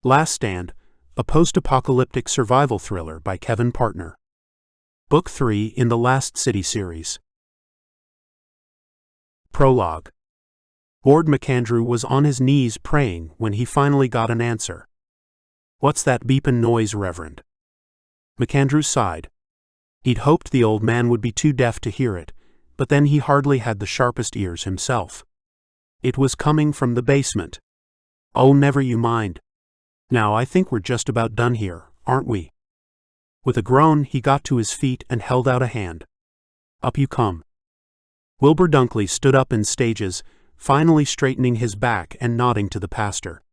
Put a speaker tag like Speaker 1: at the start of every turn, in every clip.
Speaker 1: Last Stand, a post-apocalyptic survival thriller by Kevin Partner. Book 3 in the Last City series. Prologue. Lord McAndrew was on his knees praying when he finally got an answer. "What's that beepin' noise, Reverend?" McAndrew sighed. He'd hoped the old man would be too deaf to hear it, but then he hardly had the sharpest ears himself. It was coming from the basement. "Oh, never you mind. Now I think we're just about done here, aren't we?" With a groan he got to his feet and held out a hand. "Up you come." Wilbur Dunkley stood up in stages, finally straightening his back and nodding to the pastor.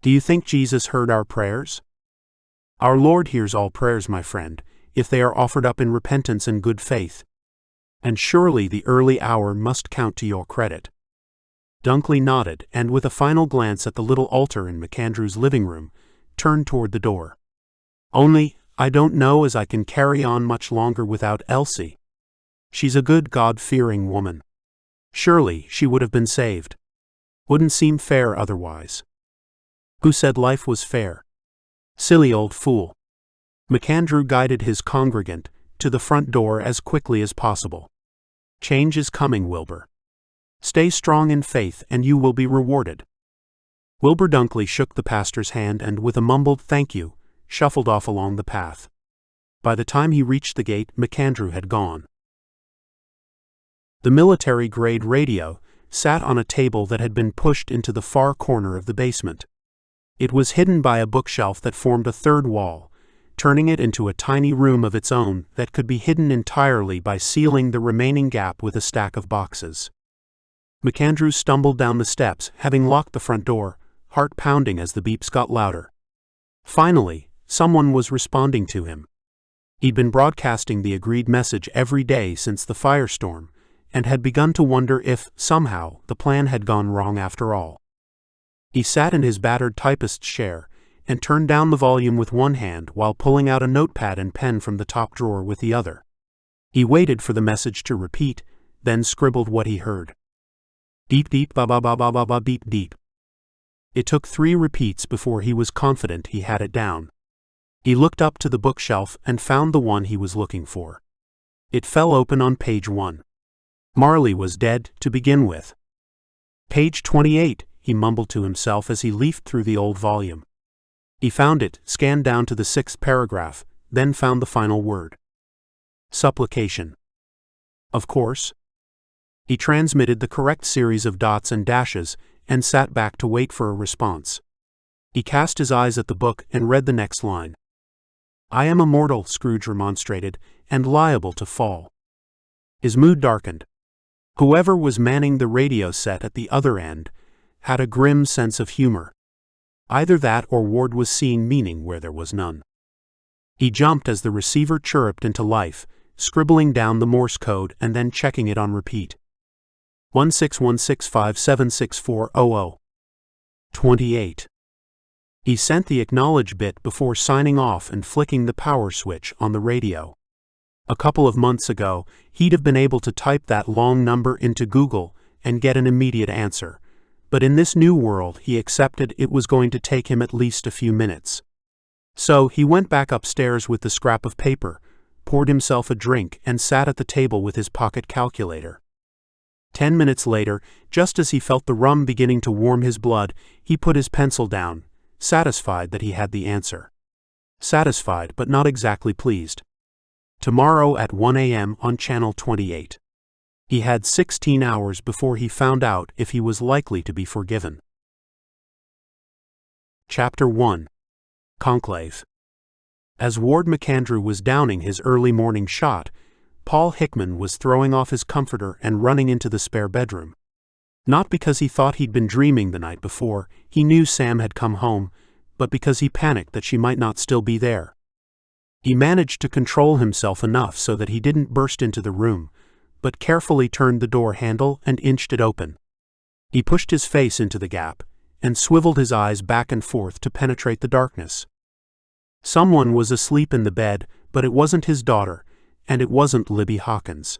Speaker 1: "Do you think Jesus heard our prayers?" "Our Lord hears all prayers, my friend, if they are offered up in repentance and good faith. And surely the early hour must count to your credit." Dunkley nodded, and with a final glance at the little altar in McAndrew's living room, turned toward the door. "Only, I don't know as I can carry on much longer without Elsie. She's a good God-fearing woman. Surely she would have been saved. Wouldn't seem fair otherwise." "Who said life was fair? Silly old fool." McAndrew guided his congregant to the front door as quickly as possible. "Change is coming, Wilbur. Stay strong in faith and you will be rewarded." Wilbur Dunkley shook the pastor's hand and with a mumbled "thank you," shuffled off along the path. By the time he reached the gate, McAndrew had gone. The military-grade radio sat on a table that had been pushed into the far corner of the basement. It was hidden by a bookshelf that formed a third wall, turning it into a tiny room of its own that could be hidden entirely by sealing the remaining gap with a stack of boxes. McAndrew stumbled down the steps, having locked the front door, heart pounding as the beeps got louder. Finally, someone was responding to him. He'd been broadcasting the agreed message every day since the firestorm, and had begun to wonder if, somehow, the plan had gone wrong after all. He sat in his battered typist's chair, and turned down the volume with one hand while pulling out a notepad and pen from the top drawer with the other. He waited for the message to repeat, then scribbled what he heard. "Deep deep ba ba ba ba ba ba deep deep." It took 3 repeats before he was confident he had it down. He looked up to the bookshelf and found the one he was looking for. It fell open on page 1. Marley was dead, to begin with. "Page 28, he mumbled to himself as he leafed through the old volume. He found it, scanned down to the 6th paragraph, then found the final word. Supplication. Of course. He transmitted the correct series of dots and dashes and sat back to wait for a response. He cast his eyes at the book and read the next line. "I am a mortal," Scrooge remonstrated, "and liable to fall." His mood darkened. Whoever was manning the radio set at the other end had a grim sense of humor. Either that or Ward was seeing meaning where there was none. He jumped as the receiver chirruped into life, scribbling down the Morse code and then checking it on repeat. 16165764000. 28. He sent the acknowledge bit before signing off and flicking the power switch on the radio. A couple of months ago, he'd have been able to type that long number into Google and get an immediate answer, but in this new world he accepted it was going to take him at least a few minutes. So he went back upstairs with the scrap of paper, poured himself a drink and sat at the table with his pocket calculator. 10 minutes later, just as he felt the rum beginning to warm his blood, he put his pencil down, satisfied that he had the answer. Satisfied but not exactly pleased. Tomorrow at 1 a.m. on Channel 28. He had 16 hours before he found out if he was likely to be forgiven. Chapter 1. Conclave. As Ward McAndrew was downing his early morning shot, Paul Hickman was throwing off his comforter and running into the spare bedroom. Not because he thought he'd been dreaming the night before, he knew Sam had come home, but because he panicked that she might not still be there. He managed to control himself enough so that he didn't burst into the room, but carefully turned the door handle and inched it open. He pushed his face into the gap, and swiveled his eyes back and forth to penetrate the darkness. Someone was asleep in the bed, but it wasn't his daughter, and it wasn't Libby Hawkins.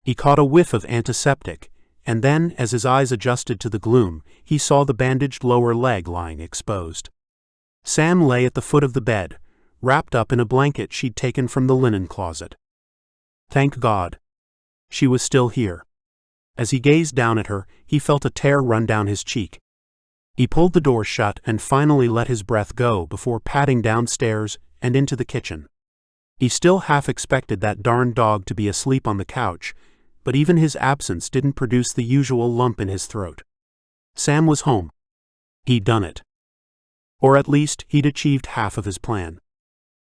Speaker 1: He caught a whiff of antiseptic, and then, as his eyes adjusted to the gloom, he saw the bandaged lower leg lying exposed. Sam lay at the foot of the bed, wrapped up in a blanket she'd taken from the linen closet. Thank God. She was still here. As he gazed down at her, he felt a tear run down his cheek. He pulled the door shut and finally let his breath go before padding downstairs and into the kitchen. He still half expected that darned dog to be asleep on the couch, but even his absence didn't produce the usual lump in his throat. Sam was home. He'd done it. Or at least, he'd achieved half of his plan.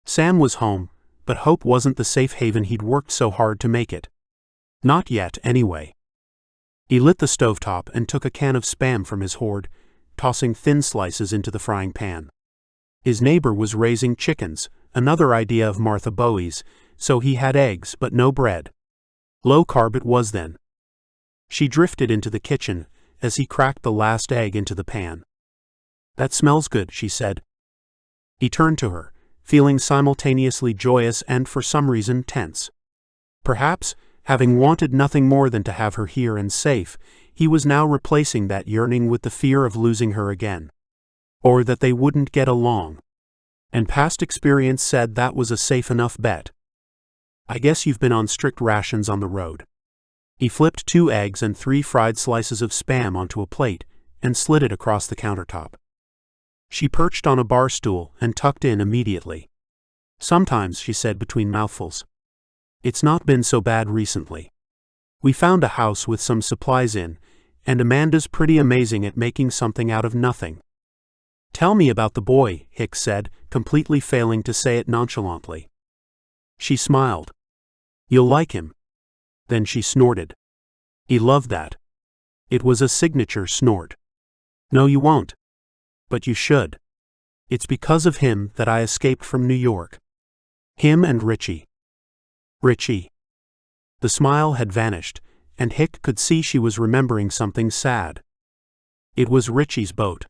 Speaker 1: Sam was home, but hope wasn't the safe haven he'd worked so hard to make it. Not yet, anyway. He lit the stovetop and took a can of Spam from his hoard, tossing thin slices into the frying pan. His neighbor was raising chickens, another idea of Martha Bowie's, so he had eggs but no bread. Low carb it was then. She drifted into the kitchen as he cracked the last egg into the pan. That smells good, she said. He turned to her, feeling simultaneously joyous and for some reason tense. Perhaps, having wanted nothing more than to have her here and safe, he was now replacing that yearning with the fear of losing her again. Or that they wouldn't get along. And past experience said that was a safe enough bet. I guess you've been on strict rations on the road. He flipped 2 eggs and 3 fried slices of Spam onto a plate and slid it across the countertop. She perched on a bar stool and tucked in immediately. Sometimes, she said between mouthfuls. It's not been so bad recently. We found a house with some supplies in, and Amanda's pretty amazing at making something out of nothing. Tell me about the boy, Hick said, completely failing to say it nonchalantly. She smiled. You'll like him. Then she snorted. He loved that. It was a signature snort. No, you won't. But you should. It's because of him that I escaped from New York. Him and Richie. Richie. The smile had vanished, and Hick could see she was remembering something sad. It was Richie's boat.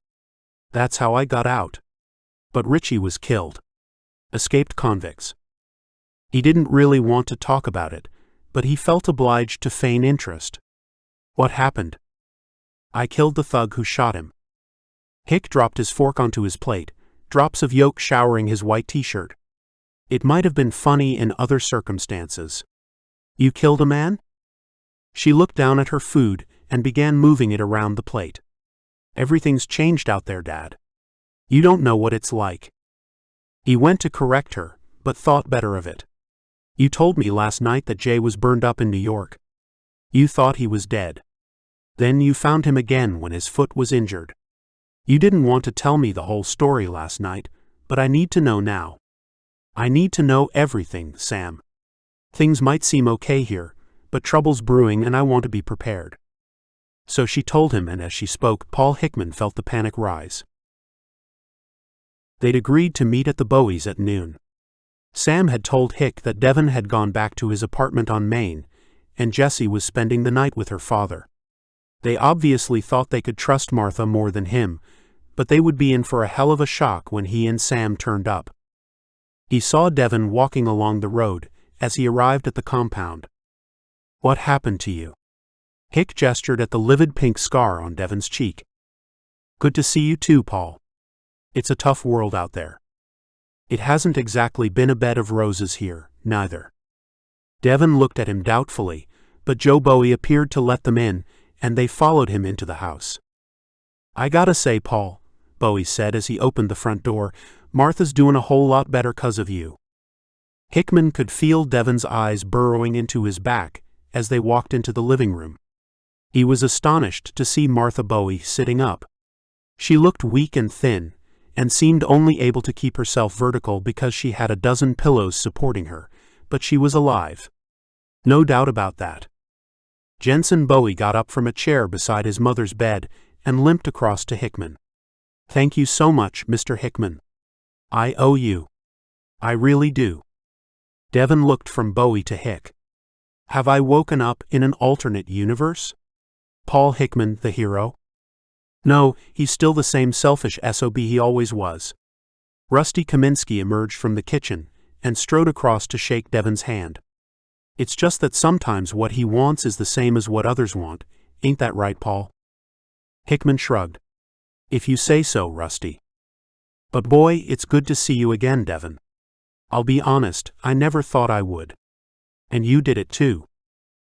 Speaker 1: That's how I got out. But Richie was killed. Escaped convicts. He didn't really want to talk about it, but he felt obliged to feign interest. What happened? I killed the thug who shot him. Hick dropped his fork onto his plate, drops of yolk showering his white t-shirt. It might have been funny in other circumstances. You killed a man? She looked down at her food and began moving it around the plate. Everything's changed out there, Dad. You don't know what it's like. He went to correct her, but thought better of it. You told me last night that Jay was burned up in New York. You thought he was dead. Then you found him again when his foot was injured. You didn't want to tell me the whole story last night, but I need to know now. I need to know everything, Sam. Things might seem okay here, but trouble's brewing and I want to be prepared. So she told him, and as she spoke, Paul Hickman felt the panic rise. They'd agreed to meet at the Bowies at noon. Sam had told Hick that Devon had gone back to his apartment on Main, and Jessie was spending the night with her father. They obviously thought they could trust Martha more than him, but they would be in for a hell of a shock when he and Sam turned up. He saw Devon walking along the road as he arrived at the compound. What happened to you? Hick gestured at the livid pink scar on Devon's cheek. Good to see you too, Paul. It's a tough world out there. It hasn't exactly been a bed of roses here, neither. Devon looked at him doubtfully, but Joe Bowie appeared to let them in, and they followed him into the house. I gotta say, Paul, Bowie said as he opened the front door, Martha's doing a whole lot better 'cause of you. Hickman could feel Devon's eyes burrowing into his back as they walked into the living room. He was astonished to see Martha Bowie sitting up. She looked weak and thin, and seemed only able to keep herself vertical because she had a dozen pillows supporting her, but she was alive. No doubt about that. Jensen Bowie got up from a chair beside his mother's bed and limped across to Hickman. Thank you so much, Mr. Hickman. I owe you. I really do. Devon looked from Bowie to Hick. Have I woken up in an alternate universe? Paul Hickman, the hero? No, he's still the same selfish SOB he always was. Rusty Kaminsky emerged from the kitchen and strode across to shake Devon's hand. It's just that sometimes what he wants is the same as what others want, ain't that right, Paul? Hickman shrugged. If you say so, Rusty. But boy, it's good to see you again, Devon. I'll be honest, I never thought I would. And you did it too.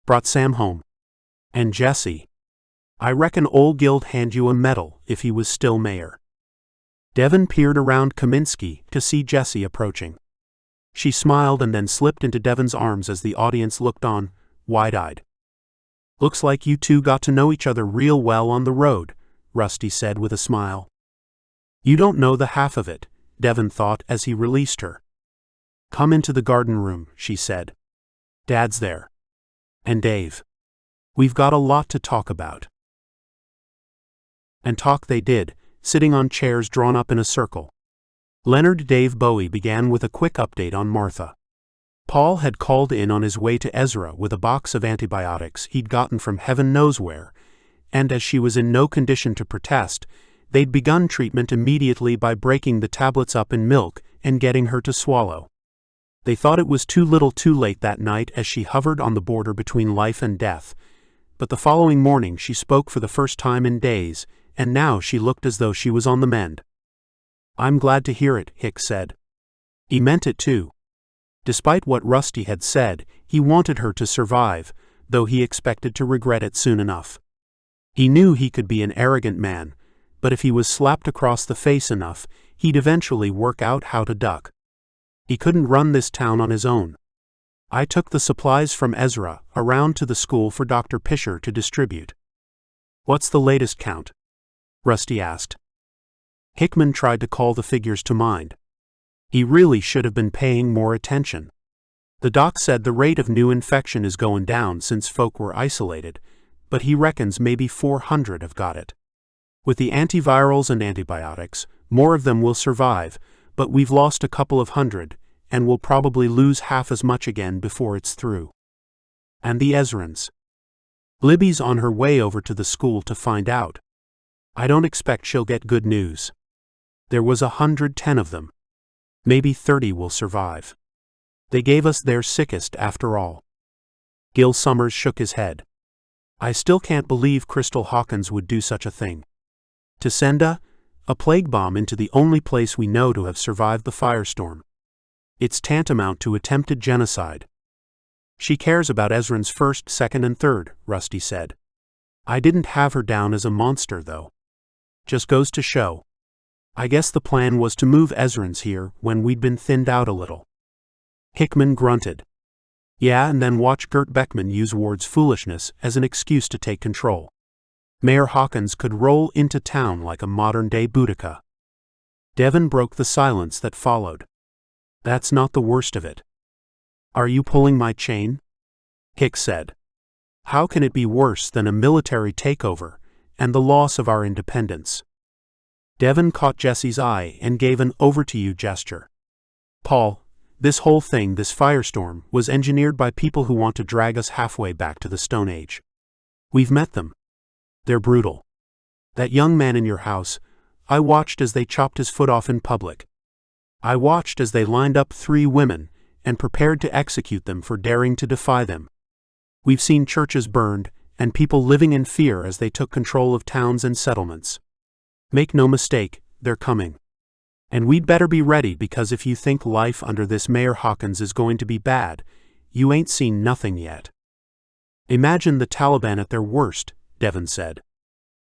Speaker 1: Brought Sam home. And Jesse. I reckon old Gill'd hand you a medal if he was still mayor. Devon peered around Kaminsky to see Jessie approaching. She smiled and then slipped into Devon's arms as the audience looked on, wide-eyed. Looks like you two got to know each other real well on the road, Rusty said with a smile. You don't know the half of it, Devon thought as he released her. Come into the garden room, she said. Dad's there. And Dave. We've got a lot to talk about. And talk they did, sitting on chairs drawn up in a circle. Leonard Dave Bowie began with a quick update on Martha. Paul had called in on his way to Ezra with a box of antibiotics he'd gotten from heaven knows where, and as she was in no condition to protest, they'd begun treatment immediately by breaking the tablets up in milk and getting her to swallow. They thought it was too little too late that night as she hovered on the border between life and death, but the following morning she spoke for the first time in days, and now she looked as though she was on the mend. I'm glad to hear it, Hick said. He meant it too. Despite what Rusty had said, he wanted her to survive, though he expected to regret it soon enough. He knew he could be an arrogant man, but if he was slapped across the face enough, he'd eventually work out how to duck. He couldn't run this town on his own. I took the supplies from Ezra around to the school for Dr. Pisher to distribute. What's the latest count? Rusty asked. Hickman tried to call the figures to mind. He really should have been paying more attention. The doc said the rate of new infection is going down since folk were isolated, but he reckons maybe 400 have got it. With the antivirals and antibiotics, more of them will survive, but we've lost a couple of hundred, and we'll probably lose half as much again before it's through. And the Ezrans. Libby's on her way over to the school to find out. I don't expect she'll get good news. There was 110 of them. Maybe 30 will survive. They gave us their sickest after all. Gil Summers shook his head. I still can't believe Crystal Hawkins would do such a thing. To send a plague bomb into the only place we know to have survived the firestorm. It's tantamount to attempted genocide. She cares about Ezran's first, second, and third, Rusty said. I didn't have her down as a monster, though. Just goes to show. I guess the plan was to move Ezran's here when we'd been thinned out a little. Hickman grunted. Yeah, and then watch Gert Beckman use Ward's foolishness as an excuse to take control. Mayor Hawkins could roll into town like a modern-day Boudica. Devon broke the silence that followed. That's not the worst of it. Are you pulling my chain? Hick said. How can it be worse than a military takeover and the loss of our independence? Devon caught Jesse's eye and gave an over-to-you gesture. Paul, this whole thing, this firestorm, was engineered by people who want to drag us halfway back to the Stone Age. We've met them. They're brutal. That young man in your house, I watched as they chopped his foot off in public. I watched as they lined up 3 women and prepared to execute them for daring to defy them. We've seen churches burned and people living in fear as they took control of towns and settlements. Make no mistake, they're coming. And we'd better be ready because if you think life under this Mayor Hawkins is going to be bad, you ain't seen nothing yet. Imagine the Taliban at their worst, Devon said.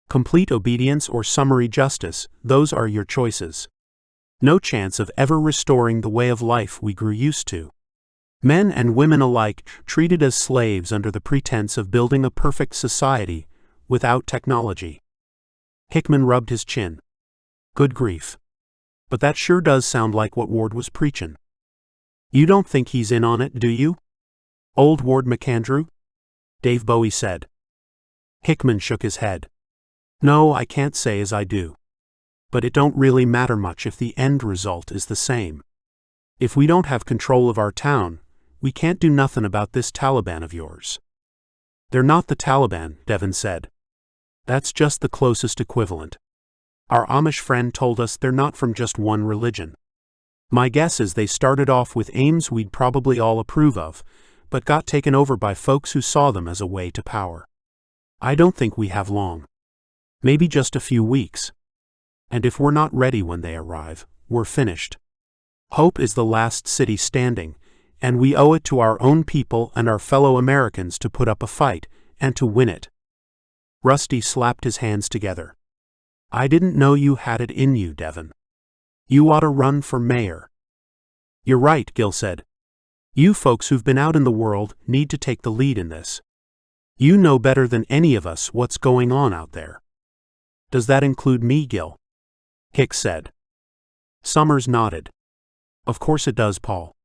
Speaker 1: Complete obedience or summary justice, those are your choices. No chance of ever restoring the way of life we grew used to. Men and women alike treated as slaves under the pretense of building a perfect society without technology. Hickman rubbed his chin. Good grief. But that sure does sound like what Ward was preaching. You don't think he's in on it, do you? Old Ward McAndrew? Dave Bowie said. Hickman shook his head. No, I can't say as I do. But it don't really matter much if the end result is the same. If we don't have control of our town, we can't do nothing about this Taliban of yours. They're not the Taliban, Devon said. That's just the closest equivalent. Our Amish friend told us they're not from just one religion. My guess is they started off with aims we'd probably all approve of, but got taken over by folks who saw them as a way to power. I don't think we have long. Maybe just a few weeks. And if we're not ready when they arrive, we're finished. Hope is the last city standing, and we owe it to our own people and our fellow Americans to put up a fight, and to win it." Rusty slapped his hands together. "I didn't know you had it in you, Devon. You ought to run for mayor." "You're right," Gil said. "You folks who've been out in the world need to take the lead in this. You know better than any of us what's going on out there." "Does that include me, Gil?" Hick said. Summers nodded. "Of course it does, Paul."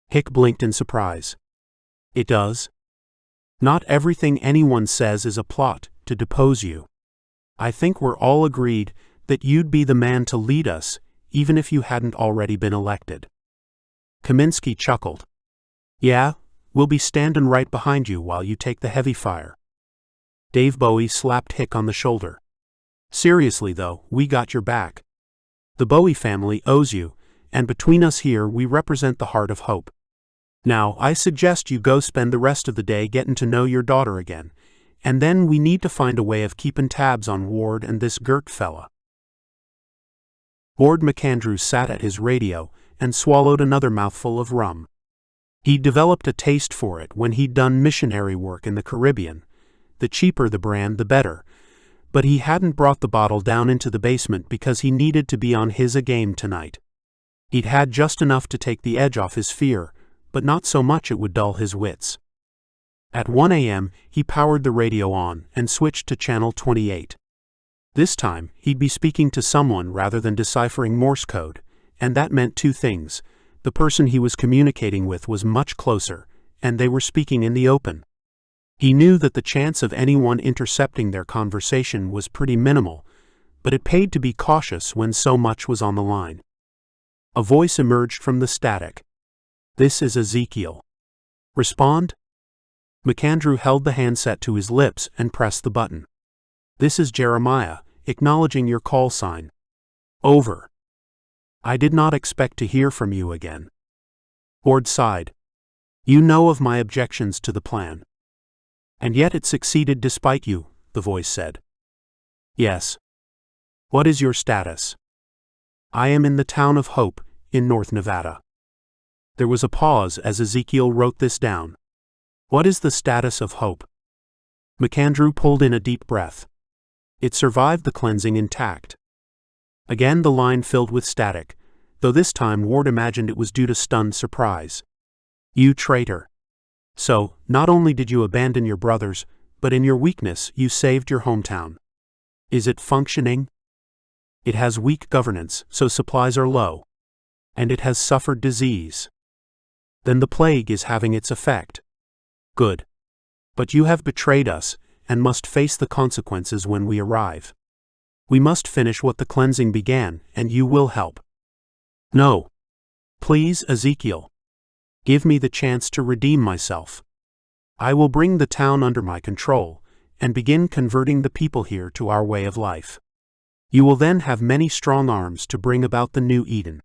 Speaker 1: Hick blinked in surprise. "It does? Not everything anyone says is a plot to depose you. I think we're all agreed that you'd be the man to lead us, even if you hadn't already been elected." Kaminsky chuckled. "Yeah, we'll be standing right behind you while you take the heavy fire." Dave Bowie slapped Hick on the shoulder. "Seriously though, we got your back. The Bowie family owes you, and between us here we represent the heart of hope. Now, I suggest you go spend the rest of the day getting to know your daughter again, and then we need to find a way of keeping tabs on Ward and this Gert fella." Ward McAndrew sat at his radio and swallowed another mouthful of rum. He'd developed a taste for it when he'd done missionary work in the Caribbean. The cheaper the brand, the better. But he hadn't brought the bottle down into the basement because he needed to be on his A-game tonight. He'd had just enough to take the edge off his fear, but not so much it would dull his wits. At 1 a.m., he powered the radio on and switched to channel 28. This time, he'd be speaking to someone rather than deciphering Morse code, and that meant two things. The person he was communicating with was much closer, and they were speaking in the open. He knew that the chance of anyone intercepting their conversation was pretty minimal, but it paid to be cautious when so much was on the line. A voice emerged from the static. "This is Ezekiel. Respond?" McAndrew held the handset to his lips and pressed the button. "This is Jeremiah, acknowledging your call sign. Over. I did not expect to hear from you again." Ward sighed. "You know of my objections to the plan. And yet it succeeded despite you," the voice said. "Yes. What is your status?" "I am in the town of Hope, in North Nevada." There was a pause as Ezekiel wrote this down. "What is the status of Hope?" McAndrew pulled in a deep breath. "It survived the cleansing intact." Again the line filled with static, though this time Ward imagined it was due to stunned surprise. "You traitor. So, not only did you abandon your brothers, but in your weakness you saved your hometown. Is it functioning?" "It has weak governance, so supplies are low. And it has suffered disease." "Then the plague is having its effect." "Good. But you have betrayed us, and must face the consequences when we arrive. We must finish what the cleansing began, and you will help." "No. Please, Ezekiel. Give me the chance to redeem myself. I will bring the town under my control, and begin converting the people here to our way of life. You will then have many strong arms to bring about the new Eden.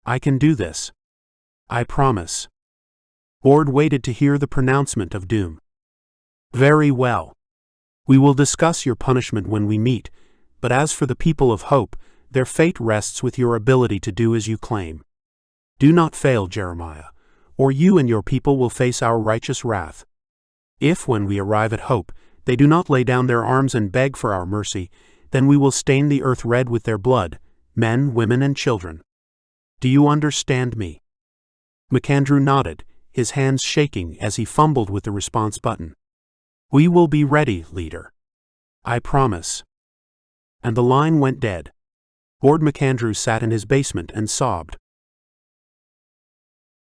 Speaker 1: I can do this. I promise." Ward waited to hear the pronouncement of doom. "Very well. We will discuss your punishment when we meet, but as for the people of Hope, their fate rests with your ability to do as you claim. Do not fail, Jeremiah, or you and your people will face our righteous wrath. If, when we arrive at Hope, they do not lay down their arms and beg for our mercy, then we will stain the earth red with their blood, men, women, and children. Do you understand me?" McAndrew nodded, his hands shaking as he fumbled with the response button. "We will be ready, leader. I promise." And the line went dead. Ward McAndrew sat in his basement and sobbed.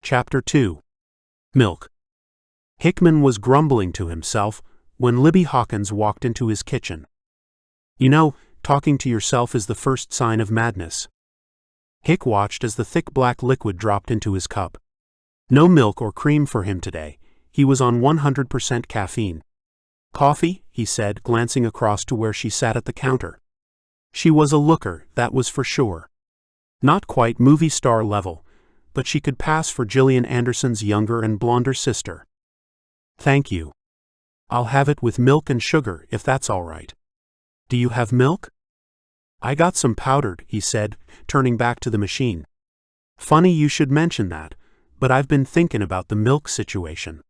Speaker 1: Chapter 2. Milk. Hickman was grumbling to himself when Libby Hawkins walked into his kitchen. "You know, talking to yourself is the first sign of madness." Hick watched as the thick black liquid dropped into his cup. No milk or cream for him today. He was on 100% caffeine. "Coffee?" he said, glancing across to where she sat at the counter. She was a looker, that was for sure. Not quite movie star level, but she could pass for Gillian Anderson's younger and blonder sister. "Thank you. I'll have it with milk and sugar, if that's all right. Do you have milk?" I got some powdered, he said, turning back to the machine. Funny you should mention that, but I've been thinking about the milk situation.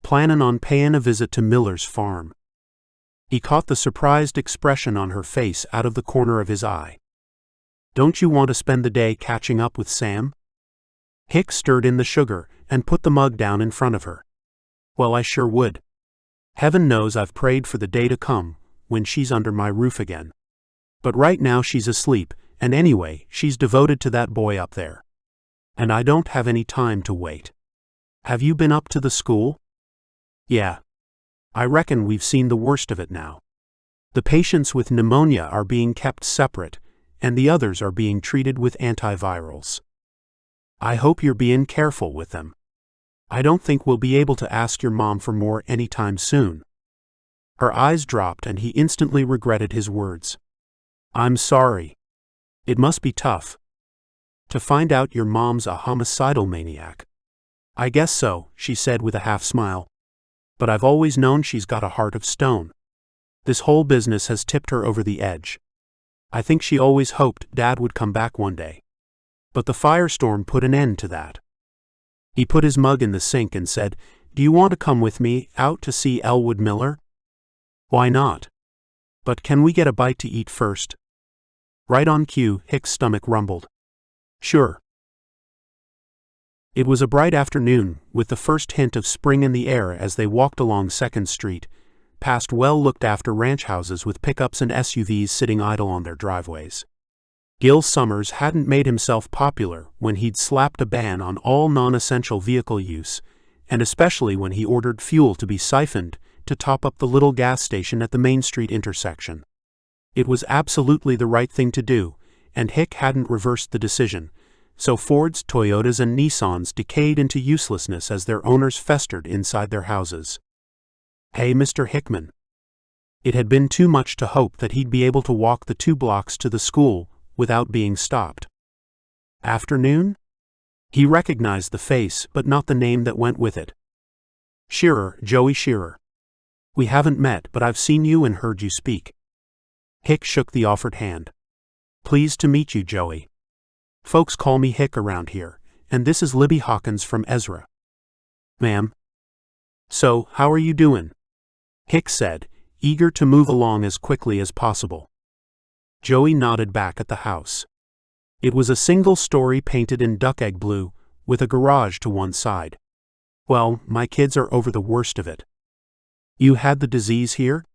Speaker 1: Planning on paying a visit to Miller's farm. He caught the surprised expression on her face out of the corner of his eye. Don't you want to spend the day catching up with Sam? Hick stirred in the sugar and put the mug down in front of her. Well, I sure would. Heaven knows I've prayed for the day to come, when she's under my roof again. But right now she's asleep, and anyway, she's devoted to that boy up there. And I don't have any time to wait. Have you been up to the school? Yeah. I reckon we've seen the worst of it now. The patients with pneumonia are being kept separate, and the others are being treated with antivirals. I hope you're being careful with them. I don't think we'll be able to ask your mom for more anytime soon. Her eyes dropped and he instantly regretted his words. I'm sorry. It must be tough. To find out your mom's a homicidal maniac. I guess so, she said with a half smile. But I've always known she's got a heart of stone. This whole business has tipped her over the edge. I think she always hoped Dad would come back one day. But the firestorm put an end to that. He put his mug in the sink and said, Do you want to come with me out to see Elwood Miller? Why not? But can we get a bite to eat first? Right on cue, Hick's stomach rumbled. Sure. It was a bright afternoon, with the first hint of spring in the air as they walked along 2nd Street, past well-looked-after ranch houses with pickups and SUVs sitting idle on their driveways. Gil Summers hadn't made himself popular when he'd slapped a ban on all non-essential vehicle use, and especially when he ordered fuel to be siphoned to top up the little gas station at the Main Street intersection. It was absolutely the right thing to do, and Hick hadn't reversed the decision, so Fords, Toyotas, and Nissans decayed into uselessness as their owners festered inside their houses. Hey, Mr. Hickman. It had been too much to hope that he'd be able to walk the 2 blocks to the school without being stopped. Afternoon? He recognized the face, but not the name that went with it. Shearer, Joey Shearer. We haven't met, but I've seen you and heard you speak. Hick shook the offered hand. Pleased to meet you, Joey. Folks call me Hick around here, and this is Libby Hawkins from Ezra. Ma'am. So, how are you doing? Hick said, eager to move along as quickly as possible. Joey nodded back at the house. It was a single story painted in duck-egg blue, with a garage to one side. Well, my kids are over the worst of it. You had the disease here?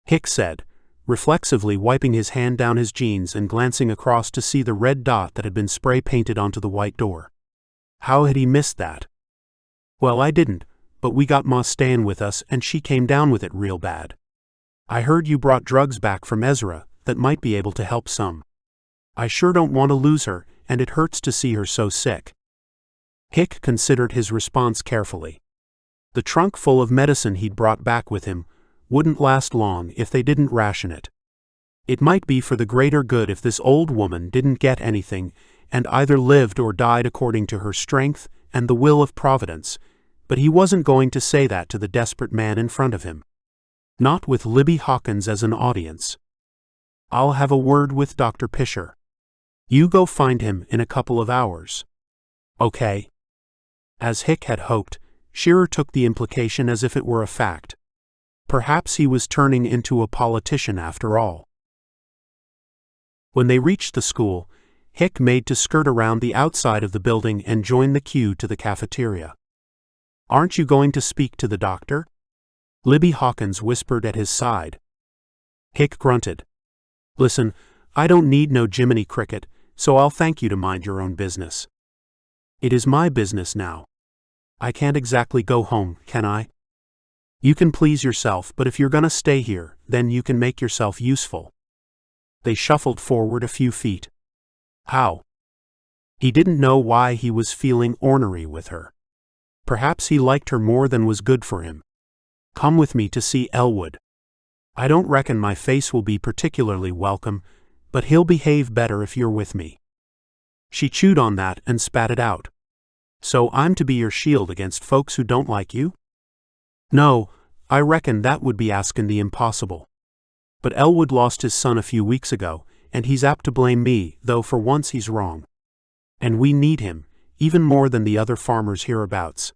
Speaker 1: Hick said, reflexively wiping his hand down his jeans and glancing across to see the red dot that had been spray-painted onto the white door. How had he missed that? Well, I didn't, but we got Ma staying with us and she came down with it real bad. I heard you brought drugs back from Ezra that might be able to help some. I sure don't want to lose her, and it hurts to see her so sick. Hick considered his response carefully. The trunk full of medicine he'd brought back with him wouldn't last long if they didn't ration it. It might be for the greater good if this old woman didn't get anything and either lived or died according to her strength and the will of Providence, but he wasn't going to say that to the desperate man in front of him. Not with Libby Hawkins as an audience. I'll have a word with Dr. Pisher. You go find him in a couple of hours. Okay. As Hick had hoped, Shearer took the implication as if it were a fact. Perhaps he was turning into a politician after all. When they reached the school, Hick made to skirt around the outside of the building and join the queue to the cafeteria. Aren't you going to speak to the doctor? Libby Hawkins whispered at his side. Hick grunted. Listen, I don't need no Jiminy Cricket, so I'll thank you to mind your own business. It is my business now. I can't exactly go home, can I? You can please yourself, but if you're gonna stay here, then you can make yourself useful. They shuffled forward a few feet. How? He didn't know why he was feeling ornery with her. Perhaps he liked her more than was good for him. Come with me to see Elwood. I don't reckon my face will be particularly welcome, but he'll behave better if you're with me. She chewed on that and spat it out. So I'm to be your shield against folks who don't like you? No, I reckon that would be asking the impossible. But Elwood lost his son a few weeks ago, and he's apt to blame me, though for once he's wrong. And we need him, even more than the other farmers hereabouts.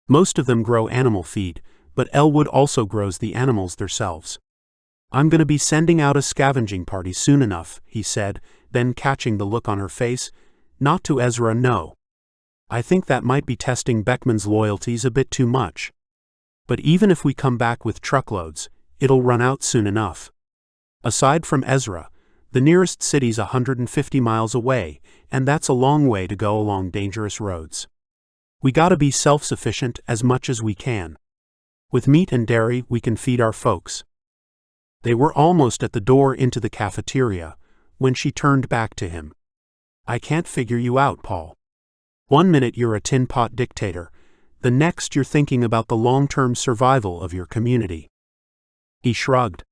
Speaker 1: Most of them grow animal feed, but Elwood also grows the animals themselves. I'm going to be sending out a scavenging party soon enough, he said, then catching the look on her face. Not to Ezra, no. I think that might be testing Beckman's loyalties a bit too much. But even if we come back with truckloads, it'll run out soon enough. Aside from Ezra, the nearest city's 150 miles away, and that's a long way to go along dangerous roads. We gotta be self-sufficient as much as we can. With meat and dairy, we can feed our folks. They were almost at the door into the cafeteria when she turned back to him. I can't figure you out, Paul. One minute you're a tin pot dictator, the next you're thinking about the long-term survival of your community. He shrugged.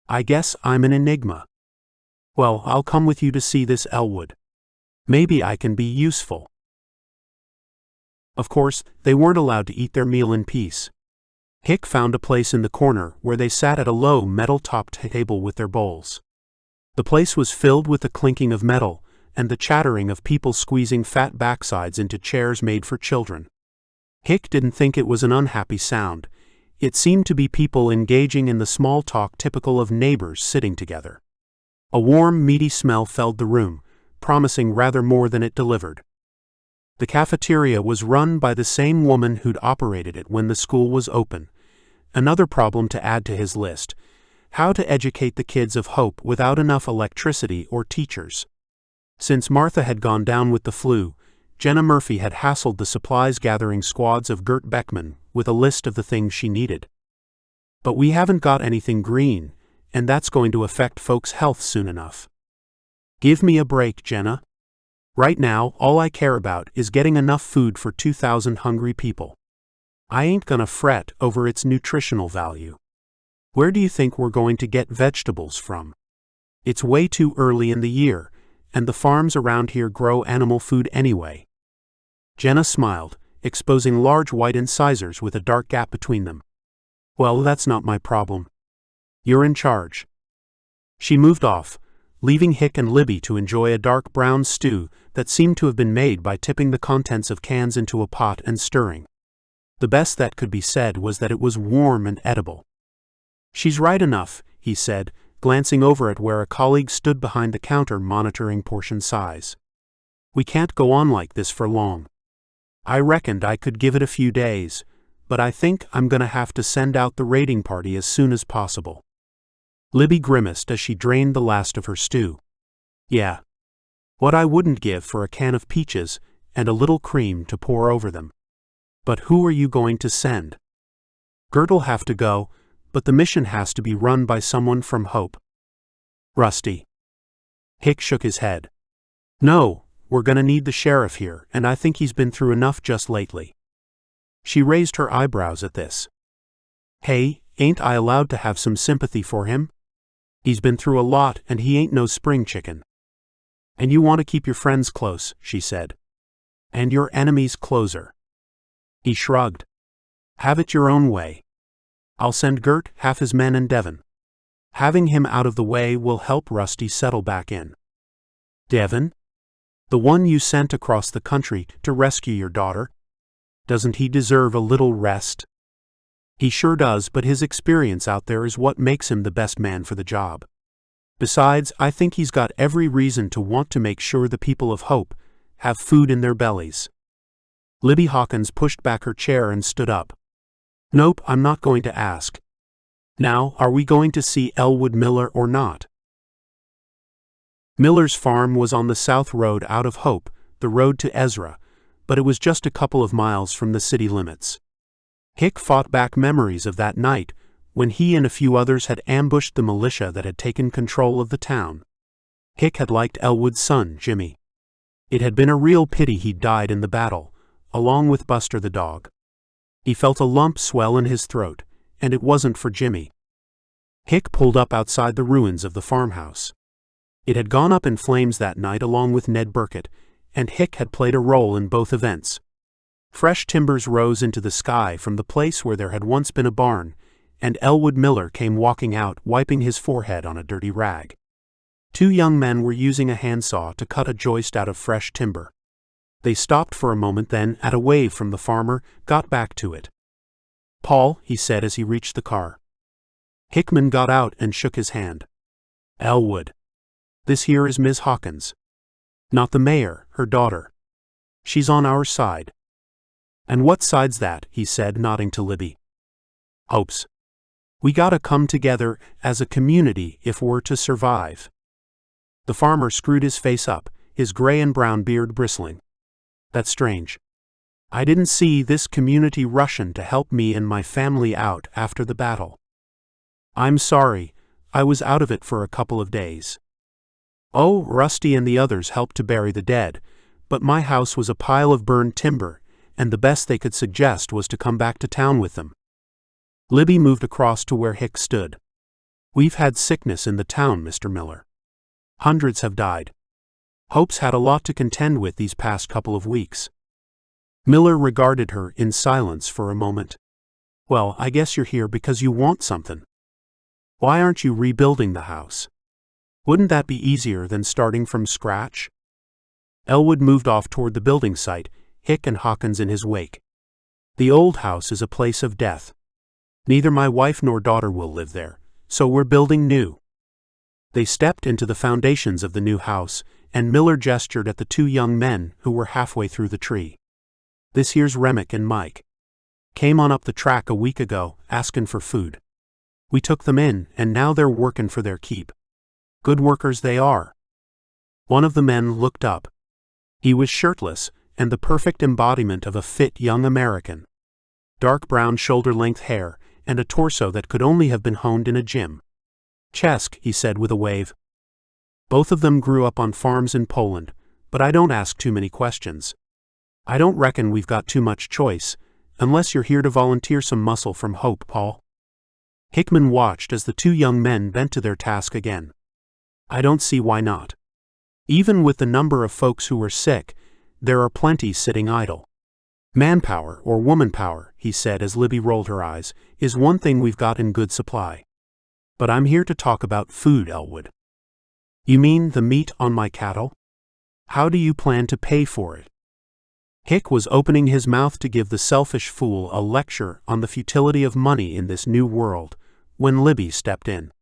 Speaker 1: I guess I'm an enigma. Well, I'll come with you to see this Elwood. Maybe I can be useful. Of course, they weren't allowed to eat their meal in peace. Hick found a place in the corner where they sat at a low metal-topped table with their bowls. The place was filled with the clinking of metal and the chattering of people squeezing fat backsides into chairs made for children. Hick didn't think it was an unhappy sound. It seemed to be people engaging in the small talk typical of neighbors sitting together. A warm, meaty smell filled the room, promising rather more than it delivered. The cafeteria was run by the same woman who'd operated it when the school was open. Another problem to add to his list: how to educate the kids of Hope without enough electricity or teachers. Since Martha had gone down with the flu, Jenna Murphy had hassled the supplies-gathering squads of Gert Beckman with a list of the things she needed. But we haven't got anything green, and that's going to affect folks' health soon enough. Give me a break, Jenna. Right now, all I care about is getting enough food for 2,000 hungry people. I ain't gonna fret over its nutritional value. Where do you think we're going to get vegetables from? It's way too early in the year, and the farms around here grow animal food anyway. Jenna smiled, exposing large white incisors with a dark gap between them. Well, that's not my problem. You're in charge. She moved off, leaving Hick and Libby to enjoy a dark brown stew that seemed to have been made by tipping the contents of cans into a pot and stirring. The best that could be said was that it was warm and edible. She's right enough, he said, glancing over at where a colleague stood behind the counter monitoring portion size. We can't go on like this for long. I reckoned I could give it a few days, but I think I'm gonna have to send out the raiding party as soon as possible. Libby grimaced as she drained the last of her stew. Yeah. What I wouldn't give for a can of peaches and a little cream to pour over them. But who are you going to send? Gert'll have to go, but the mission has to be run by someone from Hope. Rusty. Hick shook his head. No, we're gonna need the sheriff here, and I think he's been through enough just lately. She raised her eyebrows at this. Hey, ain't I allowed to have some sympathy for him? He's been through a lot, and he ain't no spring chicken. And you want to keep your friends close, she said. And your enemies closer. He shrugged. Have it your own way. I'll send Gert, half his men, and Devon. Having him out of the way will help Rusty settle back in. Devon? The one you sent across the country to rescue your daughter? Doesn't he deserve a little rest? He sure does, but his experience out there is what makes him the best man for the job. Besides, I think he's got every reason to want to make sure the people of Hope have food in their bellies. Libby Hawkins pushed back her chair and stood up. Nope, I'm not going to ask. Now, are we going to see Elwood Miller or not? Miller's farm was on the south road out of Hope, the road to Ezra, but it was just a couple of miles from the city limits. Hick fought back memories of that night when he and a few others had ambushed the militia that had taken control of the town. Hick had liked Elwood's son, Jimmy. It had been a real pity he'd died in the battle, along with Buster the dog. He felt a lump swell in his throat, and it wasn't for Jimmy. Hick pulled up outside the ruins of the farmhouse. It had gone up in flames that night along with Ned Burkett, and Hick had played a role in both events. Fresh timbers rose into the sky from the place where there had once been a barn, and Elwood Miller came walking out, wiping his forehead on a dirty rag. Two young men were using a handsaw to cut a joist out of fresh timber. They stopped for a moment, then, at a wave from the farmer, got back to it. "Paul," he said as he reached the car. Hickman got out and shook his hand. "Elwood. This here is Miss Hawkins. Not the mayor, her daughter. She's on our side." "And what side's that?" he said, nodding to Libby. "Hope's. We gotta come together as a community if we're to survive." The farmer screwed his face up, his gray and brown beard bristling. "That's strange. I didn't see this community rushin' to help me and my family out after the battle." "I'm sorry, I was out of it for a couple of days. Oh, Rusty and the others helped to bury the dead, but my house was a pile of burned timber, and the best they could suggest was to come back to town with them." Libby moved across to where Hick stood. "We've had sickness in the town, Mr. Miller. Hundreds have died. Hope's had a lot to contend with these past couple of weeks." Miller regarded her in silence for a moment. "Well, I guess you're here because you want something. Why aren't you rebuilding the house? Wouldn't that be easier than starting from scratch?" Elwood moved off toward the building site, Hick and Hawkins in his wake. "The old house is a place of death. Neither my wife nor daughter will live there, so we're building new." They stepped into the foundations of the new house, and Miller gestured at the two young men who were halfway through the tree. "This here's Remick and Mike. Came on up the track a week ago, askin' for food. We took them in, and now they're workin' for their keep. Good workers they are." One of the men looked up. He was shirtless, and the perfect embodiment of a fit young American. Dark brown shoulder-length hair, and a torso that could only have been honed in a gym. "Chesk," he said with a wave. "Both of them grew up on farms in Poland, but I don't ask too many questions. I don't reckon we've got too much choice, unless you're here to volunteer some muscle from Hope, Paul." Hickman watched as the two young men bent to their task again. "I don't see why not. Even with the number of folks who are sick, there are plenty sitting idle. Manpower, or woman power," he said as Libby rolled her eyes, "is one thing we've got in good supply. But I'm here to talk about food, Elwood." "You mean the meat on my cattle? How do you plan to pay for it?" Hick was opening his mouth to give the selfish fool a lecture on the futility of money in this new world, when Libby stepped in.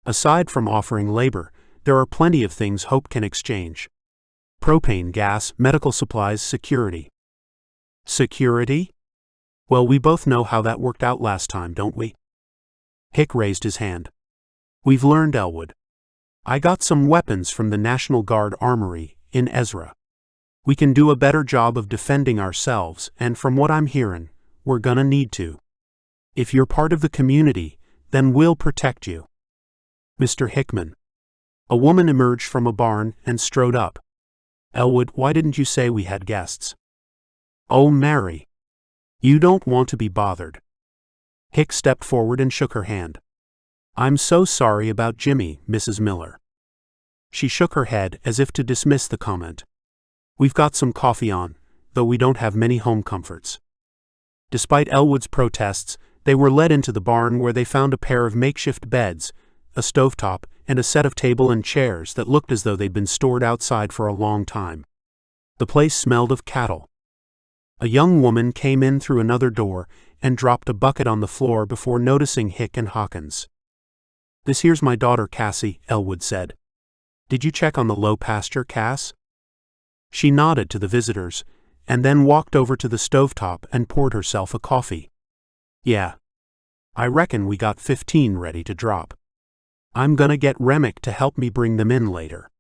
Speaker 1: "Aside from offering labor, there are plenty of things Hope can exchange. Propane, gas, medical supplies, security." "Security? Well, we both know how that worked out last time, don't we?" Hick raised his hand. "We've learned, Elwood. I got some weapons from the National Guard Armory in Ezra. We can do a better job of defending ourselves, and from what I'm hearin', we're gonna need to. If you're part of the community, then we'll protect you." "Mr. Hickman." A woman emerged from a barn and strode up. "Elwood, why didn't you say we had guests?" "Oh, Mary. You don't want to be bothered." Hick stepped forward and shook her hand. "I'm so sorry about Jimmy, Mrs. Miller." She shook her head as if to dismiss the comment. "We've got some coffee on, though we don't have many home comforts." Despite Elwood's protests, they were led into the barn where they found a pair of makeshift beds, a stovetop, and a set of table and chairs that looked as though they'd been stored outside for a long time. The place smelled of cattle. A young woman came in through another door and dropped a bucket on the floor before noticing Hick and Hawkins. "This here's my daughter Cassie," Elwood said. "Did you check on the low pasture, Cass?" She nodded to the visitors, and then walked over to the stovetop and poured herself a coffee. "Yeah. I reckon we got 15 ready to drop. I'm gonna get Remick to help me bring them in later."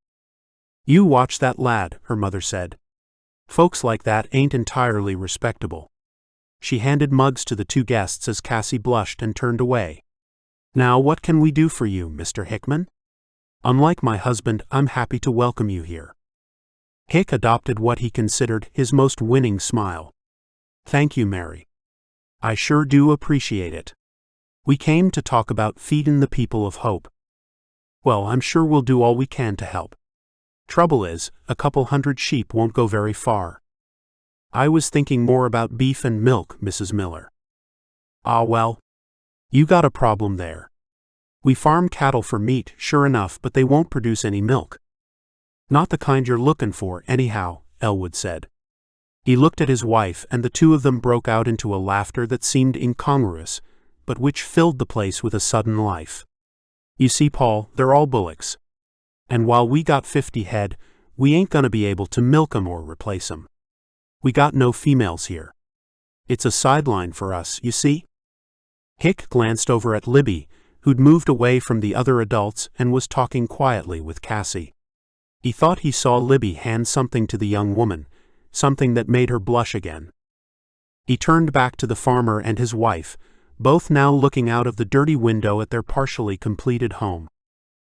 Speaker 1: "You watch that lad," her mother said. "Folks like that ain't entirely respectable." She handed mugs to the two guests as Cassie blushed and turned away. "Now what can we do for you, Mr. Hickman? Unlike my husband, I'm happy to welcome you here." Hick adopted what he considered his most winning smile. "Thank you, Mary. I sure do appreciate it. We came to talk about feeding the people of Hope." "Well, I'm sure we'll do all we can to help. Trouble is, a couple hundred sheep won't go very far. I was thinking more about beef and milk, Mrs. Miller." "Ah, well, you got a problem there. We farm cattle for meat, sure enough, but they won't produce any milk. Not the kind you're looking for, anyhow, Elwood said. He looked at his wife, and the two of them broke out into a laughter that seemed incongruous, but which filled the place with a sudden life. You see, Paul, they're all bullocks. And while we got 50 head, we ain't gonna be able to milk 'em or replace 'em. We got no females here. It's a sideline for us, you see? Hick glanced over at Libby, who'd moved away from the other adults and was talking quietly with Cassie. He thought he saw Libby hand something to the young woman, something that made her blush again. He turned back to the farmer and his wife, both now looking out of the dirty window at their partially completed home.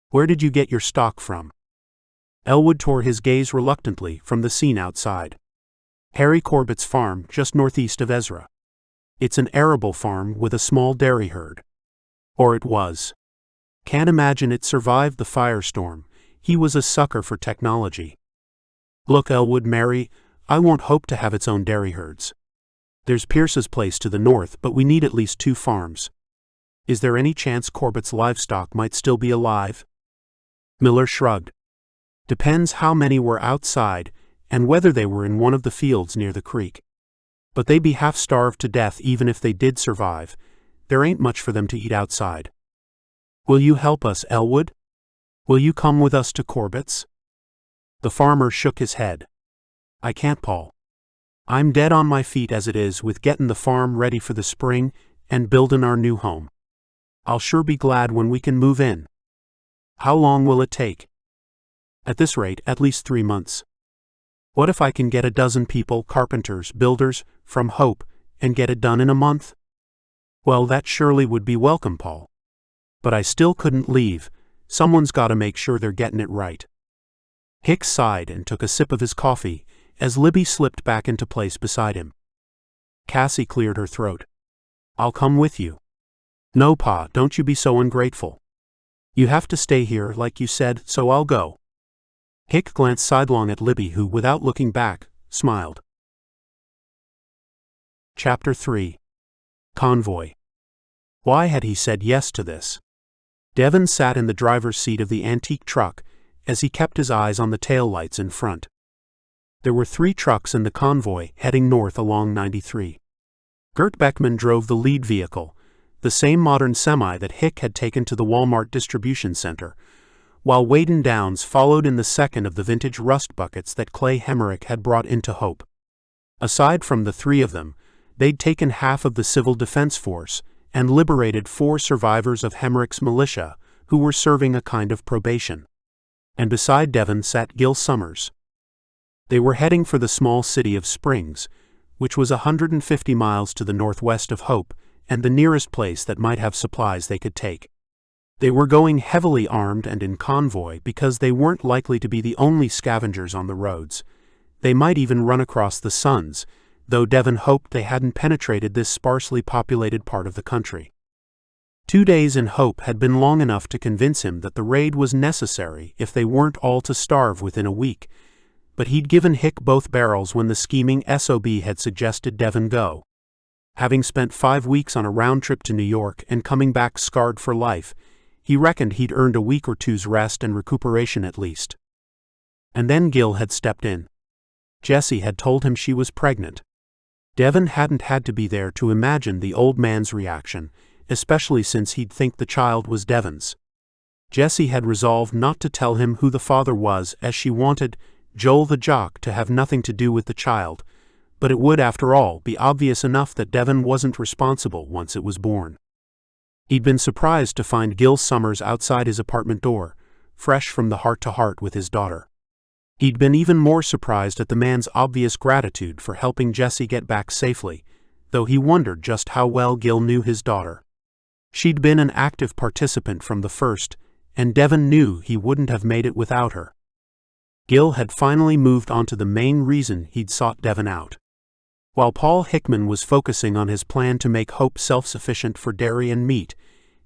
Speaker 1: Where did you get your stock from? Elwood tore his gaze reluctantly from the scene outside. Harry Corbett's farm, just northeast of Ezra. It's an arable farm with a small dairy herd. Or it was. Can't imagine it survived the firestorm. He was a sucker for technology. Look, Elwood, Mary, I won't hope to have its own dairy herds. There's Pierce's place to the north, but we need at least 2 farms. Is there any chance Corbett's livestock might still be alive? Miller shrugged. Depends how many were outside, and whether they were in one of the fields near the creek. But they'd be half starved to death even if they did survive. There ain't much for them to eat outside. Will you help us, Elwood? Will you come with us to Corbett's? The farmer shook his head. I can't, Paul. I'm dead on my feet as it is with getting the farm ready for the spring and building our new home. I'll sure be glad when we can move in. How long will it take? At this rate, at least 3 months. What if I can get a dozen people, carpenters, builders, from Hope, and get it done in a month? Well, that surely would be welcome, Paul. But I still couldn't leave. Someone's got to make sure they're getting it right. Hicks sighed and took a sip of his coffee as Libby slipped back into place beside him. Cassie cleared her throat. I'll come with you. No, Pa, don't you be so ungrateful. You have to stay here, like you said, so I'll go. Hick glanced sidelong at Libby, who, without looking back, smiled. Chapter 3. Convoy. Why had he said yes to this? Devon sat in the driver's seat of the antique truck as he kept his eyes on the taillights in front. There were 3 trucks in the convoy heading north along 93. Gert Beckman drove the lead vehicle, the same modern semi that Hick had taken to the Walmart distribution center, while Waden Downs followed in the second of the vintage rust buckets that Clay Hemerick had brought into Hope. Aside from the 3 of them, they'd taken half of the civil defense force and liberated 4 survivors of Hemerick's militia who were serving a kind of probation. And beside Devon sat Gil Summers. They were heading for the small city of Springs, which was 150 miles to the northwest of Hope and the nearest place that might have supplies they could take. They were going heavily armed and in convoy because they weren't likely to be the only scavengers on the roads. They might even run across the Suns, though Devon hoped they hadn't penetrated this sparsely populated part of the country. 2 days in Hope had been long enough to convince him that the raid was necessary if they weren't all to starve within a week, but he'd given Hick both barrels when the scheming SOB had suggested Devon go. Having spent 5 weeks on a round trip to New York and coming back scarred for life, he reckoned he'd earned a week or two's rest and recuperation at least. And then Gil had stepped in. Jessie had told him she was pregnant. Devon hadn't had to be there to imagine the old man's reaction, especially since he'd think the child was Devon's. Jessie had resolved not to tell him who the father was, as she wanted Joel the jock to have nothing to do with the child, but it would, after all, be obvious enough that Devon wasn't responsible once it was born. He'd been surprised to find Gil Summers outside his apartment door, fresh from the heart-to-heart with his daughter. He'd been even more surprised at the man's obvious gratitude for helping Jessie get back safely, though he wondered just how well Gil knew his daughter. She'd been an active participant from the first, and Devon knew he wouldn't have made it without her. Gil had finally moved on to the main reason he'd sought Devon out. While Paul Hickman was focusing on his plan to make Hope self-sufficient for dairy and meat,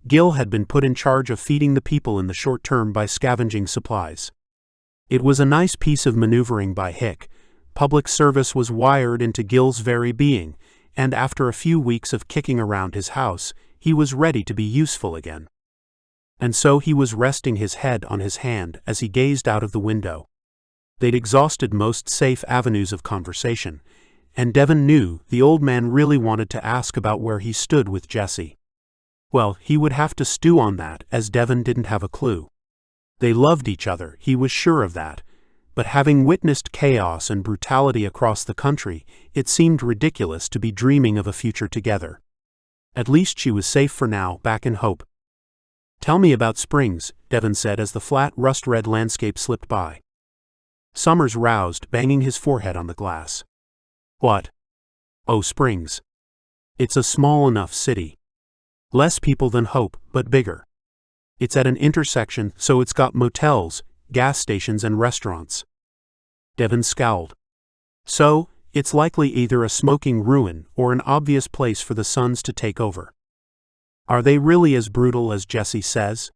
Speaker 1: Gil had been put in charge of feeding the people in the short term by scavenging supplies. It was a nice piece of maneuvering by Hick. Public service was wired into Gil's very being, and after a few weeks of kicking around his house, he was ready to be useful again. And so he was resting his head on his hand as he gazed out of the window. They'd exhausted most safe avenues of conversation, and Devon knew the old man really wanted to ask about where he stood with Jessie. Well, he would have to stew on that, as Devon didn't have a clue. They loved each other, he was sure of that, but having witnessed chaos and brutality across the country, it seemed ridiculous to be dreaming of a future together. At least she was safe for now, back in Hope. "Tell me about Springs," Devon said as the flat, rust-red landscape slipped by. Summers roused, banging his forehead on the glass. "What?" "Oh, Springs. It's a small enough city. Less people than Hope, but bigger. It's at an intersection, so it's got motels, gas stations and restaurants." Devon scowled. "So, it's likely either a smoking ruin or an obvious place for the Sons to take over. Are they really as brutal as Jessie says?"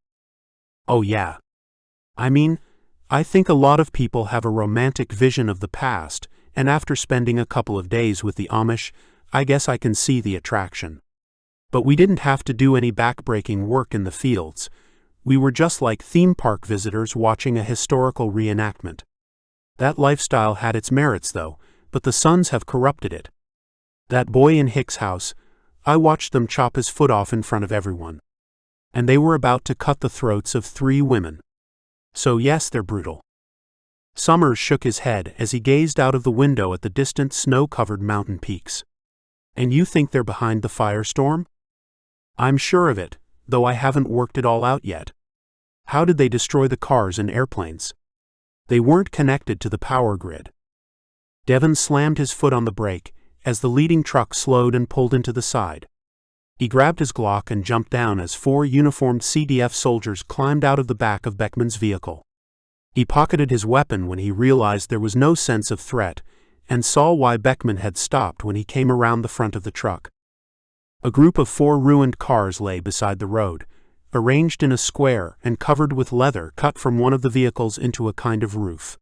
Speaker 1: "Oh yeah. I mean, I think a lot of people have a romantic vision of the past, and after spending a couple of days with the Amish, I guess I can see the attraction. But we didn't have to do any backbreaking work in the fields. We were just like theme park visitors watching a historical reenactment. That lifestyle had its merits though, but the Sons have corrupted it. That boy in Hick's house, I watched them chop his foot off in front of everyone. And they were about to cut the throats of 3 women. So yes, they're brutal." Summers shook his head as he gazed out of the window at the distant snow-covered mountain peaks. "And you think they're behind the firestorm?" "I'm sure of it, though I haven't worked it all out yet. How did they destroy the cars and airplanes? They weren't connected to the power grid." Devon slammed his foot on the brake as the leading truck slowed and pulled into the side. He grabbed his Glock and jumped down as 4 uniformed CDF soldiers climbed out of the back of Beckman's vehicle. He pocketed his weapon when he realized there was no sense of threat, and saw why Beckman had stopped when he came around the front of the truck. A group of 4 ruined cars lay beside the road, arranged in a square and covered with leather cut from one of the vehicles into a kind of roof.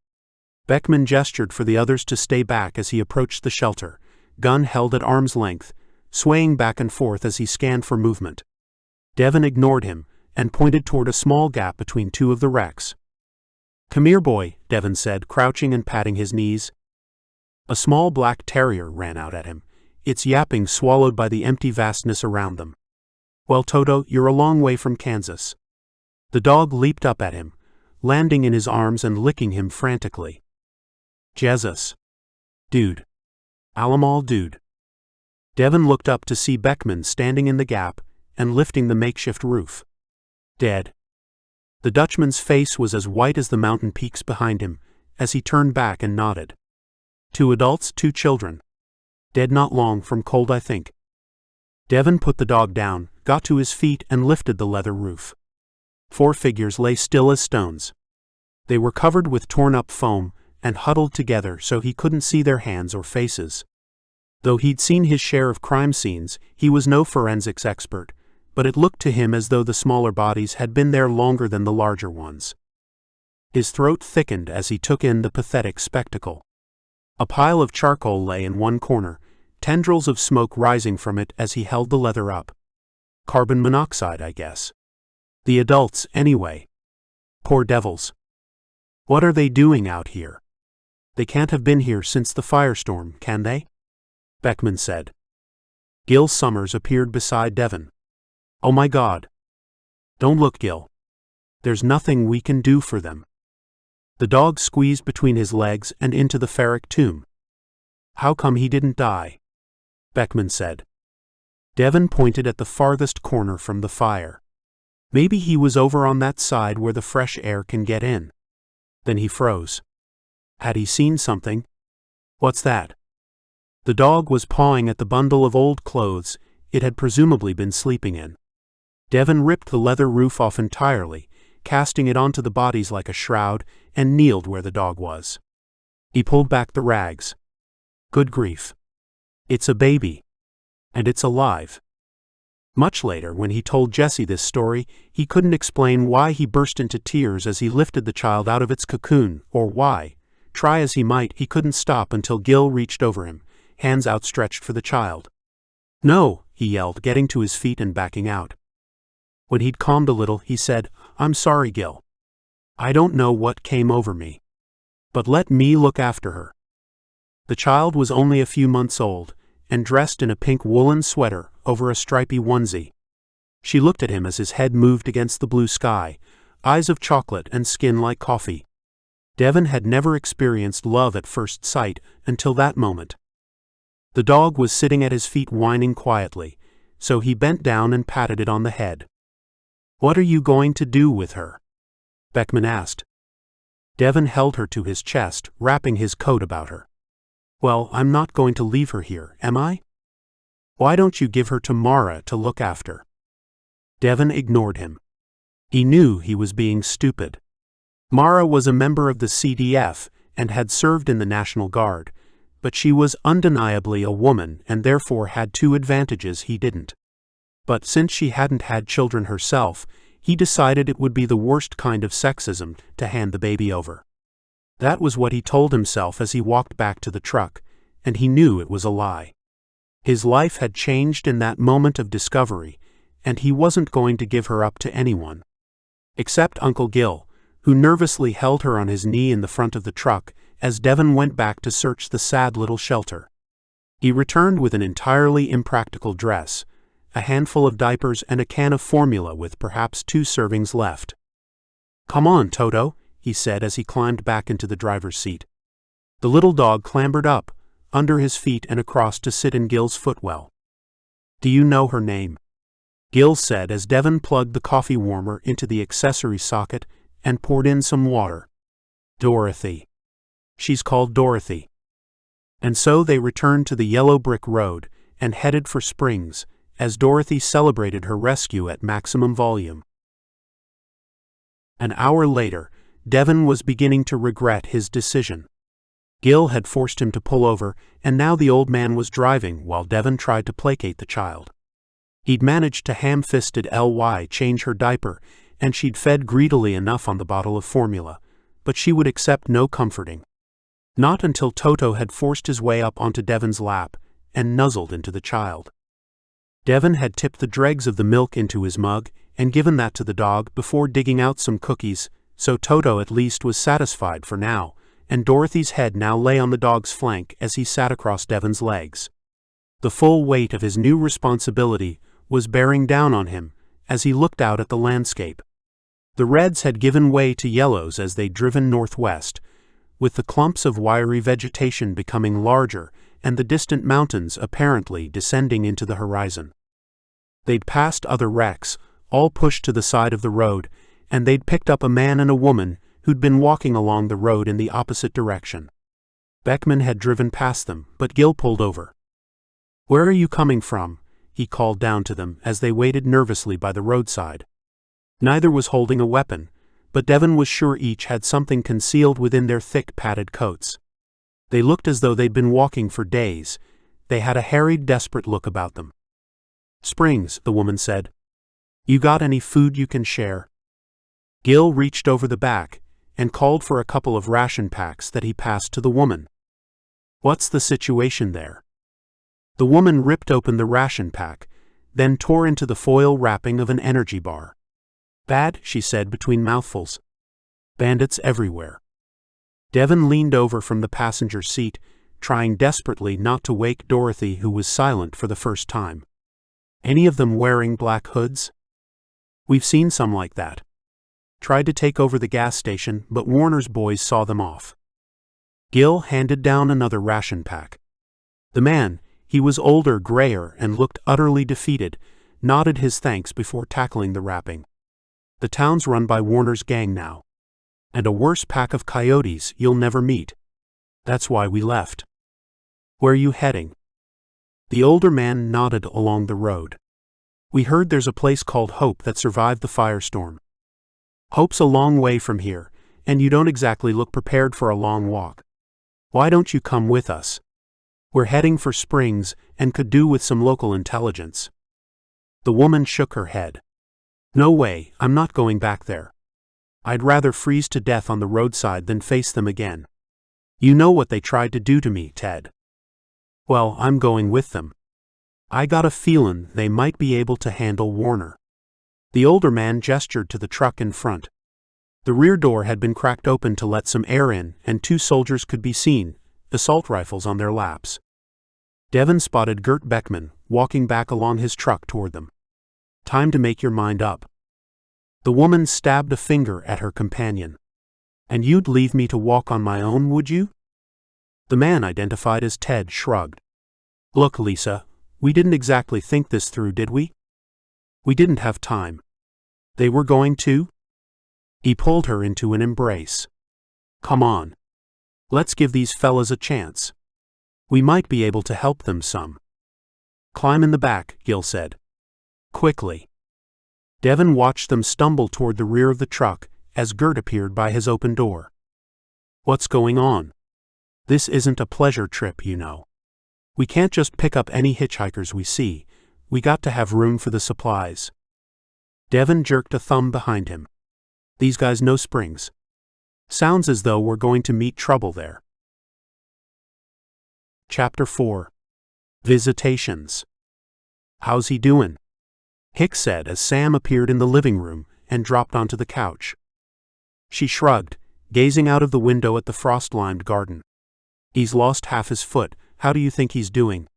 Speaker 1: Beckman gestured for the others to stay back as he approached the shelter, gun held at arm's length, swaying back and forth as he scanned for movement. Devon ignored him and pointed toward a small gap between 2 of the wrecks. "Come here, boy," Devon said, crouching and patting his knees. A small black terrier ran out at him, its yapping swallowed by the empty vastness around them. "Well, Toto, you're a long way from Kansas." The dog leaped up at him, landing in his arms and licking him frantically. "Jesus. Dude. Allemal dude." Devon looked up to see Beckman standing in the gap and lifting the makeshift roof. "Dead." The Dutchman's face was as white as the mountain peaks behind him as he turned back and nodded. 2 adults, 2 children. Dead not long from cold, I think." Devon put the dog down, got to his feet and lifted the leather roof. 4 figures lay still as stones. They were covered with torn-up foam and huddled together so he couldn't see their hands or faces. Though he'd seen his share of crime scenes, he was no forensics expert, but it looked to him as though the smaller bodies had been there longer than the larger ones. His throat thickened as he took in the pathetic spectacle. A pile of charcoal lay in one corner, tendrils of smoke rising from it as he held the leather up. Carbon monoxide, I guess. The adults, anyway. Poor devils. What are they doing out here? They can't have been here since the firestorm, can they? Beckman said. Gil Summers appeared beside Devon. Oh my God. Don't look, Gil. There's nothing we can do for them. The dog squeezed between his legs and into the ferric tomb. How come he didn't die? Beckman said. Devon pointed at the farthest corner from the fire. Maybe he was over on that side where the fresh air can get in. Then he froze. Had he seen something? What's that? The dog was pawing at the bundle of old clothes it had presumably been sleeping in. Devon ripped the leather roof off entirely, casting it onto the bodies like a shroud, and kneeled where the dog was. He pulled back the rags. Good grief. It's a baby. And it's alive. Much later, when he told Jessie this story, he couldn't explain why he burst into tears as he lifted the child out of its cocoon, or why. Try as he might, he couldn't stop until Gil reached over him, hands outstretched for the child. No, he yelled, getting to his feet and backing out. When he'd calmed a little, he said, "I'm sorry, Gil. I don't know what came over me. But let me look after her." The child was only a few months old, and dressed in a pink woolen sweater over a stripy onesie. She looked at him as his head moved against the blue sky, eyes of chocolate and skin like coffee. Devon had never experienced love at first sight until that moment. The dog was sitting at his feet whining quietly, so he bent down and patted it on the head. "What are you going to do with her?" Beckman asked. Devon held her to his chest, wrapping his coat about her. "Well, I'm not going to leave her here, am I? Why don't you give her to Mara to look after?" Devon ignored him. He knew he was being stupid. Mara was a member of the CDF and had served in the National Guard, but she was undeniably a woman and therefore had two advantages he didn't. But since she hadn't had children herself, he decided it would be the worst kind of sexism to hand the baby over. That was what he told himself as he walked back to the truck, and he knew it was a lie. His life had changed in that moment of discovery, and he wasn't going to give her up to anyone. Except Uncle Gil, who nervously held her on his knee in the front of the truck as Devon went back to search the sad little shelter. He returned with an entirely impractical dress, a handful of diapers and a can of formula with perhaps 2 servings left. "Come on, Toto," he said as he climbed back into the driver's seat. The little dog clambered up, under his feet and across to sit in Gil's footwell. "Do you know her name?" Gil said as Devon plugged the coffee warmer into the accessory socket and poured in some water. "Dorothy. She's called Dorothy." And so they returned to the yellow brick road and headed for Springs, as Dorothy celebrated her rescue at maximum volume. An hour later, Devon was beginning to regret his decision. Gil had forced him to pull over, and now the old man was driving while Devon tried to placate the child. He'd managed to ham-fisted Ly change her diaper, and she'd fed greedily enough on the bottle of formula, but she would accept no comforting. Not until Toto had forced his way up onto Devon's lap and nuzzled into the child. Devon had tipped the dregs of the milk into his mug and given that to the dog before digging out some cookies, so Toto at least was satisfied for now, and Dorothy's head now lay on the dog's flank as he sat across Devon's legs. The full weight of his new responsibility was bearing down on him as he looked out at the landscape. The reds had given way to yellows as they'd driven northwest, with the clumps of wiry vegetation becoming larger and the distant mountains apparently descending into the horizon. They'd passed other wrecks, all pushed to the side of the road, and they'd picked up a man and a woman who'd been walking along the road in the opposite direction. Beckman had driven past them, but Gil pulled over. "Where are you coming from?" he called down to them as they waited nervously by the roadside. Neither was holding a weapon, but Devon was sure each had something concealed within their thick padded coats. They looked as though they'd been walking for days. They had a harried, desperate look about them. "Springs," the woman said. "You got any food you can share?" Gil reached over the back and called for a couple of ration packs that he passed to the woman. "What's the situation there?" The woman ripped open the ration pack, then tore into the foil wrapping of an energy bar. "Bad," she said between mouthfuls. "Bandits everywhere." Devon leaned over from the passenger seat, trying desperately not to wake Dorothy, who was silent for the first time. "Any of them wearing black hoods?" "We've seen some like that. Tried to take over the gas station, but Warner's boys saw them off." Gil handed down another ration pack. The man, he was older, grayer, and looked utterly defeated, nodded his thanks before tackling the wrapping. "The town's run by Warner's gang now. And a worse pack of coyotes you'll never meet. That's why we left." "Where are you heading?" The older man nodded along the road. "We heard there's a place called Hope that survived the firestorm." "Hope's a long way from here, and you don't exactly look prepared for a long walk. Why don't you come with us? We're heading for Springs and could do with some local intelligence." The woman shook her head. "No way, I'm not going back there. I'd rather freeze to death on the roadside than face them again. You know what they tried to do to me, Ted." "Well, I'm going with them. I got a feelin' they might be able to handle Warner." The older man gestured to the truck in front. The rear door had been cracked open to let some air in, and 2 soldiers could be seen, assault rifles on their laps. Devon spotted Gert Beckman, walking back along his truck toward them. "Time to make your mind up." The woman stabbed a finger at her companion. "And you'd leave me to walk on my own, would you?" The man, identified as Ted, shrugged. "Look, Lisa, we didn't exactly think this through, did we? We didn't have time. They were going to?" He pulled her into an embrace. "Come on. Let's give these fellas a chance. We might be able to help them some." "Climb in the back," Gil said. "Quickly." Devon watched them stumble toward the rear of the truck as Gert appeared by his open door. "What's going on? This isn't a pleasure trip, you know. We can't just pick up any hitchhikers we see. We got to have room for the supplies." Devon jerked a thumb behind him. "These guys know springs. Sounds as though we're going to meet trouble there." Chapter 4. Visitations. "How's he doing?" Hick said as Sam appeared in the living room and dropped onto the couch. She shrugged, gazing out of the window at the frost-limed garden. "He's lost half his foot. How do you think he's doing?"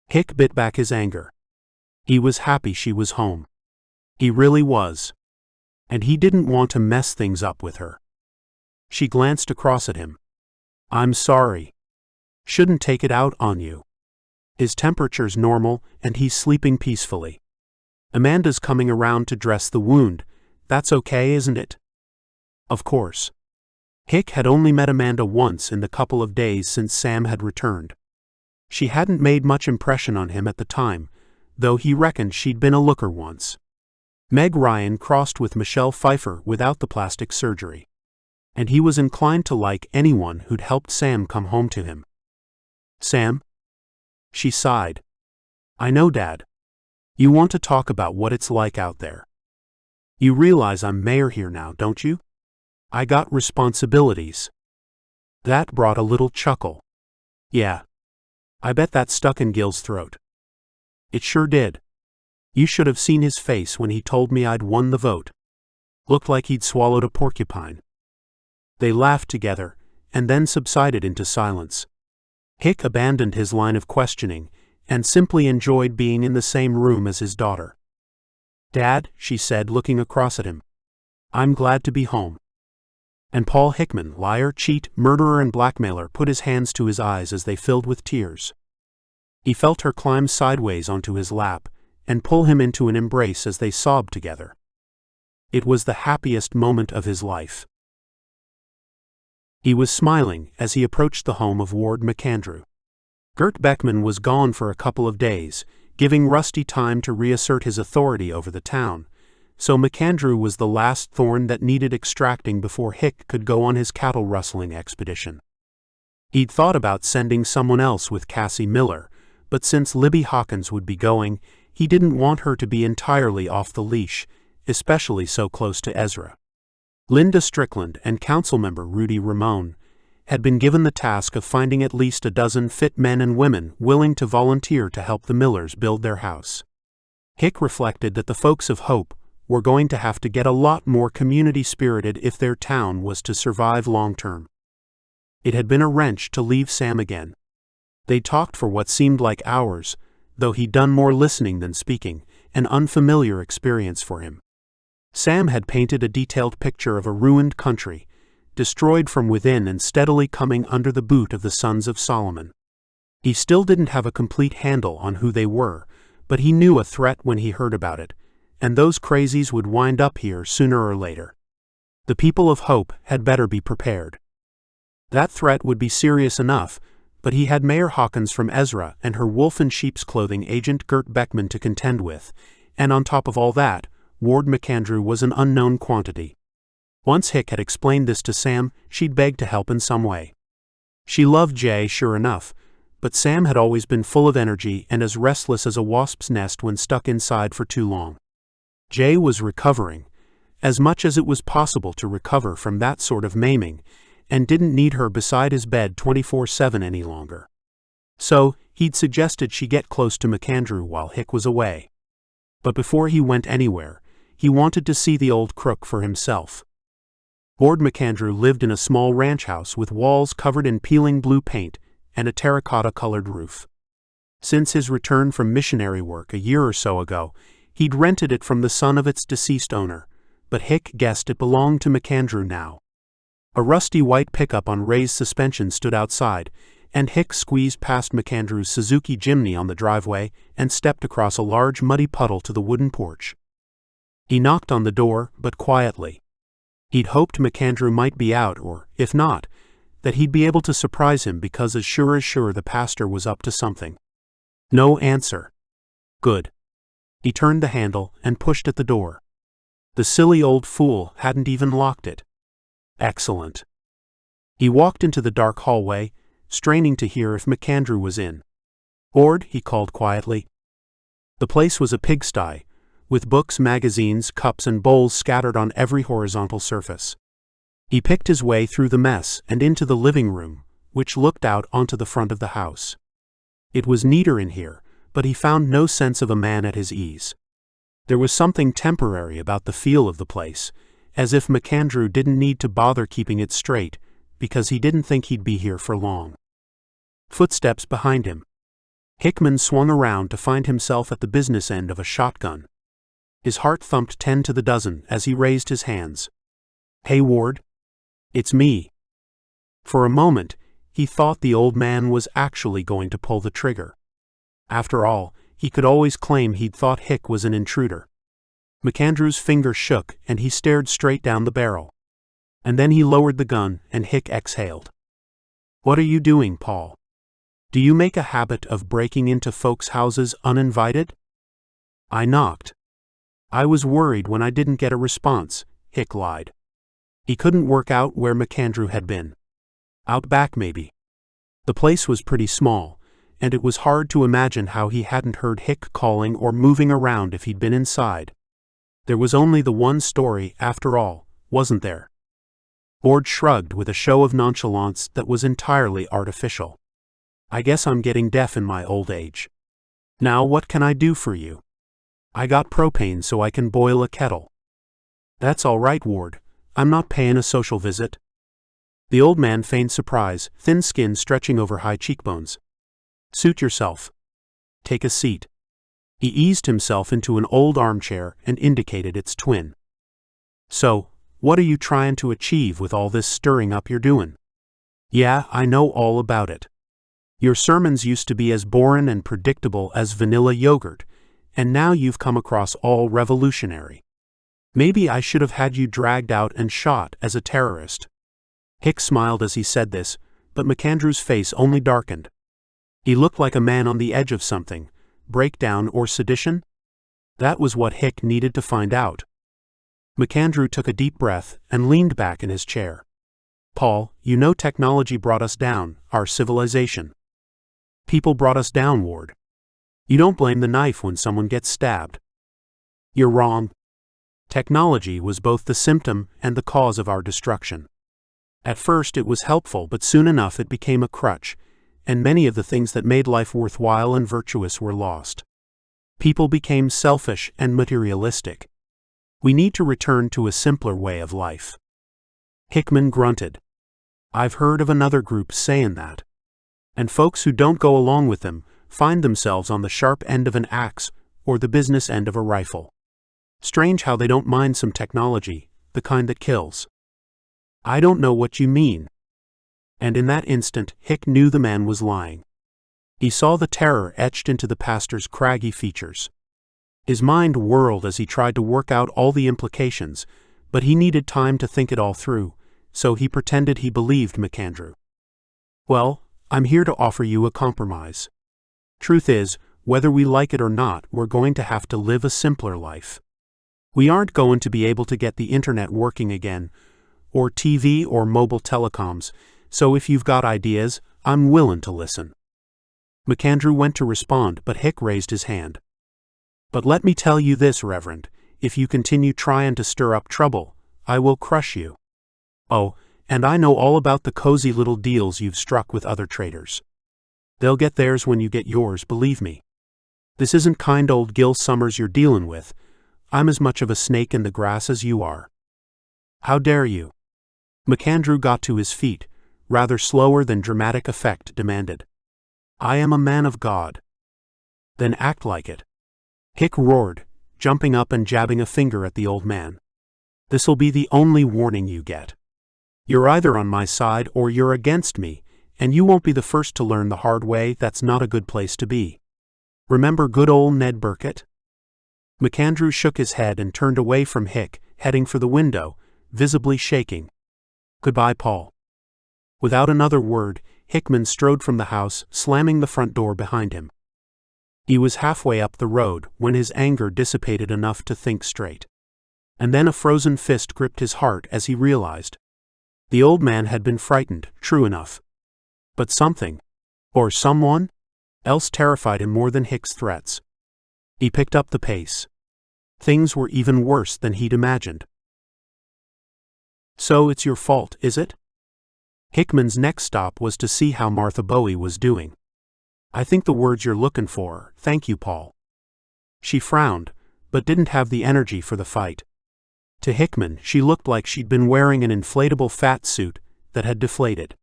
Speaker 1: Hick bit back his anger. He was happy she was home. He really was. And he didn't want to mess things up with her. She glanced across at him. "I'm sorry. Shouldn't take it out on you. His temperature's normal and he's sleeping peacefully. Amanda's coming around to dress the wound. That's okay, isn't it?" Of course. Hick had only met Amanda once in the couple of days since Sam had returned. She hadn't made much impression on him at the time, though he reckoned she'd been a looker once. Meg Ryan crossed with Michelle Pfeiffer without the plastic surgery. And he was inclined to like anyone who'd helped Sam come home to him. "Sam?" She sighed. "I know, Dad. You want to talk about what it's like out there. You realize I'm mayor here now, don't you? I got responsibilities." That brought a little chuckle. "Yeah. I bet that stuck in Gil's throat." "It sure did. You should have seen his face when he told me I'd won the vote. Looked like he'd swallowed a porcupine." They laughed together, and then subsided into silence. Hick abandoned his line of questioning, and simply enjoyed being in the same room as his daughter. "Dad," she said, looking across at him, "I'm glad to be home." And Paul Hickman, liar, cheat, murderer, and blackmailer, put his hands to his eyes as they filled with tears. He felt her climb sideways onto his lap, and pull him into an embrace as they sobbed together. It was the happiest moment of his life. He was smiling as he approached the home of Ward McAndrew. Gert Beckman was gone for a couple of days, giving Rusty time to reassert his authority over the town, so McAndrew was the last thorn that needed extracting before Hick could go on his cattle rustling expedition. He'd thought about sending someone else with Cassie Miller, but since Libby Hawkins would be going, he didn't want her to be entirely off the leash, especially so close to Ezra. Linda Strickland and councilmember Rudy Ramone had been given the task of finding at least a dozen fit men and women willing to volunteer to help the Millers build their house. Hick reflected that the folks of Hope were going to have to get a lot more community-spirited if their town was to survive long-term. It had been a wrench to leave Sam again. They talked for what seemed like hours, though he'd done more listening than speaking, an unfamiliar experience for him. Sam had painted a detailed picture of a ruined country, destroyed from within and steadily coming under the boot of the Sons of Solomon. He still didn't have a complete handle on who they were, but he knew a threat when he heard about it, and those crazies would wind up here sooner or later. The people of Hope had better be prepared. That threat would be serious enough, but he had Mayor Hawkins from Ezra and her wolf in sheep's clothing agent Gert Beckman to contend with, and on top of all that, Ward McAndrew was an unknown quantity. Once Hick had explained this to Sam, she'd begged to help in some way. She loved Jay, sure enough, but Sam had always been full of energy and as restless as a wasp's nest when stuck inside for too long. Jay was recovering, as much as it was possible to recover from that sort of maiming, and didn't need her beside his bed 24/7 any longer. So, he'd suggested she get close to McAndrew while Hick was away. But before he went anywhere, He wanted to see the old crook for himself. Lord McAndrew lived in a small ranch house with walls covered in peeling blue paint and a terracotta-colored roof. Since his return from missionary work a year or so ago, he'd rented it from the son of its deceased owner, but Hick guessed it belonged to McAndrew now. A rusty white pickup on raised suspension stood outside, and Hick squeezed past McAndrew's Suzuki Jimny on the driveway and stepped across a large muddy puddle to the wooden porch. He knocked on the door, but quietly. He'd hoped McAndrew might be out, or, if not, that he'd be able to surprise him because as sure the pastor was up to something. No answer. Good. He turned the handle and pushed at the door. The silly old fool hadn't even locked it. Excellent. He walked into the dark hallway, straining to hear if McAndrew was in. "Ord," he called quietly. The place was a pigsty, with books, magazines, cups, and bowls scattered on every horizontal surface. He picked his way through the mess and into the living room, which looked out onto the front of the house. It was neater in here, but he found no sense of a man at his ease. There was something temporary about the feel of the place, as if McAndrew didn't need to bother keeping it straight, because he didn't think he'd be here for long. Footsteps behind him. Hickman swung around to find himself at the business end of a shotgun. His heart thumped 10 to the dozen as he raised his hands. "Hey, Ward. It's me." For a moment, he thought the old man was actually going to pull the trigger. After all, he could always claim he'd thought Hick was an intruder. McAndrew's finger shook and he stared straight down the barrel. And then he lowered the gun and Hick exhaled. "What are you doing, Paul? Do you make a habit of breaking into folks' houses uninvited?" "I knocked. I was worried when I didn't get a response," Hick lied. He couldn't work out where McAndrew had been. Out back, maybe. The place was pretty small, and it was hard to imagine how he hadn't heard Hick calling or moving around if he'd been inside. There was only the one story, after all, wasn't there? Ord shrugged with a show of nonchalance that was entirely artificial. "I guess I'm getting deaf in my old age. Now what can I do for you? I got propane so I can boil a kettle." "That's all right, Ward. I'm not paying a social visit." The old man feigned surprise, thin skin stretching over high cheekbones. "Suit yourself. Take a seat." He eased himself into an old armchair and indicated its twin. "So, what are you trying to achieve with all this stirring up you're doing?" "Yeah, I know all about it. Your sermons used to be as boring and predictable as vanilla yogurt, and now you've come across all revolutionary. Maybe I should have had you dragged out and shot as a terrorist." Hick smiled as he said this, but McAndrew's face only darkened. He looked like a man on the edge of something, breakdown or sedition? That was what Hick needed to find out. McAndrew took a deep breath and leaned back in his chair. "Paul, you know technology brought us down, our civilization. People brought us down, Ward. You don't blame the knife when someone gets stabbed." "You're wrong. Technology was both the symptom and the cause of our destruction. At first it was helpful, but soon enough it became a crutch, and many of the things that made life worthwhile and virtuous were lost. People became selfish and materialistic. We need to return to a simpler way of life." Hickman grunted. "I've heard of another group saying that. And folks who don't go along with them find themselves on the sharp end of an axe or the business end of a rifle. Strange how they don't mind some technology, the kind that kills." "I don't know what you mean." And in that instant, Hick knew the man was lying. He saw the terror etched into the pastor's craggy features. His mind whirled as he tried to work out all the implications, but he needed time to think it all through, so he pretended he believed McAndrew. "Well, I'm here to offer you a compromise. Truth is, whether we like it or not, we're going to have to live a simpler life. We aren't going to be able to get the internet working again, or TV or mobile telecoms, so if you've got ideas, I'm willing to listen." McAndrew went to respond, but Hick raised his hand. "But let me tell you this, Reverend, if you continue trying to stir up trouble, I will crush you. Oh, and I know all about the cozy little deals you've struck with other traitors. They'll get theirs when you get yours, believe me. This isn't kind old Gil Summers you're dealing with. I'm as much of a snake in the grass as you are." "How dare you?" McAndrew got to his feet, rather slower than dramatic effect demanded. "I am a man of God." "Then act like it." Hick roared, jumping up and jabbing a finger at the old man. "This'll be the only warning you get. You're either on my side or you're against me, and you won't be the first to learn the hard way that's not a good place to be. Remember good old Ned Burkett?" McAndrew shook his head and turned away from Hick, heading for the window, visibly shaking. "Goodbye, Paul." Without another word, Hickman strode from the house, slamming the front door behind him. He was halfway up the road when his anger dissipated enough to think straight. And then a frozen fist gripped his heart as he realized. The old man had been frightened, true enough. But something, or someone, else terrified him more than Hick's threats. He picked up the pace. Things were even worse than he'd imagined. "So it's your fault, is it?" Hickman's next stop was to see how Martha Bowie was doing. "I think the words you're looking for, thank you, Paul." She frowned, but didn't have the energy for the fight. To Hickman, she looked like she'd been wearing an inflatable fat suit that had deflated.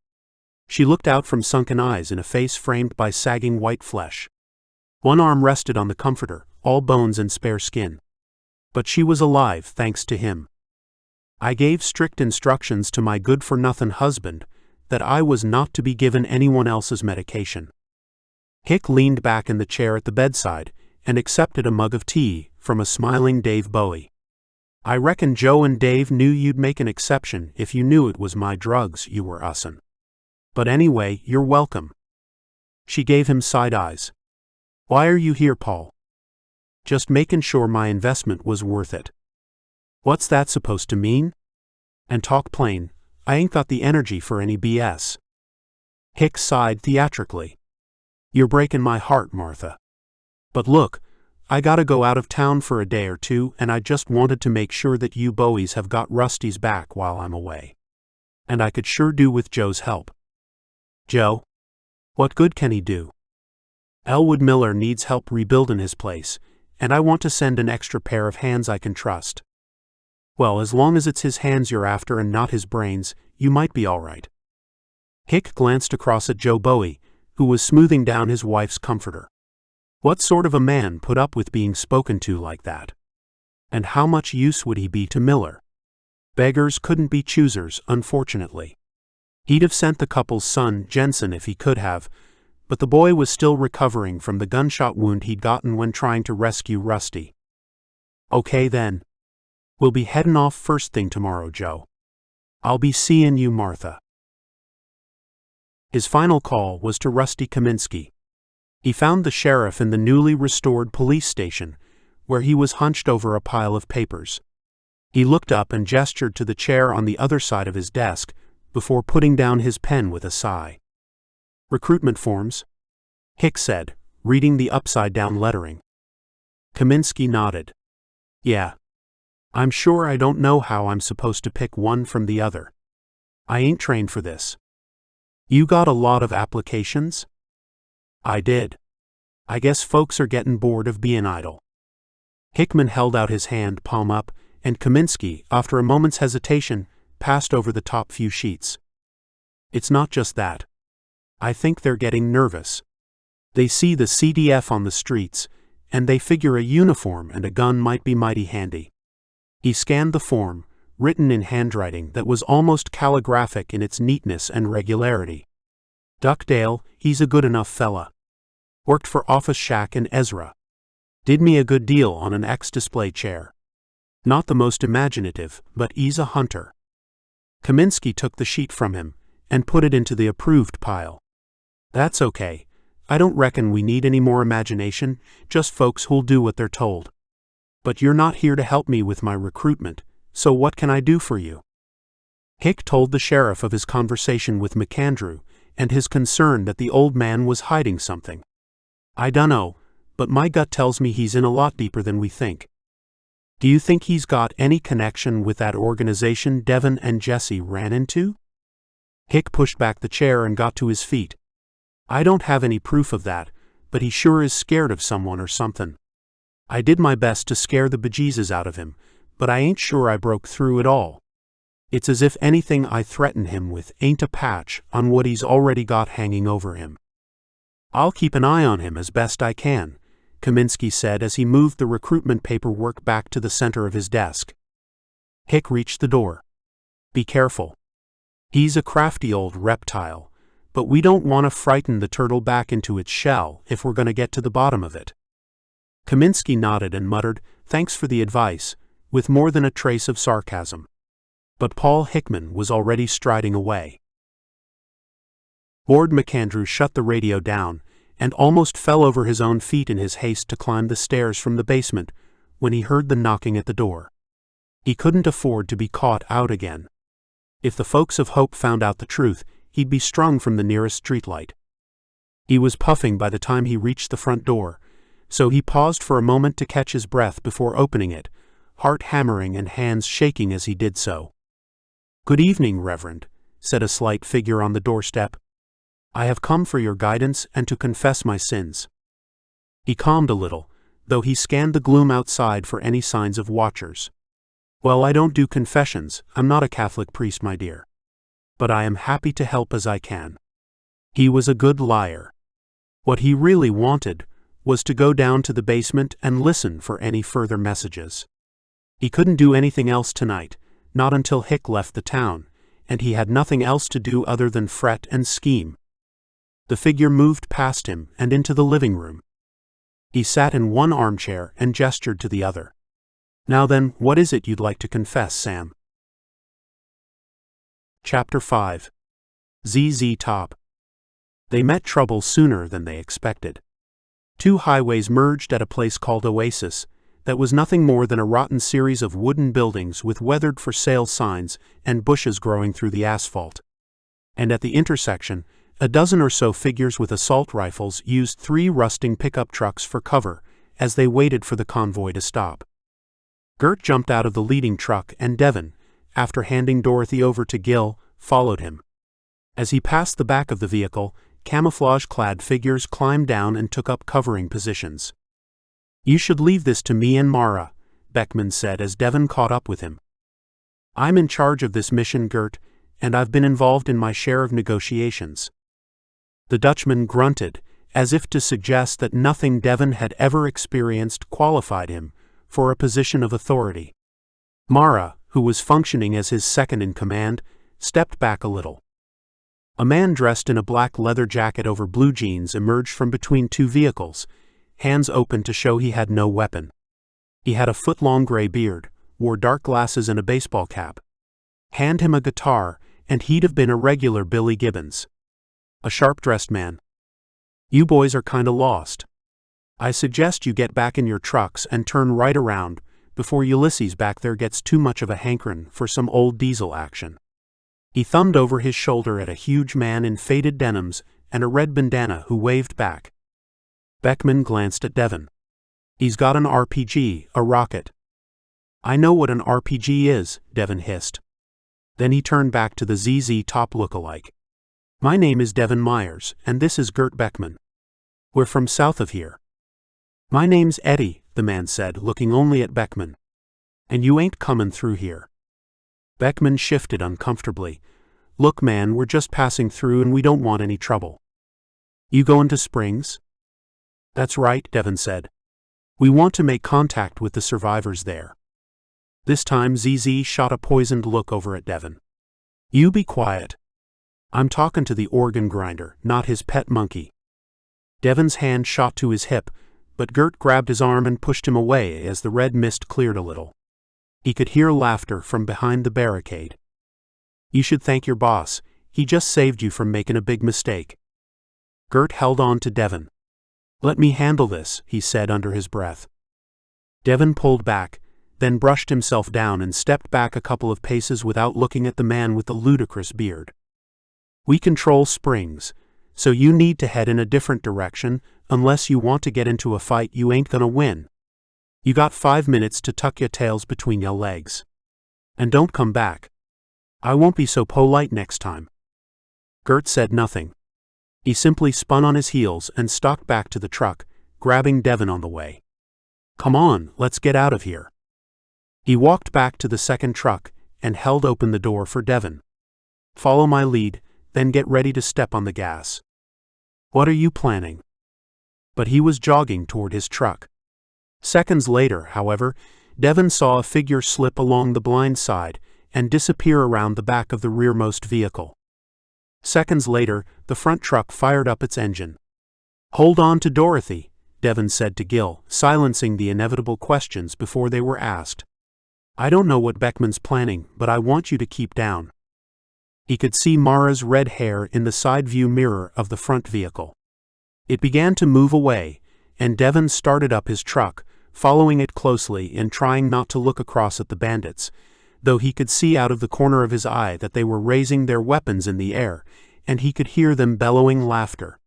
Speaker 1: She looked out from sunken eyes in a face framed by sagging white flesh. One arm rested on the comforter, all bones and spare skin. But she was alive thanks to him. "I gave strict instructions to my good-for-nothing husband that I was not to be given anyone else's medication." Hick leaned back in the chair at the bedside and accepted a mug of tea from a smiling Dave Bowie. "I reckon Joe and Dave knew you'd make an exception if you knew it was my drugs you were ussin'. But anyway, you're welcome." She gave him side eyes. "Why are you here, Paul?" "Just making sure my investment was worth it." "What's that supposed to mean?" "And talk plain, I ain't got the energy for any BS." Hick sighed theatrically. "You're breaking my heart, Martha. But look, I gotta go out of town for a day or two, and I just wanted to make sure that you Bowies have got Rusty's back while I'm away. And I could sure do with Joe's help." "Joe? What good can he do?" "Elwood Miller needs help rebuilding his place, and I want to send an extra pair of hands I can trust." "Well, as long as it's his hands you're after and not his brains, you might be all right." Hick glanced across at Joe Bowie, who was smoothing down his wife's comforter. What sort of a man put up with being spoken to like that? And how much use would he be to Miller? Beggars couldn't be choosers, unfortunately. He'd have sent the couple's son, Jensen, if he could have, but the boy was still recovering from the gunshot wound he'd gotten when trying to rescue Rusty. "Okay then. We'll be heading off first thing tomorrow, Joe. I'll be seeing you, Martha." His final call was to Rusty Kaminsky. He found the sheriff in the newly restored police station, where he was hunched over a pile of papers. He looked up and gestured to the chair on the other side of his desk before putting down his pen with a sigh. "Recruitment forms?" Hick said, reading the upside-down lettering. Kaminsky nodded. "Yeah. I'm sure I don't know how I'm supposed to pick one from the other. I ain't trained for this." "You got a lot of applications?" "I did. I guess folks are getting bored of being idle." Hickman held out his hand, palm up, and Kaminsky, after a moment's hesitation, passed over the top few sheets. "It's not just that. I think they're getting nervous. They see the CDF on the streets, and they figure a uniform and a gun might be mighty handy." He scanned the form, written in handwriting that was almost calligraphic in its neatness and regularity. "Duckdale, he's a good enough fella. Worked for Office Shack and Ezra. Did me a good deal on an X-display chair. Not the most imaginative, but he's a hunter." Kaminsky took the sheet from him and put it into the approved pile. "That's okay. I don't reckon we need any more imagination, just folks who'll do what they're told. But you're not here to help me with my recruitment, so what can I do for you?" Hick told the sheriff of his conversation with McAndrew and his concern that the old man was hiding something. "I dunno, but my gut tells me he's in a lot deeper than we think." "Do you think he's got any connection with that organization Devon and Jesse ran into?" Hick pushed back the chair and got to his feet. "I don't have any proof of that, but he sure is scared of someone or something. I did my best to scare the bejesus out of him, but I ain't sure I broke through at all. It's as if anything I threaten him with ain't a patch on what he's already got hanging over him. I'll keep an eye on him as best I can, Kaminsky said as he moved the recruitment paperwork back to the center of his desk. Hick reached the door. Be careful. He's a crafty old reptile, but we don't want to frighten the turtle back into its shell if we're going to get to the bottom of it. Kaminsky nodded and muttered, "Thanks for the advice," with more than a trace of sarcasm. But Paul Hickman was already striding away. Lord McAndrew shut the radio down and almost fell over his own feet in his haste to climb the stairs from the basement when he heard the knocking at the door. He couldn't afford to be caught out again. If the folks of Hope found out the truth, he'd be strung from the nearest streetlight. He was puffing by the time he reached the front door, so he paused for a moment to catch his breath before opening it, heart hammering and hands shaking as he did so. "Good evening, Reverend," said a slight figure on the doorstep. "I have come for your guidance and to confess my sins." He calmed a little, though he scanned the gloom outside for any signs of watchers. "Well, I don't do confessions. I'm not a Catholic priest, my dear. But I am happy to help as I can." He was a good liar. What he really wanted was to go down to the basement and listen for any further messages. He couldn't do anything else tonight, not until Hick left the town, and he had nothing else to do other than fret and scheme. The figure moved past him and into the living room. He sat in one armchair and gestured to the other. "Now then, what is it you'd like to confess, Sam?" Chapter 5. ZZ Top. They met trouble sooner than they expected. Two highways merged at a place called Oasis that was nothing more than a rotten series of wooden buildings with weathered for sale signs and bushes growing through the asphalt. And at the intersection, a dozen or so figures with assault rifles used 3 rusting pickup trucks for cover as they waited for the convoy to stop. Gert jumped out of the leading truck and Devon, after handing Dorothy over to Gil, followed him. As he passed the back of the vehicle, camouflage-clad figures climbed down and took up covering positions. "You should leave this to me and Mara," Beckman said as Devon caught up with him. "I'm in charge of this mission, Gert, and I've been involved in my share of negotiations." The Dutchman grunted, as if to suggest that nothing Devon had ever experienced qualified him for a position of authority. Mara, who was functioning as his second-in-command, stepped back a little. A man dressed in a black leather jacket over blue jeans emerged from between 2 vehicles, hands open to show he had no weapon. He had a foot-long gray beard, wore dark glasses and a baseball cap. Hand him a guitar, and he'd have been a regular Billy Gibbons. A sharp-dressed man. "You boys are kinda lost. I suggest you get back in your trucks and turn right around before Ulysses back there gets too much of a hankering for some old diesel action." He thumbed over his shoulder at a huge man in faded denims and a red bandana who waved back. Beckman glanced at Devon. "He's got an RPG, a rocket." "I know what an RPG is," Devon hissed. Then he turned back to the ZZ Top look-alike. "My name is Devon Myers, and this is Gert Beckman. We're from south of here." "My name's Eddie," the man said, looking only at Beckman. "And you ain't comin' through here." Beckman shifted uncomfortably. "Look, man, we're just passing through and we don't want any trouble." "You goin' to Springs?" "That's right," Devon said. "We want to make contact with the survivors there." This time ZZ shot a poisoned look over at Devon. "You be quiet. I'm talking to the organ grinder, not his pet monkey." Devon's hand shot to his hip, but Gert grabbed his arm and pushed him away as the red mist cleared a little. He could hear laughter from behind the barricade. "You should thank your boss. He just saved you from making a big mistake." Gert held on to Devon. "Let me handle this," he said under his breath. Devon pulled back, then brushed himself down and stepped back a couple of paces without looking at the man with the ludicrous beard. "We control Springs, so you need to head in a different direction unless you want to get into a fight you ain't gonna win. You got 5 minutes to tuck your tails between your legs. And don't come back. I won't be so polite next time." Gert said nothing. He simply spun on his heels and stalked back to the truck, grabbing Devon on the way. Come on, let's get out of here. He walked back to the second truck and held open the door for Devon. Follow my lead, then get ready to step on the gas. What are you planning? But he was jogging toward his truck. Seconds later, however, Devon saw a figure slip along the blind side and disappear around the back of the rearmost vehicle. Seconds later, the front truck fired up its engine. Hold on to Dorothy, Devon said to Gil, silencing the inevitable questions before they were asked. I don't know what Beckman's planning, but I want you to keep down. He could see Mara's red hair in the side view mirror of the front vehicle. It began to move away, and Devon started up his truck, following it closely and trying not to look across at the bandits, though he could see out of the corner of his eye that they were raising their weapons in the air, and he could hear them bellowing laughter.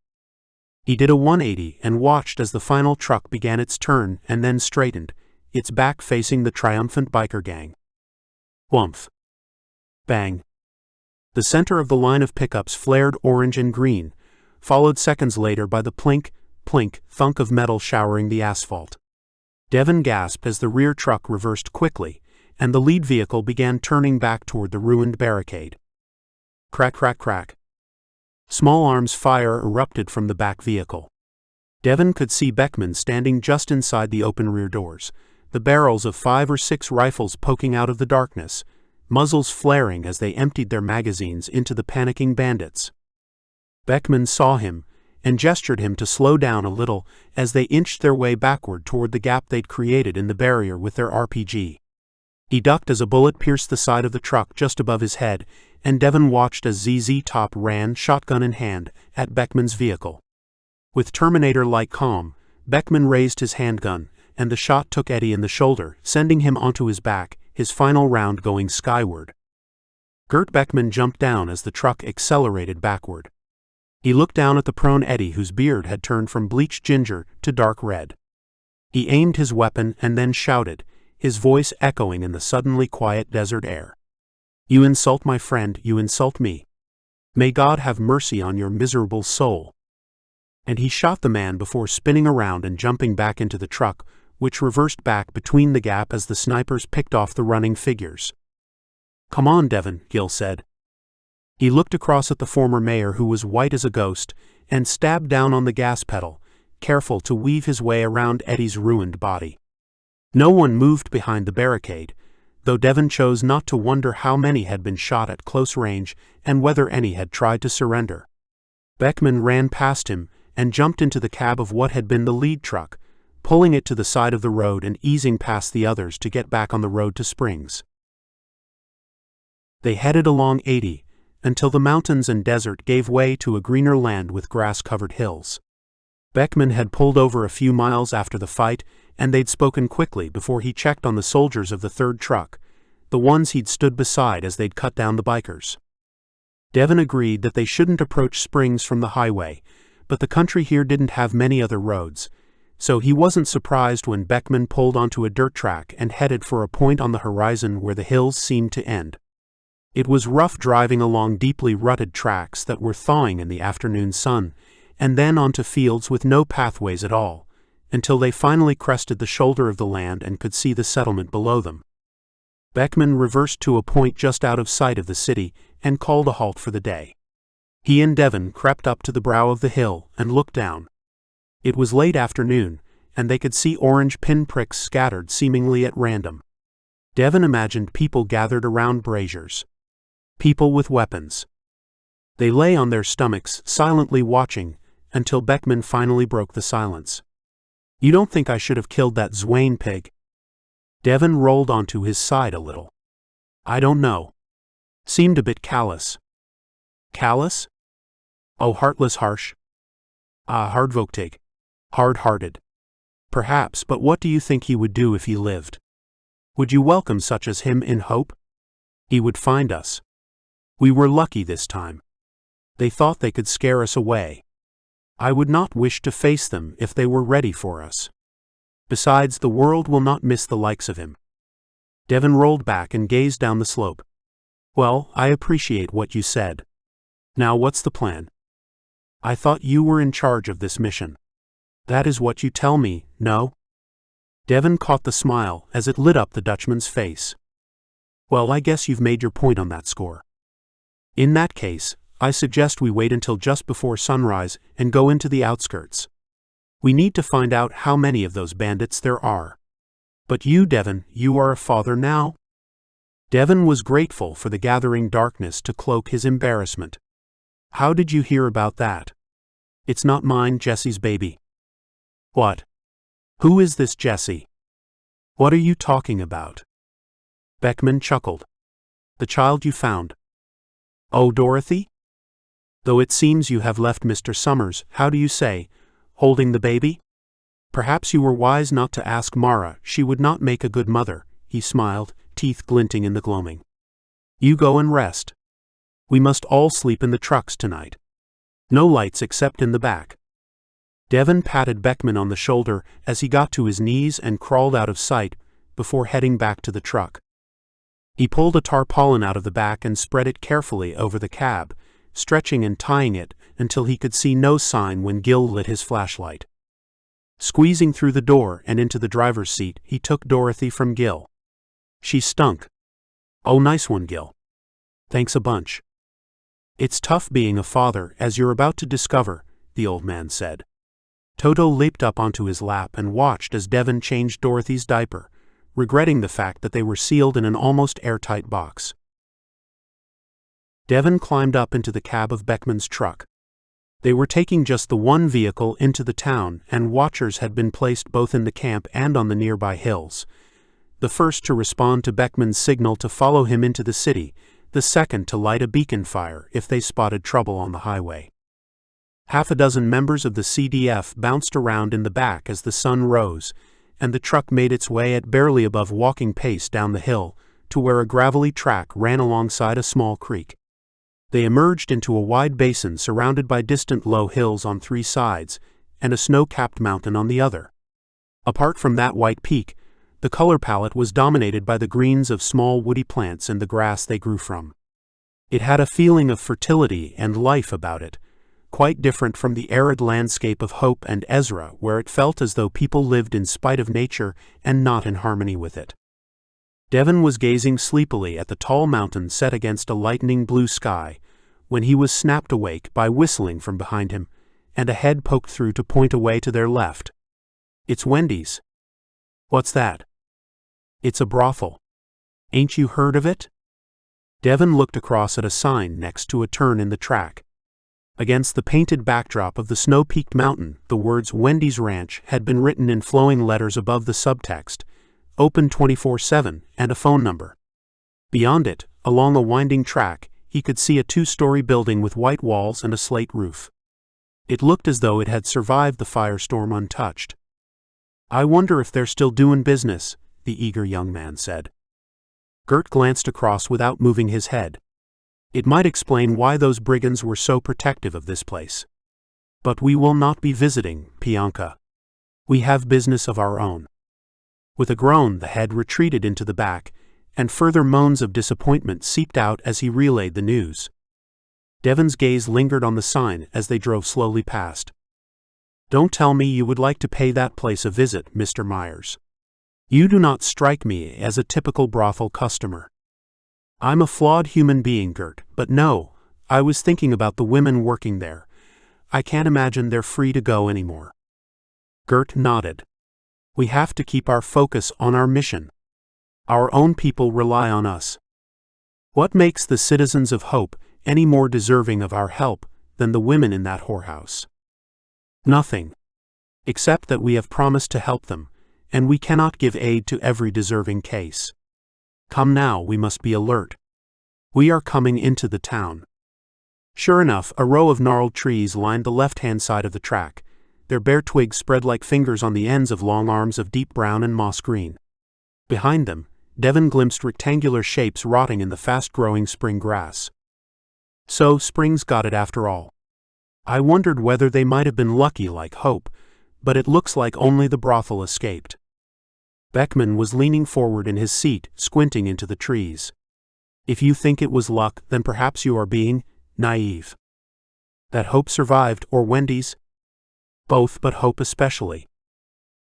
Speaker 1: He did a 180 and watched as the final truck began its turn and then straightened, its back facing the triumphant biker gang. Whumph. Bang. The center of the line of pickups flared orange and green, followed seconds later by the plink, plink, thunk of metal showering the asphalt. Devon gasped as the rear truck reversed quickly, and the lead vehicle began turning back toward the ruined barricade. Crack, crack, crack. Small arms fire erupted from the back vehicle. Devon could see Beckman standing just inside the open rear doors, the barrels of 5 or 6 rifles poking out of the darkness, muzzles flaring as they emptied their magazines into the panicking bandits. Beckman saw him and gestured him to slow down a little as they inched their way backward toward the gap they'd created in the barrier with their RPG. He ducked as a bullet pierced the side of the truck just above his head, and Devon watched as ZZ Top ran, shotgun in hand, at Beckman's vehicle. With Terminator-like calm, Beckman raised his handgun, and the shot took Eddie in the shoulder, sending him onto his back, his final round going skyward. Gert Beckman jumped down as the truck accelerated backward. He looked down at the prone Eddie, whose beard had turned from bleached ginger to dark red. He aimed his weapon and then shouted, his voice echoing in the suddenly quiet desert air. You insult my friend, you insult me. May God have mercy on your miserable soul. And he shot the man before spinning around and jumping back into the truck, which reversed back between the gap as the snipers picked off the running figures. Come on, Devon, Gil said. He looked across at the former mayor, who was white as a ghost, and stabbed down on the gas pedal, careful to weave his way around Eddie's ruined body. No one moved behind the barricade, though Devon chose not to wonder how many had been shot at close range and whether any had tried to surrender. Beckman ran past him and jumped into the cab of what had been the lead truck, pulling it to the side of the road and easing past the others to get back on the road to Springs. They headed along 80 until the mountains and desert gave way to a greener land with grass-covered hills. Beckman had pulled over a few miles after the fight, and they'd spoken quickly before he checked on the soldiers of the third truck, the ones he'd stood beside as they'd cut down the bikers. Devon agreed that they shouldn't approach Springs from the highway, but the country here didn't have many other roads, so he wasn't surprised when Beckman pulled onto a dirt track and headed for a point on the horizon where the hills seemed to end. It was rough driving along deeply rutted tracks that were thawing in the afternoon sun, and then onto fields with no pathways at all, until they finally crested the shoulder of the land and could see the settlement below them. Beckman reversed to a point just out of sight of the city and called a halt for the day. He and Devon crept up to the brow of the hill and looked down. It was late afternoon, and they could see orange pinpricks scattered seemingly at random. Devon imagined people gathered around braziers. People with weapons. They lay on their stomachs, silently watching, until Beckman finally broke the silence. You don't think I should have killed that Zwain pig? Devon rolled onto his side a little. I don't know. Seemed a bit callous. Callous? Oh, heartless, harsh. Hardvoktig. Hard-hearted. Perhaps, but what do you think he would do if he lived? Would you welcome such as him in hope? He would find us. We were lucky this time. They thought they could scare us away. I would not wish to face them if they were ready for us. Besides, the world will not miss the likes of him. Devon rolled back and gazed down the slope. Well, I appreciate what you said. Now what's the plan? I thought you were in charge of this mission. That is what you tell me, no? Devon caught the smile as it lit up the Dutchman's face. Well, I guess you've made your point on that score. In that case, I suggest we wait until just before sunrise and go into the outskirts. We need to find out how many of those bandits there are. But you, Devon, you are a father now? Devon was grateful for the gathering darkness to cloak his embarrassment. How did you hear about that? It's not mine, Jesse's baby. What? Who is this Jesse? What are you talking about? Beckman chuckled. The child you found. Oh, Dorothy? Though it seems you have left Mr. Summers, how do you say, holding the baby? Perhaps you were wise not to ask Mara, she would not make a good mother, he smiled, teeth glinting in the gloaming. You go and rest. We must all sleep in the trucks tonight. No lights except in the back. Devon patted Beckman on the shoulder as he got to his knees and crawled out of sight before heading back to the truck. He pulled a tarpaulin out of the back and spread it carefully over the cab, stretching and tying it until he could see no sign when Gil lit his flashlight. Squeezing through the door and into the driver's seat, he took Dorothy from Gil. She stunk. Oh, nice one, Gil. Thanks a bunch. It's tough being a father, as you're about to discover, the old man said. Toto leaped up onto his lap and watched as Devon changed Dorothy's diaper, regretting the fact that they were sealed in an almost airtight box. Devon climbed up into the cab of Beckman's truck. They were taking just the one vehicle into the town, and watchers had been placed both in the camp and on the nearby hills. The first to respond to Beckman's signal to follow him into the city, the second to light a beacon fire if they spotted trouble on the highway. Half a dozen members of the CDF bounced around in the back as the sun rose, and the truck made its way at barely above walking pace down the hill to where a gravelly track ran alongside a small creek. They emerged into a wide basin surrounded by distant low hills on three sides and a snow-capped mountain on the other. Apart from that white peak, the color palette was dominated by the greens of small woody plants and the grass they grew from. It had a feeling of fertility and life about it, quite different from the arid landscape of Hope and Ezra, where it felt as though people lived in spite of nature and not in harmony with it. Devon was gazing sleepily at the tall mountain set against a lightning blue sky when he was snapped awake by whistling from behind him, and a head poked through to point away to their left. It's Wendy's. What's that? It's a brothel. Ain't you heard of it? Devon looked across at a sign next to a turn in the track. Against the painted backdrop of the snow-peaked mountain, the words Wendy's Ranch had been written in flowing letters above the subtext, open 24/7, and a phone number. Beyond it, along a winding track, he could see a two-story building with white walls and a slate roof. It looked as though it had survived the firestorm untouched. I wonder if they're still doing business, the eager young man said. Gert glanced across without moving his head. It might explain why those brigands were so protective of this place. But we will not be visiting, Bianca. We have business of our own. With a groan, the head retreated into the back, and further moans of disappointment seeped out as he relayed the news. Devon's gaze lingered on the sign as they drove slowly past. Don't tell me you would like to pay that place a visit, Mr. Myers. You do not strike me as a typical brothel customer. I'm a flawed human being, Gert, but no, I was thinking about the women working there. I can't imagine they're free to go anymore. Gert nodded. We have to keep our focus on our mission. Our own people rely on us. What makes the citizens of Hope any more deserving of our help than the women in that whorehouse? Nothing. Except that we have promised to help them, and we cannot give aid to every deserving case. Come now, we must be alert. We are coming into the town. Sure enough, a row of gnarled trees lined the left-hand side of the track, their bare twigs spread like fingers on the ends of long arms of deep brown and moss green. Behind them, Devon glimpsed rectangular shapes rotting in the fast-growing spring grass. So, spring's got it after all. I wondered whether they might have been lucky like Hope, but it looks like only the brothel escaped. Beckman was leaning forward in his seat, squinting into the trees. If you think it was luck, then perhaps you are being naive. That Hope survived, or Wendy's? Both, but Hope especially.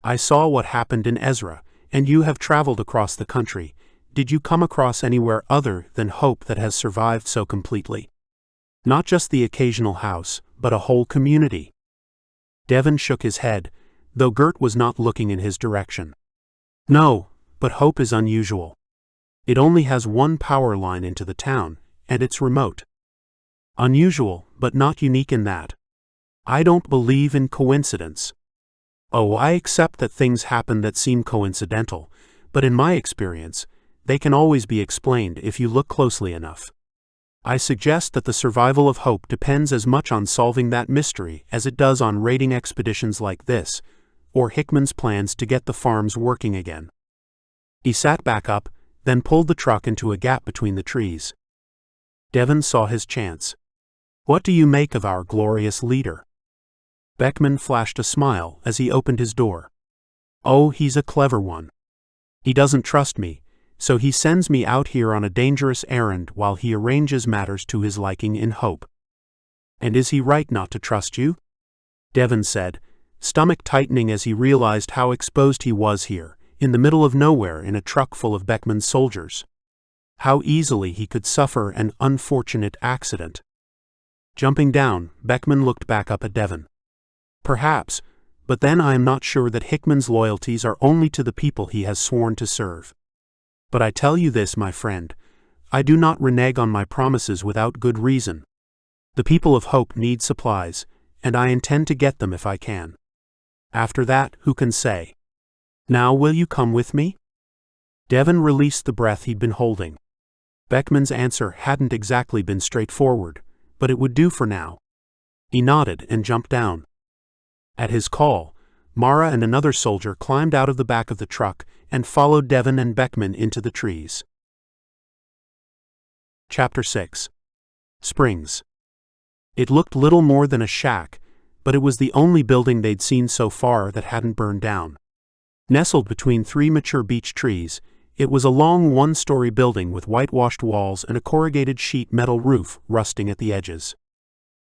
Speaker 1: I saw what happened in Ezra, and you have traveled across the country. Did you come across anywhere other than Hope that has survived so completely? Not just the occasional house, but a whole community." Devon shook his head, though Gert was not looking in his direction. "No, but Hope is unusual. It only has one power line into the town, and it's remote. Unusual, but not unique in that. I don't believe in coincidence. Oh, I accept that things happen that seem coincidental, but in my experience, they can always be explained if you look closely enough. I suggest that the survival of Hope depends as much on solving that mystery as it does on raiding expeditions like this, or Hickman's plans to get the farms working again." He sat back up, then pulled the truck into a gap between the trees. Devon saw his chance. "What do you make of our glorious leader?" Beckman flashed a smile as he opened his door. "Oh, he's a clever one. He doesn't trust me, so he sends me out here on a dangerous errand while he arranges matters to his liking in Hope." "And is he right not to trust you?" Devon said, stomach tightening as he realized how exposed he was here, in the middle of nowhere in a truck full of Beckman's soldiers. How easily he could suffer an unfortunate accident. Jumping down, Beckman looked back up at Devon. "Perhaps, but then I am not sure that Hickman's loyalties are only to the people he has sworn to serve. But I tell you this, my friend, I do not renege on my promises without good reason. The people of Hope need supplies, and I intend to get them if I can. After that, who can say? Now will you come with me?" Devon released the breath he'd been holding. Beckman's answer hadn't exactly been straightforward, but it would do for now. He nodded and jumped down. At his call, Mara and another soldier climbed out of the back of the truck and followed Devon and Beckman into the trees. Chapter 6. Springs. It looked little more than a shack, but it was the only building they'd seen so far that hadn't burned down. Nestled between three mature beech trees, it was a long one-story building with whitewashed walls and a corrugated sheet metal roof rusting at the edges.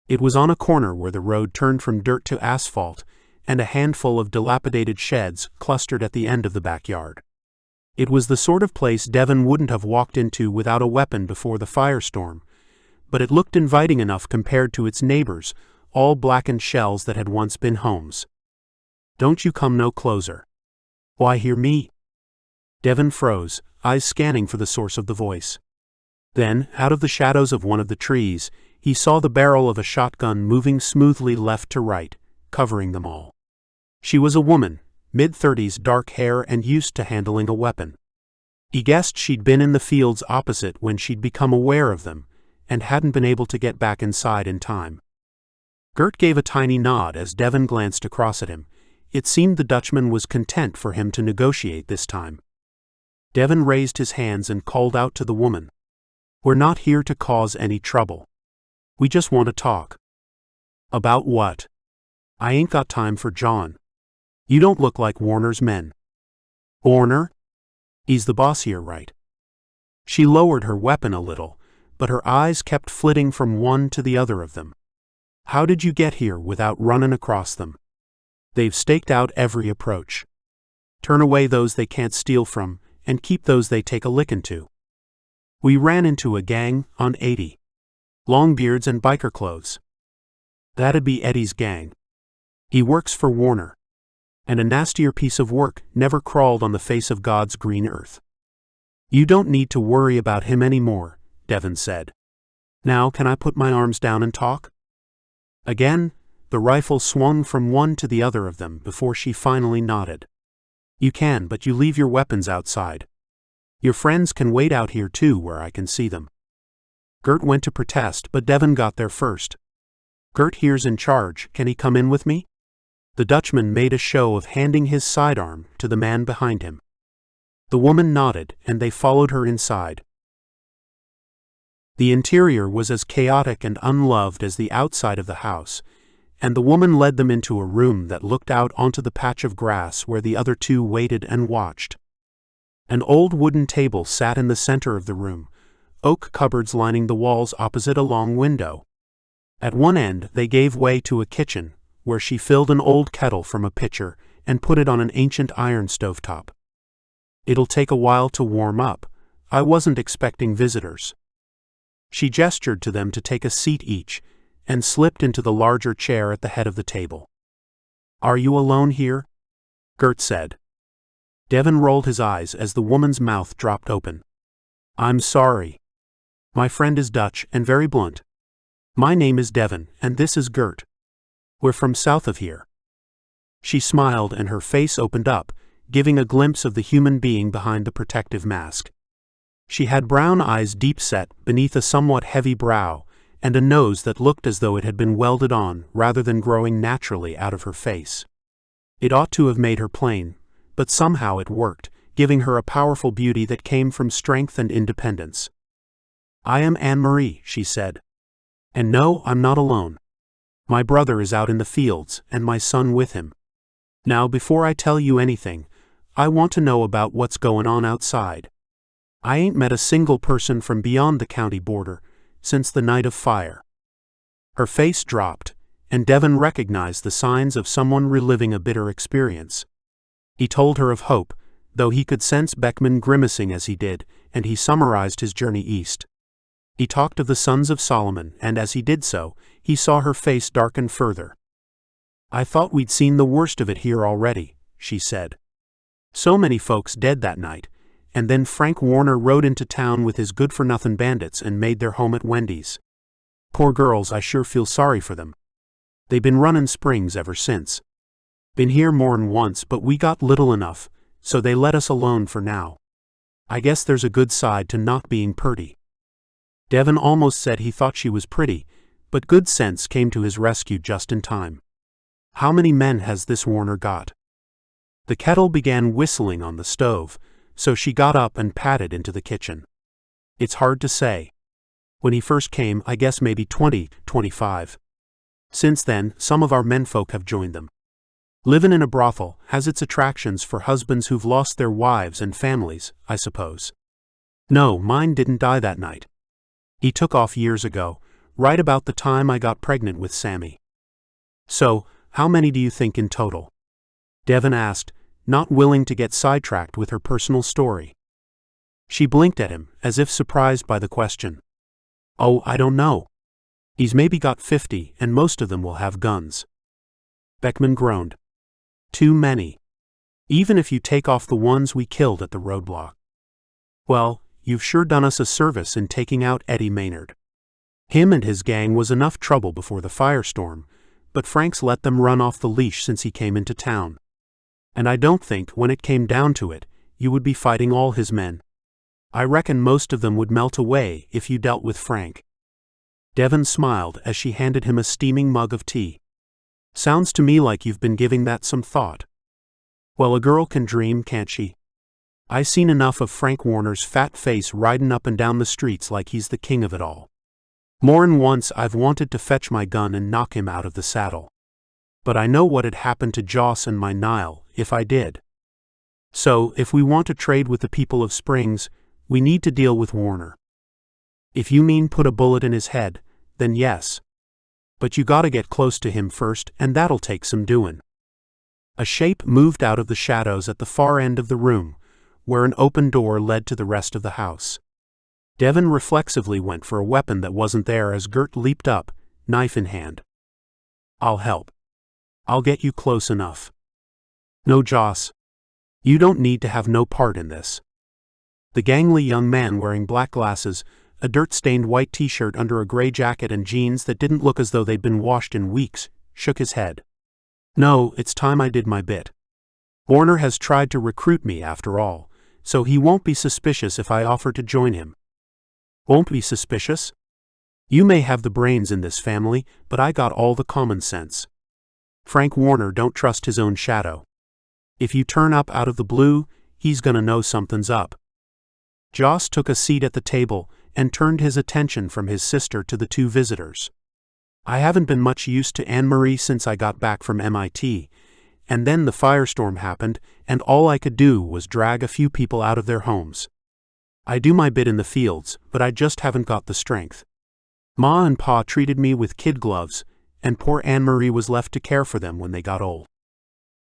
Speaker 1: It was on a corner where the road turned from dirt to asphalt, and a handful of dilapidated sheds clustered at the end of the backyard. It was the sort of place Devon wouldn't have walked into without a weapon before the firestorm, but it looked inviting enough compared to its neighbors, all blackened shells that had once been homes. "Don't you come no closer." "Why hear me?" Devon froze, eyes scanning for the source of the voice. Then, out of the shadows of one of the trees, he saw the barrel of a shotgun moving smoothly left to right, covering them all. She was a woman, mid-30s, dark hair, and used to handling a weapon. He guessed she'd been in the fields opposite when she'd become aware of them, and hadn't been able to get back inside in time. Gert gave a tiny nod as Devon glanced across at him. It seemed the Dutchman was content for him to negotiate this time. Devon raised his hands and called out to the woman. "We're not here to cause any trouble. We just want to talk." "About what?" "I ain't got time for John. You don't look like Warner's men." "Warner? He's the boss here, right?" She lowered her weapon a little, but her eyes kept flitting from one to the other of them. "How did you get here without running across them? They've staked out every approach. Turn away those they can't steal from, and keep those they take a lickin' to. We ran into a gang on 80. Longbeards and biker clothes. That'd be Eddie's gang. He works for Warner. And a nastier piece of work never crawled on the face of God's green earth." "You don't need to worry about him anymore," Devon said. "Now can I put my arms down and talk?" Again, the rifle swung from one to the other of them before she finally nodded. "You can, but you leave your weapons outside. Your friends can wait out here too where I can see them." Gert went to protest, but Devon got there first. "Gert here's in charge, can he come in with me?" The Dutchman made a show of handing his sidearm to the man behind him. The woman nodded, and they followed her inside. The interior was as chaotic and unloved as the outside of the house, and the woman led them into a room that looked out onto the patch of grass where the other two waited and watched. An old wooden table sat in the center of the room, oak cupboards lining the walls opposite a long window. At one end they gave way to a kitchen, where she filled an old kettle from a pitcher and put it on an ancient iron stovetop. "It'll take a while to warm up. I wasn't expecting visitors." She gestured to them to take a seat each, and slipped into the larger chair at the head of the table. "Are you alone here?" Gert said. Devon rolled his eyes as the woman's mouth dropped open. "I'm sorry. My friend is Dutch and very blunt. My name is Devon, and this is Gert. We're from south of here." She smiled and her face opened up, giving a glimpse of the human being behind the protective mask. She had brown eyes deep set beneath a somewhat heavy brow, and a nose that looked as though it had been welded on rather than growing naturally out of her face. It ought to have made her plain, but somehow it worked, giving her a powerful beauty that came from strength and independence. "I am Anne-Marie," she said. "And no, I'm not alone. My brother is out in the fields, and my son with him. Now before I tell you anything, I want to know about what's going on outside. I ain't met a single person from beyond the county border since the night of fire." Her face dropped, and Devon recognized the signs of someone reliving a bitter experience. He told her of hope, though he could sense Beckman grimacing as he did, and he summarized his journey east. He talked of the sons of Solomon, and as he did so, he saw her face darken further. "I thought we'd seen the worst of it here already," she said. "So many folks dead that night, and then Frank Warner rode into town with his good-for-nothing bandits and made their home at Wendy's. Poor girls, I sure feel sorry for them. They been runnin' Springs ever since. Been here more'n once, but we got little enough, so they let us alone for now. I guess there's a good side to not being purty." Devon almost said he thought she was pretty, but good sense came to his rescue just in time. "How many men has this Warner got?" The kettle began whistling on the stove, so she got up and padded into the kitchen. "It's hard to say. When he first came, I guess maybe 20, 25. Since then, some of our menfolk have joined them. Livin' in a brothel has its attractions for husbands who've lost their wives and families, I suppose. No, mine didn't die that night. He took off years ago, right about the time I got pregnant with Sammy." "So, how many do you think in total?" Devon asked, not willing to get sidetracked with her personal story. She blinked at him, as if surprised by the question. "Oh, I don't know. He's maybe got 50, and most of them will have guns." Beckman groaned. "Too many. Even if you take off the ones we killed at the roadblock." "Well, you've sure done us a service in taking out Eddie Maynard. Him and his gang was enough trouble before the firestorm, but Frank's let them run off the leash since he came into town. And I don't think, when it came down to it, you would be fighting all his men. I reckon most of them would melt away if you dealt with Frank." Devon smiled as she handed him a steaming mug of tea. "Sounds to me like you've been giving that some thought." "Well, a girl can dream, can't she? I seen enough of Frank Warner's fat face ridin' up and down the streets like he's the king of it all. More'n once I've wanted to fetch my gun and knock him out of the saddle. But I know what'd happen to Joss and my Nile if I did. So, if we want to trade with the people of Springs, we need to deal with Warner. If you mean put a bullet in his head, then yes. But you gotta get close to him first, and that'll take some doin'." A shape moved out of the shadows at the far end of the room, where an open door led to the rest of the house. Devon reflexively went for a weapon that wasn't there as Gert leaped up, knife in hand. "I'll help. I'll get you close enough." "No, Joss. You don't need to have no part in this." The gangly young man wearing black glasses, a dirt-stained white t-shirt under a gray jacket and jeans that didn't look as though they'd been washed in weeks, shook his head. "No, it's time I did my bit. Warner has tried to recruit me after all, so he won't be suspicious if I offer to join him." "Won't be suspicious? You may have the brains in this family, but I got all the common sense. Frank Warner don't trust his own shadow. If you turn up out of the blue, he's gonna know something's up." Joss took a seat at the table and turned his attention from his sister to the two visitors. "I haven't been much use to Anne-Marie since I got back from MIT, and then the firestorm happened, and all I could do was drag a few people out of their homes. I do my bit in the fields, but I just haven't got the strength. Ma and Pa treated me with kid gloves, and poor Anne-Marie was left to care for them when they got old."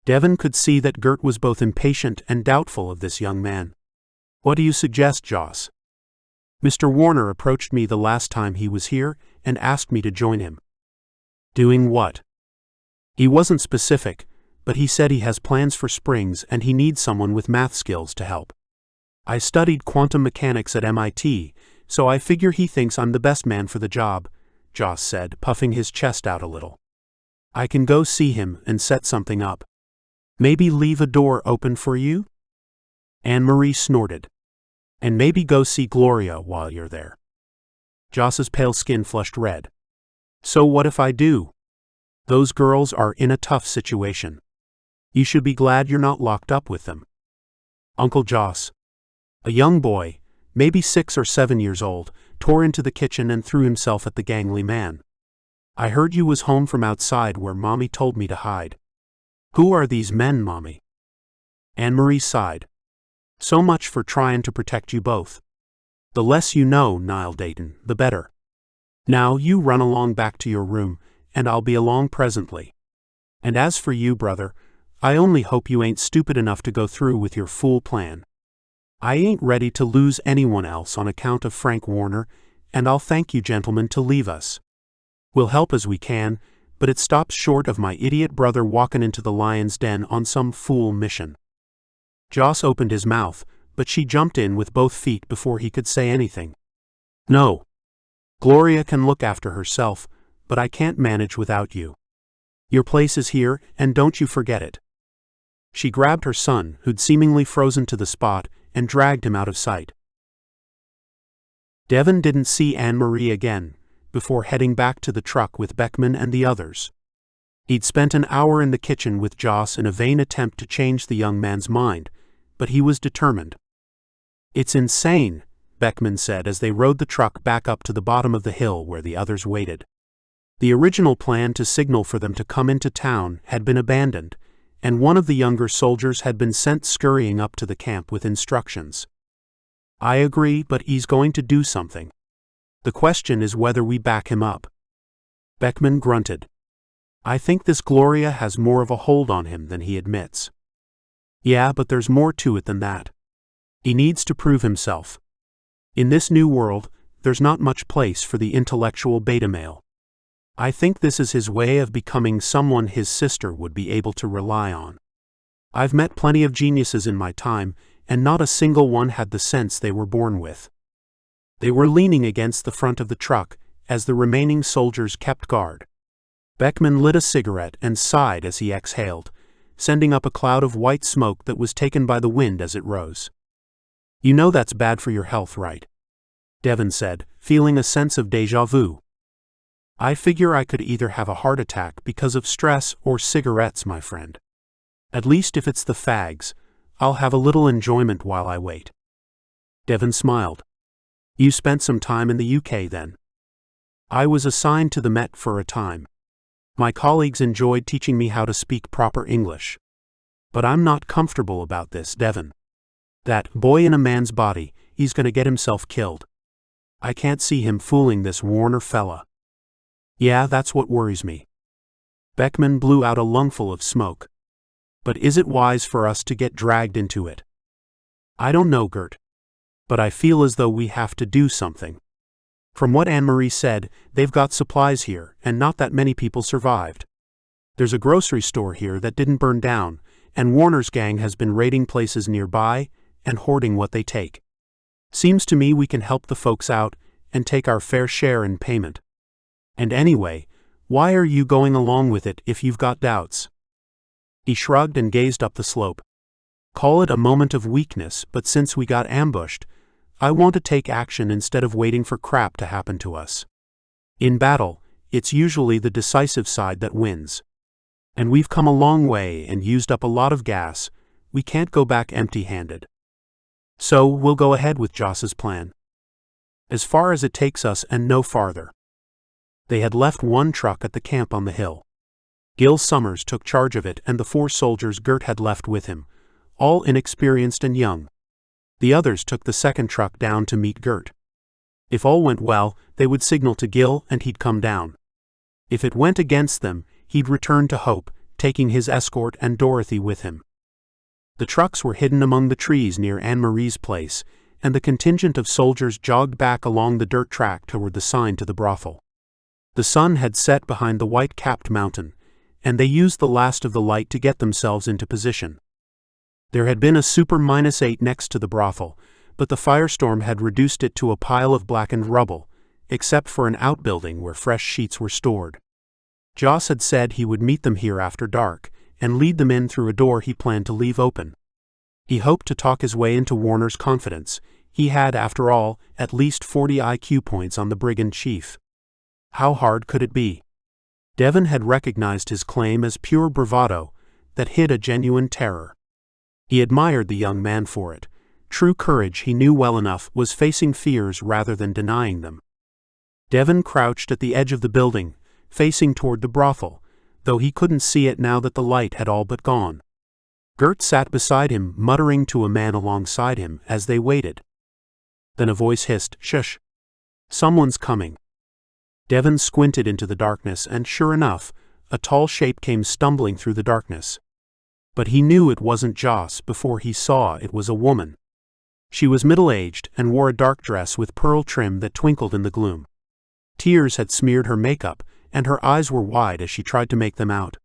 Speaker 1: Devon could see that Gert was both impatient and doubtful of this young man. "What do you suggest, Joss?" "Mr. Warner approached me the last time he was here and asked me to join him." "Doing what?" "He wasn't specific, but he said he has plans for Springs and he needs someone with math skills to help. I studied quantum mechanics at MIT, so I figure he thinks I'm the best man for the job," Joss said, puffing his chest out a little. "I can go see him and set something up. Maybe leave a door open for you?" Anne-Marie snorted. "And maybe go see Gloria while you're there." Joss's pale skin flushed red. "So what if I do? Those girls are in a tough situation. You should be glad you're not locked up with them." Uncle Joss, a young boy, maybe 6 or 7 years old, tore into the kitchen and threw himself at the gangly man. "I heard you was home from outside where Mommy told me to hide." "Who are these men, Mommy?" Anne-Marie sighed. "So much for trying to protect you both. The less you know, Niall Dayton, the better. Now you run along back to your room, and I'll be along presently. And as for you, brother, I only hope you ain't stupid enough to go through with your fool plan. I ain't ready to lose anyone else on account of Frank Warner, and I'll thank you gentlemen to leave us. We'll help as we can, but it stops short of my idiot brother walkin' into the lion's den on some fool mission." Joss opened his mouth, but she jumped in with both feet before he could say anything. "No. Gloria can look after herself, but I can't manage without you. Your place is here, and don't you forget it." She grabbed her son, who'd seemingly frozen to the spot, and dragged him out of sight. Devon didn't see Anne-Marie again, before heading back to the truck with Beckman and the others. He'd spent an hour in the kitchen with Joss in a vain attempt to change the young man's mind, but he was determined. "It's insane," Beckman said as they rode the truck back up to the bottom of the hill where the others waited. The original plan to signal for them to come into town had been abandoned, and one of the younger soldiers had been sent scurrying up to the camp with instructions. "I agree, but he's going to do something. The question is whether we back him up." Beckman grunted. "I think this Gloria has more of a hold on him than he admits." "Yeah, but there's more to it than that. He needs to prove himself. In this new world, there's not much place for the intellectual beta male. I think this is his way of becoming someone his sister would be able to rely on. I've met plenty of geniuses in my time, and not a single one had the sense they were born with." They were leaning against the front of the truck, as the remaining soldiers kept guard. Beckman lit a cigarette and sighed as he exhaled, sending up a cloud of white smoke that was taken by the wind as it rose. "You know that's bad for your health, right?" Devon said, feeling a sense of déjà vu. "I figure I could either have a heart attack because of stress or cigarettes, my friend. At least if it's the fags, I'll have a little enjoyment while I wait." Devon smiled. "You spent some time in the UK then?" "I was assigned to the Met for a time. My colleagues enjoyed teaching me how to speak proper English. But I'm not comfortable about this, Devon. That boy in a man's body, he's going to get himself killed. I can't see him fooling this Warner fella." "Yeah, that's what worries me." Beckman blew out a lungful of smoke. "But is it wise for us to get dragged into it?" "I don't know, Gert. But I feel as though we have to do something. From what Anne-Marie said, they've got supplies here, and not that many people survived. There's a grocery store here that didn't burn down, and Warner's gang has been raiding places nearby and hoarding what they take. Seems to me we can help the folks out and take our fair share in payment. And anyway, why are you going along with it if you've got doubts?" He shrugged and gazed up the slope. "Call it a moment of weakness, but since we got ambushed, I want to take action instead of waiting for crap to happen to us. In battle, it's usually the decisive side that wins. And we've come a long way and used up a lot of gas. We can't go back empty-handed. So we'll go ahead with Joss's plan. As far as it takes us and no farther." They had left one truck at the camp on the hill. Gil Summers took charge of it and the 4 soldiers Gert had left with him, all inexperienced and young. The others took the second truck down to meet Gert. If all went well, they would signal to Gil and he'd come down. If it went against them, he'd return to Hope, taking his escort and Dorothy with him. The trucks were hidden among the trees near Anne-Marie's place, and the contingent of soldiers jogged back along the dirt track toward the sign to the brothel. The sun had set behind the white-capped mountain, and they used the last of the light to get themselves into position. There had been a super -8 next to the brothel, but the firestorm had reduced it to a pile of blackened rubble, except for an outbuilding where fresh sheets were stored. Joss had said he would meet them here after dark, and lead them in through a door he planned to leave open. He hoped to talk his way into Warner's confidence. He had, after all, at least 40 IQ points on the brigand chief. How hard could it be? Devon had recognized his claim as pure bravado that hid a genuine terror. He admired the young man for it. True courage, he knew well enough, was facing fears rather than denying them. Devon crouched at the edge of the building, facing toward the brothel, though he couldn't see it now that the light had all but gone. Gert sat beside him, muttering to a man alongside him as they waited. Then a voice hissed, "Shush! Someone's coming." Devon squinted into the darkness, and sure enough, a tall shape came stumbling through the darkness. But he knew it wasn't Joss before he saw it was a woman. She was middle-aged and wore a dark dress with pearl trim that twinkled in the gloom. Tears had smeared her makeup, and her eyes were wide as she tried to make them out.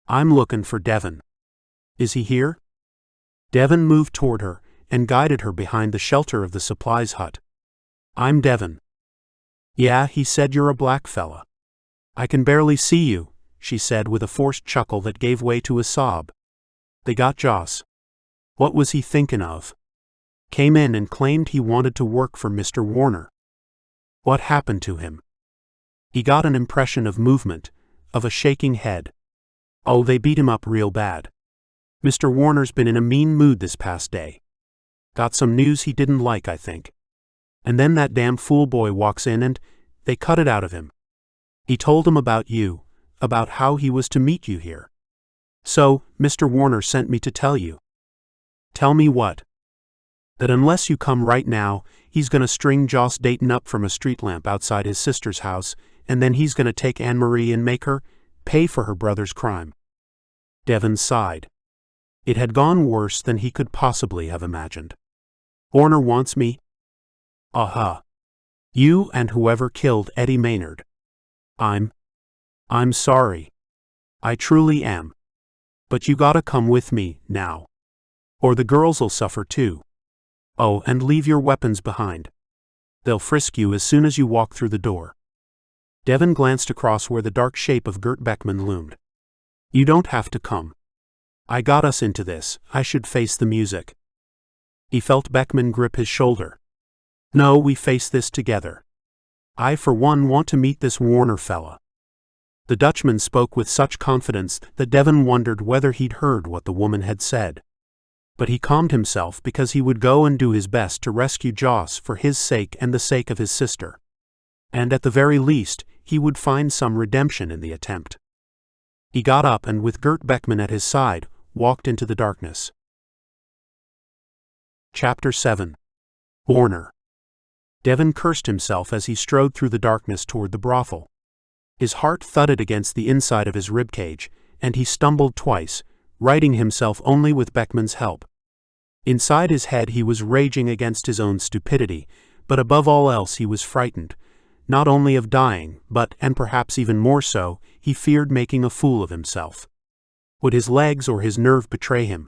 Speaker 1: "I'm looking for Devon. Is he here?" Devon moved toward her and guided her behind the shelter of the supplies hut. "I'm Devon." "Yeah," he said, "you're a black fella." "I can barely see you," she said with a forced chuckle that gave way to a sob. "They got Joss." What was he thinking of? Came in and claimed he wanted to work for Mr. Warner. What happened to him? He got an impression of movement, of a shaking head. Oh, they beat him up real bad. Mr. Warner's been in a mean mood this past day. Got some news he didn't like, I think. And then that damn fool boy walks in and they cut it out of him. He told him about you, about how he was to meet you here. So, Mr. Warner sent me to tell you. Tell me what? That unless you come right now, he's gonna string Joss Dayton up from a street lamp outside his sister's house, and then he's gonna take Anne-Marie and make her pay for her brother's crime. Devon sighed. It had gone worse than he could possibly have imagined. Warner wants me? Uh-huh. You and whoever killed Eddie Maynard. I'm sorry. I truly am. But you gotta come with me, now. Or the girls'll suffer too. Oh, and leave your weapons behind. They'll frisk you as soon as you walk through the door. Devon glanced across where the dark shape of Gert Beckman loomed. You don't have to come. I got us into this, I should face the music. He felt Beckman grip his shoulder. No, we face this together. I for one want to meet this Warner fella. The Dutchman spoke with such confidence that Devon wondered whether he'd heard what the woman had said. But he calmed himself because he would go and do his best to rescue Joss for his sake and the sake of his sister. And at the very least, he would find some redemption in the attempt. He got up and, with Gert Beckman at his side, walked into the darkness. Chapter 7. Warner. Devon cursed himself as he strode through the darkness toward the brothel. His heart thudded against the inside of his ribcage, and he stumbled twice, righting himself only with Beckman's help. Inside his head he was raging against his own stupidity, but above all else he was frightened, not only of dying, but, and perhaps even more so, he feared making a fool of himself. Would his legs or his nerve betray him?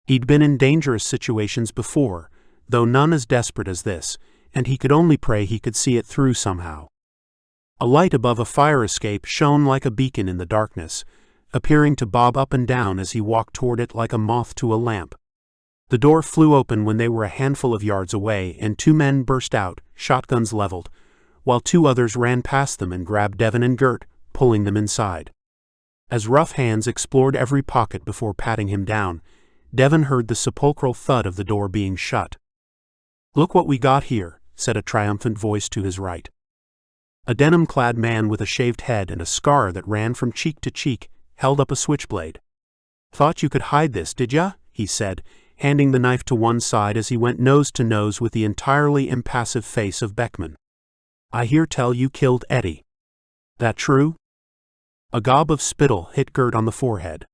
Speaker 1: He'd been in dangerous situations before, though none as desperate as this, and he could only pray he could see it through somehow. A light above a fire escape shone like a beacon in the darkness, appearing to bob up and down as he walked toward it like a moth to a lamp. The door flew open when they were a handful of yards away, and two men burst out, shotguns leveled, while two others ran past them and grabbed Devon and Gert, pulling them inside. As rough hands explored every pocket before patting him down, Devon heard the sepulchral thud of the door being shut. "Look what we got here," said a triumphant voice to his right. A denim-clad man with a shaved head and a scar that ran from cheek to cheek held up a switchblade. "Thought you could hide this, did ya?" he said, handing the knife to one side as he went nose to nose with the entirely impassive face of Beckman. "I hear tell you killed Eddie. That true?" A gob of spittle hit Gert on the forehead.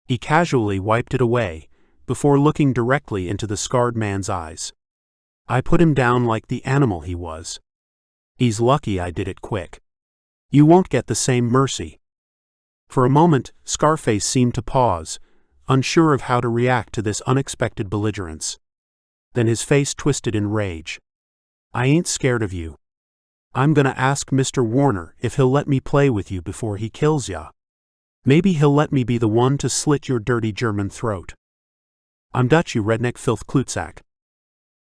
Speaker 1: He casually wiped it away, before looking directly into the scarred man's eyes. I put him down like the animal he was. He's lucky I did it quick. You won't get the same mercy. For a moment, Scarface seemed to pause, unsure of how to react to this unexpected belligerence. Then his face twisted in rage. I ain't scared of you. I'm gonna ask Mr. Warner if he'll let me play with you before he kills ya. Maybe he'll let me be the one to slit your dirty German throat. I'm Dutch, you redneck filth klutsack.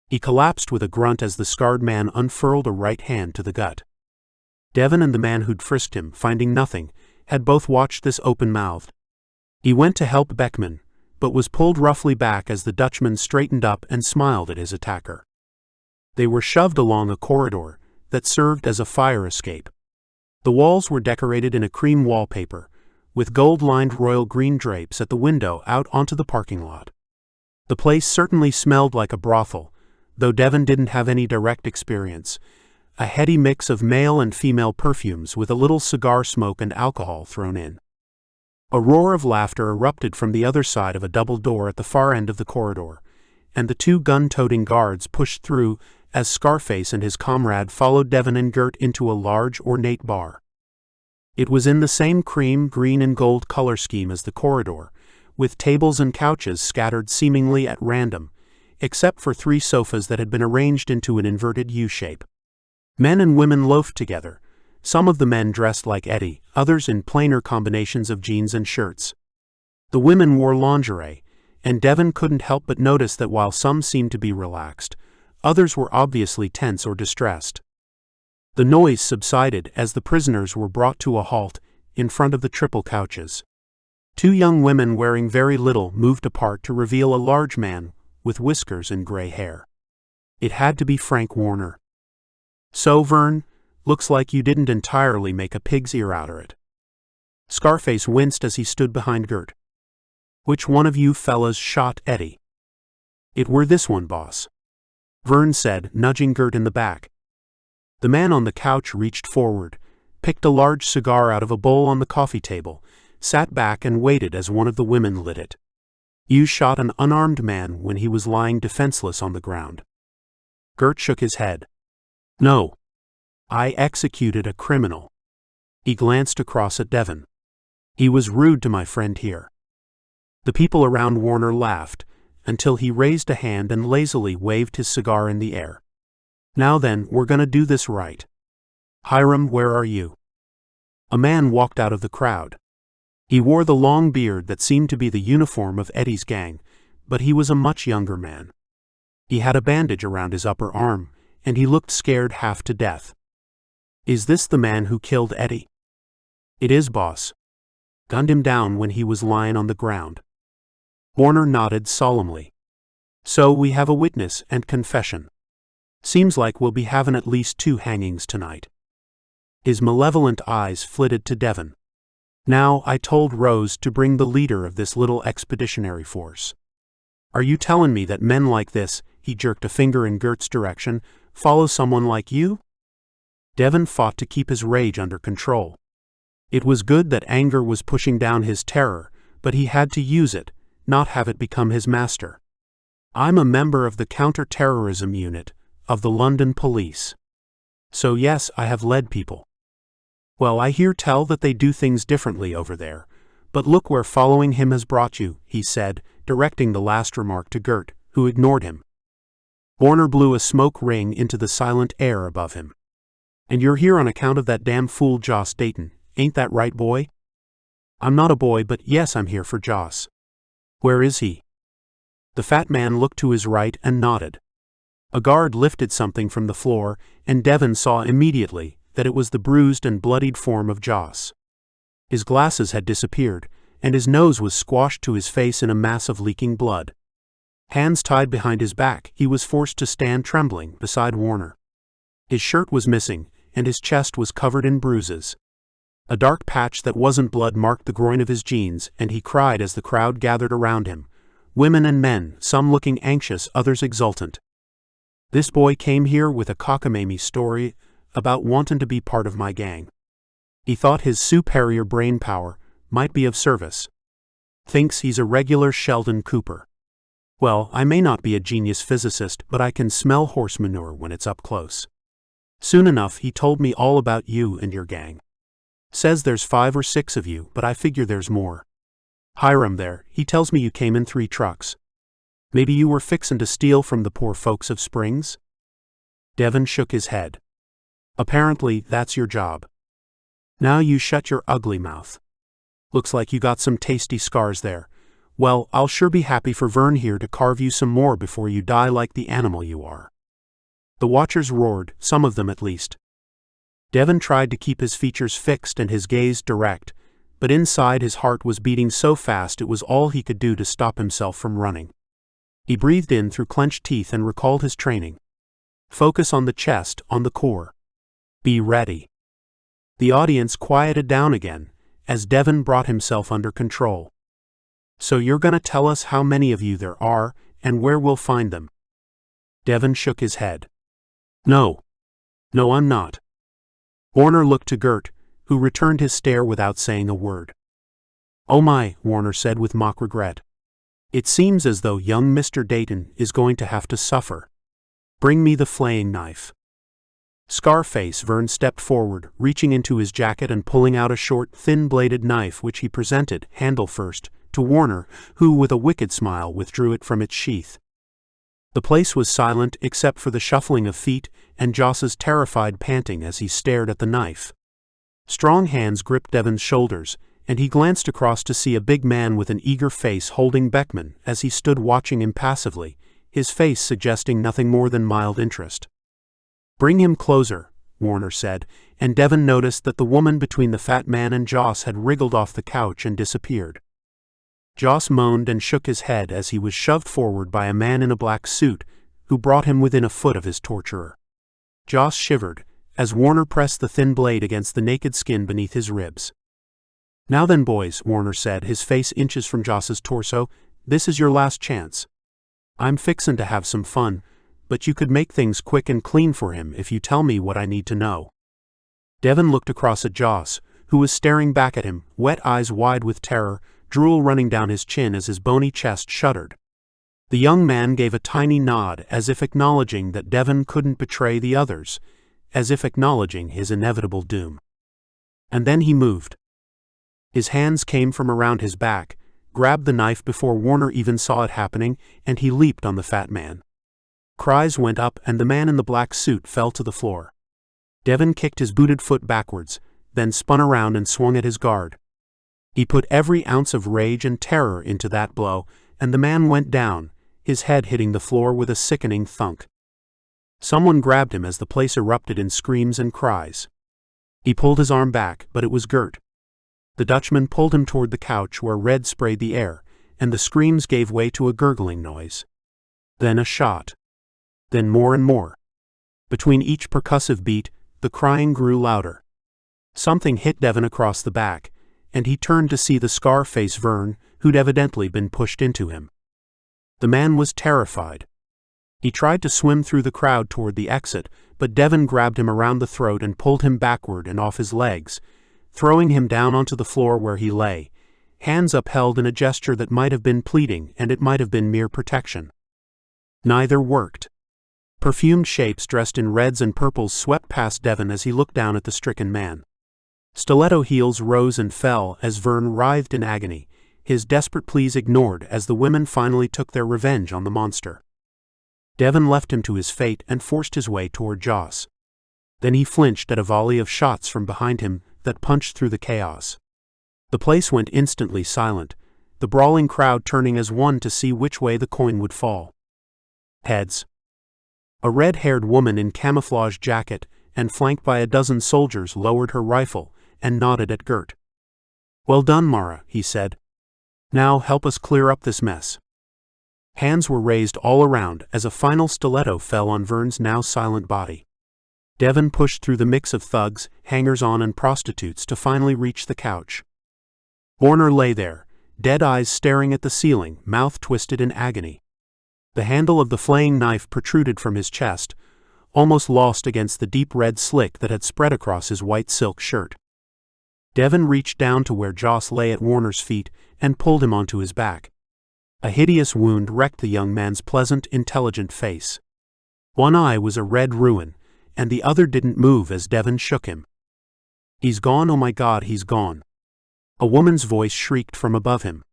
Speaker 1: He collapsed with a grunt as the scarred man unfurled a right hand to the gut. Devon and the man who'd frisked him, finding nothing, had both watched this open-mouthed. He went to help Beckman, but was pulled roughly back as the Dutchman straightened up and smiled at his attacker. They were shoved along a corridor that served as a fire escape. The walls were decorated in a cream wallpaper, with gold-lined royal green drapes at the window out onto the parking lot. The place certainly smelled like a brothel, though Devon didn't have any direct experience, a heady mix of male and female perfumes with a little cigar smoke and alcohol thrown in. A roar of laughter erupted from the other side of a double door at the far end of the corridor, and the two gun-toting guards pushed through as Scarface and his comrade followed Devon and Gert into a large, ornate bar. It was in the same cream, green, and gold color scheme as the corridor, with tables and couches scattered seemingly at random, except for 3 sofas that had been arranged into an inverted U-shape. Men and women loafed together, some of the men dressed like Eddie, others in plainer combinations of jeans and shirts. The women wore lingerie, and Devon couldn't help but notice that while some seemed to be relaxed, others were obviously tense or distressed. The noise subsided as the prisoners were brought to a halt in front of the triple couches. 2 young women wearing very little moved apart to reveal a large man with whiskers and gray hair. It had to be Frank Warner. So, Vern, looks like you didn't entirely make a pig's ear out of it. Scarface winced as he stood behind Gert. Which one of you fellas shot Eddie? It were this one, boss, Vern said, nudging Gert in the back. The man on the couch reached forward, picked a large cigar out of a bowl on the coffee table, sat back and waited as one of the women lit it. You shot an unarmed man when he was lying defenseless on the ground. Gert shook his head. No. I executed a criminal. He glanced across at Devon. He was rude to my friend here. The people around Warner laughed, until he raised a hand and lazily waved his cigar in the air. Now then, we're gonna do this right. Hiram, where are you? A man walked out of the crowd. He wore the long beard that seemed to be the uniform of Eddie's gang, but he was a much younger man. He had a bandage around his upper arm, and he looked scared half to death. Is this the man who killed Eddie? It is, boss. Gunned him down when he was lying on the ground. Warner nodded solemnly. So we have a witness and confession. Seems like we'll be having at least 2 hangings tonight. His malevolent eyes flitted to Devon. Now I told Rose to bring the leader of this little expeditionary force. Are you telling me that men like this, he jerked a finger in Gert's direction, follow someone like you? Devon fought to keep his rage under control. It was good that anger was pushing down his terror, but he had to use it, not have it become his master. I'm a member of the counter-terrorism unit of the London police. So yes, I have led people. Well, I hear tell that they do things differently over there, but look where following him has brought you, he said, directing the last remark to Gert, who ignored him. Warner blew a smoke ring into the silent air above him. And you're here on account of that damn fool Joss Dayton, ain't that right, boy? I'm not a boy, but yes, I'm here for Joss. Where is he? The fat man looked to his right and nodded. A guard lifted something from the floor, and Devon saw immediately that it was the bruised and bloodied form of Joss. His glasses had disappeared, and his nose was squashed to his face in a mass of leaking blood. Hands tied behind his back, he was forced to stand trembling beside Warner. His shirt was missing, and his chest was covered in bruises. A dark patch that wasn't blood marked the groin of his jeans, and he cried as the crowd gathered around him. Women and men, some looking anxious, others exultant. This boy came here with a cockamamie story about wanting to be part of my gang. He thought his superior brain power might be of service. Thinks he's a regular Sheldon Cooper. Well, I may not be a genius physicist, but I can smell horse manure when it's up close. Soon enough, he told me all about you and your gang. Says there's 5 or 6 of you, but I figure there's more. Hiram there, he tells me you came in 3 trucks. Maybe you were fixin' to steal from the poor folks of Springs? Devon shook his head. Apparently, that's your job. Now you shut your ugly mouth. Looks like you got some tasty scars there. Well, I'll sure be happy for Vern here to carve you some more before you die like the animal you are. The watchers roared, some of them at least. Devon tried to keep his features fixed and his gaze direct, but inside his heart was beating so fast it was all he could do to stop himself from running. He breathed in through clenched teeth and recalled his training. Focus on the chest, on the core. Be ready. The audience quieted down again, as Devon brought himself under control. So you're gonna tell us how many of you there are, and where we'll find them? Devon shook his head. No, I'm not. Warner looked to Gert, who returned his stare without saying a word. Oh my, Warner said with mock regret. It seems as though young Mr. Dayton is going to have to suffer. Bring me the flaying knife. Scarface Vern stepped forward, reaching into his jacket and pulling out a short, thin-bladed knife which he presented, handle first, to Warner, who with a wicked smile withdrew it from its sheath. The place was silent except for the shuffling of feet and Joss's terrified panting as he stared at the knife. Strong hands gripped Devon's shoulders, and he glanced across to see a big man with an eager face holding Beckman as he stood watching impassively, his face suggesting nothing more than mild interest. Bring him closer, Warner said, and Devon noticed that the woman between the fat man and Joss had wriggled off the couch and disappeared. Joss moaned and shook his head as he was shoved forward by a man in a black suit, who brought him within a foot of his torturer. Joss shivered, as Warner pressed the thin blade against the naked skin beneath his ribs. Now then, boys, Warner said, his face inches from Joss's torso, this is your last chance. I'm fixin' to have some fun, but you could make things quick and clean for him if you tell me what I need to know. Devon looked across at Joss, who was staring back at him, wet eyes wide with terror, drool running down his chin as his bony chest shuddered. The young man gave a tiny nod as if acknowledging that Devon couldn't betray the others, as if acknowledging his inevitable doom. And then he moved. His hands came from around his back, grabbed the knife before Warner even saw it happening, and he leaped on the fat man. Cries went up and the man in the black suit fell to the floor. Devon kicked his booted foot backwards, then spun around and swung at his guard. He put every ounce of rage and terror into that blow, and the man went down, his head hitting the floor with a sickening thunk. Someone grabbed him as the place erupted in screams and cries. He pulled his arm back, but it was Gert. The Dutchman pulled him toward the couch where red sprayed the air, and the screams gave way to a gurgling noise. Then a shot. Then more and more. Between each percussive beat, the crying grew louder. Something hit Devon across the back, and he turned to see the Scarface Vern, who'd evidently been pushed into him. The man was terrified. He tried to swim through the crowd toward the exit, but Devon grabbed him around the throat and pulled him backward and off his legs, throwing him down onto the floor where he lay, hands upheld in a gesture that might have been pleading and it might have been mere protection. Neither worked. Perfumed shapes dressed in reds and purples swept past Devon as he looked down at the stricken man. Stiletto heels rose and fell as Vern writhed in agony, his desperate pleas ignored as the women finally took their revenge on the monster. Devon left him to his fate and forced his way toward Joss. Then he flinched at a volley of shots from behind him that punched through the chaos. The place went instantly silent, the brawling crowd turning as one to see which way the coin would fall. Heads. A red-haired woman in camouflage jacket and flanked by a dozen soldiers lowered her rifle and nodded at Gert. Well done, Mara, he said. Now help us clear up this mess. Hands were raised all around as a final stiletto fell on Vern's now silent body. Devon pushed through the mix of thugs, hangers-on and prostitutes to finally reach the couch. Warner lay there, dead eyes staring at the ceiling, mouth twisted in agony. The handle of the flaying knife protruded from his chest, almost lost against the deep red slick that had spread across his white silk shirt. Devon reached down to where Joss lay at Warner's feet and pulled him onto his back. A hideous wound wrecked the young man's pleasant, intelligent face. One eye was a red ruin, and the other didn't move as Devon shook him. "He's gone, oh my God, he's gone." A woman's voice shrieked from above him.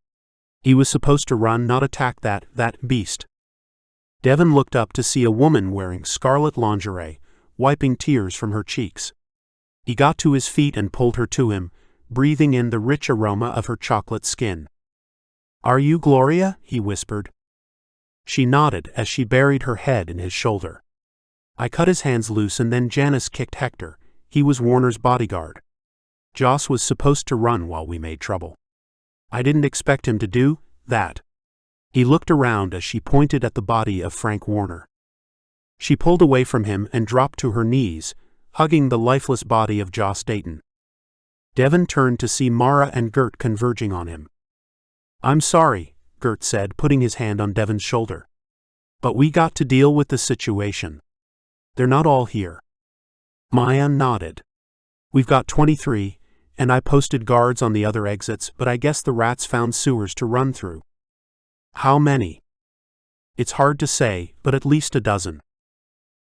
Speaker 1: He was supposed to run, not attack that beast. Devon looked up to see a woman wearing scarlet lingerie, wiping tears from her cheeks. He got to his feet and pulled her to him, breathing in the rich aroma of her chocolate skin. "Are you Gloria?" he whispered. She nodded as she buried her head in his shoulder. "I cut his hands loose and then Janice kicked Hector. He was Warner's bodyguard. Joss was supposed to run while we made trouble. I didn't expect him to do that." He looked around as she pointed at the body of Frank Warner. She pulled away from him and dropped to her knees, hugging the lifeless body of Joss Dayton. Devon turned to see Mara and Gert converging on him. "I'm sorry," Gert said, putting his hand on Devon's shoulder. "But we got to deal with the situation. They're not all here." Maya nodded. "We've got 23, and I posted guards on the other exits, but I guess the rats found sewers to run through." "How many?" "It's hard to say, but at least a dozen."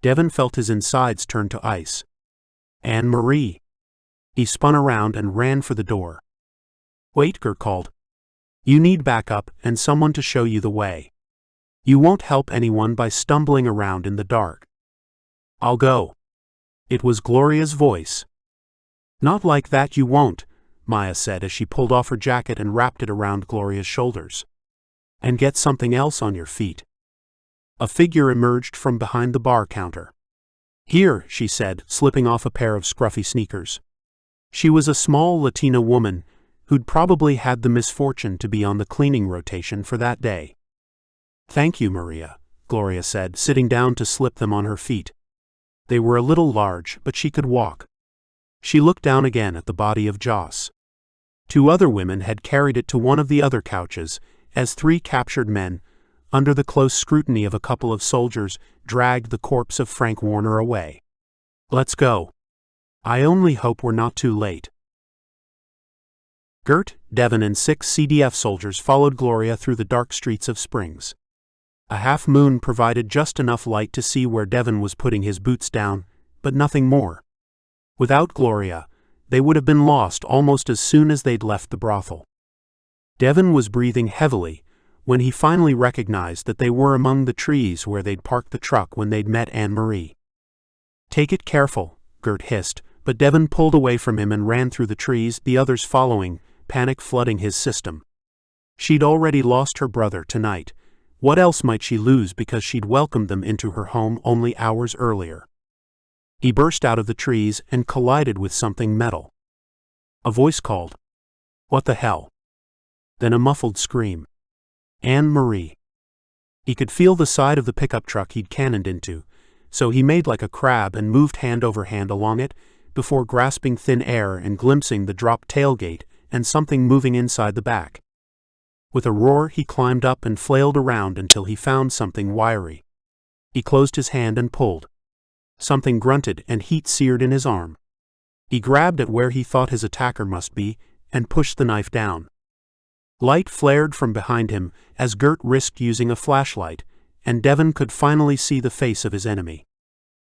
Speaker 1: Devon felt his insides turn to ice. "Anne-Marie." He spun around and ran for the door. "Wait," Gert called. "You need backup and someone to show you the way. You won't help anyone by stumbling around in the dark." "I'll go." It was Gloria's voice. "Not like that, you won't," Maya said as she pulled off her jacket and wrapped it around Gloria's shoulders. "And get something else on your feet." A figure emerged from behind the bar counter. "Here," she said, slipping off a pair of scruffy sneakers. She was a small Latina woman who'd probably had the misfortune to be on the cleaning rotation for that day. "Thank you, Maria," Gloria said, sitting down to slip them on her feet. They were a little large, but she could walk. She looked down again at the body of Joss. 2 other women had carried it to one of the other couches, as 3 captured men, under the close scrutiny of a couple of soldiers, dragged the corpse of Frank Warner away. "Let's go. I only hope we're not too late." Gert, Devon, and 6 CDF soldiers followed Gloria through the dark streets of Springs. A half moon provided just enough light to see where Devon was putting his boots down, but nothing more. Without Gloria, they would have been lost almost as soon as they'd left the brothel. Devon was breathing heavily when he finally recognized that they were among the trees where they'd parked the truck when they'd met Anne-Marie. "Take it careful," Gert hissed, but Devon pulled away from him and ran through the trees, the others following, panic flooding his system. She'd already lost her brother tonight. What else might she lose because she'd welcomed them into her home only hours earlier? He burst out of the trees and collided with something metal. A voice called, "What the hell?" Then a muffled scream. "Anne-Marie." He could feel the side of the pickup truck he'd cannoned into, so he made like a crab and moved hand over hand along it, before grasping thin air and glimpsing the dropped tailgate and something moving inside the back. With a roar, he climbed up and flailed around until he found something wiry. He closed his hand and pulled. Something grunted and heat seared in his arm. He grabbed at where he thought his attacker must be and pushed the knife down. Light flared from behind him as Gert risked using a flashlight, and Devon could finally see the face of his enemy.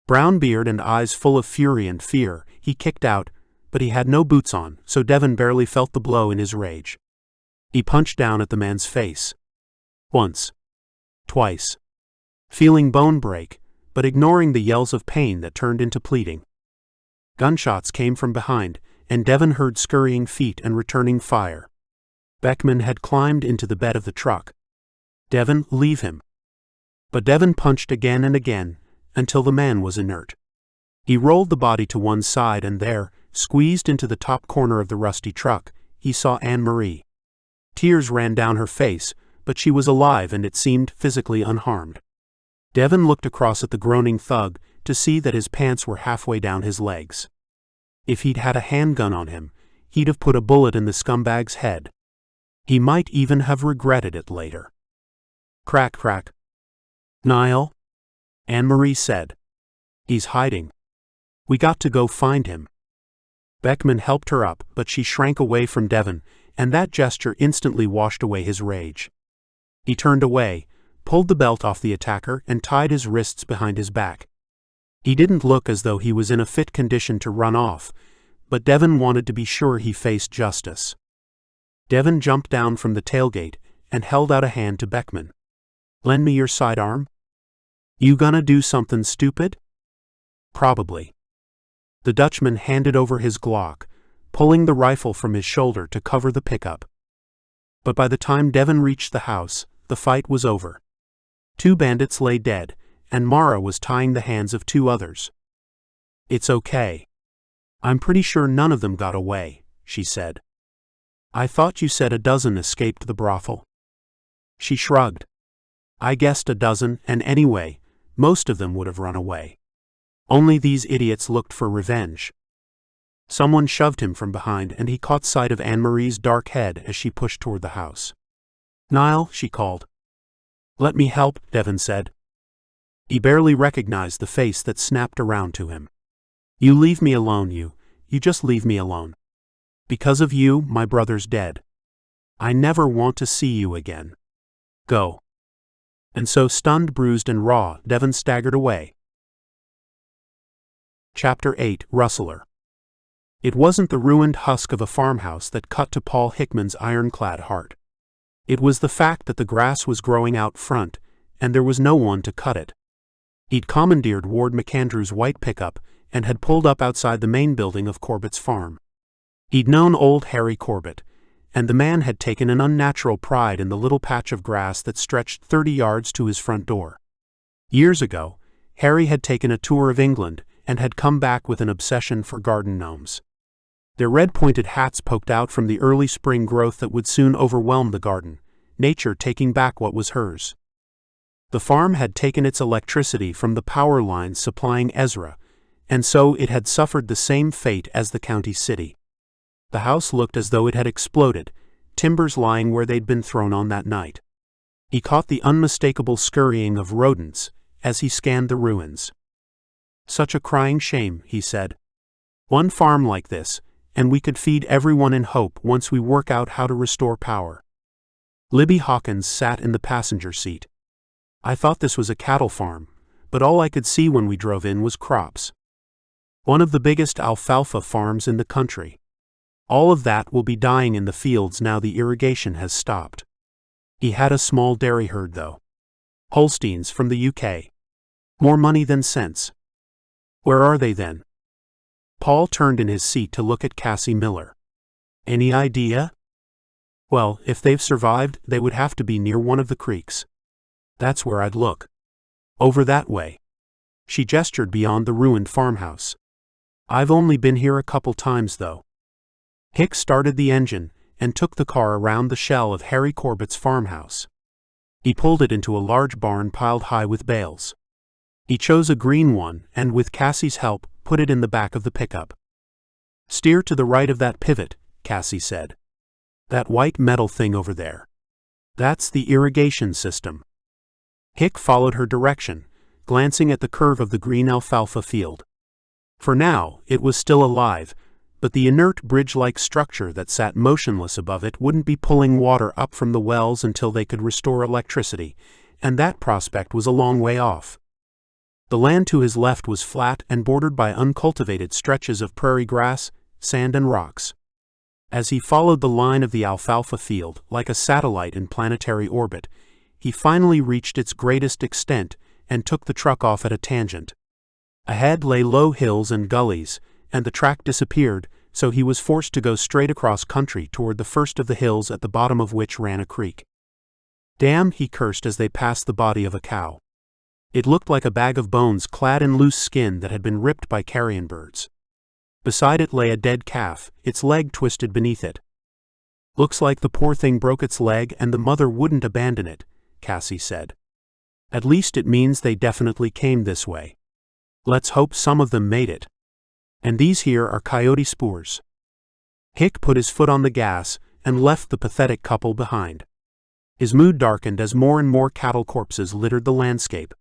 Speaker 1: Brown beard and eyes full of fury and fear, he kicked out, but he had no boots on, so Devon barely felt the blow in his rage. He punched down at the man's face. Once. Twice. Feeling bone break, but ignoring the yells of pain that turned into pleading. Gunshots came from behind, and Devon heard scurrying feet and returning fire. Beckman had climbed into the bed of the truck. "Devon, leave him." But Devon punched again and again, until the man was inert. He rolled the body to one side and there, squeezed into the top corner of the rusty truck, he saw Anne-Marie. Tears ran down her face, but she was alive and it seemed physically unharmed. Devon looked across at the groaning thug to see that his pants were halfway down his legs. If he'd had a handgun on him, he'd have put a bullet in the scumbag's head. He might even have regretted it later. Crack, crack. "Niall?" Anne-Marie said. "He's hiding. We got to go find him." Beckman helped her up, but she shrank away from Devon, and that gesture instantly washed away his rage. He turned away, pulled the belt off the attacker, and tied his wrists behind his back. He didn't look as though he was in a fit condition to run off, but Devon wanted to be sure he faced justice. Devon jumped down from the tailgate and held out a hand to Beckman. "Lend me your sidearm? You gonna do something stupid?" "Probably." The Dutchman handed over his Glock, pulling the rifle from his shoulder to cover the pickup. But by the time Devon reached the house, the fight was over. 2 bandits lay dead, and Mara was tying the hands of 2 others. "It's okay. I'm pretty sure none of them got away," she said. "I thought you said a dozen escaped the brothel." She shrugged. "I guessed a dozen, and anyway, most of them would have run away. Only these idiots looked for revenge." Someone shoved him from behind, and he caught sight of Anne-Marie's dark head as she pushed toward the house. "Niall," she called. "Let me help," Devon said. He barely recognized the face that snapped around to him. "You leave me alone, you just leave me alone. Because of you, my brother's dead. I never want to see you again. Go." And so, stunned, bruised, and raw, Devon staggered away. Chapter 8: Rustler. It wasn't the ruined husk of a farmhouse that cut to Paul Hickman's ironclad heart. It was the fact that the grass was growing out front, and there was no one to cut it. He'd commandeered Ward McAndrew's white pickup and had pulled up outside the main building of Corbett's farm. He'd known old Harry Corbett, and the man had taken an unnatural pride in the little patch of grass that stretched 30 yards to his front door. Years ago, Harry had taken a tour of England and had come back with an obsession for garden gnomes. Their red-pointed hats poked out from the early spring growth that would soon overwhelm the garden, nature taking back what was hers. The farm had taken its electricity from the power lines supplying Ezra, and so it had suffered the same fate as the county city. The house looked as though it had exploded, timbers lying where they'd been thrown on that night. He caught the unmistakable scurrying of rodents as he scanned the ruins. "Such a crying shame," he said. "One farm like this, and we could feed everyone in hope once we work out how to restore power." Libby Hawkins sat in the passenger seat. "I thought this was a cattle farm, but all I could see when we drove in was crops. One of the biggest alfalfa farms in the country. All of that will be dying in the fields now the irrigation has stopped." He had a small dairy herd, though. Holsteins from the UK. More money than sense. "Where are they then?" Paul turned in his seat to look at Cassie Miller. "Any idea?" "Well, if they've survived, they would have to be near one of the creeks. That's where I'd look. Over that way." She gestured beyond the ruined farmhouse. "I've only been here a couple times, though." Hick started the engine and took the car around the shell of Harry Corbett's farmhouse. He pulled it into a large barn piled high with bales. He chose a green one and, with Cassie's help, put it in the back of the pickup. "Steer to the right of that pivot," Cassie said. "That white metal thing over there. That's the irrigation system." Hick followed her direction, glancing at the curve of the green alfalfa field. For now, it was still alive, but the inert bridge-like structure that sat motionless above it wouldn't be pulling water up from the wells until they could restore electricity, and that prospect was a long way off. The land to his left was flat and bordered by uncultivated stretches of prairie grass, sand and rocks. As he followed the line of the alfalfa field, like a satellite in planetary orbit, he finally reached its greatest extent and took the truck off at a tangent. Ahead lay low hills and gullies, and the track disappeared, so he was forced to go straight across country toward the first of the hills, at the bottom of which ran a creek. "Damn," he cursed as they passed the body of a cow. It looked like a bag of bones clad in loose skin that had been ripped by carrion birds. Beside it lay a dead calf, its leg twisted beneath it. "Looks like the poor thing broke its leg and the mother wouldn't abandon it," Cassie said. "At least it means they definitely came this way. Let's hope some of them made it. And these here are coyote spoors." Hick put his foot on the gas and left the pathetic couple behind. His mood darkened as more and more cattle corpses littered the landscape.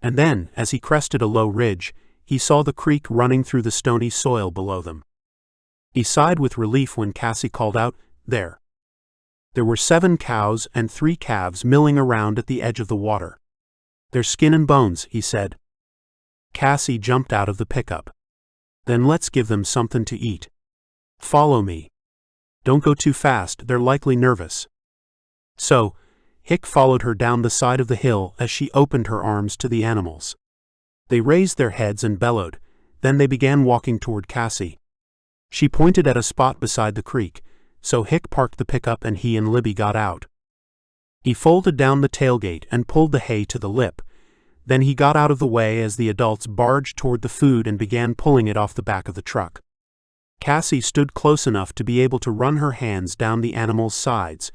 Speaker 1: And then, as he crested a low ridge, he saw the creek running through the stony soil below them. He sighed with relief when Cassie called out, "There." There were 7 cows and 3 calves milling around at the edge of the water. "They're skin and bones," he said. Cassie jumped out of the pickup. "Then let's give them something to eat. Follow me. Don't go too fast, they're likely nervous." So, Hick followed her down the side of the hill as she opened her arms to the animals. They raised their heads and bellowed, then they began walking toward Cassie. She pointed at a spot beside the creek, so Hick parked the pickup and he and Libby got out. He folded down the tailgate and pulled the hay to the lip. Then he got out of the way as the adults barged toward the food and began pulling it off the back of the truck. Cassie stood close enough to be able to run her hands down the animals' sides,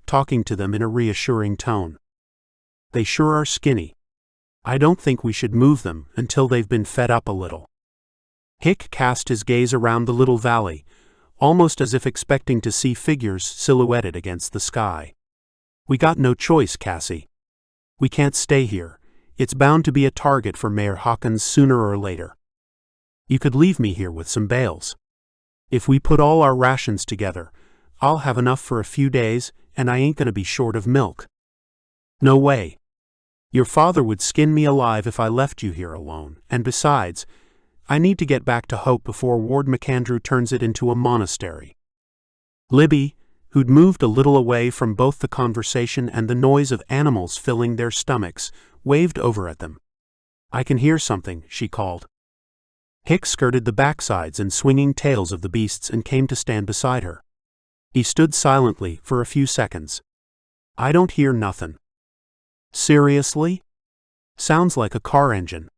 Speaker 1: talking to them in a reassuring tone. "They sure are skinny. I don't think we should move them until they've been fed up a little." Hick cast his gaze around the little valley, almost as if expecting to see figures silhouetted against the sky. "We got no choice, Cassie. We can't stay here. It's bound to be a target for Mayor Hawkins sooner or later. You could leave me here with some bales. If we put all our rations together, I'll have enough for a few days, and I ain't gonna be short of milk." "No way. Your father would skin me alive if I left you here alone, and besides, I need to get back to Hope before Ward McAndrew turns it into a monastery." Libby, who'd moved a little away from both the conversation and the noise of animals filling their stomachs, waved over at them. "I can hear something," she called. Hick skirted the backsides and swinging tails of the beasts and came to stand beside her. He stood silently for a few seconds. "I don't hear nothin'." "Seriously? Sounds like a car engine."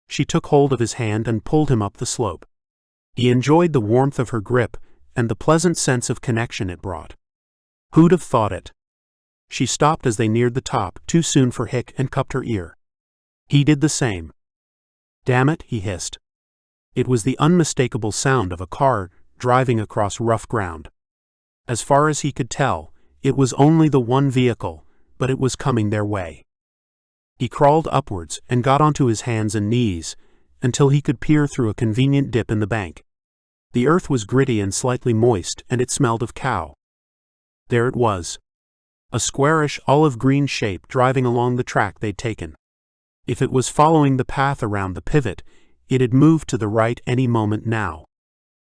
Speaker 1: She took hold of his hand and pulled him up the slope. He enjoyed the warmth of her grip and the pleasant sense of connection it brought. "Who'd have thought it?" She stopped as they neared the top, too soon for Hick, and cupped her ear. He did the same. "Damn it," he hissed. It was the unmistakable sound of a car driving across rough ground. As far as he could tell, it was only the one vehicle, but it was coming their way. He crawled upwards and got onto his hands and knees, until he could peer through a convenient dip in the bank. The earth was gritty and slightly moist, and it smelled of cow. There it was. A squarish olive-green shape driving along the track they'd taken. If it was following the path around the pivot, it had moved to the right any moment now.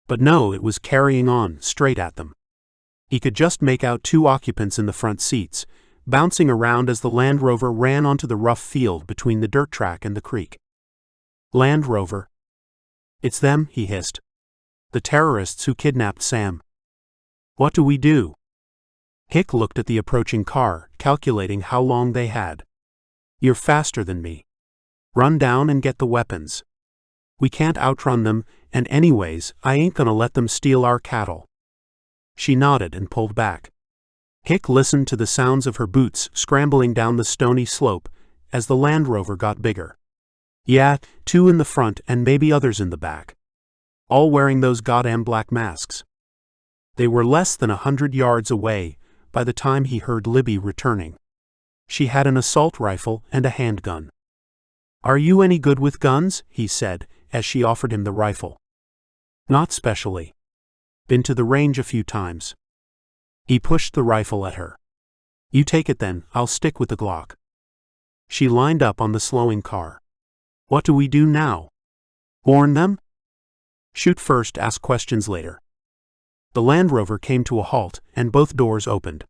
Speaker 1: But no, it was carrying on, straight at them. He could just make out 2 occupants in the front seats, bouncing around as the Land Rover ran onto the rough field between the dirt track and the creek. "Land Rover." "It's them," he hissed. "The terrorists who kidnapped Sam." "What do we do?" Hick looked at the approaching car, calculating how long they had. "You're faster than me. Run down and get the weapons. We can't outrun them, and anyways, I ain't gonna let them steal our cattle." She nodded and pulled back. Hick listened to the sounds of her boots scrambling down the stony slope as the Land Rover got bigger. Yeah, 2 in the front and maybe others in the back. All wearing those goddamn black masks. They were less than 100 yards away by the time he heard Libby returning. She had an assault rifle and a handgun. "Are you any good with guns?" he said, as she offered him the rifle. "Not specially. Been to the range a few times." He pushed the rifle at her. "You take it then, I'll stick with the Glock." She lined up on the slowing car. "What do we do now? Warn them? Shoot first, ask questions later." The Land Rover came to a halt, and both doors opened.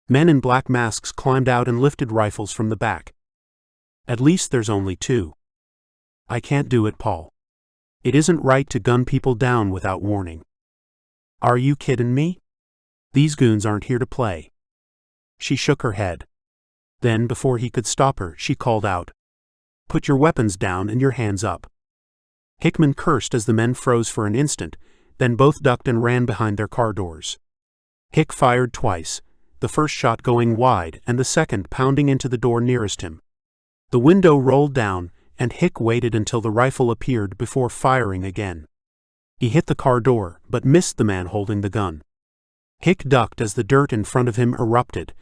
Speaker 1: Men in black masks climbed out and lifted rifles from the back. "At least there's only 2. I can't do it, Paul. It isn't right to gun people down without warning." "Are you kidding me? These goons aren't here to play." She shook her head. Then, before he could stop her, she called out, "Put your weapons down and your hands up." Hickman cursed as the men froze for an instant, then both ducked and ran behind their car doors. Hick fired twice, the first shot going wide and the second pounding into the door nearest him. The window rolled down, and Hick waited until the rifle appeared before firing again. He hit the car door, but missed the man holding the gun. Hick ducked as the dirt in front of him erupted,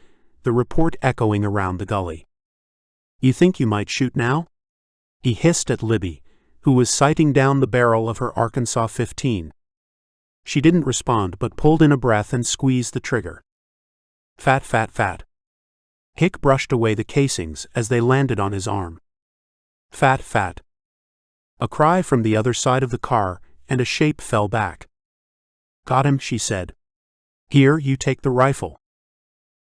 Speaker 1: the report echoing around the gully. "You think you might shoot now?" He hissed at Libby, who was sighting down the barrel of her Arkansas 15. She didn't respond but pulled in a breath and squeezed the trigger. Fat, fat, fat. Hick brushed away the casings as they landed on his arm. Fat, fat. A cry from the other side of the car, and a shape fell back. Got him, she said. Here, you take the rifle.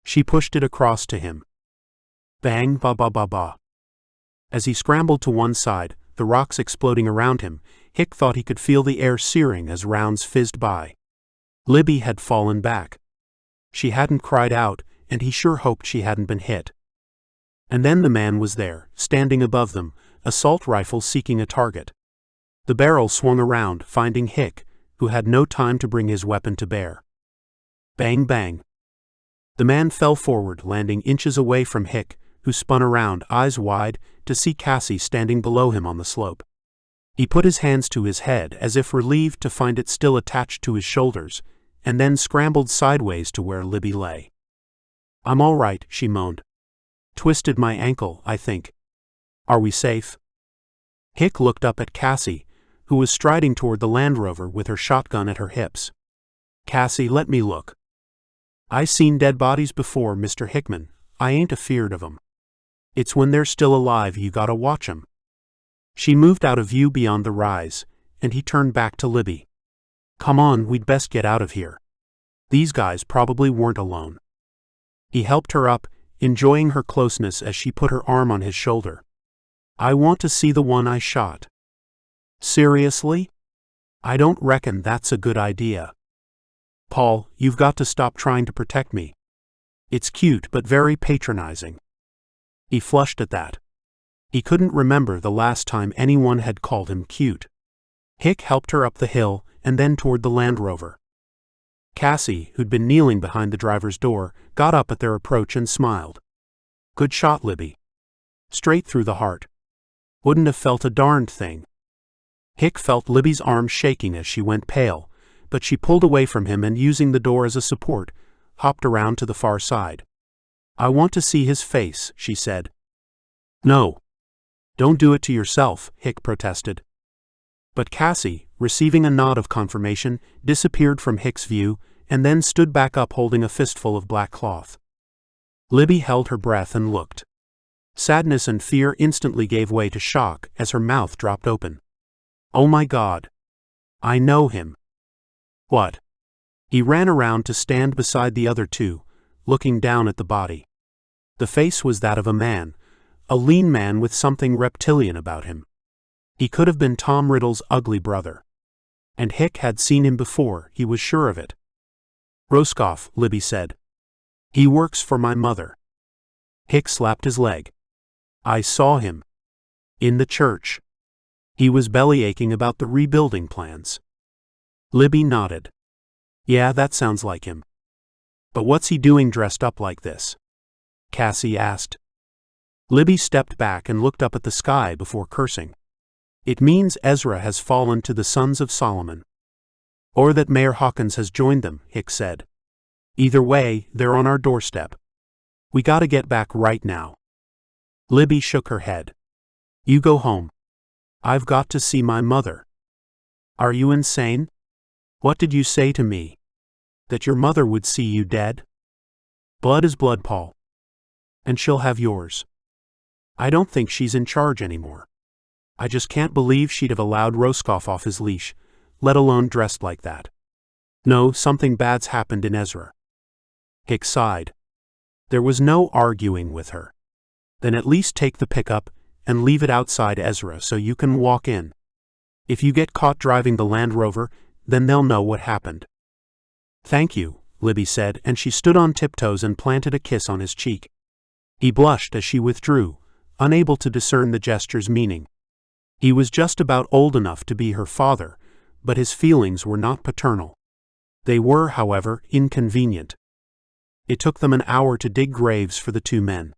Speaker 1: She pushed it across to him. Bang, ba ba ba ba. As he scrambled to one side, the rocks exploding around him, Hick thought he could feel the air searing as rounds fizzed by. Libby had fallen back. She hadn't cried out, and he sure hoped she hadn't been hit. And then the man was there, standing above them, assault rifle seeking a target. The barrel swung around, finding Hick, who had no time to bring his weapon to bear. Bang bang. The man fell forward, landing inches away from Hick, who spun around, eyes wide, to see Cassie standing below him on the slope. He put his hands to his head as if relieved to find it still attached to his shoulders, and then scrambled sideways to where Libby lay. I'm all right, she moaned. Twisted my ankle, I think. Are we safe? Hick looked up at Cassie, who was striding toward the Land Rover with her shotgun at her hips. Cassie, let me look. I seen dead bodies before, Mr. Hickman. I ain't afeard of 'em. It's when they're still alive you gotta watch 'em. She moved out of view beyond the rise, and he turned back to Libby. Come on, we'd best get out of here. These guys probably weren't alone. He helped her up, enjoying her closeness as she put her arm on his shoulder. I want to see the one I shot. Seriously? I don't reckon that's a good idea. Paul, you've got to stop trying to protect me. It's cute but very patronizing. He flushed at that. He couldn't remember the last time anyone had called him cute. Hick helped her up the hill and then toward the Land Rover. Cassie, who'd been kneeling behind the driver's door, got up at their approach and smiled. Good shot, Libby. Straight through the heart. Wouldn't have felt a darned thing. Hick felt Libby's arm shaking as she went pale, but she pulled away from him and, using the door as a support, hopped around to the far side. I want to see his face, she said. No. Don't do it to yourself, Hick protested. But Cassie, receiving a nod of confirmation, disappeared from Hick's view and then stood back up holding a fistful of black cloth. Libby held her breath and looked. Sadness and fear instantly gave way to shock as her mouth dropped open. Oh my God. I know him. What? He ran around to stand beside the other two, looking down at the body. The face was that of a man, a lean man with something reptilian about him. He could have been Tom Riddle's ugly brother. And Hick had seen him before, he was sure of it. Roscoff, Libby said. He works for my mother. Hick slapped his leg. I saw him. In the church. He was bellyaching about the rebuilding plans. Libby nodded. Yeah, that sounds like him. But what's he doing dressed up like this? Cassie asked. Libby stepped back and looked up at the sky before cursing. It means Ezra has fallen to the sons of Solomon. Or that Mayor Hawkins has joined them, Hick said. Either way, they're on our doorstep. We gotta get back right now. Libby shook her head. You go home. I've got to see my mother. Are you insane? What did you say to me? That your mother would see you dead? Blood is blood, Paul. And she'll have yours. I don't think she's in charge anymore. I just can't believe she'd have allowed Roscoff off his leash, let alone dressed like that. No, something bad's happened in Ezra. Hick sighed. There was no arguing with her. Then at least take the pickup and leave it outside Ezra so you can walk in. If you get caught driving the Land Rover, then they'll know what happened. Thank you, Libby said, and she stood on tiptoes and planted a kiss on his cheek. He blushed as she withdrew, unable to discern the gesture's meaning. He was just about old enough to be her father, but his feelings were not paternal. They were, however, inconvenient. It took them an hour to dig graves for the two men.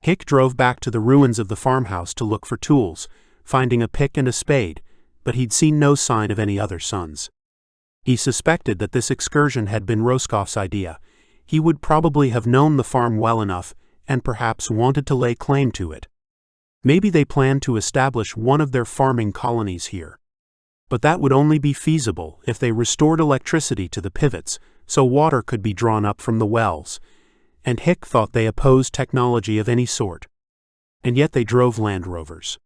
Speaker 1: Hick drove back to the ruins of the farmhouse to look for tools, finding a pick and a spade, but he'd seen no sign of any other sons. He suspected that this excursion had been Roscoff's idea. He would probably have known the farm well enough and perhaps wanted to lay claim to it. Maybe they planned to establish one of their farming colonies here. But that would only be feasible if they restored electricity to the pivots so water could be drawn up from the wells, and Hick thought they opposed technology of any sort. And yet they drove Land Rovers.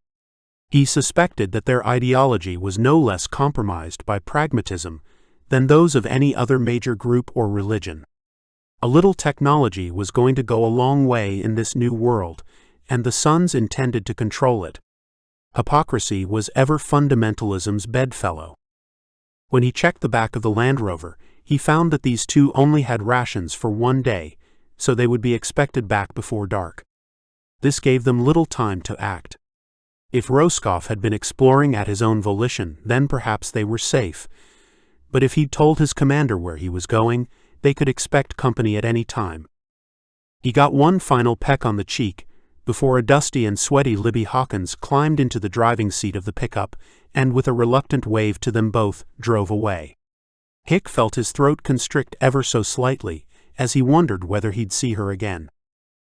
Speaker 1: He suspected that their ideology was no less compromised by pragmatism than those of any other major group or religion. A little technology was going to go a long way in this new world, and the Sons intended to control it. Hypocrisy was ever fundamentalism's bedfellow. When he checked the back of the Land Rover, he found that these two only had rations for one day, so they would be expected back before dark. This gave them little time to act. If Roscoff had been exploring at his own volition, then perhaps they were safe. But if he'd told his commander where he was going, they could expect company at any time. He got one final peck on the cheek, before a dusty and sweaty Libby Hawkins climbed into the driving seat of the pickup and with a reluctant wave to them both, drove away. Hick felt his throat constrict ever so slightly, as he wondered whether he'd see her again.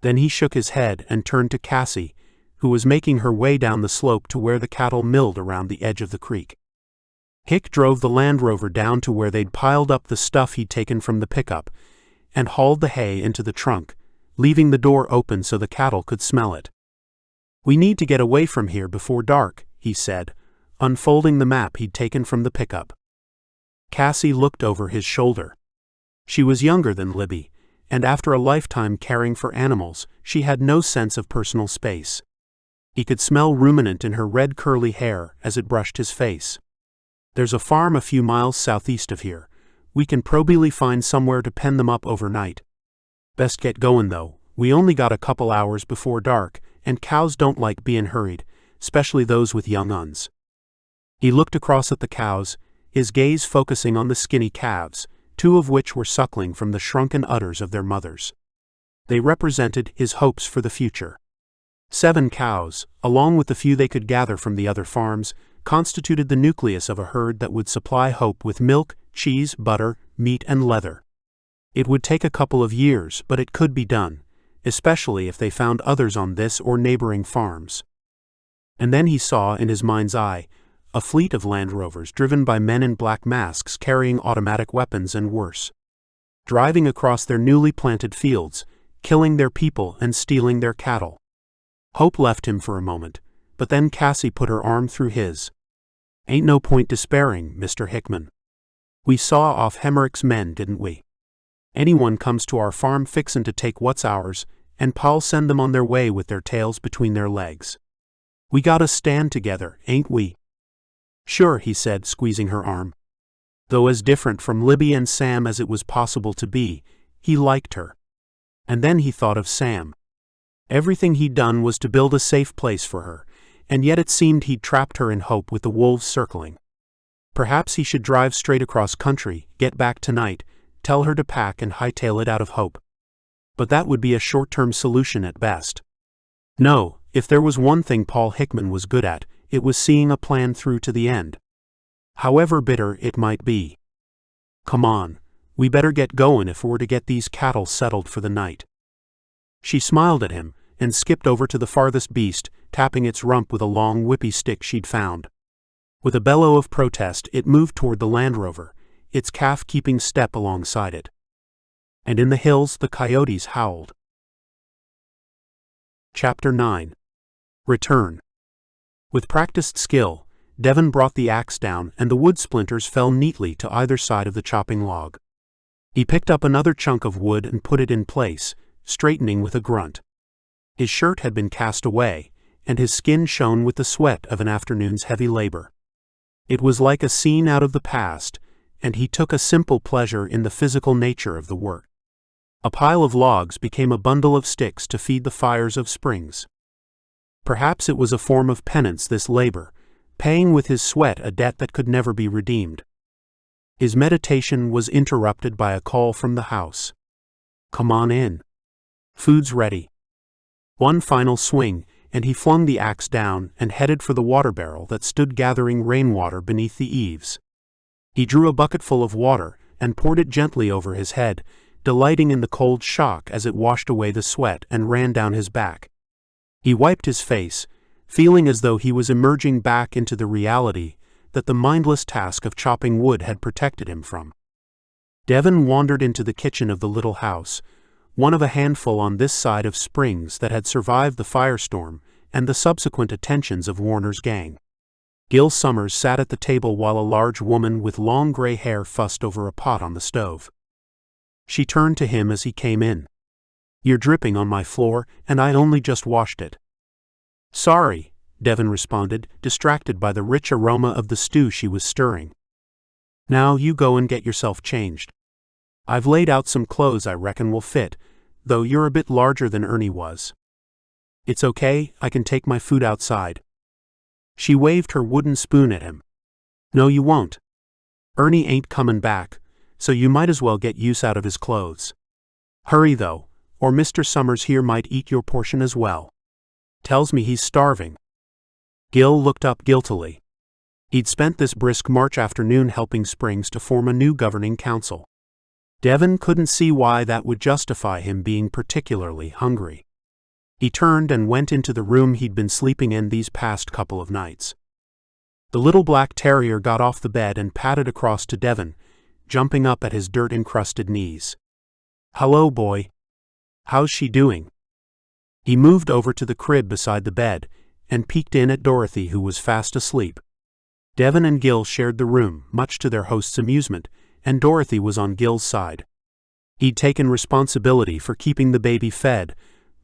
Speaker 1: Then he shook his head and turned to Cassie, who was making her way down the slope to where the cattle milled around the edge of the creek. Hick drove the Land Rover down to where they'd piled up the stuff he'd taken from the pickup, and hauled the hay into the trunk, leaving the door open so the cattle could smell it. "We need to get away from here before dark," he said, unfolding the map he'd taken from the pickup. Cassie looked over his shoulder. She was younger than Libby, and after a lifetime caring for animals, she had no sense of personal space. He could smell ruminant in her red curly hair as it brushed his face. "There's a farm a few miles southeast of here. We can probably find somewhere to pen them up overnight. Best get going though, we only got a couple hours before dark, and cows don't like being hurried, especially those with young uns." He looked across at the cows, his gaze focusing on the skinny calves, two of which were suckling from the shrunken udders of their mothers. They represented his hopes for the future. 7 cows, along with the few they could gather from the other farms, constituted the nucleus of a herd that would supply Hope with milk, cheese, butter, meat, and leather. It would take a couple of years, but it could be done, especially if they found others on this or neighboring farms. And then he saw, in his mind's eye, a fleet of Land Rovers driven by men in black masks carrying automatic weapons and worse. Driving across their newly planted fields, killing their people and stealing their cattle. Hope left him for a moment, but then Cassie put her arm through his. "Ain't no point despairing, Mr. Hickman. We saw off Hemmerich's men, didn't we? Anyone comes to our farm fixin' to take what's ours, and Pa'll send them on their way with their tails between their legs. We gotta stand together, ain't we?" "Sure," he said, squeezing her arm. Though as different from Libby and Sam as it was possible to be, he liked her. And then he thought of Sam. Everything he'd done was to build a safe place for her, and yet it seemed he'd trapped her in Hope with the wolves circling. Perhaps he should drive straight across country, get back tonight, tell her to pack and hightail it out of Hope. But that would be a short-term solution at best. No, if there was one thing Paul Hickman was good at, it was seeing a plan through to the end. However bitter it might be. "Come on, we better get going if we're to get these cattle settled for the night." She smiled at him, and skipped over to the farthest beast, tapping its rump with a long whippy stick she'd found. With a bellow of protest, it moved toward the Land Rover, its calf keeping step alongside it. And in the hills the coyotes howled. Chapter 9. Return. With practiced skill, Devon brought the axe down and the wood splinters fell neatly to either side of the chopping log. He picked up another chunk of wood and put it in place, straightening with a grunt. His shirt had been cast away, and his skin shone with the sweat of an afternoon's heavy labor. It was like a scene out of the past, and he took a simple pleasure in the physical nature of the work. A pile of logs became a bundle of sticks to feed the fires of springs. Perhaps it was a form of penance, this labor, paying with his sweat a debt that could never be redeemed. His meditation was interrupted by a call from the house. "Come on in. Food's ready." One final swing, and he flung the axe down and headed for the water barrel that stood gathering rainwater beneath the eaves. He drew a bucketful of water and poured it gently over his head, delighting in the cold shock as it washed away the sweat and ran down his back. He wiped his face, feeling as though he was emerging back into the reality that the mindless task of chopping wood had protected him from. Devon wandered into the kitchen of the little house, one of a handful on this side of Springs that had survived the firestorm and the subsequent attentions of Warner's gang. Gil Summers sat at the table while a large woman with long gray hair fussed over a pot on the stove. She turned to him as he came in. "You're dripping on my floor, and I only just washed it." "Sorry," Devon responded, distracted by the rich aroma of the stew she was stirring. "Now you go and get yourself changed. I've laid out some clothes I reckon will fit, though you're a bit larger than Ernie was." "It's okay, I can take my food outside." She waved her wooden spoon at him. "No, you won't. Ernie ain't comin' back, so you might as well get use out of his clothes. Hurry though, or Mr. Summers here might eat your portion as well. Tells me he's starving." Gil looked up guiltily. He'd spent this brisk March afternoon helping Springs to form a new governing council. Devon couldn't see why that would justify him being particularly hungry. He turned and went into the room he'd been sleeping in these past couple of nights. The little black terrier got off the bed and padded across to Devon, jumping up at his dirt-encrusted knees. "Hello, boy. How's she doing?" He moved over to the crib beside the bed and peeked in at Dorothy, who was fast asleep. Devon and Gil shared the room, much to their host's amusement, and Dorothy was on Gil's side. He'd taken responsibility for keeping the baby fed,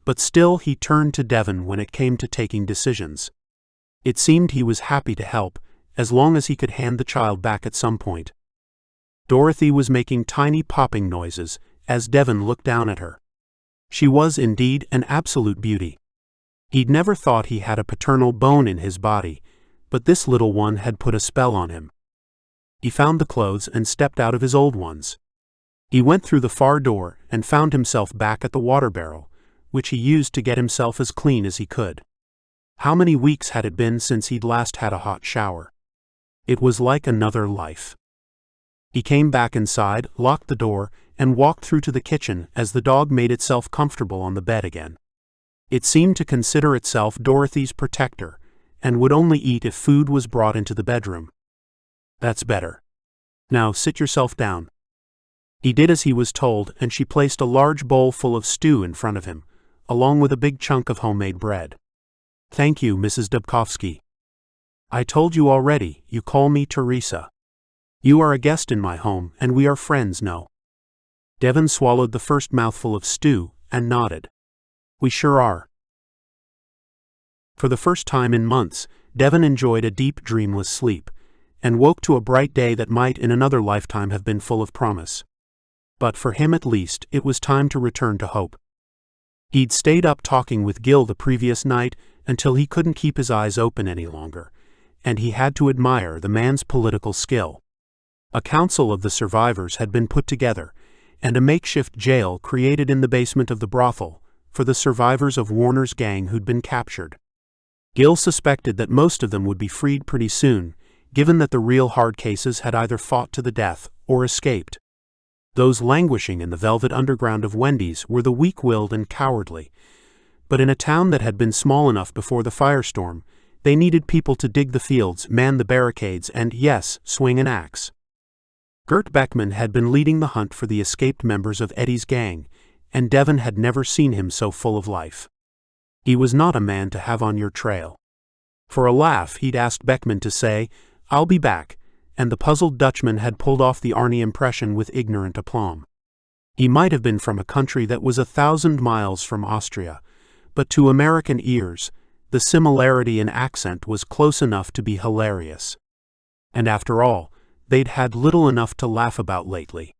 Speaker 1: but still he turned to Devon when it came to taking decisions. It seemed he was happy to help, as long as he could hand the child back at some point. Dorothy was making tiny popping noises as Devon looked down at her. She was indeed an absolute beauty. He'd never thought he had a paternal bone in his body, but this little one had put a spell on him. He found the clothes and stepped out of his old ones. He went through the far door and found himself back at the water barrel, which he used to get himself as clean as he could. How many weeks had it been since he'd last had a hot shower? It was like another life. He came back inside, locked the door, and walked through to the kitchen as the dog made itself comfortable on the bed again. It seemed to consider itself Dorothy's protector, and would only eat if food was brought into the bedroom. "That's better. Now sit yourself down." He did as he was told, and she placed a large bowl full of stew in front of him, along with a big chunk of homemade bread. "Thank you, Mrs. Dubkovsky. I told you already, you call me Teresa. You are a guest in my home, and we are friends, no?" Devon swallowed the first mouthful of stew and nodded. "We sure are." For the first time in months, Devon enjoyed a deep, dreamless sleep, and woke to a bright day that might in another lifetime have been full of promise. But for him at least, it was time to return to hope. He'd stayed up talking with Gil the previous night until he couldn't keep his eyes open any longer, and he had to admire the man's political skill. A council of the survivors had been put together, and a makeshift jail created in the basement of the brothel for the survivors of Warner's gang who'd been captured. Gil suspected that most of them would be freed pretty soon, given that the real hard cases had either fought to the death or escaped. Those languishing in the velvet underground of Wendy's were the weak-willed and cowardly, but in a town that had been small enough before the firestorm, they needed people to dig the fields, man the barricades, and, yes, swing an axe. Gert Beckman had been leading the hunt for the escaped members of Eddie's gang, and Devon had never seen him so full of life. He was not a man to have on your trail. For a laugh, he'd asked Beckman to say, "I'll be back," and the puzzled Dutchman had pulled off the Arnie impression with ignorant aplomb. He might have been from a country that was 1,000 miles from Austria, but to American ears, the similarity in accent was close enough to be hilarious. And after all, they'd had little enough to laugh about lately.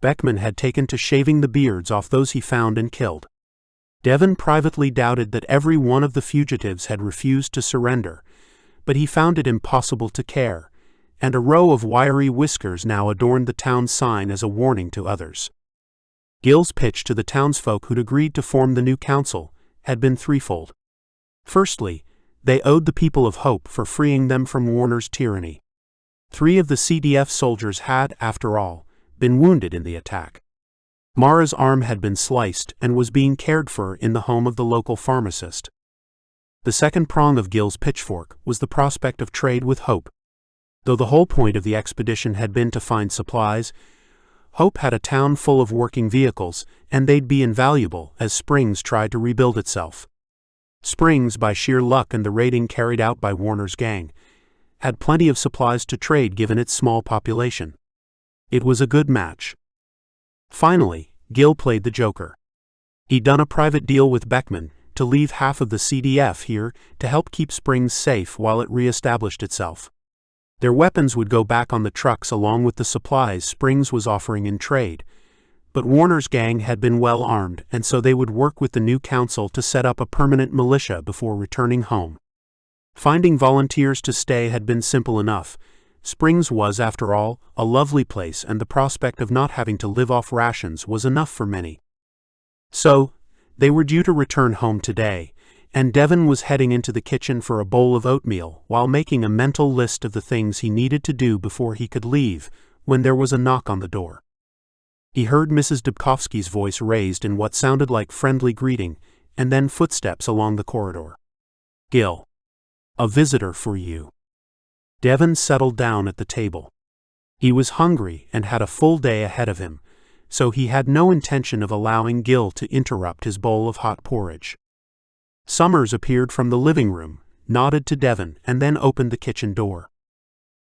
Speaker 1: Beckman had taken to shaving the beards off those he found and killed. Devon privately doubted that every one of the fugitives had refused to surrender, but he found it impossible to care, and a row of wiry whiskers now adorned the town's sign as a warning to others. Gil's pitch to the townsfolk who'd agreed to form the new council had been threefold. Firstly, they owed the people of hope for freeing them from Warner's tyranny. 3 of the CDF soldiers had, after all, been wounded in the attack. Mara's arm had been sliced and was being cared for in the home of the local pharmacist. The second prong of Gil's pitchfork was the prospect of trade with hope. Though the whole point of the expedition had been to find supplies, Hope had a town full of working vehicles, and they'd be invaluable as Springs tried to rebuild itself. Springs, by sheer luck and the raiding carried out by Warner's gang, had plenty of supplies to trade given its small population. It was a good match. Finally, Gil played the joker. He'd done a private deal with Beckman to leave half of the CDF here to help keep Springs safe while it re-established itself. Their weapons would go back on the trucks along with the supplies Springs was offering in trade, but Warner's gang had been well armed, and so they would work with the new council to set up a permanent militia before returning home. Finding volunteers to stay had been simple enough. Springs was, after all, a lovely place, and the prospect of not having to live off rations was enough for many. So, they were due to return home today, and Devon was heading into the kitchen for a bowl of oatmeal while making a mental list of the things he needed to do before he could leave, when there was a knock on the door. He heard Mrs. Dubkovsky's voice raised in what sounded like friendly greeting, and then footsteps along the corridor. "Gil. A visitor for you." Devon settled down at the table. He was hungry and had a full day ahead of him, so he had no intention of allowing Gil to interrupt his bowl of hot porridge. Summers appeared from the living room, nodded to Devon, and then opened the kitchen door.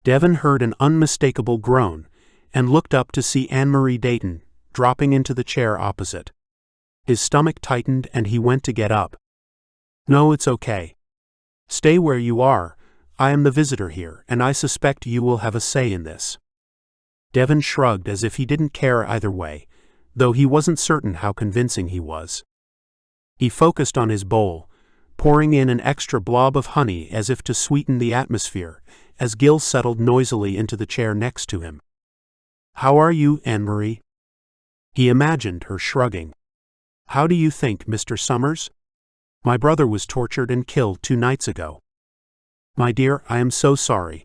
Speaker 1: Devon heard an unmistakable groan and looked up to see Anne-Marie Dayton dropping into the chair opposite. His stomach tightened and he went to get up. "No, it's okay. Stay where you are. I am the visitor here, and I suspect you will have a say in this." Devon shrugged as if he didn't care either way, though he wasn't certain how convincing he was. He focused on his bowl, pouring in an extra blob of honey as if to sweeten the atmosphere, as Gil settled noisily into the chair next to him. "How are you, Anne-Marie?" He imagined her shrugging. "How do you think, Mr. Summers? My brother was tortured and killed 2 nights ago." "My dear, I am so sorry.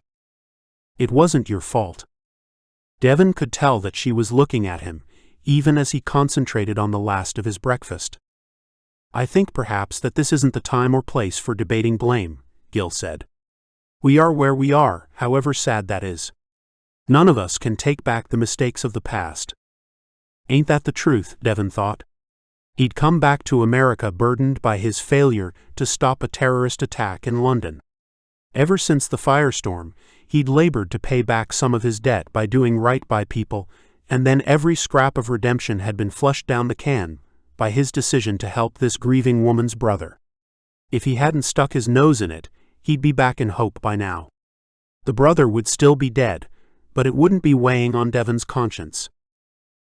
Speaker 1: It wasn't your fault." Devon could tell that she was looking at him, even as he concentrated on the last of his breakfast. "I think perhaps that this isn't the time or place for debating blame," Gil said. "We are where we are, however sad that is. None of us can take back the mistakes of the past." Ain't that the truth, Devon thought. He'd come back to America burdened by his failure to stop a terrorist attack in London. Ever since the firestorm, he'd labored to pay back some of his debt by doing right by people, and then every scrap of redemption had been flushed down the can by his decision to help this grieving woman's brother. If he hadn't stuck his nose in it, he'd be back in Hope by now. The brother would still be dead, but it wouldn't be weighing on Devon's conscience.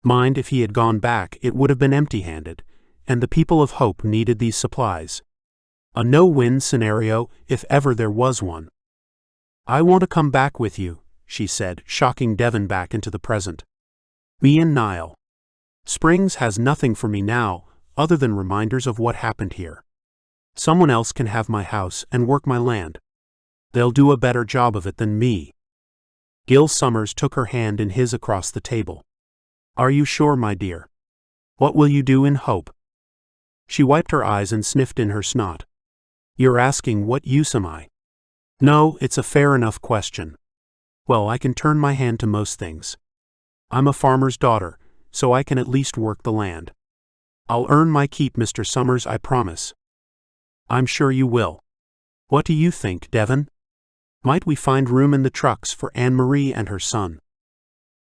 Speaker 1: Mind, if he had gone back, it would have been empty-handed, and the people of Hope needed these supplies. A no-win scenario, if ever there was one. "I want to come back with you," she said, shocking Devon back into the present. "Me and Niall. Springs has nothing for me now, other than reminders of what happened here. Someone else can have my house and work my land. They'll do a better job of it than me." Gil Summers took her hand in his across the table. "Are you sure, my dear? What will you do in Hope?" She wiped her eyes and sniffed in her snot. "You're asking what use am I? No, it's a fair enough question. Well, I can turn my hand to most things. I'm a farmer's daughter, so I can at least work the land. I'll earn my keep, Mr. Summers, I promise." "I'm sure you will. What do you think, Devon? Might we find room in the trucks for Anne-Marie and her son?"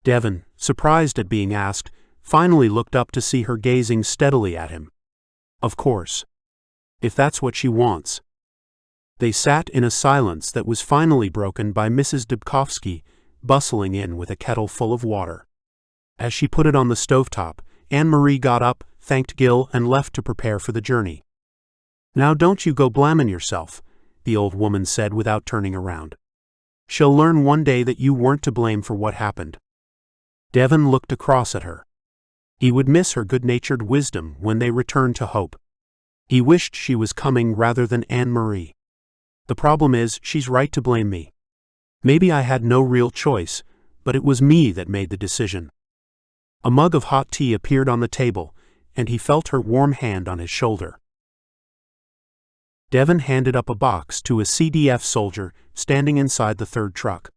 Speaker 1: Devon, surprised at being asked, finally looked up to see her gazing steadily at him. "Of course. If that's what she wants." They sat in a silence that was finally broken by Mrs. Dubkovsky bustling in with a kettle full of water. As she put it on the stovetop, Anne-Marie got up, thanked Gil, and left to prepare for the journey. "Now don't you go blamin' yourself," the old woman said without turning around. "She'll learn one day that you weren't to blame for what happened." Devon looked across at her. He would miss her good-natured wisdom when they returned to Hope. He wished she was coming rather than Anne-Marie. "The problem is, she's right to blame me. Maybe I had no real choice, but it was me that made the decision." A mug of hot tea appeared on the table, and he felt her warm hand on his shoulder. Devon handed up a box to a CDF soldier standing inside the third truck.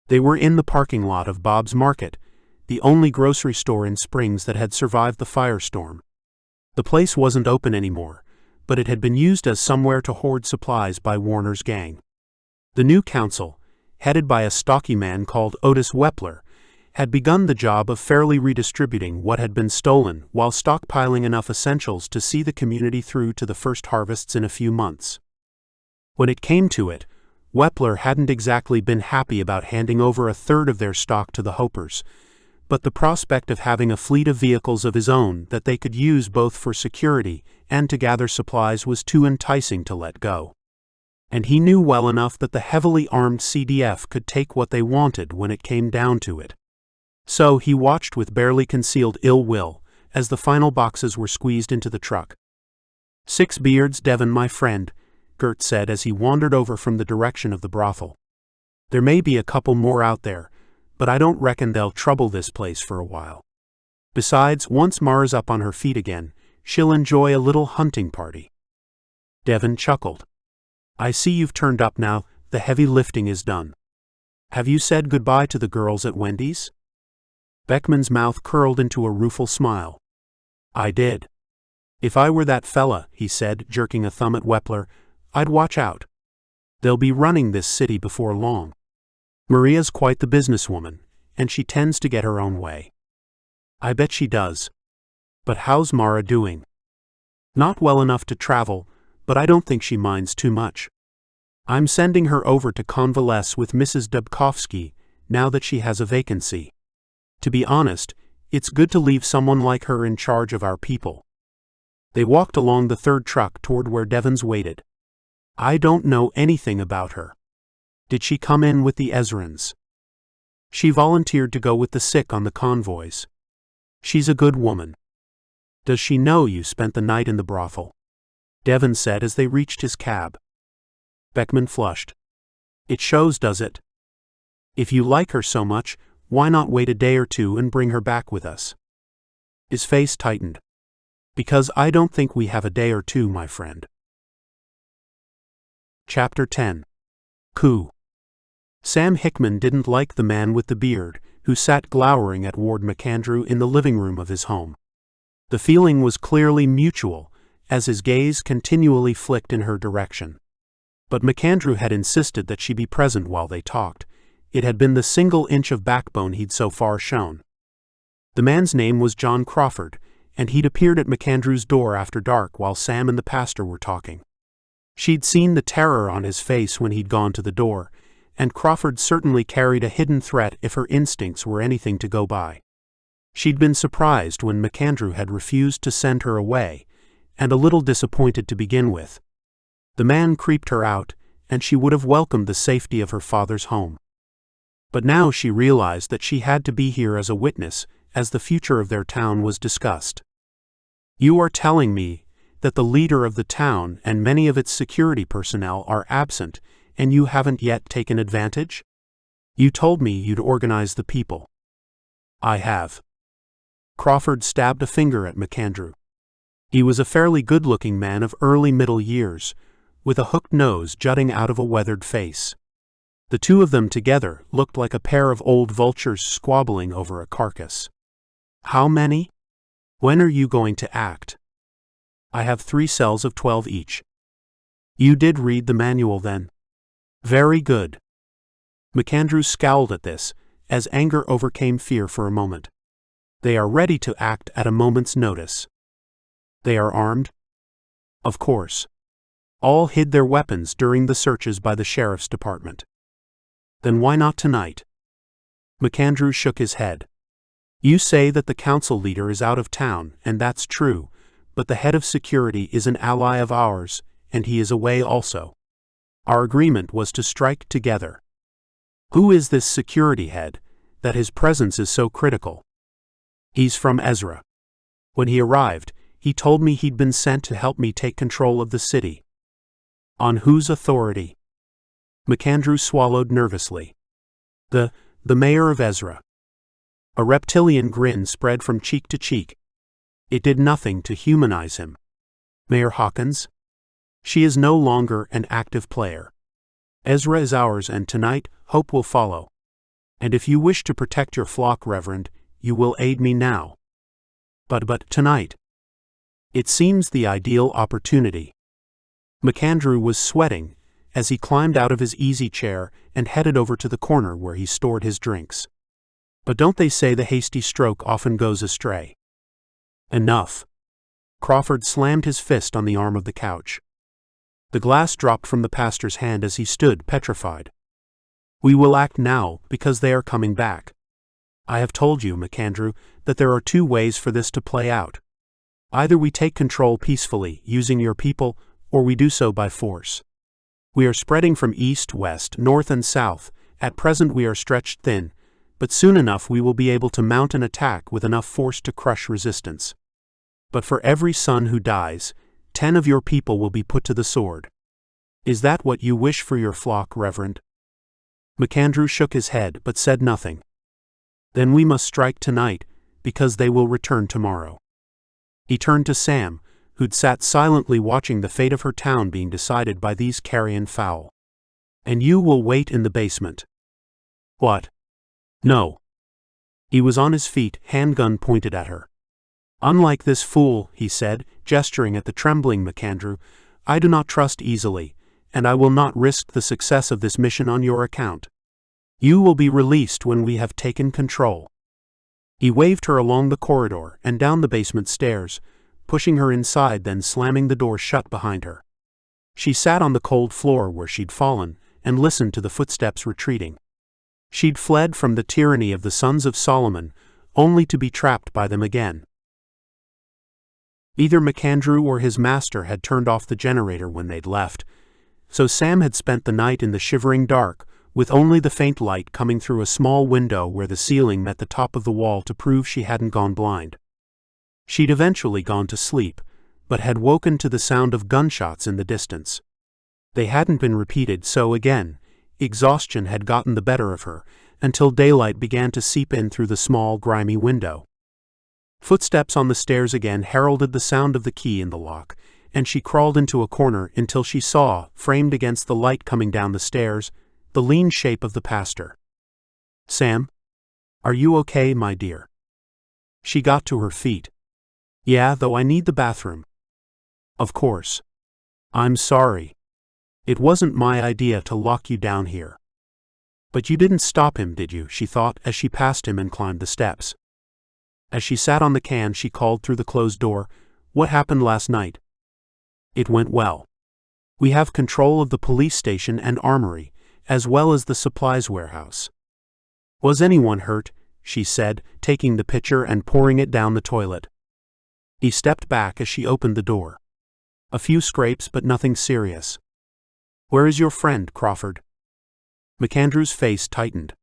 Speaker 1: They were in the parking lot of Bob's Market, the only grocery store in Springs that had survived the firestorm. The place wasn't open anymore, but it had been used as somewhere to hoard supplies by Warner's gang. The new council, headed by a stocky man called Otis Wepler, had begun the job of fairly redistributing what had been stolen while stockpiling enough essentials to see the community through to the first harvests in a few months. When it came to it, Wepler hadn't exactly been happy about handing over a third of their stock to the Hopers, but the prospect of having a fleet of vehicles of his own that they could use both for security and to gather supplies was too enticing to let go. And he knew well enough that the heavily armed CDF could take what they wanted when it came down to it. So he watched with barely concealed ill will as the final boxes were squeezed into the truck. "6 beards, Devon, my friend," Gert said as he wandered over from the direction of the brothel. "There may be a couple more out there, but I don't reckon they'll trouble this place for a while. Besides, once Mara's up on her feet again, she'll enjoy a little hunting party." Devon chuckled. "I see you've turned up now, the heavy lifting is done. Have you said goodbye to the girls at Wendy's?" Beckman's mouth curled into a rueful smile. "I did. If I were that fella," he said, jerking a thumb at Wepler, "I'd watch out. They'll be running this city before long. Maria's quite the businesswoman, and she tends to get her own way." "I bet she does. But how's Mara doing?" "Not well enough to travel, but I don't think she minds too much. I'm sending her over to convalesce with Mrs. Dubkovsky now that she has a vacancy. To be honest, it's good to leave someone like her in charge of our people." They walked along the third truck toward where Devon's waited. "I don't know anything about her. Did she come in with the Ezrans?" "She volunteered to go with the sick on the convoys. She's a good woman." "Does she know you spent the night in the brothel?" Devon said as they reached his cab. Beckman flushed. "It shows, does it? If you like her so much, why not wait a day or two and bring her back with us?" His face tightened. "Because I don't think we have a day or two, my friend." Chapter 10. Coup. Sam Hickman didn't like the man with the beard, who sat glowering at Ward McAndrew in the living room of his home. The feeling was clearly mutual, as his gaze continually flicked in her direction. But McAndrew had insisted that she be present while they talked. It had been the single inch of backbone he'd so far shown. The man's name was John Crawford, and he'd appeared at McAndrew's door after dark while Sam and the pastor were talking. She'd seen the terror on his face when he'd gone to the door, and Crawford certainly carried a hidden threat if her instincts were anything to go by. She'd been surprised when McAndrew had refused to send her away, and a little disappointed to begin with. The man creeped her out, and she would have welcomed the safety of her father's home. But now she realized that she had to be here as a witness, as the future of their town was discussed. "You are telling me that the leader of the town and many of its security personnel are absent, and you haven't yet taken advantage? You told me you'd organize the people." "I have." Crawford stabbed a finger at McAndrew. He was a fairly good-looking man of early middle years, with a hooked nose jutting out of a weathered face. The two of them together looked like a pair of old vultures squabbling over a carcass. "How many? When are you going to act?" "I have 3 cells of 12 each." "You did read the manual then?" "Very good." McAndrew scowled at this, as anger overcame fear for a moment. "They are ready to act at a moment's notice." "They are armed?" "Of course. All hid their weapons during the searches by the sheriff's department." "Then why not tonight?" McAndrew shook his head. "You say that the council leader is out of town, and that's true, but the head of security is an ally of ours, and he is away also. Our agreement was to strike together. Who is this security head, that his presence is so critical?" "He's from Ezra. When he arrived, he told me he'd been sent to help me take control of the city." "On whose authority?" McAndrew swallowed nervously. The mayor of Ezra." A reptilian grin spread from cheek to cheek. It did nothing to humanize him. "Mayor Hawkins? She is no longer an active player. Ezra is ours, and tonight, hope will follow." And if you wish to protect your flock, Reverend, you will aid me now. But tonight. It seems the ideal opportunity. McAndrew was sweating as he climbed out of his easy chair and headed over to the corner where he stored his drinks. But don't they say the hasty stroke often goes astray? Enough. Crawford slammed his fist on the arm of the couch. The glass dropped from the pastor's hand as he stood petrified. We will act now because they are coming back. I have told you, McAndrew, that there are two ways for this to play out. Either we take control peacefully, using your people, or we do so by force. We are spreading from east, west, north and south. At present we are stretched thin, but soon enough we will be able to mount an attack with enough force to crush resistance. But for every son who dies, 10 of your people will be put to the sword. Is that what you wish for your flock, Reverend? McAndrew shook his head but said nothing. Then we must strike tonight, because they will return tomorrow. He turned to Sam, who'd sat silently watching the fate of her town being decided by these carrion fowl. And you will wait in the basement. What? No. He was on his feet, handgun pointed at her. Unlike this fool, he said, gesturing at the trembling McAndrew, I do not trust easily, and I will not risk the success of this mission on your account. You will be released when we have taken control. He waved her along the corridor and down the basement stairs, pushing her inside, then slamming the door shut behind her. She sat on the cold floor where she'd fallen and listened to the footsteps retreating. She'd fled from the tyranny of the sons of Solomon, only to be trapped by them again. Either McAndrew or his master had turned off the generator when they'd left, so Sam had spent the night in the shivering dark, with only the faint light coming through a small window where the ceiling met the top of the wall to prove she hadn't gone blind. She'd eventually gone to sleep, but had woken to the sound of gunshots in the distance. They hadn't been repeated, so again, exhaustion had gotten the better of her, until daylight began to seep in through the small, grimy window. Footsteps on the stairs again heralded the sound of the key in the lock, and she crawled into a corner until she saw, framed against the light coming down the stairs, the lean shape of the pastor. Sam? Are you okay, my dear? She got to her feet. Yeah, though I need the bathroom. Of course. I'm sorry. It wasn't my idea to lock you down here. But you didn't stop him, did you? She thought as she passed him and climbed the steps. As she sat on the can, she called through the closed door, What happened last night? It went well. We have control of the police station and armory, as well as the supplies warehouse. Was anyone hurt? She said, taking the pitcher and pouring it down the toilet. He stepped back as she opened the door. A few scrapes, but nothing serious. Where is your friend, Crawford? McAndrew's face tightened.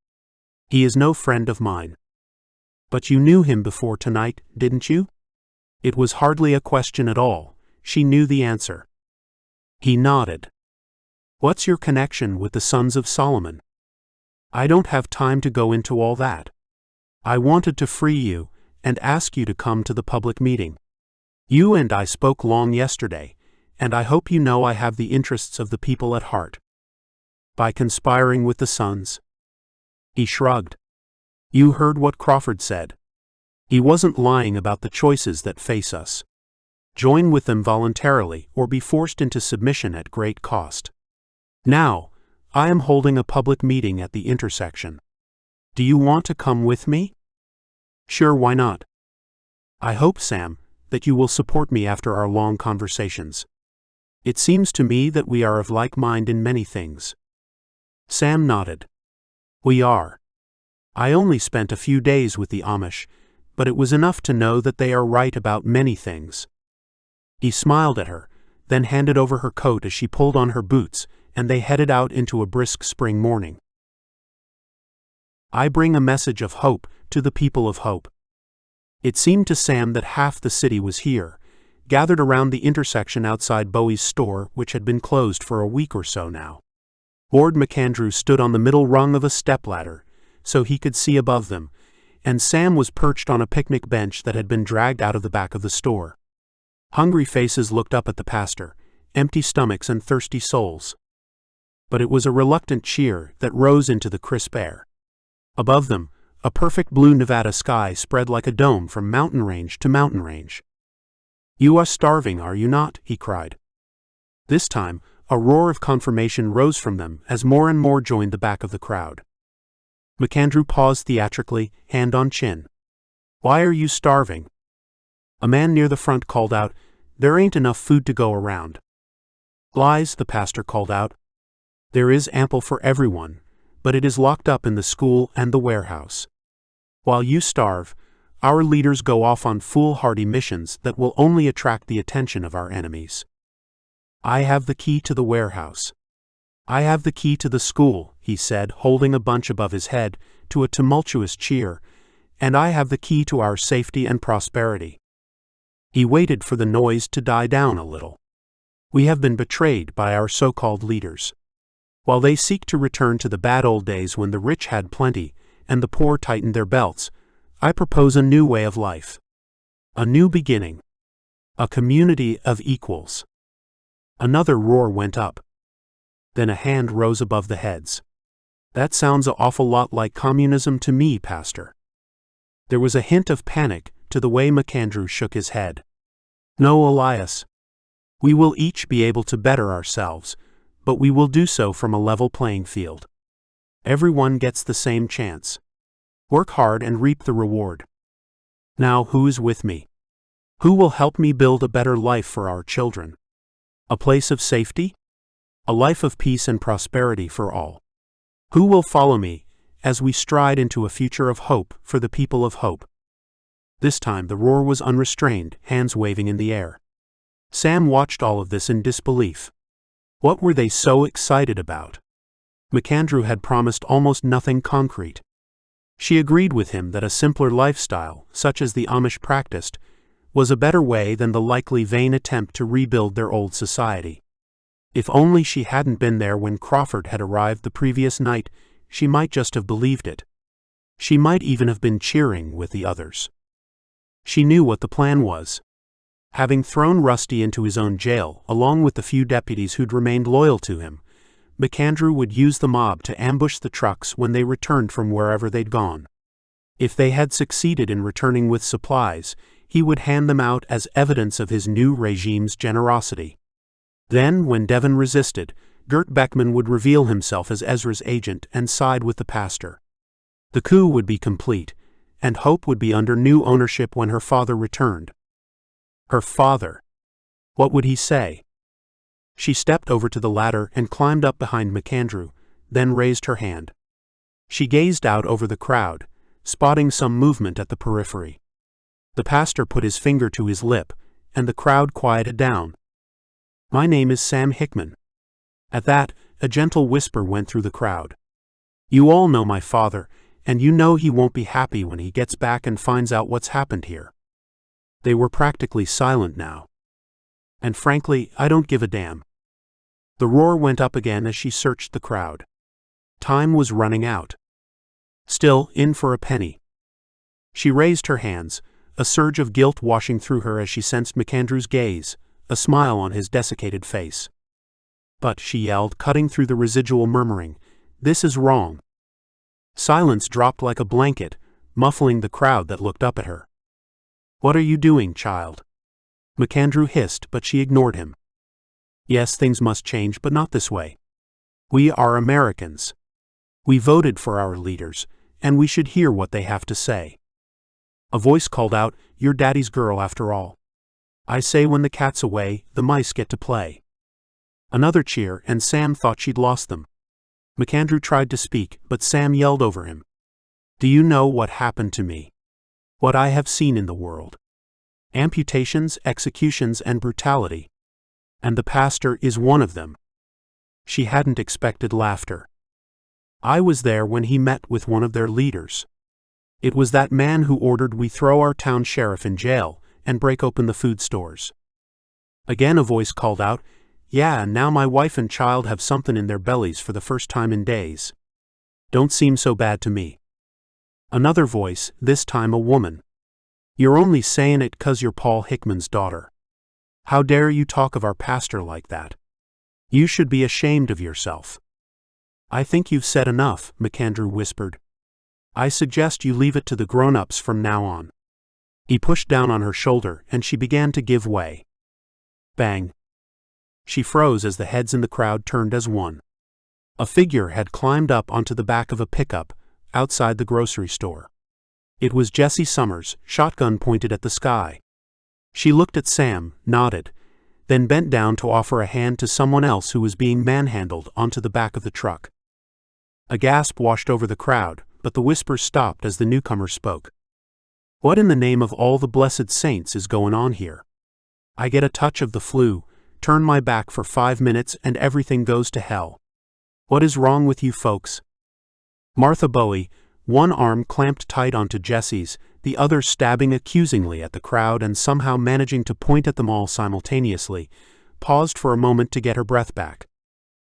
Speaker 1: He is no friend of mine. But you knew him before tonight, didn't you? It was hardly a question at all. She knew the answer. He nodded. What's your connection with the sons of Solomon? I don't have time to go into all that. I wanted to free you and ask you to come to the public meeting. You and I spoke long yesterday, and I hope you know I have the interests of the people at heart. By conspiring with the sons? He shrugged. You heard what Crawford said. He wasn't lying about the choices that face us. Join with them voluntarily or be forced into submission at great cost. Now, I am holding a public meeting at the intersection. Do you want to come with me? Sure, why not? I hope, Sam, that you will support me after our long conversations. It seems to me that we are of like mind in many things. Sam nodded. We are. I only spent a few days with the Amish, but it was enough to know that they are right about many things. He smiled at her, then handed over her coat as she pulled on her boots, and they headed out into a brisk spring morning. I bring a message of hope to the people of Hope. It seemed to Sam that half the city was here, gathered around the intersection outside Bowie's store, which had been closed for a week or so now. Lord McAndrew stood on the middle rung of a stepladder, so he could see above them, and Sam was perched on a picnic bench that had been dragged out of the back of the store. Hungry faces looked up at the pastor, empty stomachs and thirsty souls. But it was a reluctant cheer that rose into the crisp air. Above them, a perfect blue Nevada sky spread like a dome from mountain range to mountain range. "You are starving, are you not?" he cried. This time, a roar of confirmation rose from them as more and more joined the back of the crowd. McAndrew paused theatrically, hand on chin. "Why are you starving?" A man near the front called out, "There ain't enough food to go around." "Lies," the pastor called out. "There is ample for everyone, but it is locked up in the school and the warehouse. While you starve, our leaders go off on foolhardy missions that will only attract the attention of our enemies. I have the key to the warehouse. I have the key to the school," he said, holding a bunch above his head, to a tumultuous cheer, "and I have the key to our safety and prosperity." He waited for the noise to die down a little. "We have been betrayed by our so-called leaders. While they seek to return to the bad old days when the rich had plenty and the poor tightened their belts, I propose a new way of life. A new beginning. A community of equals." Another roar went up. Then a hand rose above the heads. "That sounds an awful lot like communism to me, Pastor." There was a hint of panic to the way McAndrew shook his head. "No, Elias. We will each be able to better ourselves, but we will do so from a level playing field. Everyone gets the same chance. Work hard and reap the reward. Now, who is with me? Who will help me build a better life for our children? A place of safety? A life of peace and prosperity for all. Who will follow me as we stride into a future of hope for the people of hope?" This time the roar was unrestrained, hands waving in the air. Sam watched all of this in disbelief. What were they so excited about? McAndrew had promised almost nothing concrete. She agreed with him that a simpler lifestyle, such as the Amish practiced, was a better way than the likely vain attempt to rebuild their old society. If only she hadn't been there when Crawford had arrived the previous night, she might just have believed it. She might even have been cheering with the others. She knew what the plan was. Having thrown Rusty into his own jail, along with the few deputies who'd remained loyal to him, McAndrew would use the mob to ambush the trucks when they returned from wherever they'd gone. If they had succeeded in returning with supplies, he would hand them out as evidence of his new regime's generosity. Then, when Devon resisted, Gert Beckman would reveal himself as Ezra's agent and side with the pastor. The coup would be complete, and Hope would be under new ownership when her father returned. Her father. What would he say? She stepped over to the ladder and climbed up behind McAndrew, then raised her hand. She gazed out over the crowd, spotting some movement at the periphery. The pastor put his finger to his lip, and the crowd quieted down. "My name is Sam Hickman." At that, a gentle whisper went through the crowd. "You all know my father, and you know he won't be happy when he gets back and finds out what's happened here." They were practically silent now. "And frankly, I don't give a damn." The roar went up again as she searched the crowd. Time was running out. Still, in for a penny. She raised her hands, a surge of guilt washing through her as she sensed McAndrew's gaze, a smile on his desiccated face. "But," she yelled, cutting through the residual murmuring, "this is wrong." Silence dropped like a blanket, muffling the crowd that looked up at her. "What are you doing, child?" McAndrew hissed, but she ignored him. "Yes, things must change, but not this way. We are Americans. We voted for our leaders, and we should hear what they have to say." A voice called out, "You're Daddy's girl after all. I say when the cat's away, the mice get to play." Another cheer, and Sam thought she'd lost them. McAndrew tried to speak, but Sam yelled over him. "Do you know what happened to me? What I have seen in the world? Amputations, executions, and brutality. And the pastor is one of them." She hadn't expected laughter. "I was there when he met with one of their leaders. It was that man who ordered we throw our town sheriff in jail and break open the food stores." Again a voice called out, "Yeah, and now my wife and child have something in their bellies for the first time in days. Don't seem so bad to me." Another voice, this time a woman. "You're only saying it 'cause you're Paul Hickman's daughter. How dare you talk of our pastor like that? You should be ashamed of yourself." "I think you've said enough," McAndrew whispered. I suggest you leave it to the grown-ups from now on." He pushed down on her shoulder and she began to give way. Bang! She froze as the heads in the crowd turned as one. A figure had climbed up onto the back of a pickup outside the grocery store. It was Jessie Summers, shotgun pointed at the sky. She looked at Sam, nodded, then bent down to offer a hand to someone else who was being manhandled onto the back of the truck. A gasp washed over the crowd, but the whispers stopped as the newcomer spoke. "What in the name of all the blessed saints is going on here? I get a touch of the flu, turn my back for 5 minutes and everything goes to hell. What is wrong with you folks?" Martha Bowie, one arm clamped tight onto Jessie's, the other stabbing accusingly at the crowd and somehow managing to point at them all simultaneously, paused for a moment to get her breath back.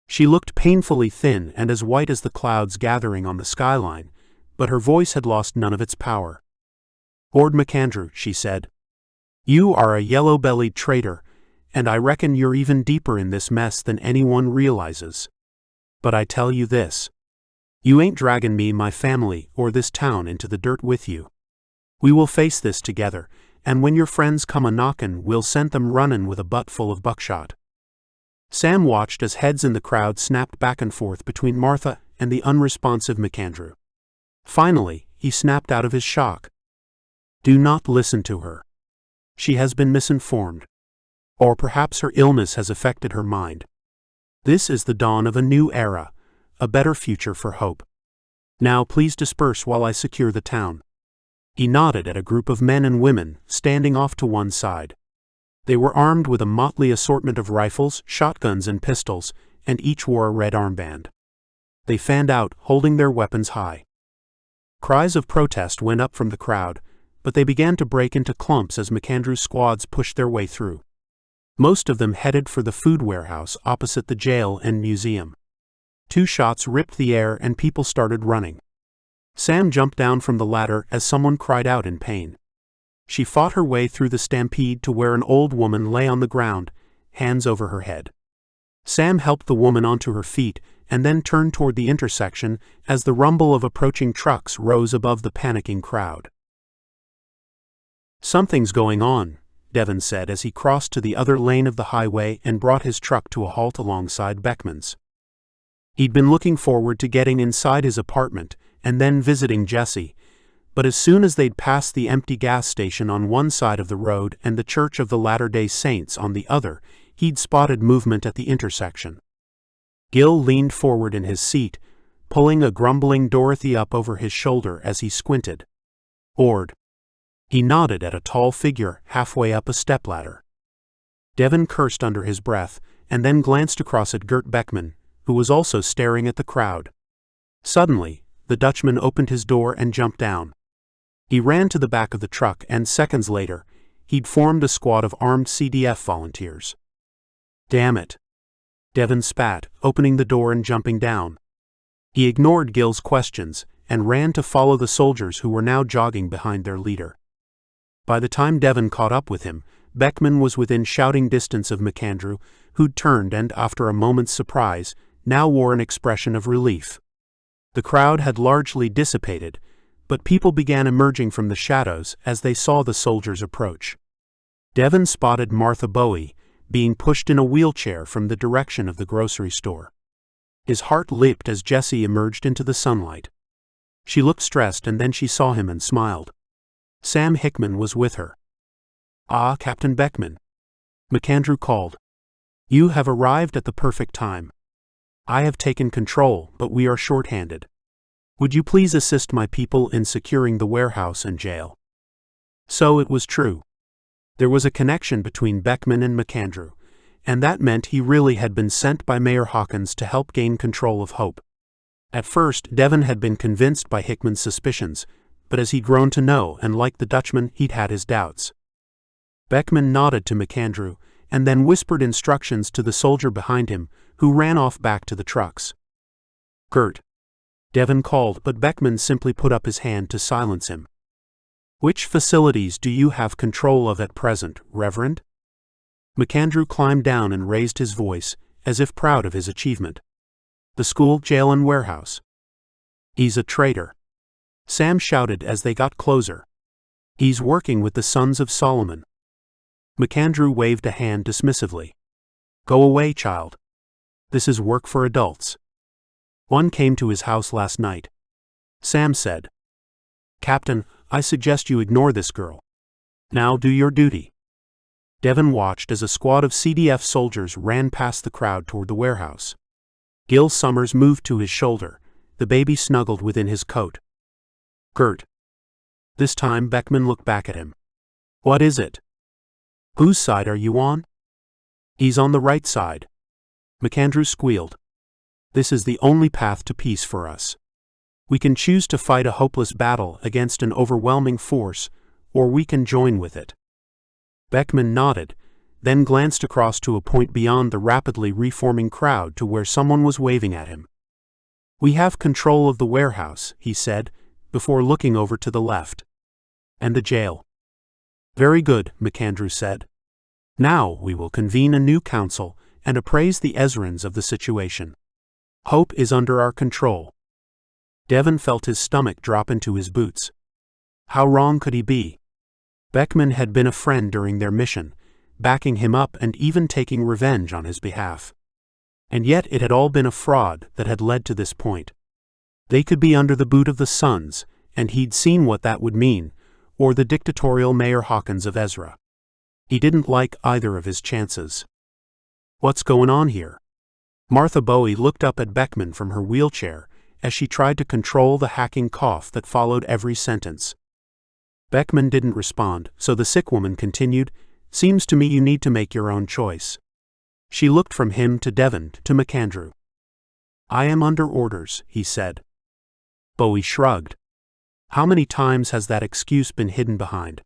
Speaker 1: She looked painfully thin and as white as the clouds gathering on the skyline, but her voice had lost none of its power. "Lord McAndrew," she said, "you are a yellow-bellied traitor, and I reckon you're even deeper in this mess than anyone realizes. But I tell you this. You ain't dragging me, my family, or this town into the dirt with you. We will face this together, and when your friends come a-knockin', we'll send them runnin' with a butt full of buckshot." Sam watched as heads in the crowd snapped back and forth between Martha and the unresponsive McAndrew. Finally, he snapped out of his shock. "Do not listen to her. She has been misinformed. Or perhaps her illness has affected her mind. This is the dawn of a new era, a better future for hope. Now please disperse while I secure the town." He nodded at a group of men and women standing off to one side. They were armed with a motley assortment of rifles, shotguns and pistols, and each wore a red armband. They fanned out, holding their weapons high. Cries of protest went up from the crowd, but they began to break into clumps as McAndrew's squads pushed their way through. Most of them headed for the food warehouse opposite the jail and museum. 2 shots ripped the air and people started running. Sam jumped down from the ladder as someone cried out in pain. She fought her way through the stampede to where an old woman lay on the ground, hands over her head. Sam helped the woman onto her feet and then turned toward the intersection as the rumble of approaching trucks rose above the panicking crowd. "Something's going on," Devon said as he crossed to the other lane of the highway and brought his truck to a halt alongside Beckman's. He'd been looking forward to getting inside his apartment and then visiting Jessie, but as soon as they'd passed the empty gas station on one side of the road and the Church of the Latter-day Saints on the other, he'd spotted movement at the intersection. Gil leaned forward in his seat, pulling a grumbling Dorothy up over his shoulder as he squinted. "Ord." He nodded at a tall figure halfway up a stepladder. Devon cursed under his breath and then glanced across at Gert Beckman, who was also staring at the crowd. Suddenly, the Dutchman opened his door and jumped down. He ran to the back of the truck and seconds later, he'd formed a squad of armed CDF volunteers. "Damn it." Devon spat, opening the door and jumping down. He ignored Gil's questions and ran to follow the soldiers who were now jogging behind their leader. By the time Devon caught up with him, Beckman was within shouting distance of McAndrew, who'd turned and, after a moment's surprise, now wore an expression of relief. The crowd had largely dissipated, but people began emerging from the shadows as they saw the soldiers approach. Devon spotted Martha Bowie being pushed in a wheelchair from the direction of the grocery store. His heart leaped as Jessie emerged into the sunlight. She looked stressed and then she saw him and smiled. Sam Hickman was with her. "Ah, Captain Beckman," McAndrew called. "You have arrived at the perfect time. I have taken control, but we are short-handed. Would you please assist my people in securing the warehouse and jail?" So it was true. There was a connection between Beckman and McAndrew, and that meant he really had been sent by Mayor Hawkins to help gain control of Hope. At first, Devon had been convinced by Hickman's suspicions, but as he'd grown to know and like the Dutchman, he'd had his doubts. Beckman nodded to McAndrew and then whispered instructions to the soldier behind him, who ran off back to the trucks. "Gert," Devon called, but Beckman simply put up his hand to silence him. "Which facilities do you have control of at present, Reverend?" McAndrew climbed down and raised his voice, as if proud of his achievement. "The school, jail, and warehouse." "He's a traitor." Sam shouted as they got closer. He's working with the Sons of Solomon. McAndrew waved a hand dismissively. Go away, child. This is work for adults. One came to his house last night. Sam said. Captain, I suggest you ignore this girl. Now do your duty. Devon watched as a squad of CDF soldiers ran past the crowd toward the warehouse. Gil Summers moved to his shoulder, the baby snuggled within his coat. Gert. This time Beckman looked back at him. What is it? Whose side are you on? He's on the right side. McAndrew squealed. This is the only path to peace for us. We can choose to fight a hopeless battle against an overwhelming force, or we can join with it. Beckman nodded, then glanced across to a point beyond the rapidly reforming crowd to where someone was waving at him. We have control of the warehouse, he said, before looking over to the left. And the jail. Very good, McAndrew said. Now we will convene a new council and appraise the Ezrans of the situation. Hope is under our control. Devon felt his stomach drop into his boots. How wrong could he be? Beckman had been a friend during their mission, backing him up and even taking revenge on his behalf. And yet it had all been a fraud that had led to this point. They could be under the boot of the Sons, and he'd seen what that would mean, or the dictatorial Mayor Hawkins of Ezra. He didn't like either of his chances. What's going on here? Martha Bowie looked up at Beckman from her wheelchair as she tried to control the hacking cough that followed every sentence. Beckman didn't respond, so the sick woman continued, Seems to me you need to make your own choice. She looked from him to Devon to McAndrew. I am under orders, he said. Bowie shrugged. How many times has that excuse been hidden behind?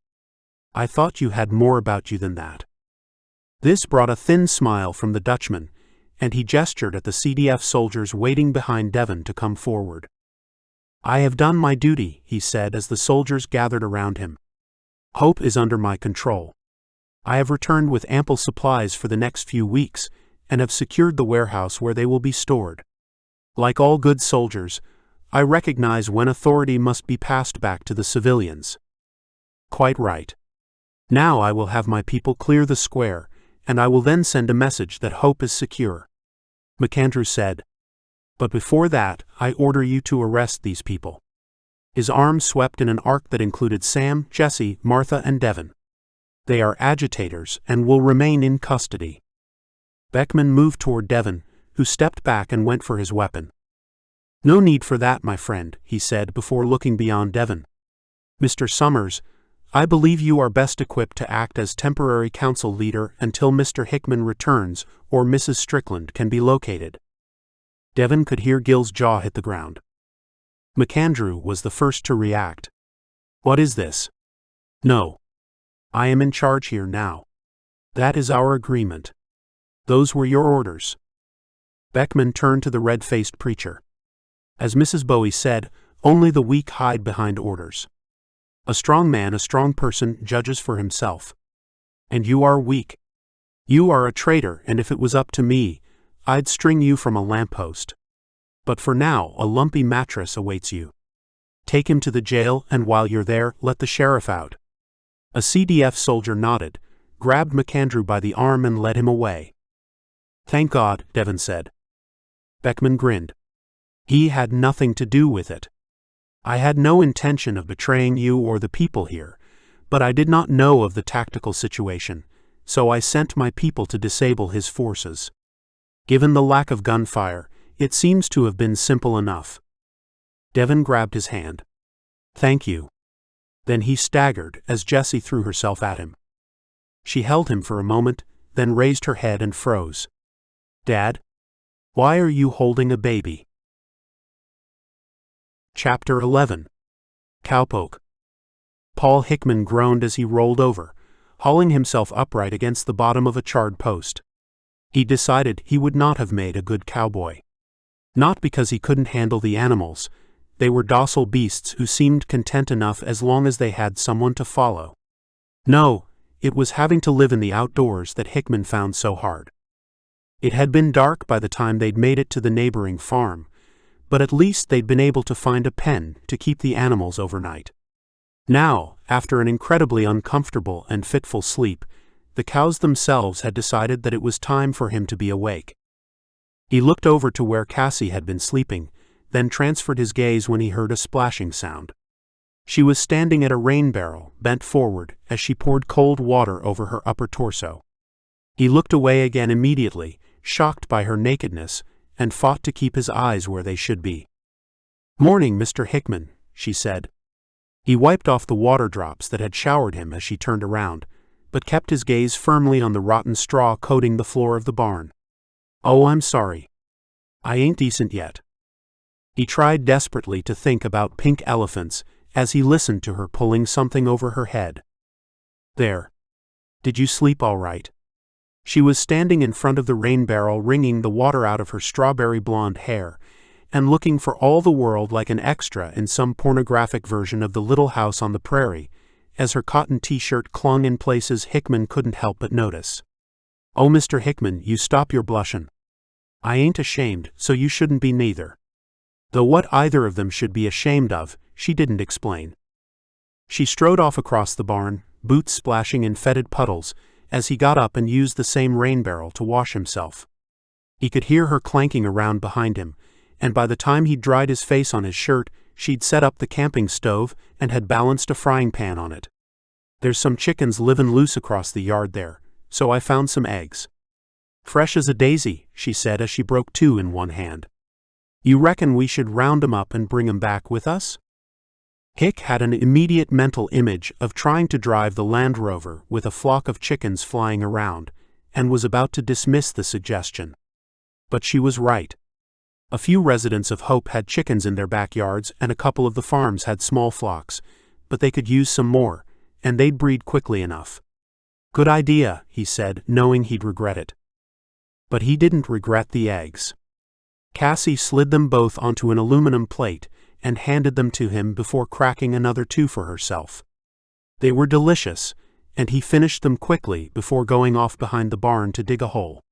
Speaker 1: I thought you had more about you than that. This brought a thin smile from the Dutchman, and he gestured at the CDF soldiers waiting behind Devon to come forward. I have done my duty, he said as the soldiers gathered around him. Hope is under my control. I have returned with ample supplies for the next few weeks, and have secured the warehouse where they will be stored. Like all good soldiers, I recognize when authority must be passed back to the civilians. Quite right. Now I will have my people clear the square, and I will then send a message that hope is secure. McAndrew said. But before that, I order you to arrest these people. His arm swept in an arc that included Sam, Jesse, Martha, and Devon. They are agitators and will remain in custody. Beckman moved toward Devon, who stepped back and went for his weapon. No need for that, my friend, he said before looking beyond Devon. Mr. Summers, I believe you are best equipped to act as temporary council leader until Mr. Hickman returns or Mrs. Strickland can be located. Devon could hear Gil's jaw hit the ground. McAndrew was the first to react. What is this? No. I am in charge here now. That is our agreement. Those were your orders. Beckman turned to the red-faced preacher. As Mrs. Bowie said, only the weak hide behind orders. A strong man, a strong person, judges for himself. And you are weak. You are a traitor, and if it was up to me, I'd string you from a lamppost. But for now, a lumpy mattress awaits you. Take him to the jail, and while you're there, let the sheriff out. A CDF soldier nodded, grabbed McAndrew by the arm and led him away. Thank God, Devon said. Beckman grinned. He had nothing to do with it. I had no intention of betraying you or the people here, but I did not know of the tactical situation, so I sent my people to disable his forces. Given the lack of gunfire, it seems to have been simple enough. Devon grabbed his hand. Thank you. Then he staggered as Jessie threw herself at him. She held him for a moment, then raised her head and froze. Dad? Why are you holding a baby? Chapter 11. Cowpoke. Paul Hickman groaned as he rolled over, hauling himself upright against the bottom of a charred post. He decided he would not have made a good cowboy. Not because he couldn't handle the animals. They were docile beasts who seemed content enough as long as they had someone to follow. No, it was having to live in the outdoors that Hickman found so hard. It had been dark by the time they'd made it to the neighboring farm, but at least they'd been able to find a pen to keep the animals overnight. Now, after an incredibly uncomfortable and fitful sleep, the cows themselves had decided that it was time for him to be awake. He looked over to where Cassie had been sleeping, then transferred his gaze when he heard a splashing sound. She was standing at a rain barrel, bent forward, as she poured cold water over her upper torso. He looked away again immediately, shocked by her nakedness, and fought to keep his eyes where they should be. "Morning, Mr. Hickman," she said. He wiped off the water drops that had showered him as she turned around, but kept his gaze firmly on the rotten straw coating the floor of the barn. "Oh, I'm sorry. I ain't decent yet." He tried desperately to think about pink elephants as he listened to her pulling something over her head. "There. Did you sleep all right?" She was standing in front of the rain barrel, wringing the water out of her strawberry blonde hair, and looking for all the world like an extra in some pornographic version of the Little House on the Prairie, as her cotton t-shirt clung in places Hickman couldn't help but notice. "Oh, Mr. Hickman, you stop your blushin'. I ain't ashamed, so you shouldn't be neither." Though what either of them should be ashamed of, she didn't explain. She strode off across the barn, boots splashing in fetid puddles, as he got up and used the same rain barrel to wash himself. He could hear her clanking around behind him, and by the time he'd dried his face on his shirt, she'd set up the camping stove and had balanced a frying pan on it. "There's some chickens livin' loose across the yard there, so I found some eggs. Fresh as a daisy," she said as she broke two in one hand. "You reckon we should round 'em up and bring 'em back with us?" Hick had an immediate mental image of trying to drive the Land Rover with a flock of chickens flying around, and was about to dismiss the suggestion. But she was right. A few residents of Hope had chickens in their backyards, and a couple of the farms had small flocks, but they could use some more, and they'd breed quickly enough. "Good idea," he said, knowing he'd regret it. But he didn't regret the eggs. Cassie slid them both onto an aluminum plate and handed them to him before cracking another two for herself. They were delicious, and he finished them quickly before going off behind the barn to dig a hole.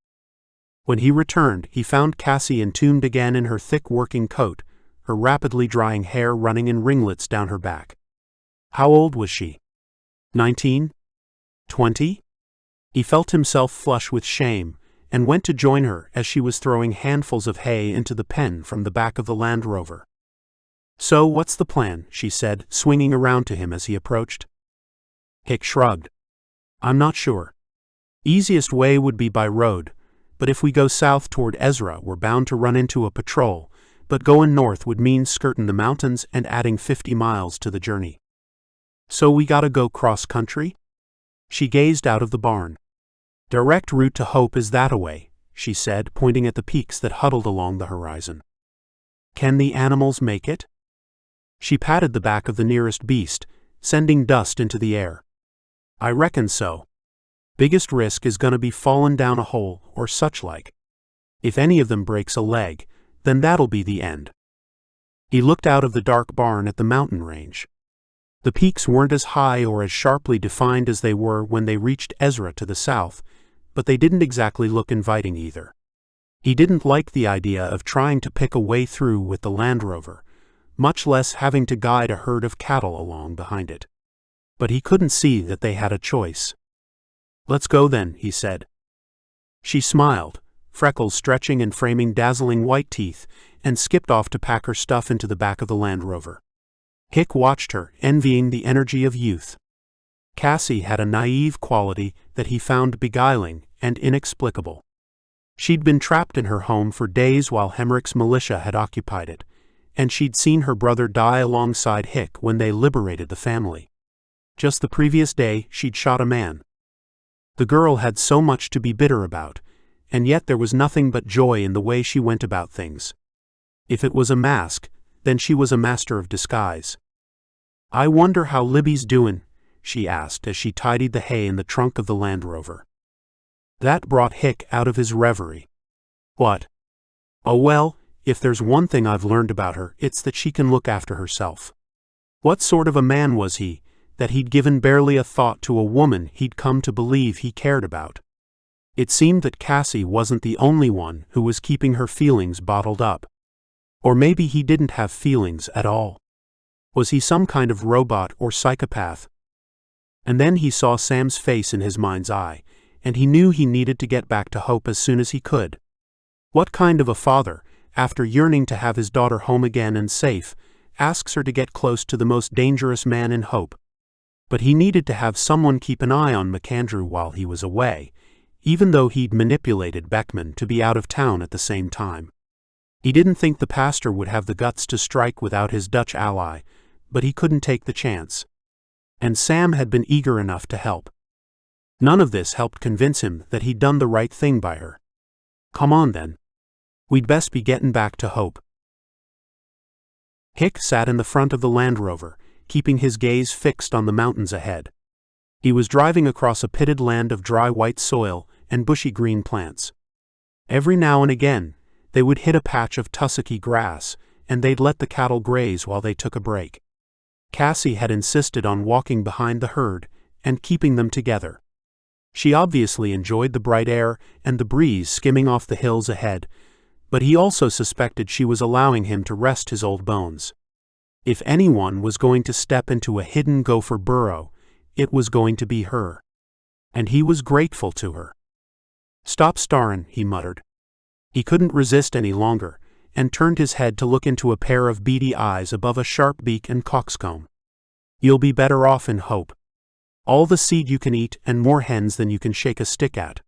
Speaker 1: When he returned, he found Cassie entombed again in her thick working coat, her rapidly drying hair running in ringlets down her back. How old was she? 19? 20? He felt himself flush with shame, and went to join her as she was throwing handfuls of hay into the pen from the back of the Land Rover. "So what's the plan?" she said, swinging around to him as he approached. Hick shrugged. "I'm not sure. Easiest way would be by road, but if we go south toward Ezra we're bound to run into a patrol, but going north would mean skirting the mountains and adding 50 miles to the journey. So we gotta go cross-country?" She gazed out of the barn. "Direct route to Hope is that-a-way," she said, pointing at the peaks that huddled along the horizon. "Can the animals make it?" She patted the back of the nearest beast, sending dust into the air. "I reckon so. Biggest risk is gonna be fallin' down a hole or such like. If any of them breaks a leg, then that'll be the end." He looked out of the dark barn at the mountain range. The peaks weren't as high or as sharply defined as they were when they reached Ezra to the south, but they didn't exactly look inviting either. He didn't like the idea of trying to pick a way through with the Land Rover, much less having to guide a herd of cattle along behind it. But he couldn't see that they had a choice. "Let's go then," he said. She smiled, freckles stretching and framing dazzling white teeth, and skipped off to pack her stuff into the back of the Land Rover. Hick watched her, envying the energy of youth. Cassie had a naive quality that he found beguiling and inexplicable. She'd been trapped in her home for days while Hemrick's militia had occupied it, and she'd seen her brother die alongside Hick when they liberated the family. Just the previous day, she'd shot a man. The girl had so much to be bitter about, and yet there was nothing but joy in the way she went about things. If it was a mask, then she was a master of disguise. "I wonder how Libby's doin'," she asked as she tidied the hay in the trunk of the Land Rover. That brought Hick out of his reverie. "What?" "Oh well, if there's one thing I've learned about her, it's that she can look after herself." What sort of a man was he, that he'd given barely a thought to a woman he'd come to believe he cared about? It seemed that Cassie wasn't the only one who was keeping her feelings bottled up. Or maybe he didn't have feelings at all. Was he some kind of robot or psychopath? And then he saw Sam's face in his mind's eye, and he knew he needed to get back to Hope as soon as he could. What kind of a father, after yearning to have his daughter home again and safe, asks her to get close to the most dangerous man in Hope? But he needed to have someone keep an eye on McAndrew while he was away, even though he'd manipulated Beckman to be out of town at the same time. He didn't think the pastor would have the guts to strike without his Dutch ally, but he couldn't take the chance. And Sam had been eager enough to help. None of this helped convince him that he'd done the right thing by her. Come on then. We'd best be getting back to Hope. Hick sat in the front of the Land Rover, keeping his gaze fixed on the mountains ahead. He was driving across a pitted land of dry white soil and bushy green plants. Every now and again, they would hit a patch of tussocky grass, and they'd let the cattle graze while they took a break. Cassie had insisted on walking behind the herd and keeping them together. She obviously enjoyed the bright air and the breeze skimming off the hills ahead, but he also suspected she was allowing him to rest his old bones. If anyone was going to step into a hidden gopher burrow, it was going to be her. And he was grateful to her. "Stop starin'," he muttered. He couldn't resist any longer, and turned his head to look into a pair of beady eyes above a sharp beak and coxcomb. "You'll be better off in Hope. All the seed you can eat and more hens than you can shake a stick at."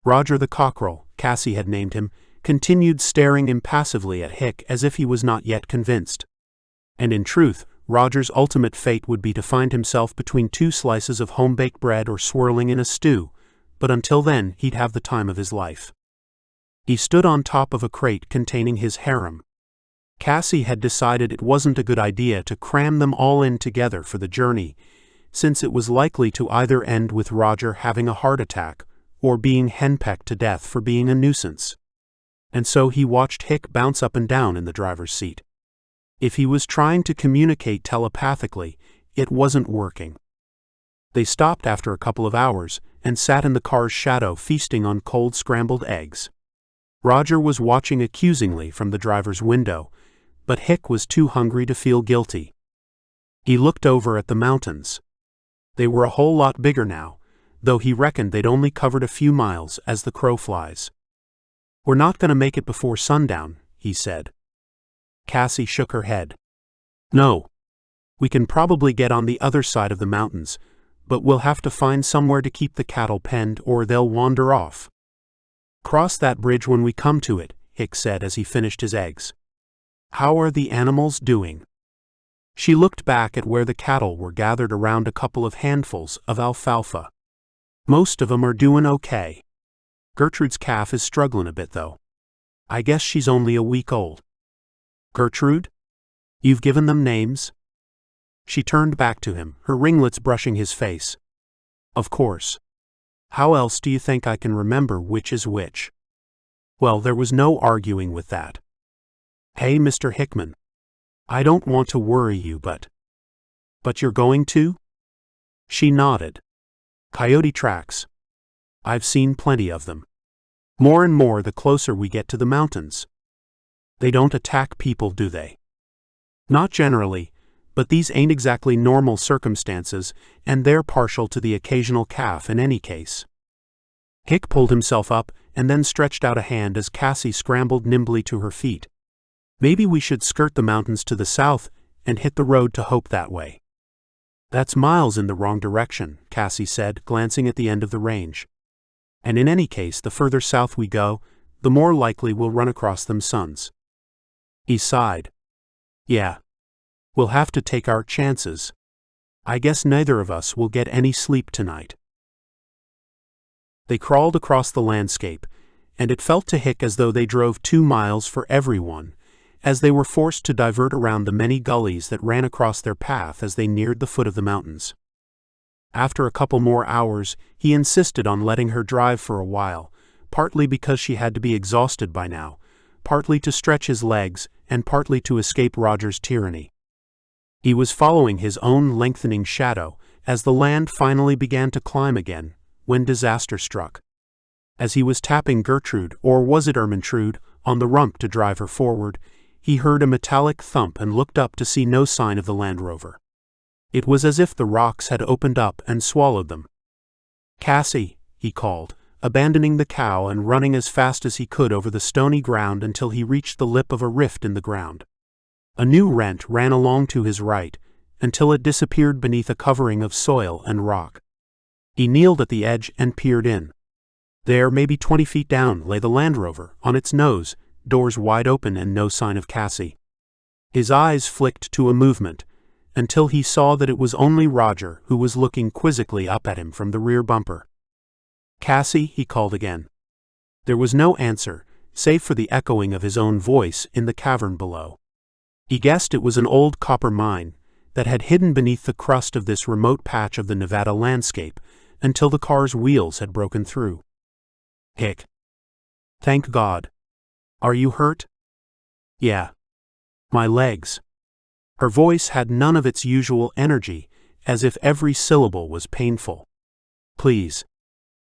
Speaker 1: Roger the Cockerel, Cassie had named him, continued staring impassively at Hick as if he was not yet convinced. And in truth, Roger's ultimate fate would be to find himself between two slices of home-baked bread or swirling in a stew, but until then he'd have the time of his life. He stood on top of a crate containing his harem. Cassie had decided it wasn't a good idea to cram them all in together for the journey, since it was likely to either end with Roger having a heart attack or being henpecked to death for being a nuisance. And so he watched Hick bounce up and down in the driver's seat. If he was trying to communicate telepathically, it wasn't working. They stopped after a couple of hours and sat in the car's shadow feasting on cold scrambled eggs. Roger was watching accusingly from the driver's window, but Hick was too hungry to feel guilty. He looked over at the mountains. They were a whole lot bigger now, though he reckoned they'd only covered a few miles as the crow flies. "We're not going to make it before sundown," he said. Cassie shook her head. "No. We can probably get on the other side of the mountains, but we'll have to find somewhere to keep the cattle penned or they'll wander off." "Cross that bridge when we come to it," Hick said as he finished his eggs. "How are the animals doing?" She looked back at where the cattle were gathered around a couple of handfuls of alfalfa. "Most of 'em are doing okay. Gertrude's calf is struggling a bit though. I guess she's only a week old." "Gertrude? You've given them names?" She turned back to him, her ringlets brushing his face. "Of course. How else do you think I can remember which is which?" Well, there was no arguing with that. "Hey, Mr. Hickman. I don't want to worry you, but you're going to?" She nodded. "Coyote tracks. I've seen plenty of them. More and more the closer we get to the mountains. They don't attack people, do they?" "Not generally, but these ain't exactly normal circumstances, and they're partial to the occasional calf in any case." Hick pulled himself up and then stretched out a hand as Cassie scrambled nimbly to her feet. "Maybe we should skirt the mountains to the south and hit the road to Hope that way." "That's miles in the wrong direction," Cassie said, glancing at the end of the range. "And in any case, the further south we go, the more likely we'll run across them sons." He sighed. "Yeah. We'll have to take our chances. I guess neither of us will get any sleep tonight." They crawled across the landscape, and it felt to Hick as though they drove 2 miles for everyone, as they were forced to divert around the many gullies that ran across their path as they neared the foot of the mountains. After a couple more hours, he insisted on letting her drive for a while, partly because she had to be exhausted by now, partly to stretch his legs, and partly to escape Roger's tyranny. He was following his own lengthening shadow as the land finally began to climb again, when disaster struck. As he was tapping Gertrude, or was it Ermintrude, on the rump to drive her forward, He heard a metallic thump and looked up to see no sign of the Land Rover. It was as if the rocks had opened up and swallowed them. "Cassie," he called, abandoning the cow and running as fast as he could over the stony ground until he reached the lip of a rift in the ground. A new rent ran along to his right, until it disappeared beneath a covering of soil and rock. He kneeled at the edge and peered in. There, maybe 20 feet down, lay the Land Rover, on its nose, doors wide open and no sign of Cassie. His eyes flicked to a movement, until he saw that it was only Roger who was looking quizzically up at him from the rear bumper. "Cassie," he called again. There was no answer, save for the echoing of his own voice in the cavern below. He guessed it was an old copper mine that had hidden beneath the crust of this remote patch of the Nevada landscape until the car's wheels had broken through. "Hick. Thank God. Are you hurt?" "Yeah. My legs." Her voice had none of its usual energy, as if every syllable was painful. "Please.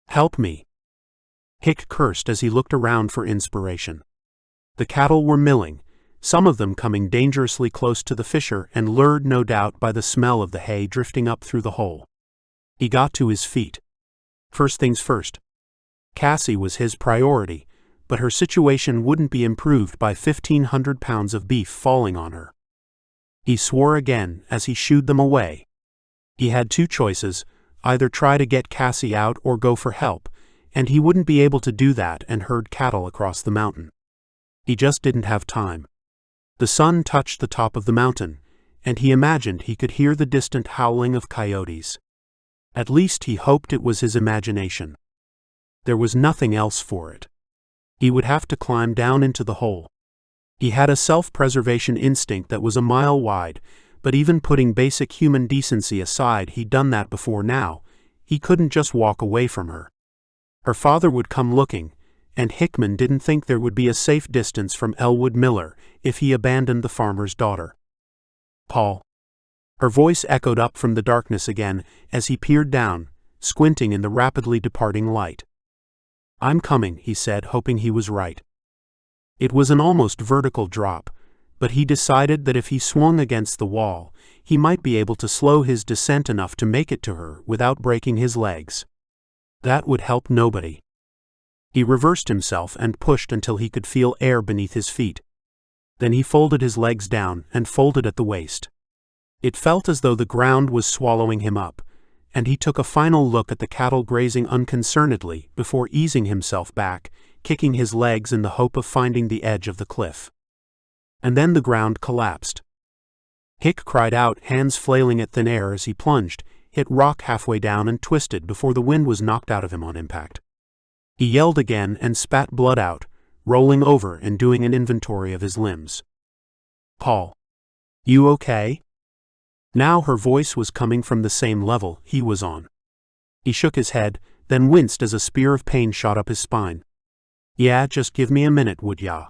Speaker 1: Help me." Hick cursed as he looked around for inspiration. The cattle were milling, some of them coming dangerously close to the fissure and lured no doubt by the smell of the hay drifting up through the hole. He got to his feet. First things first. Cassie was his priority, but her situation wouldn't be improved by 1,500 pounds of beef falling on her. He swore again as he shooed them away. He had two choices, either try to get Cassie out or go for help, and he wouldn't be able to do that and herd cattle across the mountain. He just didn't have time. The sun touched the top of the mountain, and he imagined he could hear the distant howling of coyotes. At least he hoped it was his imagination. There was nothing else for it. He would have to climb down into the hole. He had a self-preservation instinct that was a mile wide, but even putting basic human decency aside, he'd done that before now. He couldn't just walk away from her. Her father would come looking, and Hickman didn't think there would be a safe distance from Elwood Miller if he abandoned the farmer's daughter. "Paul." Her voice echoed up from the darkness again as he peered down, squinting in the rapidly departing light. "I'm coming," he said, hoping he was right. It was an almost vertical drop, but he decided that if he swung against the wall, he might be able to slow his descent enough to make it to her without breaking his legs. That would help nobody. He reversed himself and pushed until he could feel air beneath his feet. Then he folded his legs down and folded at the waist. It felt as though the ground was swallowing him up, and he took a final look at the cattle grazing unconcernedly before easing himself back, kicking his legs in the hope of finding the edge of the cliff. And then the ground collapsed. Hick cried out, hands flailing at thin air as he plunged, hit rock halfway down and twisted before the wind was knocked out of him on impact. He yelled again and spat blood out, rolling over and doing an inventory of his limbs. "Paul. You okay?" Now her voice was coming from the same level he was on. He shook his head, then winced as a spear of pain shot up his spine. "Yeah, just give me a minute, would ya?"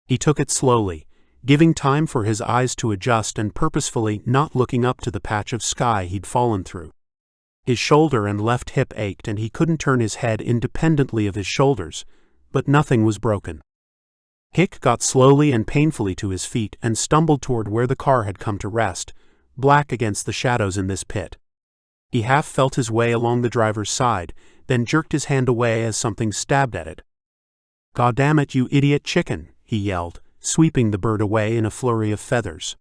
Speaker 1: He took it slowly, giving time for his eyes to adjust and purposefully not looking up to the patch of sky he'd fallen through. His shoulder and left hip ached and he couldn't turn his head independently of his shoulders, but nothing was broken. Hick got slowly and painfully to his feet and stumbled toward where the car had come to rest, black against the shadows in this pit. He half felt his way along the driver's side, then jerked his hand away as something stabbed at it. "Goddamn it, you idiot chicken," he yelled, sweeping the bird away in a flurry of feathers.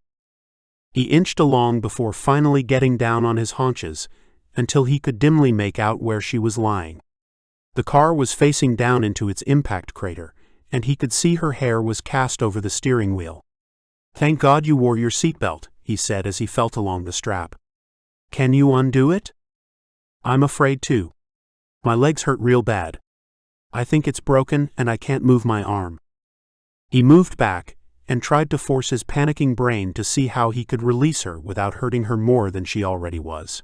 Speaker 1: He inched along before finally getting down on his haunches, until he could dimly make out where she was lying. The car was facing down into its impact crater, and he could see her hair was cast over the steering wheel. "Thank God you wore your seatbelt," he said as he felt along the strap. "Can you undo it?" "I'm afraid to. My legs hurt real bad. I think it's broken and I can't move my arm." He moved back and tried to force his panicking brain to see how he could release her without hurting her more than she already was.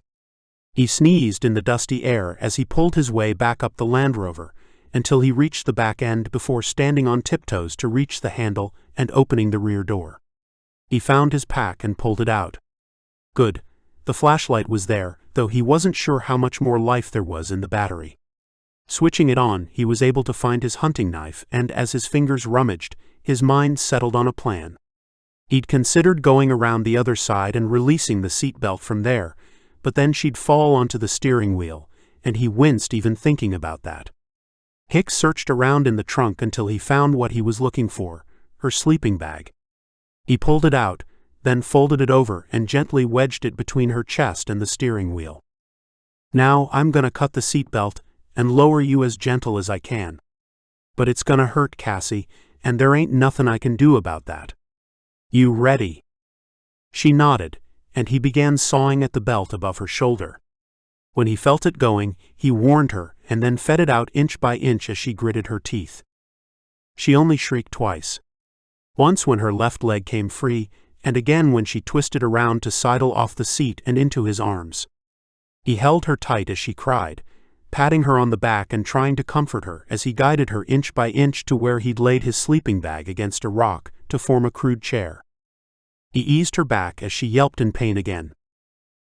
Speaker 1: He sneezed in the dusty air as he pulled his way back up the Land Rover, until he reached the back end before standing on tiptoes to reach the handle and opening the rear door. He found his pack and pulled it out. Good. The flashlight was there, though he wasn't sure how much more life there was in the battery. Switching it on, he was able to find his hunting knife, and as his fingers rummaged, his mind settled on a plan. He'd considered going around the other side and releasing the seatbelt from there, but then she'd fall onto the steering wheel, and he winced even thinking about that. Hick searched around in the trunk until he found what he was looking for, her sleeping bag. He pulled it out, then folded it over and gently wedged it between her chest and the steering wheel. "Now I'm gonna cut the seatbelt and lower you as gentle as I can. But it's gonna hurt, Cassie, and there ain't nothing I can do about that. You ready?" She nodded, and he began sawing at the belt above her shoulder. When he felt it going, he warned her and then fed it out inch by inch as she gritted her teeth. She only shrieked twice. Once when her left leg came free, and again when she twisted around to sidle off the seat and into his arms. He held her tight as she cried, patting her on the back and trying to comfort her as he guided her inch by inch to where he'd laid his sleeping bag against a rock to form a crude chair. He eased her back as she yelped in pain again.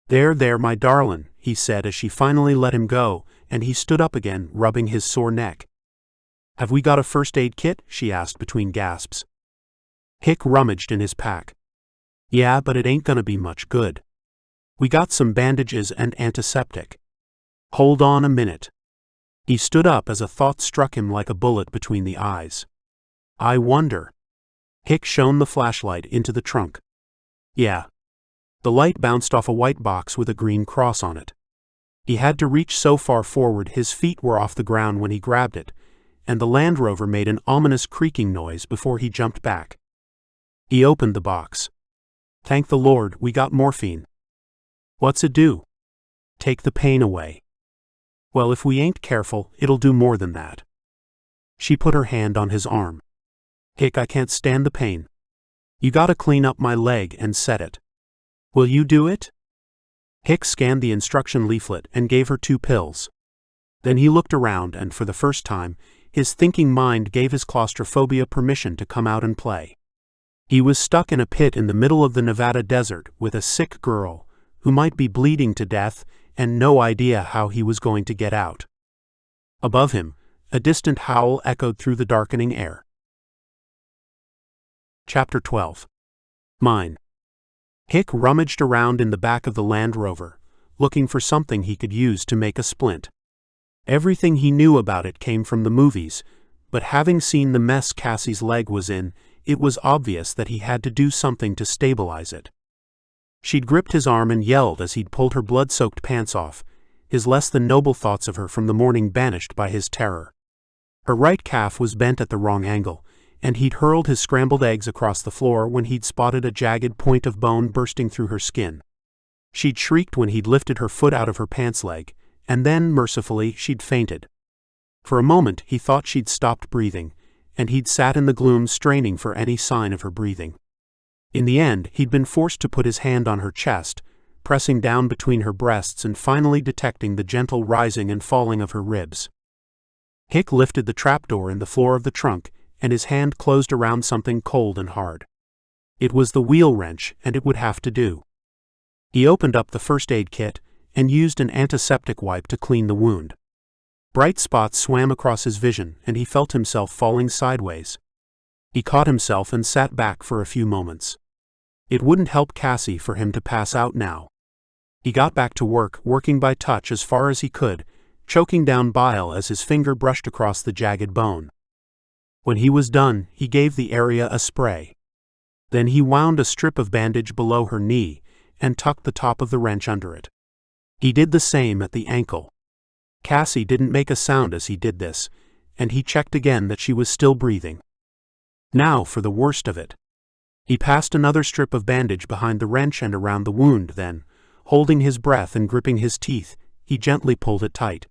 Speaker 1: There, my darlin'," he said as she finally let him go, and he stood up again, rubbing his sore neck. "Have we got a first aid kit?" she asked between gasps. Hick rummaged in his pack. "Yeah, but it ain't gonna be much good. We got some bandages and antiseptic. Hold on a minute." He stood up as a thought struck him like a bullet between the eyes. "I wonder." Hick shone the flashlight into the trunk. Yeah. The light bounced off a white box with a green cross on it. He had to reach so far forward his feet were off the ground when he grabbed it, and the Land Rover made an ominous creaking noise before he jumped back. He opened the box. "Thank the Lord, we got morphine." "What's it do?" "Take the pain away." "Well, if we ain't careful, it'll do more than that." She put her hand on his arm. "Hick, I can't stand the pain. You gotta clean up my leg and set it. Will you do it?" Hick scanned the instruction leaflet and gave her 2 pills. Then he looked around and for the first time, his thinking mind gave his claustrophobia permission to come out and play. He was stuck in a pit in the middle of the Nevada desert with a sick girl who might be bleeding to death and no idea how he was going to get out. Above him, a distant howl echoed through the darkening air. Chapter 12. Mine. Hick rummaged around in the back of the Land Rover, looking for something he could use to make a splint. Everything he knew about it came from the movies, but having seen the mess Cassie's leg was in, it was obvious that he had to do something to stabilize it. She'd gripped his arm and yelled as he'd pulled her blood-soaked pants off, his less than noble thoughts of her from the morning banished by his terror. Her right calf was bent at the wrong angle, and he'd hurled his scrambled eggs across the floor when he'd spotted a jagged point of bone bursting through her skin. She'd shrieked when he'd lifted her foot out of her pants leg, and then, mercifully, she'd fainted. For a moment he thought she'd stopped breathing, and he'd sat in the gloom straining for any sign of her breathing. In the end, he'd been forced to put his hand on her chest, pressing down between her breasts and finally detecting the gentle rising and falling of her ribs. Hick lifted the trapdoor in the floor of the trunk, and his hand closed around something cold and hard. It was the wheel wrench, and it would have to do. He opened up the first aid kit and used an antiseptic wipe to clean the wound. Bright spots swam across his vision, and he felt himself falling sideways. He caught himself and sat back for a few moments. It wouldn't help Cassie for him to pass out now. He got back to work, working by touch as far as he could, choking down bile as his finger brushed across the jagged bone. When he was done, he gave the area a spray. Then he wound a strip of bandage below her knee and tucked the top of the wrench under it. He did the same at the ankle. Cassie didn't make a sound as he did this, and he checked again that she was still breathing. Now for the worst of it. He passed another strip of bandage behind the wrench and around the wound, then, holding his breath and gripping his teeth, he gently pulled it tight.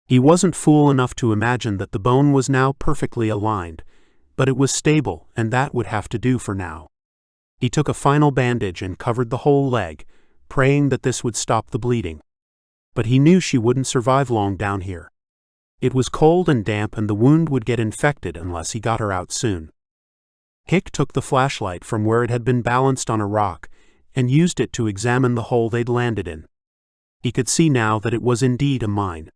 Speaker 1: He wasn't fool enough to imagine that the bone was now perfectly aligned, but it was stable, and that would have to do for now. He took a final bandage and covered the whole leg, praying that this would stop the bleeding. But he knew she wouldn't survive long down here. It was cold and damp, and the wound would get infected unless he got her out soon. Hick took the flashlight from where it had been balanced on a rock and used it to examine the hole they'd landed in. He could see now that it was indeed a mine.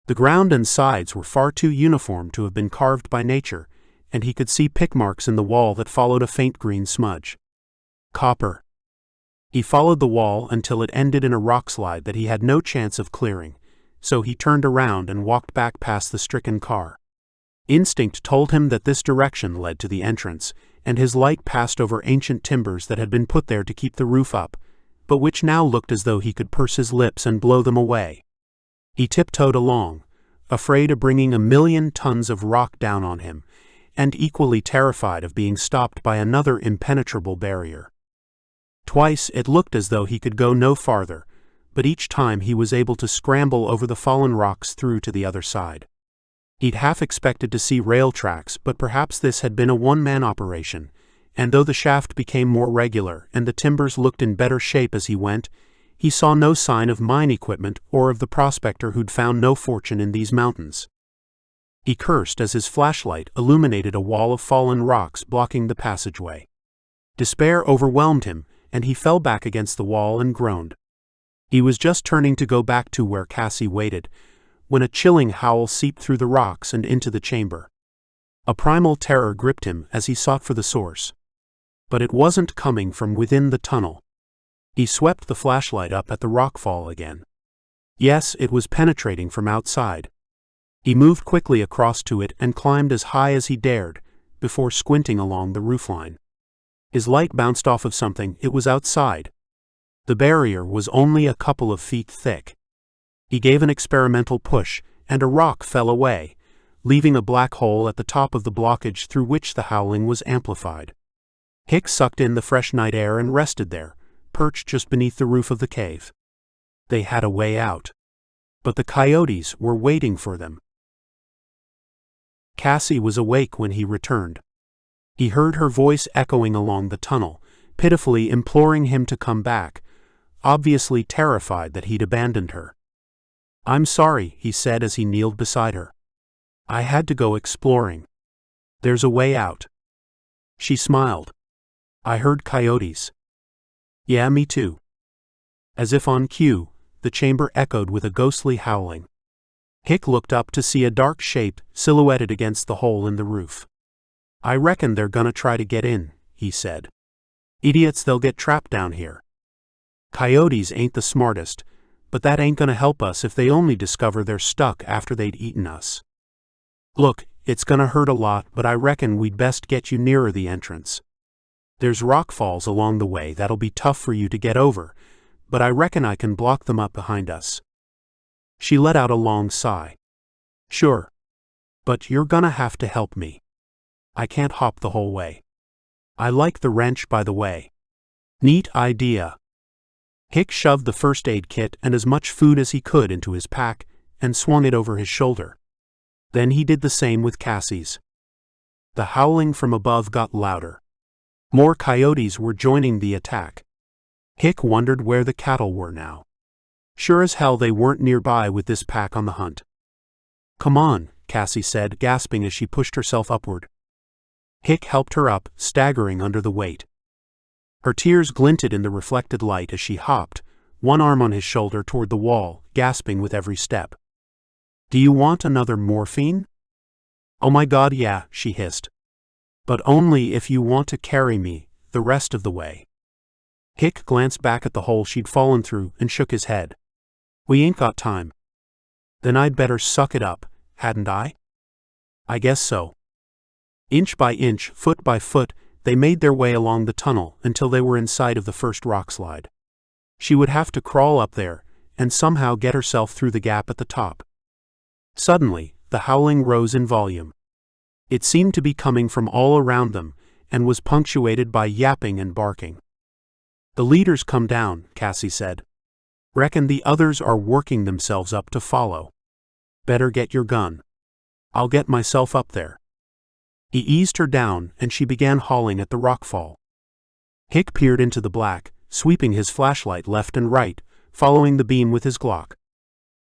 Speaker 1: The ground and sides were far too uniform to have been carved by nature, and he could see pick marks in the wall that followed a faint green smudge. Copper. He followed the wall until it ended in a rockslide that he had no chance of clearing, so he turned around and walked back past the stricken car. Instinct told him that this direction led to the entrance, and his light passed over ancient timbers that had been put there to keep the roof up, but which now looked as though he could purse his lips and blow them away. He tiptoed along, afraid of bringing 1,000,000 tons of rock down on him, and equally terrified of being stopped by another impenetrable barrier. Twice it looked as though he could go no farther, but each time he was able to scramble over the fallen rocks through to the other side. He'd half expected to see rail tracks, but perhaps this had been a one-man operation, and though the shaft became more regular and the timbers looked in better shape as he went, he saw no sign of mine equipment or of the prospector who'd found no fortune in these mountains. He cursed as his flashlight illuminated a wall of fallen rocks blocking the passageway. Despair overwhelmed him, and he fell back against the wall and groaned. He was just turning to go back to where Cassie waited, when a chilling howl seeped through the rocks and into the chamber. A primal terror gripped him as he sought for the source. But it wasn't coming from within the tunnel. He swept the flashlight up at the rockfall again. Yes, it was penetrating from outside. He moved quickly across to it and climbed as high as he dared, before squinting along the roofline. His light bounced off of something. It was outside. The barrier was only a couple of feet thick. He gave an experimental push, and a rock fell away, leaving a black hole at the top of the blockage through which the howling was amplified. Hick sucked in the fresh night air and rested there, perched just beneath the roof of the cave. They had a way out. But the coyotes were waiting for them. Cassie was awake when he returned. He heard her voice echoing along the tunnel, pitifully imploring him to come back, obviously terrified that he'd abandoned her. "I'm sorry," he said as he kneeled beside her. "I had to go exploring. There's a way out." She smiled. "I heard coyotes." "Yeah, me too." As if on cue, the chamber echoed with a ghostly howling. Hick looked up to see a dark shape silhouetted against the hole in the roof. "I reckon they're gonna try to get in," he said. "Idiots, they'll get trapped down here. Coyotes ain't the smartest, but that ain't gonna help us if they only discover they're stuck after they'd eaten us. Look, it's gonna hurt a lot, but I reckon we'd best get you nearer the entrance. There's rock falls along the way that'll be tough for you to get over, but I reckon I can block them up behind us." She let out a long sigh. "Sure. But you're gonna have to help me. I can't hop the whole way. I like the wrench, by the way." "Neat idea." Hick shoved the first aid kit and as much food as he could into his pack and swung it over his shoulder. Then he did the same with Cassie's. The howling from above got louder. More coyotes were joining the attack. Hick wondered where the cattle were now. Sure as hell they weren't nearby with this pack on the hunt. "Come on," Cassie said, gasping as she pushed herself upward. Hick helped her up, staggering under the weight. Her tears glinted in the reflected light as she hopped, one arm on his shoulder toward the wall, gasping with every step. "Do you want another morphine?" "Oh my God, yeah," she hissed. "But only if you want to carry me the rest of the way." Hick glanced back at the hole she'd fallen through and shook his head. "We ain't got time." "Then I'd better suck it up, hadn't I?" "I guess so." Inch by inch, foot by foot, they made their way along the tunnel until they were in sight of the first rockslide. She would have to crawl up there and somehow get herself through the gap at the top. Suddenly, the howling rose in volume. It seemed to be coming from all around them and was punctuated by yapping and barking. "The leaders come down," Cassie said. "Reckon the others are working themselves up to follow. Better get your gun. I'll get myself up there." He eased her down and she began hauling at the rockfall. Hick peered into the black, sweeping his flashlight left and right, following the beam with his Glock.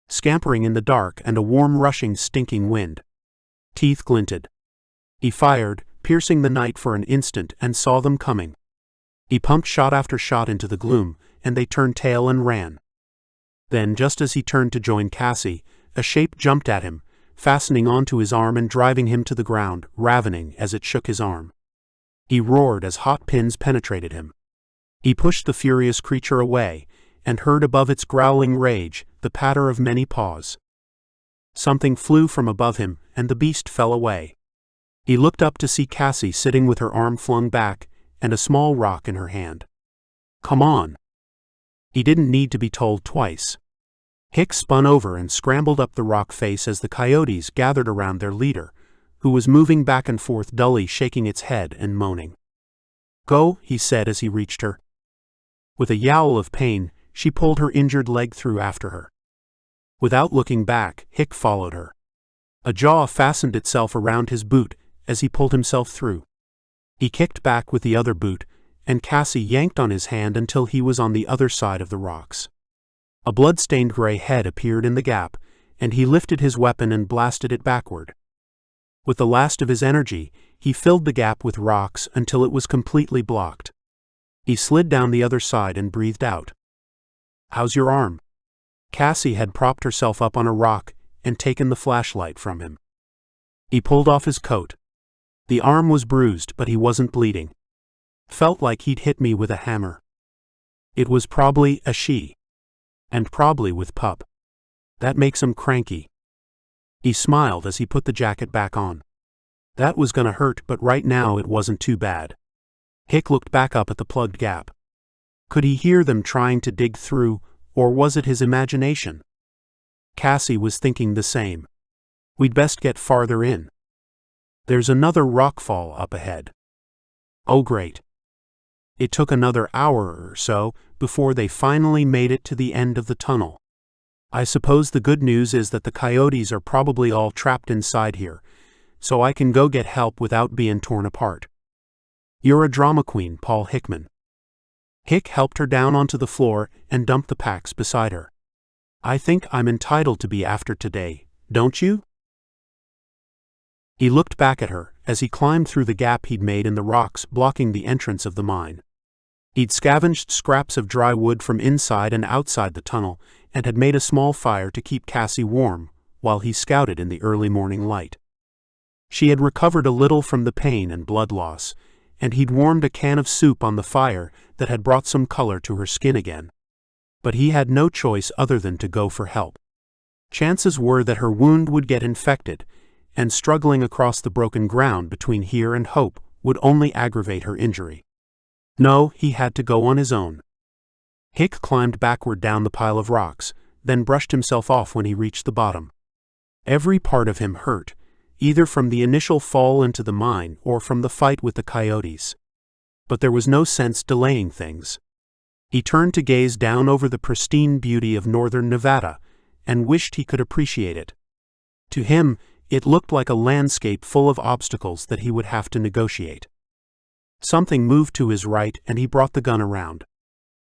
Speaker 1: Scampering in the dark and a warm rushing stinking wind. Teeth glinted. He fired, piercing the night for an instant, and saw them coming. He pumped shot after shot into the gloom, and they turned tail and ran. Then, just as he turned to join Cassie, a shape jumped at him, fastening onto his arm and driving him to the ground, ravening as it shook his arm. He roared as hot pins penetrated him. He pushed the furious creature away, and heard above its growling rage the patter of many paws. Something flew from above him, and the beast fell away. He looked up to see Cassie sitting with her arm flung back, and a small rock in her hand. "Come on." He didn't need to be told twice. Hick spun over and scrambled up the rock face as the coyotes gathered around their leader, who was moving back and forth dully, shaking its head and moaning. "Go," he said as he reached her. With a yowl of pain, she pulled her injured leg through after her. Without looking back, Hick followed her. A jaw fastened itself around his boot as he pulled himself through. He kicked back with the other boot, and Cassie yanked on his hand until he was on the other side of the rocks. A blood-stained gray head appeared in the gap, and he lifted his weapon and blasted it backward. With the last of his energy, he filled the gap with rocks until it was completely blocked. He slid down the other side and breathed out. "How's your arm?" Cassie had propped herself up on a rock and taken the flashlight from him. He pulled off his coat. The arm was bruised, but he wasn't bleeding. "Felt like he'd hit me with a hammer." It was probably a she. And probably with pup. That makes him cranky. He smiled as he put the jacket back on. That was gonna hurt, but right now it wasn't too bad. Hick looked back up at the plugged gap. Could he hear them trying to dig through, or was it his imagination? Cassie was thinking the same. We'd best get farther in. There's another rockfall up ahead. Oh great. It took another hour or so before they finally made it to the end of the tunnel. I suppose the good news is that the coyotes are probably all trapped inside here, so I can go get help without being torn apart. You're a drama queen, Paul Hickman. Hick helped her down onto the floor and dumped the packs beside her. I think I'm entitled to be after today, don't you? He looked back at her as he climbed through the gap he'd made in the rocks blocking the entrance of the mine. He'd scavenged scraps of dry wood from inside and outside the tunnel and had made a small fire to keep Cassie warm while he scouted in the early morning light. She had recovered a little from the pain and blood loss, and he'd warmed a can of soup on the fire that had brought some color to her skin again. But he had no choice other than to go for help. Chances were that her wound would get infected, and struggling across the broken ground between here and hope would only aggravate her injury. No, he had to go on his own. Hick climbed backward down the pile of rocks, then brushed himself off when he reached the bottom. Every part of him hurt, either from the initial fall into the mine or from the fight with the coyotes. But there was no sense delaying things. He turned to gaze down over the pristine beauty of northern Nevada, and wished he could appreciate it. To him, it looked like a landscape full of obstacles that he would have to negotiate. Something moved to his right and he brought the gun around.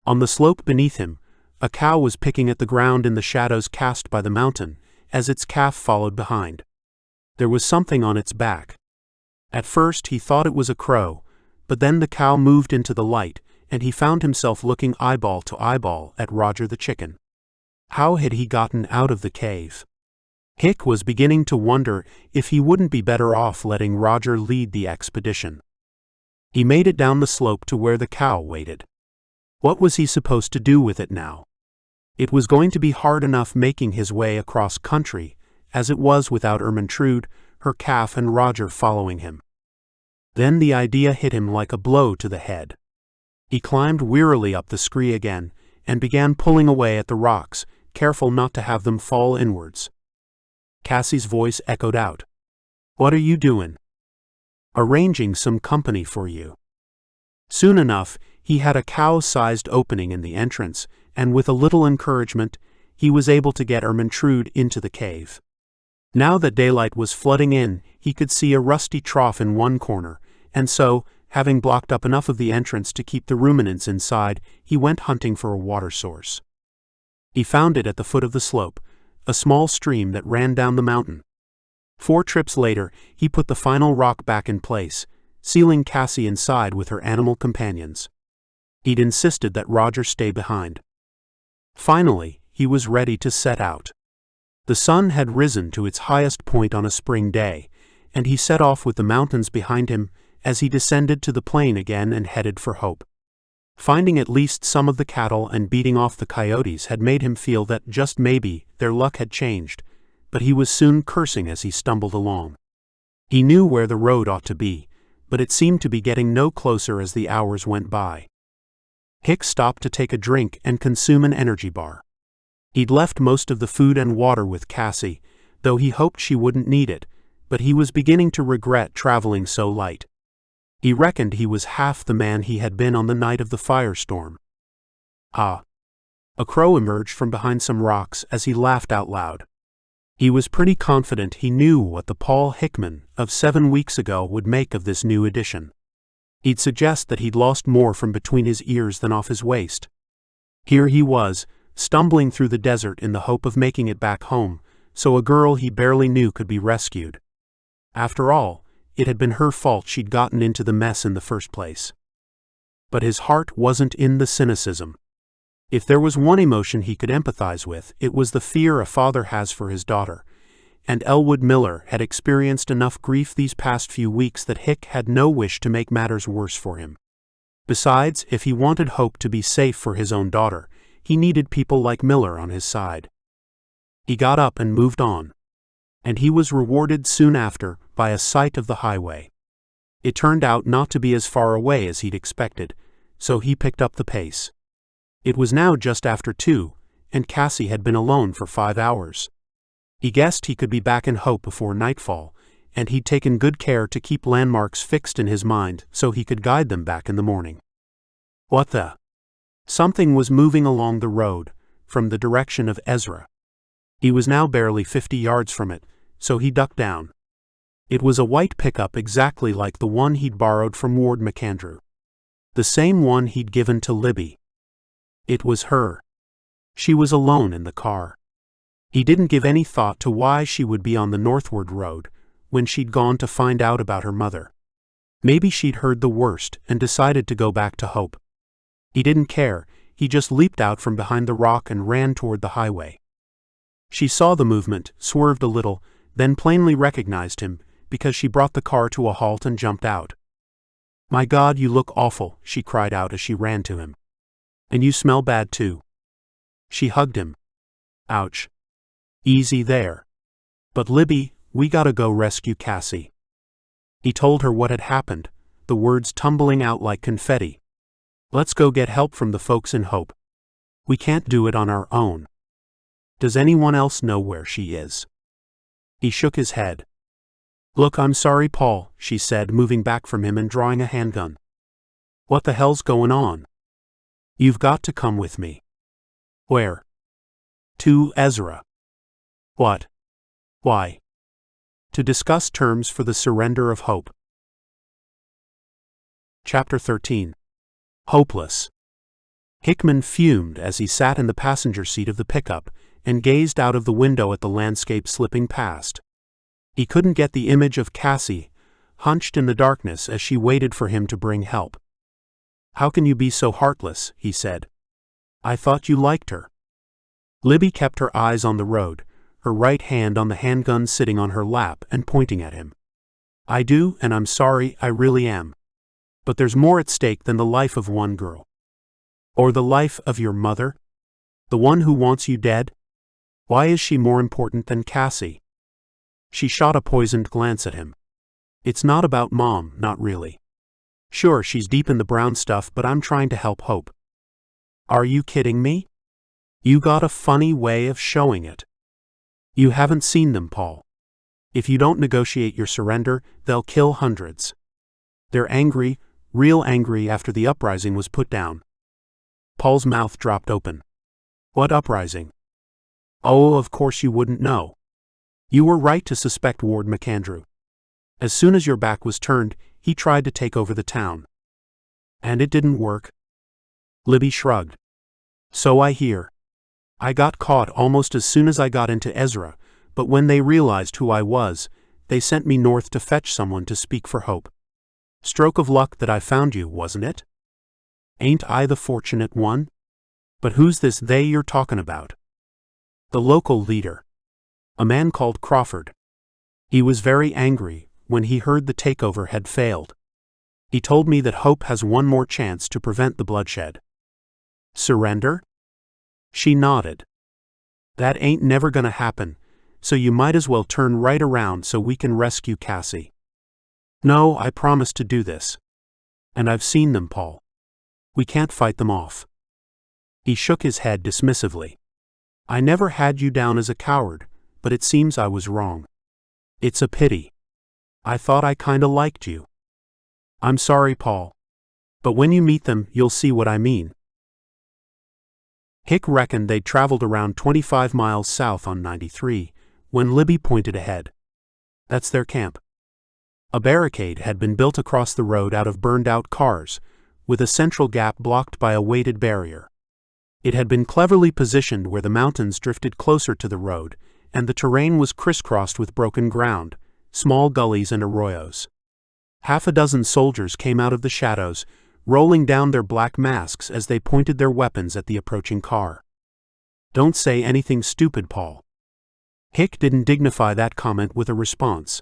Speaker 1: On the slope beneath him, a cow was picking at the ground in the shadows cast by the mountain, as its calf followed behind. There was something on its back. At first he thought it was a crow, but then the cow moved into the light, and he found himself looking eyeball to eyeball at Roger the chicken. How had he gotten out of the cave? Hick was beginning to wonder if he wouldn't be better off letting Roger lead the expedition. He made it down the slope to where the cow waited. What was he supposed to do with it now? It was going to be hard enough making his way across country, as it was without Ermentrude, her calf and Roger following him. Then the idea hit him like a blow to the head. He climbed wearily up the scree again, and began pulling away at the rocks, careful not to have them fall inwards. Cassie's voice echoed out. "What are you doing?" "Arranging some company for you." Soon enough, he had a cow-sized opening in the entrance, and with a little encouragement, he was able to get Ermentrude into the cave. Now that daylight was flooding in, he could see a rusty trough in one corner, and so, having blocked up enough of the entrance to keep the ruminants inside, he went hunting for a water source. He found it at the foot of the slope, a small stream that ran down the mountain. 4 trips later, he put the final rock back in place, sealing Cassie inside with her animal companions. He'd insisted that Roger stay behind. Finally, he was ready to set out. The sun had risen to its highest point on a spring day, and he set off with the mountains behind him as he descended to the plain again and headed for Hope. Finding at least some of the cattle and beating off the coyotes had made him feel that just maybe their luck had changed, but he was soon cursing as he stumbled along. He knew where the road ought to be, but it seemed to be getting no closer as the hours went by. Hick stopped to take a drink and consume an energy bar. He'd left most of the food and water with Cassie, though he hoped she wouldn't need it, but he was beginning to regret traveling so light. He reckoned he was half the man he had been on the night of the firestorm. Ah! A crow emerged from behind some rocks as he laughed out loud. He was pretty confident he knew what the Paul Hickman of 7 weeks ago would make of this new addition. He'd suggest that he'd lost more from between his ears than off his waist. Here he was, stumbling through the desert in the hope of making it back home, so a girl he barely knew could be rescued. After all, it had been her fault she'd gotten into the mess in the first place. But his heart wasn't in the cynicism. If there was one emotion he could empathize with, it was the fear a father has for his daughter, and Elwood Miller had experienced enough grief these past few weeks that Hick had no wish to make matters worse for him. Besides, if he wanted Hope to be safe for his own daughter, he needed people like Miller on his side. He got up and moved on, and he was rewarded soon after by a sight of the highway. It turned out not to be as far away as he'd expected, so he picked up the pace. It was now just after 2, and Cassie had been alone for 5 hours. He guessed he could be back in Hope before nightfall, and he'd taken good care to keep landmarks fixed in his mind so he could guide them back in the morning. What the? Something was moving along the road, from the direction of Ezra. He was now barely 50 yards from it, so he ducked down. It was a white pickup exactly like the one he'd borrowed from Ward McAndrew. The same one he'd given to Libby. It was her. She was alone in the car. He didn't give any thought to why she would be on the northward road when she'd gone to find out about her mother. Maybe she'd heard the worst and decided to go back to Hope. He didn't care, he just leaped out from behind the rock and ran toward the highway. She saw the movement, swerved a little, then plainly recognized him, because she brought the car to a halt and jumped out. "My God, you look awful," she cried out as she ran to him. "And you smell bad too." She hugged him. "Ouch. Easy there. But Libby, we gotta go rescue Cassie." He told her what had happened, the words tumbling out like confetti. "Let's go get help from the folks in Hope. We can't do it on our own. Does anyone else know where she is?" He shook his head. "Look, I'm sorry, Paul," she said, moving back from him and drawing a handgun. "What the hell's going on? You've got to come with me." "Where?" "To Ezra." "What? Why?" "To discuss terms for the surrender of Hope." Chapter 13. Hopeless. Hickman fumed as he sat in the passenger seat of the pickup and gazed out of the window at the landscape slipping past. He couldn't get the image of Cassie, hunched in the darkness as she waited for him to bring help. "How can you be so heartless?" he said. "I thought you liked her." Libby kept her eyes on the road, her right hand on the handgun sitting on her lap and pointing at him. "I do, and I'm sorry, I really am. But there's more at stake than the life of one girl." "Or the life of your mother? The one who wants you dead? Why is she more important than Cassie?" She shot a poisoned glance at him. "It's not about Mom, not really. Sure, she's deep in the brown stuff, but I'm trying to help Hope." "Are you kidding me? You got a funny way of showing it. You haven't seen them, Paul. If you don't negotiate your surrender, they'll kill hundreds. They're angry, real angry after the uprising was put down." Paul's mouth dropped open. "What uprising?" "Oh, of course you wouldn't know. You were right to suspect Ward McAndrew. As soon as your back was turned, he tried to take over the town." "And it didn't work?" Libby shrugged. "So I hear. I got caught almost as soon as I got into Ezra, but when they realized who I was, they sent me north to fetch someone to speak for Hope. Stroke of luck that I found you, wasn't it? Ain't I the fortunate one? But who's this they you're talking about?" "The local leader." A man called Crawford. He was very angry when he heard the takeover had failed. He told me that Hope has one more chance to prevent the bloodshed. Surrender? She nodded. That ain't never gonna happen, so you might as well turn right around so we can rescue Cassie. No, I promised to do this. And I've seen them, Paul. We can't fight them off. He shook his head dismissively. I never had you down as a coward, but it seems I was wrong. It's a pity. I thought I kinda liked you. I'm sorry, Paul. But when you meet them, you'll see what I mean. Hick reckoned they'd traveled around 25 miles south on 93, when Libby pointed ahead. That's their camp. A barricade had been built across the road out of burned-out cars, with a central gap blocked by a weighted barrier. It had been cleverly positioned where the mountains drifted closer to the road, and the terrain was crisscrossed with broken ground, small gullies and arroyos. Half a dozen soldiers came out of the shadows, rolling down their black masks as they pointed their weapons at the approaching car. Don't say anything stupid, Paul. Hick didn't dignify that comment with a response.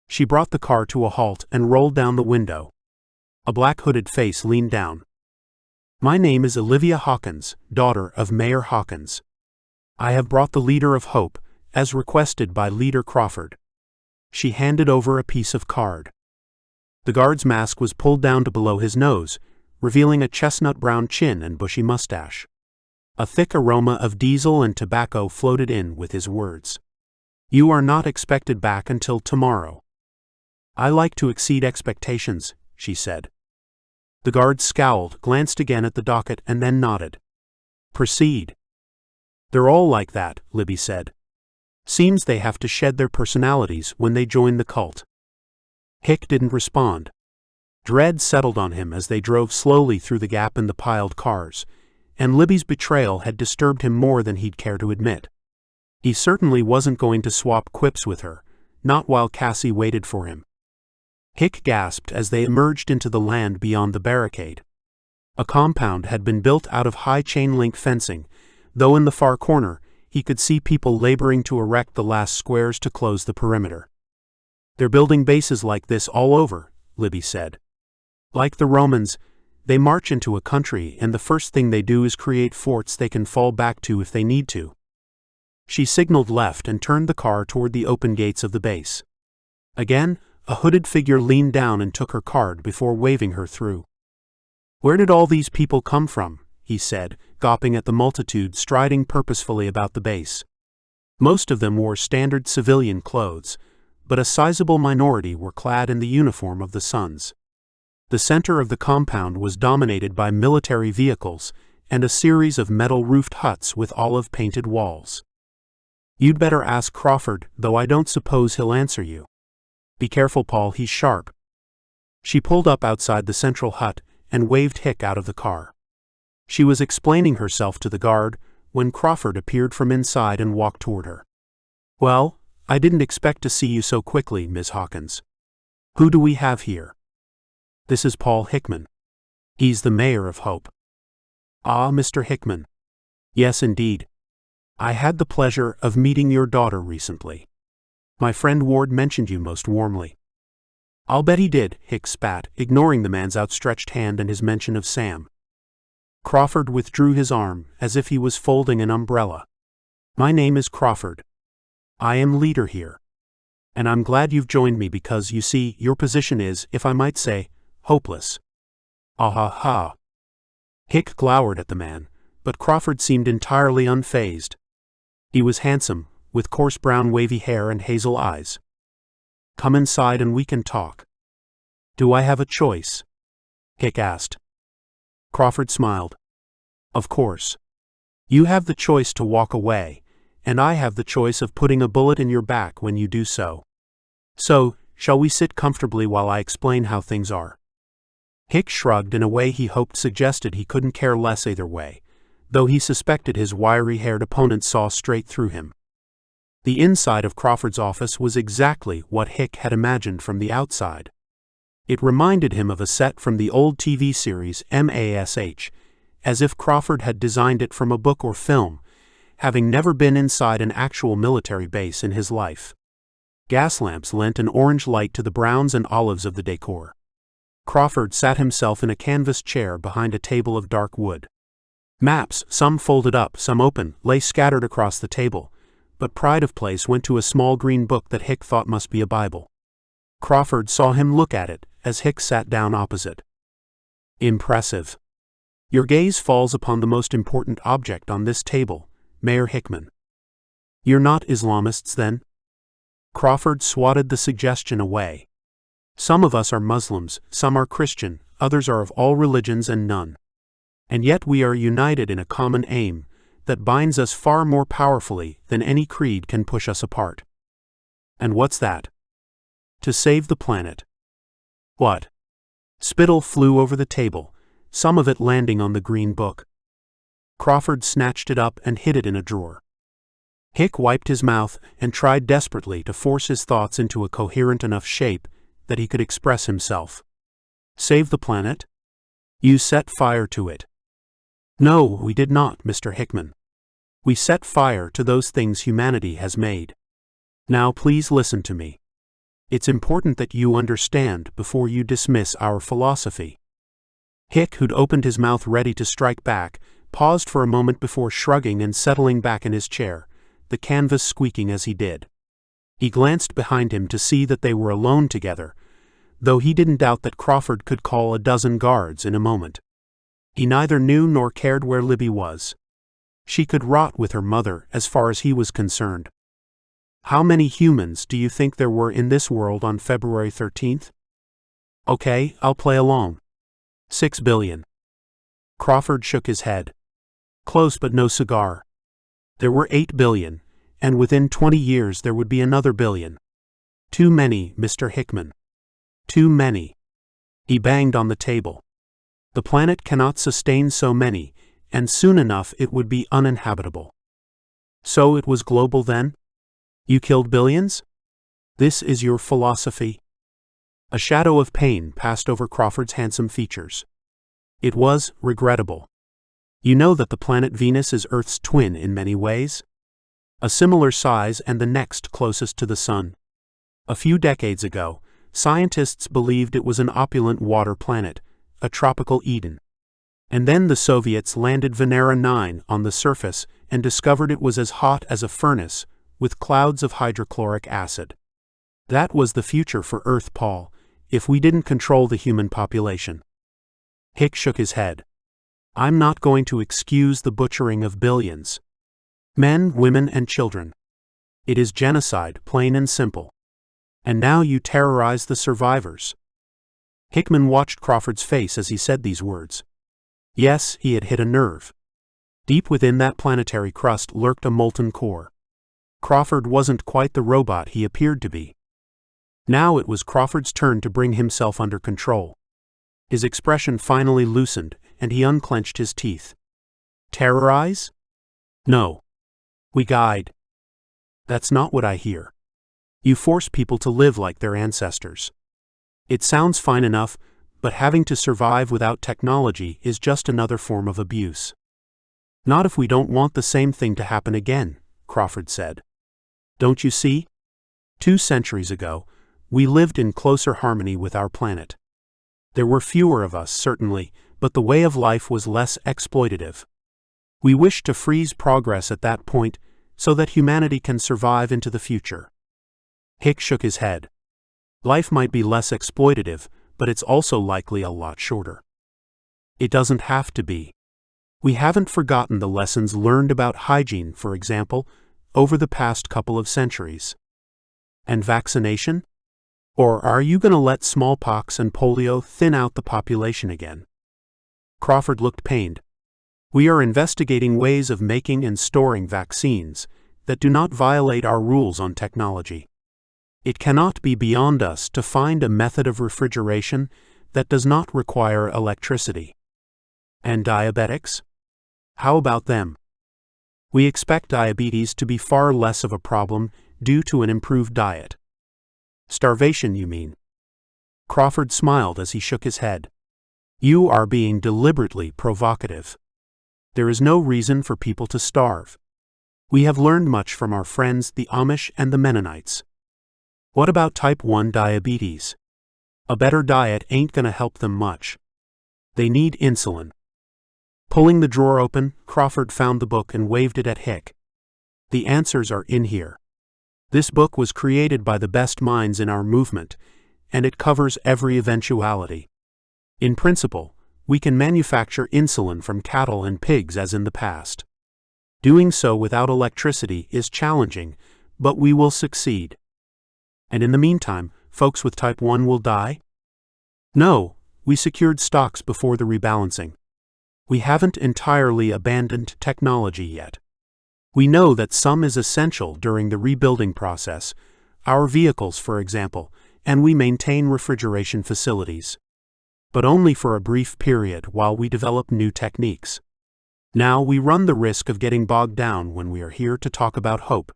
Speaker 1: She brought the car to a halt and rolled down the window. A black hooded face leaned down. My name is Olivia Hawkins, daughter of Mayor Hawkins. I have brought the leader of Hope, as requested by Leader Crawford. She handed over a piece of card. The guard's mask was pulled down to below his nose, revealing a chestnut-brown chin and bushy mustache. A thick aroma of diesel and tobacco floated in with his words. You are not expected back until tomorrow. I like to exceed expectations, she said. The guard scowled, glanced again at the docket, and then nodded. Proceed. They're all like that, Libby said. Seems they have to shed their personalities when they join the cult. Hick didn't respond. Dread settled on him as they drove slowly through the gap in the piled cars, and Libby's betrayal had disturbed him more than he'd care to admit. He certainly wasn't going to swap quips with her, not while Cassie waited for him. Hick gasped as they emerged into the land beyond the barricade. A compound had been built out of high chain-link fencing, though in the far corner, he could see people laboring to erect the last squares to close the perimeter. They're building bases like this all over, Libby said. Like the Romans, they march into a country and the first thing they do is create forts they can fall back to if they need to. She signaled left and turned the car toward the open gates of the base. Again, a hooded figure leaned down and took her card before waving her through. Where did all these people come from? He said, gawping at the multitude striding purposefully about the base. Most of them wore standard civilian clothes, but a sizable minority were clad in the uniform of the Sons. The center of the compound was dominated by military vehicles and a series of metal-roofed huts with olive-painted walls. You'd better ask Crawford, though I don't suppose he'll answer you. Be careful, Paul, he's sharp. She pulled up outside the central hut and waved Hick out of the car. She was explaining herself to the guard when Crawford appeared from inside and walked toward her. Well, I didn't expect to see you so quickly, Miss Hawkins. Who do we have here? This is Paul Hickman. He's the mayor of Hope. Ah, Mr. Hickman. Yes, indeed. I had the pleasure of meeting your daughter recently. My friend Ward mentioned you most warmly. I'll bet he did, Hick spat, ignoring the man's outstretched hand and his mention of Sam. Crawford withdrew his arm, as if he was folding an umbrella. My name is Crawford. I am leader here. And I'm glad you've joined me because, you see, your position is, if I might say, hopeless. Ah ha ha. Hick glowered at the man, but Crawford seemed entirely unfazed. He was handsome, with coarse brown wavy hair and hazel eyes. Come inside and we can talk. Do I have a choice? Hick asked. Crawford smiled. Of course. You have the choice to walk away, and I have the choice of putting a bullet in your back when you do so. So, shall we sit comfortably while I explain how things are? Hick shrugged in a way he hoped suggested he couldn't care less either way, though he suspected his wiry-haired opponent saw straight through him. The inside of Crawford's office was exactly what Hick had imagined from the outside. It reminded him of a set from the old TV series MASH, as if Crawford had designed it from a book or film, having never been inside an actual military base in his life. Gas lamps lent an orange light to the browns and olives of the decor. Crawford sat himself in a canvas chair behind a table of dark wood. Maps, some folded up, some open, lay scattered across the table, but pride of place went to a small green book that Hick thought must be a Bible. Crawford saw him look at it as Hick sat down opposite. Impressive. Your gaze falls upon the most important object on this table, Mayor Hickman. You're not Islamists, then? Crawford swatted the suggestion away. Some of us are Muslims, some are Christian, others are of all religions and none. And yet we are united in a common aim that binds us far more powerfully than any creed can push us apart. And what's that? To save the planet. What? Spittle flew over the table, some of it landing on the green book. Crawford snatched it up and hid it in a drawer. Hick wiped his mouth and tried desperately to force his thoughts into a coherent enough shape that he could express himself. Save the planet? You set fire to it. No, we did not, Mr. Hickman. We set fire to those things humanity has made. Now please listen to me. It's important that you understand before you dismiss our philosophy. Hick, who'd opened his mouth ready to strike back, paused for a moment before shrugging and settling back in his chair, the canvas squeaking as he did. He glanced behind him to see that they were alone together, though he didn't doubt that Crawford could call a dozen guards in a moment. He neither knew nor cared where Libby was. She could rot with her mother as far as he was concerned. How many humans do you think there were in this world on February 13th? Okay, I'll play along. 6 billion. Crawford shook his head. Close but no cigar. There were 8 billion, and within 20 years there would be another billion. Too many, Mr. Hickman. Too many. He banged on the table. The planet cannot sustain so many, and soon enough it would be uninhabitable. So it was global then? You killed billions? This is your philosophy? A shadow of pain passed over Crawford's handsome features. It was regrettable. You know that the planet Venus is Earth's twin in many ways? A similar size and the next closest to the Sun. A few decades ago, scientists believed it was an opulent water planet, a tropical Eden. And then the Soviets landed Venera 9 on the surface and discovered it was as hot as a furnace, with clouds of hydrochloric acid. That was the future for Earth, Paul, if we didn't control the human population. Hick shook his head. I'm not going to excuse the butchering of billions. Men, women, and children. It is genocide, plain and simple. And now you terrorize the survivors. Hickman watched Crawford's face as he said these words. Yes, he had hit a nerve. Deep within that planetary crust lurked a molten core. Crawford wasn't quite the robot he appeared to be. Now it was Crawford's turn to bring himself under control. His expression finally loosened, and he unclenched his teeth. Terrorize? No. We guide. That's not what I hear. You force people to live like their ancestors. It sounds fine enough, but having to survive without technology is just another form of abuse. Not if we don't want the same thing to happen again, Crawford said. Don't you see? 2 centuries ago, we lived in closer harmony with our planet. There were fewer of us, certainly, but the way of life was less exploitative. We wished to freeze progress at that point so that humanity can survive into the future. Hick shook his head. Life might be less exploitative, but it's also likely a lot shorter. It doesn't have to be. We haven't forgotten the lessons learned about hygiene, for example, over the past couple of centuries. And vaccination? Or are you going to let smallpox and polio thin out the population again? Crawford looked pained. We are investigating ways of making and storing vaccines that do not violate our rules on technology. It cannot be beyond us to find a method of refrigeration that does not require electricity. And diabetics? How about them? We expect diabetes to be far less of a problem due to an improved diet. Starvation, you mean? Crawford smiled as he shook his head. You are being deliberately provocative. There is no reason for people to starve. We have learned much from our friends the Amish and the Mennonites. What about type 1 diabetes? A better diet ain't gonna help them much. They need insulin. Pulling the drawer open, Crawford found the book and waved it at Hick. The answers are in here. This book was created by the best minds in our movement, and it covers every eventuality. In principle, we can manufacture insulin from cattle and pigs as in the past. Doing so without electricity is challenging, but we will succeed. And in the meantime, folks with type 1 will die? No, we secured stocks before the rebalancing. We haven't entirely abandoned technology yet. We know that some is essential during the rebuilding process, our vehicles for example, and we maintain refrigeration facilities. But only for a brief period while we develop new techniques. Now we run the risk of getting bogged down when we are here to talk about hope.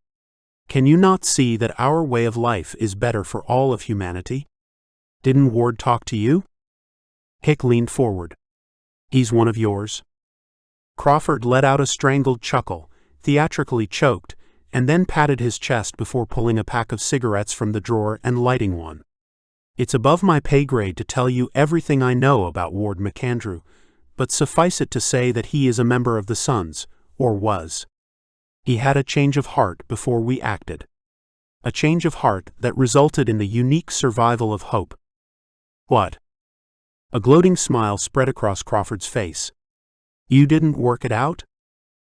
Speaker 1: Can you not see that our way of life is better for all of humanity? Didn't Ward talk to you? Hick leaned forward. He's one of yours? Crawford let out a strangled chuckle, theatrically choked, and then patted his chest before pulling a pack of cigarettes from the drawer and lighting one. It's above my pay grade to tell you everything I know about Ward McAndrew, but suffice it to say that he is a member of the Sons, or was. He had a change of heart before we acted. A change of heart that resulted in the unique survival of hope. What? A gloating smile spread across Crawford's face. You didn't work it out?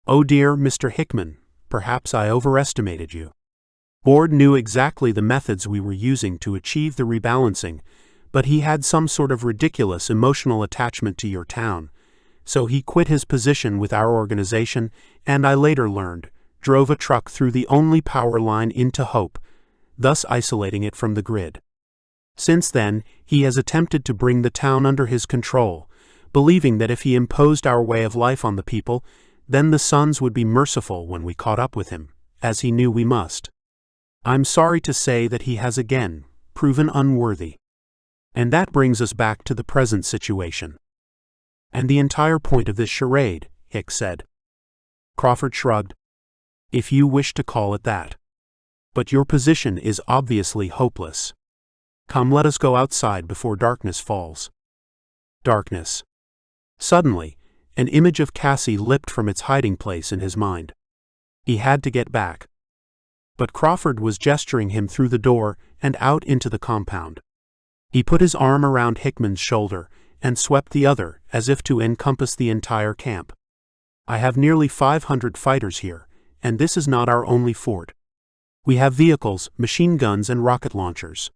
Speaker 1: Oh dear, Mr. Hickman, perhaps I overestimated you. Ward knew exactly the methods we were using to achieve the rebalancing, but he had some sort of ridiculous emotional attachment to your town, so he quit his position with our organization, and I later learned, drove a truck through the only power line into Hope, thus isolating it from the grid. Since then, he has attempted to bring the town under his control, believing that if he imposed our way of life on the people, then the Sons would be merciful when we caught up with him, as he knew we must. I'm sorry to say that he has again proven unworthy. And that brings us back to the present situation. And the entire point of this charade, Hick said. Crawford shrugged. If you wish to call it that. But your position is obviously hopeless. Come, let us go outside before darkness falls. Darkness. Suddenly, an image of Cassie leapt from its hiding place in his mind. He had to get back. But Crawford was gesturing him through the door and out into the compound. He put his arm around Hickman's shoulder and swept the other as if to encompass the entire camp. I have nearly 500 fighters here, and this is not our only fort. We have vehicles, machine guns, and rocket launchers.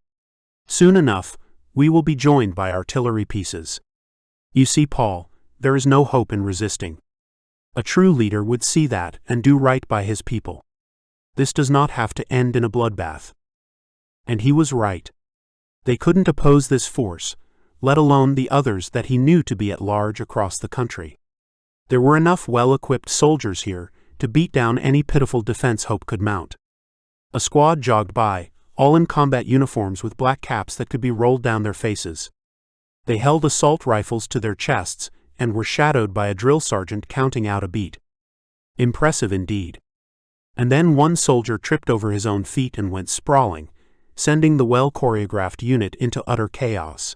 Speaker 1: Soon enough, we will be joined by artillery pieces. You see, Paul, there is no hope in resisting. A true leader would see that and do right by his people. This does not have to end in a bloodbath. And he was right. They couldn't oppose this force, let alone the others that he knew to be at large across the country. There were enough well-equipped soldiers here to beat down any pitiful defense Hope could mount. A squad jogged by, all in combat uniforms with black caps that could be rolled down their faces. They held assault rifles to their chests and were shadowed by a drill sergeant counting out a beat. Impressive indeed. And then one soldier tripped over his own feet and went sprawling, sending the well-choreographed unit into utter chaos.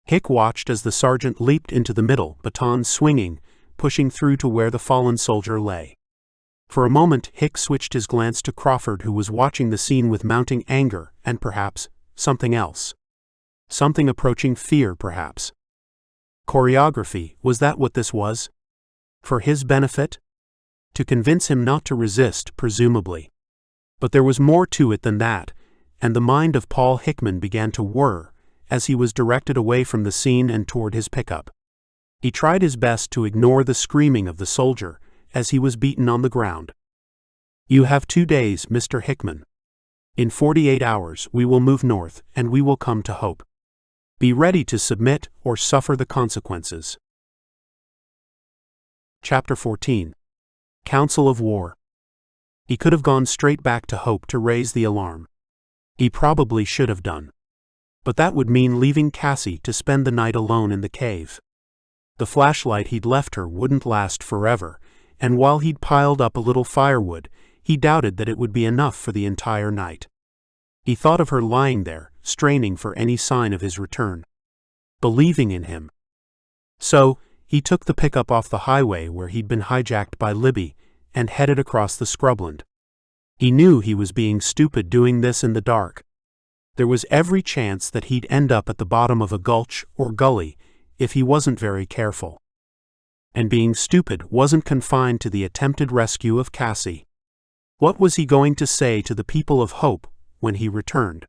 Speaker 1: Hick watched as the sergeant leaped into the middle, baton swinging, pushing through to where the fallen soldier lay. For a moment Hick switched his glance to Crawford, who was watching the scene with mounting anger and perhaps something else. Something approaching fear, perhaps. Choreography, was that what this was? For his benefit? To convince him not to resist, presumably. But there was more to it than that, and the mind of Paul Hickman began to whir as he was directed away from the scene and toward his pickup. He tried his best to ignore the screaming of the soldier as he was beaten on the ground. You have 2 days, Mr. Hickman. In 48 hours we will move north and we will come to Hope. Be ready to submit or suffer the consequences. Chapter 14. Council of War. He could have gone straight back to Hope to raise the alarm. He probably should have done. But that would mean leaving Cassie to spend the night alone in the cave. The flashlight he'd left her wouldn't last forever, and while he'd piled up a little firewood, he doubted that it would be enough for the entire night. He thought of her lying there, straining for any sign of his return, believing in him. So, he took the pickup off the highway where he'd been hijacked by Libby and headed across the scrubland. He knew he was being stupid doing this in the dark. There was every chance that he'd end up at the bottom of a gulch or gully if he wasn't very careful. And being stupid wasn't confined to the attempted rescue of Cassie. What was he going to say to the people of Hope when he returned?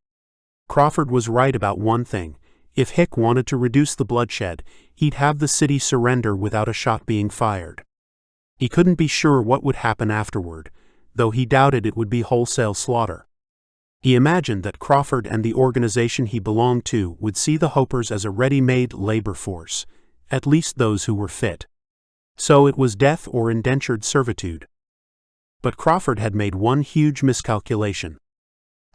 Speaker 1: Crawford was right about one thing. If Hick wanted to reduce the bloodshed, he'd have the city surrender without a shot being fired. He couldn't be sure what would happen afterward, though he doubted it would be wholesale slaughter. He imagined that Crawford and the organization he belonged to would see the Hopers as a ready-made labor force, at least those who were fit. So it was death or indentured servitude. But Crawford had made one huge miscalculation.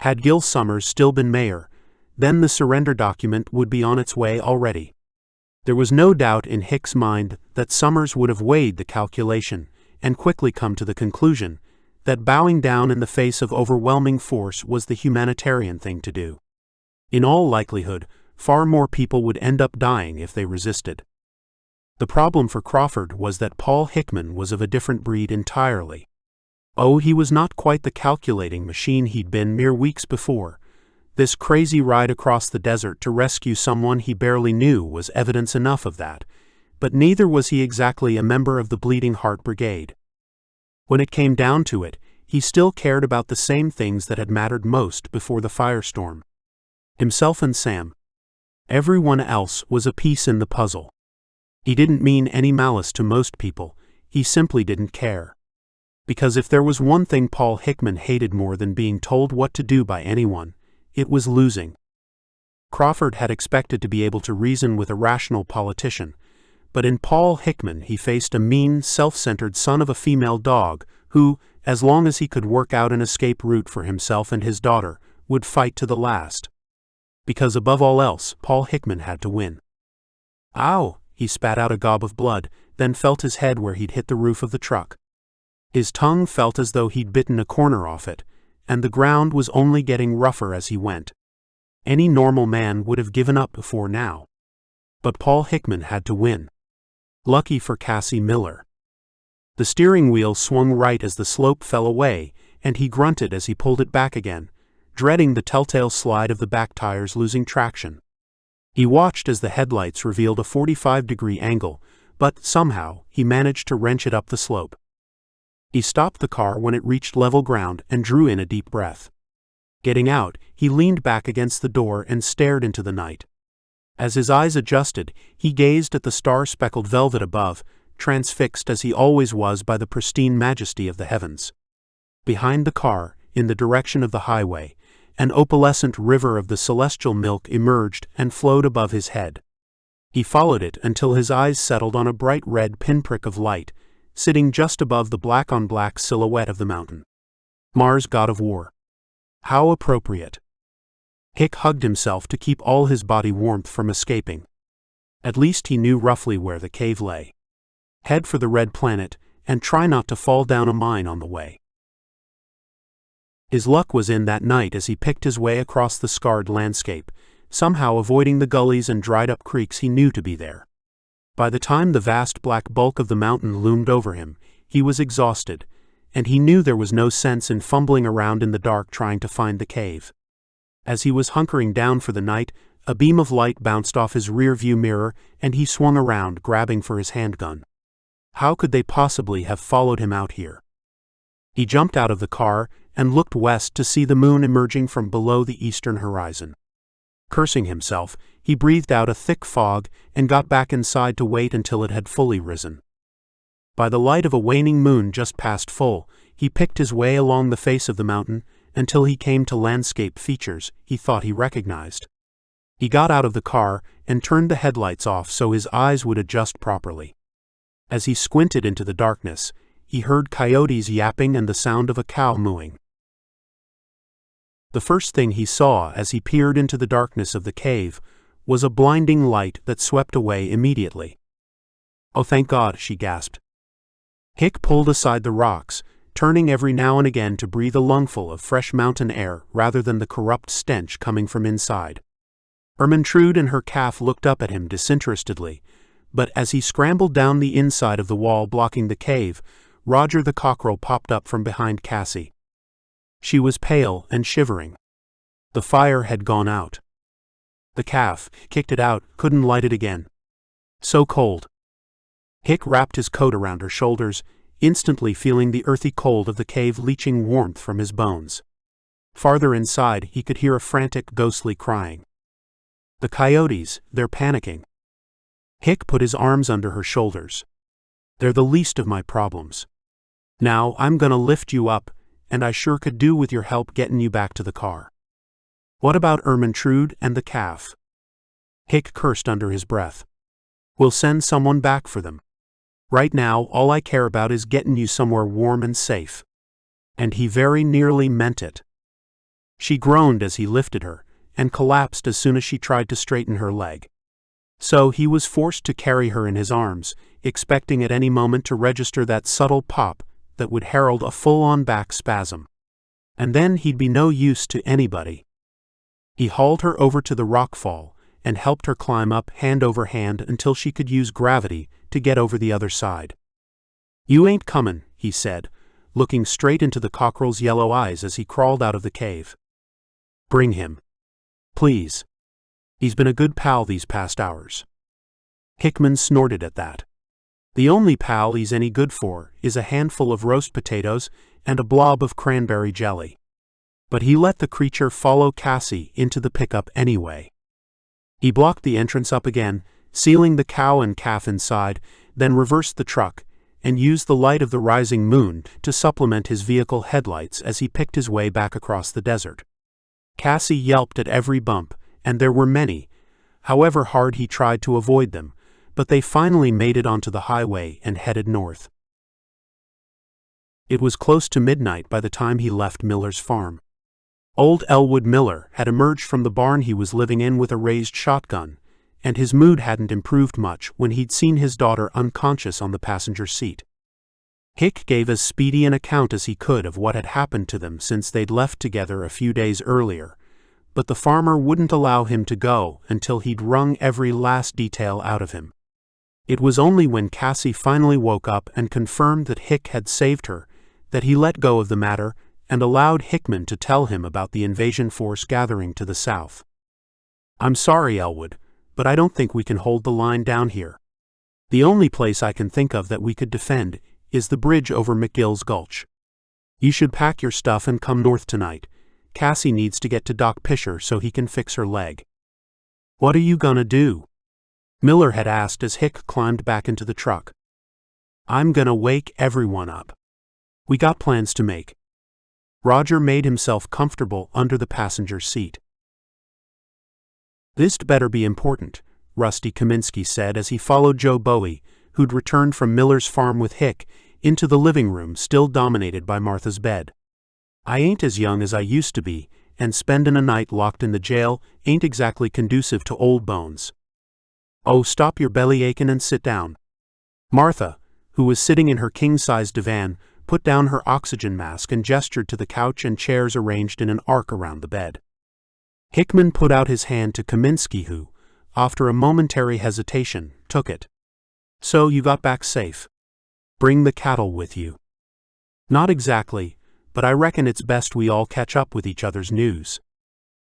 Speaker 1: Had Gil Summers still been mayor, then the surrender document would be on its way already. There was no doubt in Hick's mind that Summers would have weighed the calculation and quickly come to the conclusion that bowing down in the face of overwhelming force was the humanitarian thing to do. In all likelihood, far more people would end up dying if they resisted. The problem for Crawford was that Paul Hickman was of a different breed entirely. Oh, he was not quite the calculating machine he'd been mere weeks before. This crazy ride across the desert to rescue someone he barely knew was evidence enough of that, but neither was he exactly a member of the Bleeding Heart Brigade. When it came down to it, he still cared about the same things that had mattered most before the firestorm. Himself and Sam. Everyone else was a piece in the puzzle. He didn't mean any malice to most people, he simply didn't care. Because if there was one thing Paul Hickman hated more than being told what to do by anyone, it was losing. Crawford had expected to be able to reason with a rational politician, but in Paul Hickman he faced a mean, self-centered son of a female dog who, as long as he could work out an escape route for himself and his daughter, would fight to the last. Because above all else, Paul Hickman had to win. Ow! He spat out a gob of blood, then felt his head where he'd hit the roof of the truck. His tongue felt as though he'd bitten a corner off it, and the ground was only getting rougher as he went. Any normal man would have given up before now. But Paul Hickman had to win. Lucky for Cassie Miller. The steering wheel swung right as the slope fell away, and he grunted as he pulled it back again, dreading the telltale slide of the back tires losing traction. He watched as the headlights revealed a 45-degree angle, but somehow he managed to wrench it up the slope. He stopped the car when it reached level ground and drew in a deep breath. Getting out, he leaned back against the door and stared into the night. As his eyes adjusted, he gazed at the star-speckled velvet above, transfixed as he always was by the pristine majesty of the heavens. Behind the car, in the direction of the highway, an opalescent river of the celestial milk emerged and flowed above his head. He followed it until his eyes settled on a bright red pinprick of light, sitting just above the black-on-black silhouette of the mountain. Mars, god of war. How appropriate. Hick hugged himself to keep all his body warmth from escaping. At least he knew roughly where the cave lay. Head for the red planet, and try not to fall down a mine on the way. His luck was in that night as he picked his way across the scarred landscape, somehow avoiding the gullies and dried-up creeks he knew to be there. By the time the vast black bulk of the mountain loomed over him, he was exhausted, and he knew there was no sense in fumbling around in the dark trying to find the cave. As he was hunkering down for the night, a beam of light bounced off his rear-view mirror, and he swung around, grabbing for his handgun. How could they possibly have followed him out here? He jumped out of the car and looked west to see the moon emerging from below the eastern horizon. Cursing himself, he breathed out a thick fog and got back inside to wait until it had fully risen. By the light of a waning moon just past full, he picked his way along the face of the mountain until he came to landscape features he thought he recognized. He got out of the car and turned the headlights off so his eyes would adjust properly. As he squinted into the darkness, he heard coyotes yapping and the sound of a cow mooing. The first thing he saw as he peered into the darkness of the cave was a blinding light that swept away immediately. "Oh, thank God," she gasped. Hick pulled aside the rocks, turning every now and again to breathe a lungful of fresh mountain air rather than the corrupt stench coming from inside. Ermentrude and her calf looked up at him disinterestedly, but as he scrambled down the inside of the wall blocking the cave, Roger the cockerel popped up from behind Cassie. She was pale and shivering. The fire had gone out. The calf, kicked it out, couldn't light it again. So cold. Hick wrapped his coat around her shoulders, instantly feeling the earthy cold of the cave leaching warmth from his bones. Farther inside, he could hear a frantic, ghostly crying. The coyotes, they're panicking. Hick put his arms under her shoulders. They're the least of my problems. Now I'm gonna lift you up, and I sure could do with your help getting you back to the car. What about Ermentrude and the calf? Hick cursed under his breath. We'll send someone back for them. Right now, all I care about is getting you somewhere warm and safe. And he very nearly meant it. She groaned as he lifted her, and collapsed as soon as she tried to straighten her leg. So he was forced to carry her in his arms, expecting at any moment to register that subtle pop that would herald a full-on back spasm. And then he'd be no use to anybody. He hauled her over to the rock fall, and helped her climb up hand over hand until she could use gravity to get over the other side. You ain't comin', he said, looking straight into the cockerel's yellow eyes as he crawled out of the cave. Bring him. Please. He's been a good pal these past hours. Hickman snorted at that. The only pal he's any good for is a handful of roast potatoes and a blob of cranberry jelly. But he let the creature follow Cassie into the pickup anyway. He blocked the entrance up again, sealing the cow and calf inside, then reversed the truck, and used the light of the rising moon to supplement his vehicle headlights as he picked his way back across the desert. Cassie yelped at every bump, and there were many, however hard he tried to avoid them, but they finally made it onto the highway and headed north. It was close to midnight by the time he left Miller's farm. Old Elwood Miller had emerged from the barn he was living in with a raised shotgun, and his mood hadn't improved much when he'd seen his daughter unconscious on the passenger seat. Hick gave as speedy an account as he could of what had happened to them since they'd left together a few days earlier, but the farmer wouldn't allow him to go until he'd wrung every last detail out of him. It was only when Cassie finally woke up and confirmed that Hick had saved her that he let go of the matter and allowed Hickman to tell him about the invasion force gathering to the south. I'm sorry, Elwood, but I don't think we can hold the line down here. The only place I can think of that we could defend is the bridge over McGill's Gulch. You should pack your stuff and come north tonight. Cassie needs to get to Doc Pisher so he can fix her leg. What are you gonna do? Miller had asked as Hick climbed back into the truck. I'm gonna wake everyone up. We got plans to make. Roger made himself comfortable under the passenger seat. This'd better be important, Rusty Kaminsky said as he followed Joe Bowie, who'd returned from Miller's farm with Hick, into the living room still dominated by Martha's bed. I ain't as young as I used to be, and spendin' a night locked in the jail ain't exactly conducive to old bones. Oh, stop your belly aching and sit down. Martha, who was sitting in her king-size divan, put down her oxygen mask and gestured to the couch and chairs arranged in an arc around the bed. Hickman put out his hand to Kaminsky who, after a momentary hesitation, took it. So you got back safe. Bring the cattle with you. Not exactly, but I reckon it's best we all catch up with each other's news.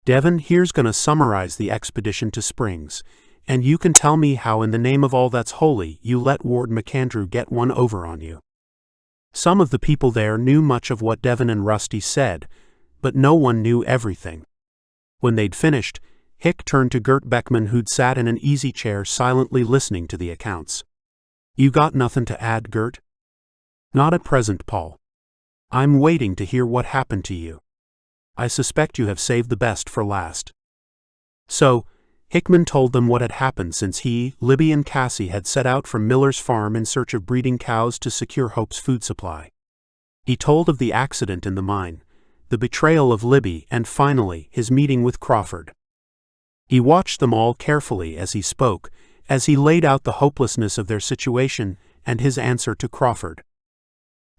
Speaker 1: Devin here's gonna summarize the expedition to Springs, and you can tell me how in the name of all that's holy you let Ward McAndrew get one over on you. Some of the people there knew much of what Devin and Rusty said, but no one knew everything. When they'd finished, Hick turned to Gert Beckman who'd sat in an easy chair silently listening to the accounts. You got nothing to add, Gert? Not at present, Paul. I'm waiting to hear what happened to you. I suspect you have saved the best for last. So, Hickman told them what had happened since he, Libby and Cassie had set out from Miller's farm in search of breeding cows to secure Hope's food supply. He told of the accident in the mine, the betrayal of Libby, and finally, his meeting with Crawford. He watched them all carefully as he spoke, as he laid out the hopelessness of their situation and his answer to Crawford.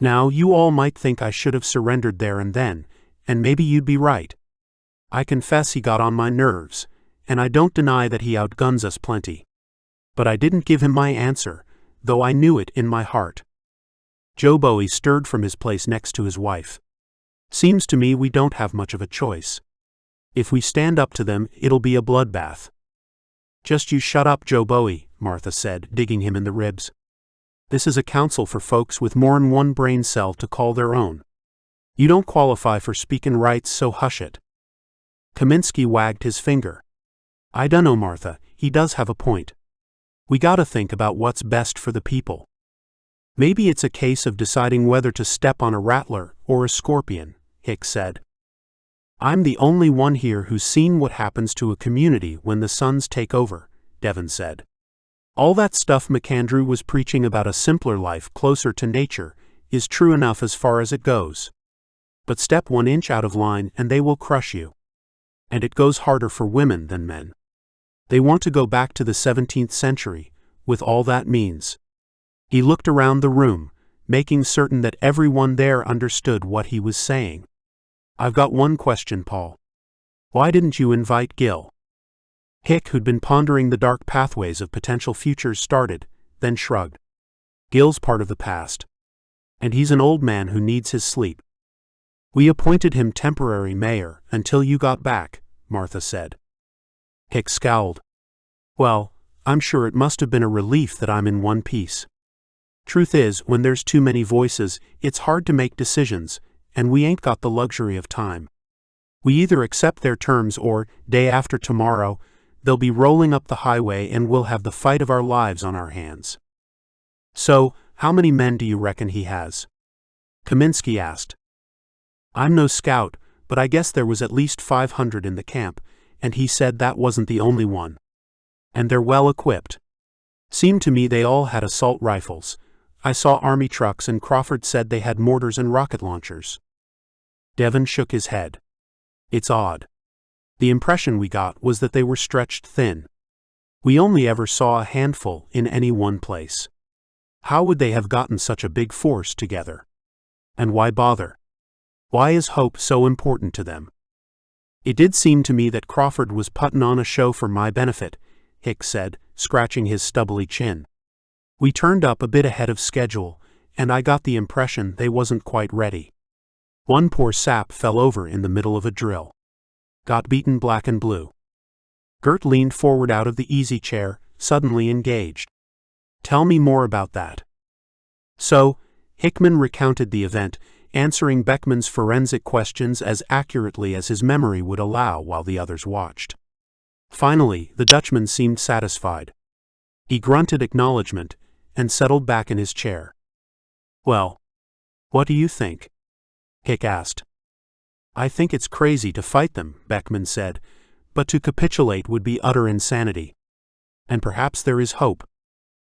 Speaker 1: Now, you all might think I should have surrendered there and then, and maybe you'd be right. I confess he got on my nerves, and I don't deny that he outguns us plenty. But I didn't give him my answer, though I knew it in my heart. Joe Bowie stirred from his place next to his wife. Seems to me we don't have much of a choice. If we stand up to them, it'll be a bloodbath. Just you shut up, Joe Bowie, Martha said, digging him in the ribs. This is a council for folks with more'n one brain cell to call their own. You don't qualify for speakin' rights, so hush it. Kaminsky wagged his finger. I dunno, Martha, he does have a point. We gotta think about what's best for the people. Maybe it's a case of deciding whether to step on a rattler or a scorpion, Hick said. I'm the only one here who's seen what happens to a community when the Suns take over, Devon said. All that stuff McAndrew was preaching about a simpler life closer to nature is true enough as far as it goes. But step 1 inch out of line and they will crush you. And it goes harder for women than men. They want to go back to the 17th century, with all that means. He looked around the room, making certain that everyone there understood what he was saying. I've got one question, Paul. Why didn't you invite Gil? Hick, who'd been pondering the dark pathways of potential futures, started, then shrugged. Gil's part of the past. And he's an old man who needs his sleep. We appointed him temporary mayor until you got back, Martha said. Hick scowled. Well, I'm sure it must have been a relief that I'm in one piece. Truth is, when there's too many voices, it's hard to make decisions, and we ain't got the luxury of time. We either accept their terms or, day after tomorrow, they'll be rolling up the highway and we'll have the fight of our lives on our hands. So, how many men do you reckon he has? Kaminsky asked. I'm no scout, but I guess there was at least 500 in the camp, and he said that wasn't the only one. And they're well equipped. Seemed to me they all had assault rifles. I saw army trucks and Crawford said they had mortars and rocket launchers. Devon shook his head. It's odd. The impression we got was that they were stretched thin. We only ever saw a handful in any one place. How would they have gotten such a big force together? And why bother? Why is hope so important to them? It did seem to me that Crawford was puttin' on a show for my benefit, Hick said, scratching his stubbly chin. We turned up a bit ahead of schedule, and I got the impression they wasn't quite ready. One poor sap fell over in the middle of a drill. Got beaten black and blue. Gert leaned forward out of the easy chair, suddenly engaged. Tell me more about that. So, Hickman recounted the event, answering Beckman's forensic questions as accurately as his memory would allow while the others watched. Finally, the Dutchman seemed satisfied. He grunted acknowledgement and settled back in his chair. Well, what do you think? Hick asked. I think it's crazy to fight them, Beckman said, but to capitulate would be utter insanity. And perhaps there is hope.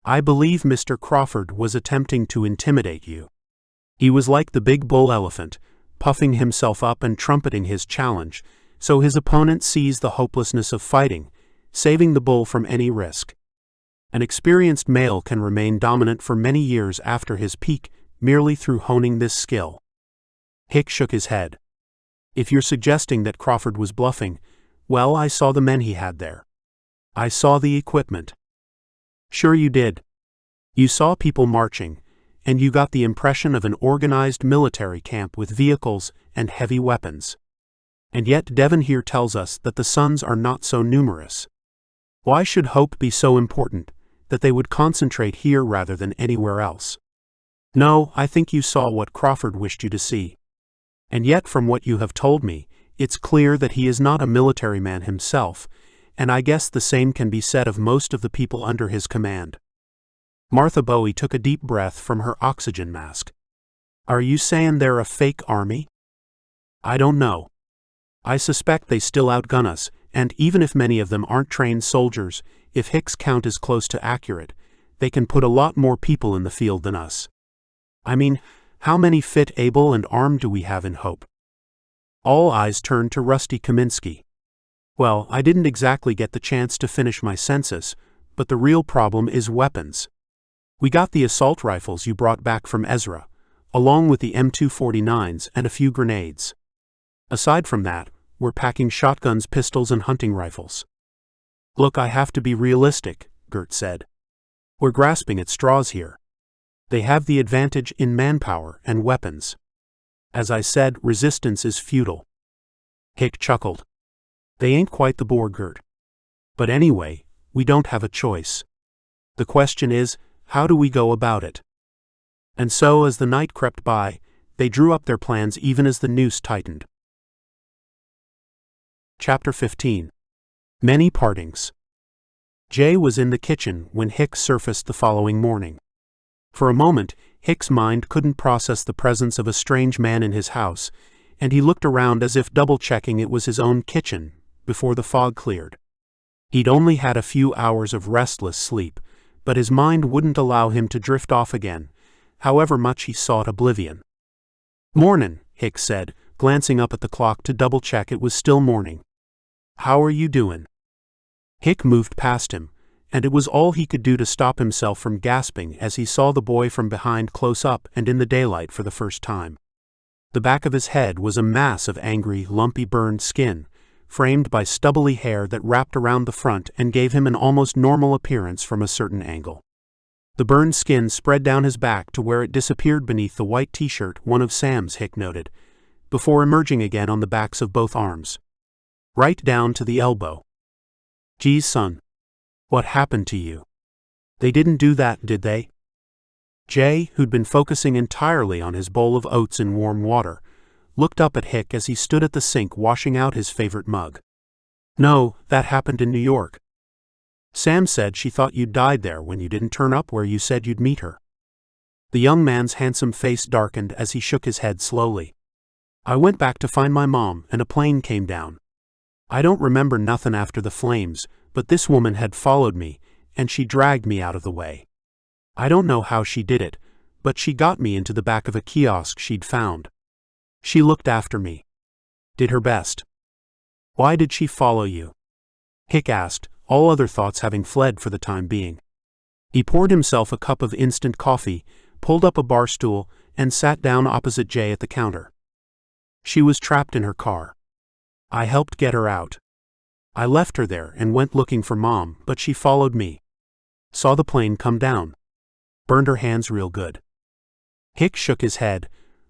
Speaker 1: I believe Mr. Crawford was attempting to intimidate you. He was like the big bull elephant, puffing himself up and trumpeting his challenge, so his opponent sees the hopelessness of fighting, saving the bull from any risk. An experienced male can remain dominant for many years after his peak merely through honing this skill. Hick shook his head. If you're suggesting that Crawford was bluffing, well, I saw the men he had there. I saw the equipment. Sure you did. You saw people marching, and you got the impression of an organized military camp with vehicles and heavy weapons. And yet Devon here tells us that the Suns are not so numerous. Why should hope be so important, that they would concentrate here rather than anywhere else? No, I think you saw what Crawford wished you to see. And yet from what you have told me, it's clear that he is not a military man himself, and I guess the same can be said of most of the people under his command. Martha Bowie took a deep breath from her oxygen mask. Are you saying they're a fake army? I don't know. I suspect they still outgun us, and even if many of them aren't trained soldiers, if Hick's count is close to accurate, they can put a lot more people in the field than us. I mean, how many fit, able, and armed do we have in Hope? All eyes turned to Rusty Kaminsky. Well, I didn't exactly get the chance to finish my census, but the real problem is weapons. We got the assault rifles you brought back from Ezra, along with the M249s and a few grenades. Aside from that, we're packing shotguns, pistols, and hunting rifles. Look, I have to be realistic, Gert said. We're grasping at straws here. They have the advantage in manpower and weapons. As I said, resistance is futile. Hick chuckled. They ain't quite the Boer, Gert. But anyway, we don't have a choice. The question is, how do we go about it? And so, as the night crept by, they drew up their plans even as the noose tightened. Chapter 15. Many Partings. Jay was in the kitchen when Hick surfaced the following morning. For a moment, Hick's mind couldn't process the presence of a strange man in his house, and he looked around as if double-checking it was his own kitchen, before the fog cleared. He'd only had a few hours of restless sleep, but his mind wouldn't allow him to drift off again, however much he sought oblivion. "Mornin'," Hick said, glancing up at the clock to double-check it was still morning. "How are you doin'?" Hick moved past him, and it was all he could do to stop himself from gasping as he saw the boy from behind close up and in the daylight for the first time. The back of his head was a mass of angry, lumpy burned skin, framed by stubbly hair that wrapped around the front and gave him an almost normal appearance from a certain angle. The burned skin spread down his back to where it disappeared beneath the white t-shirt, one of Sam's, Hick noted, before emerging again on the backs of both arms. Right down to the elbow. "Geez, son. What happened to you? They didn't do that, did they?" Jay, who'd been focusing entirely on his bowl of oats in warm water, looked up at Hick as he stood at the sink washing out his favorite mug. "No, that happened in New York. Sam said she thought you'd died there when you didn't turn up where you said you'd meet her." The young man's handsome face darkened as he shook his head slowly. "I went back to find my mom and a plane came down. I don't remember nothin' after the flames, but this woman had followed me, and she dragged me out of the way. I don't know how she did it, but she got me into the back of a kiosk she'd found. She looked after me. Did her best." "Why did she follow you?" Hick asked, all other thoughts having fled for the time being. He poured himself a cup of instant coffee, pulled up a bar stool, and sat down opposite Jay at the counter. "She was trapped in her car. I helped get her out. I left her there and went looking for Mom, but she followed me. Saw the plane come down. Burned her hands real good." Hick shook his head,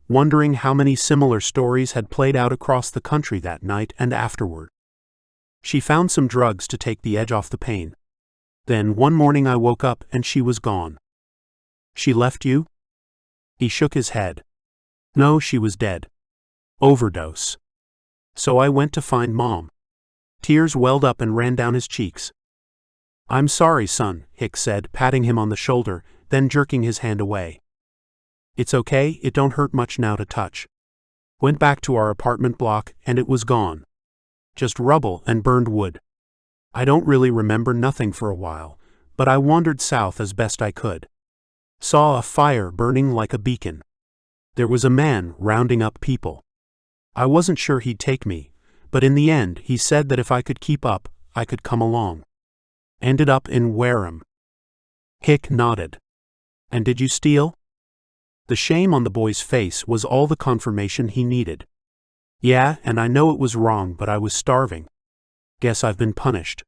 Speaker 1: wondering how many similar stories had played out across the country that night and afterward. "She found some drugs to take the edge off the pain. Then one morning I woke up and she was gone." "She left you?" He shook his head. "No, she was dead. Overdose. So I went to find Mom." Tears welled up and ran down his cheeks. "I'm sorry, son," Hick said, patting him on the shoulder, then jerking his hand away. "It's okay, it don't hurt much now to touch. Went back to our apartment block and it was gone. Just rubble and burned wood. I don't really remember nothing for a while, but I wandered south as best I could. Saw a fire burning like a beacon. There was a man rounding up people. I wasn't sure he'd take me, but in the end he said that if I could keep up, I could come along. Ended up in Wareham." Hick nodded. "And did you steal?" The shame on the boy's face was all the confirmation he needed. "Yeah, and I know it was wrong, but I was starving. Guess I've been punished."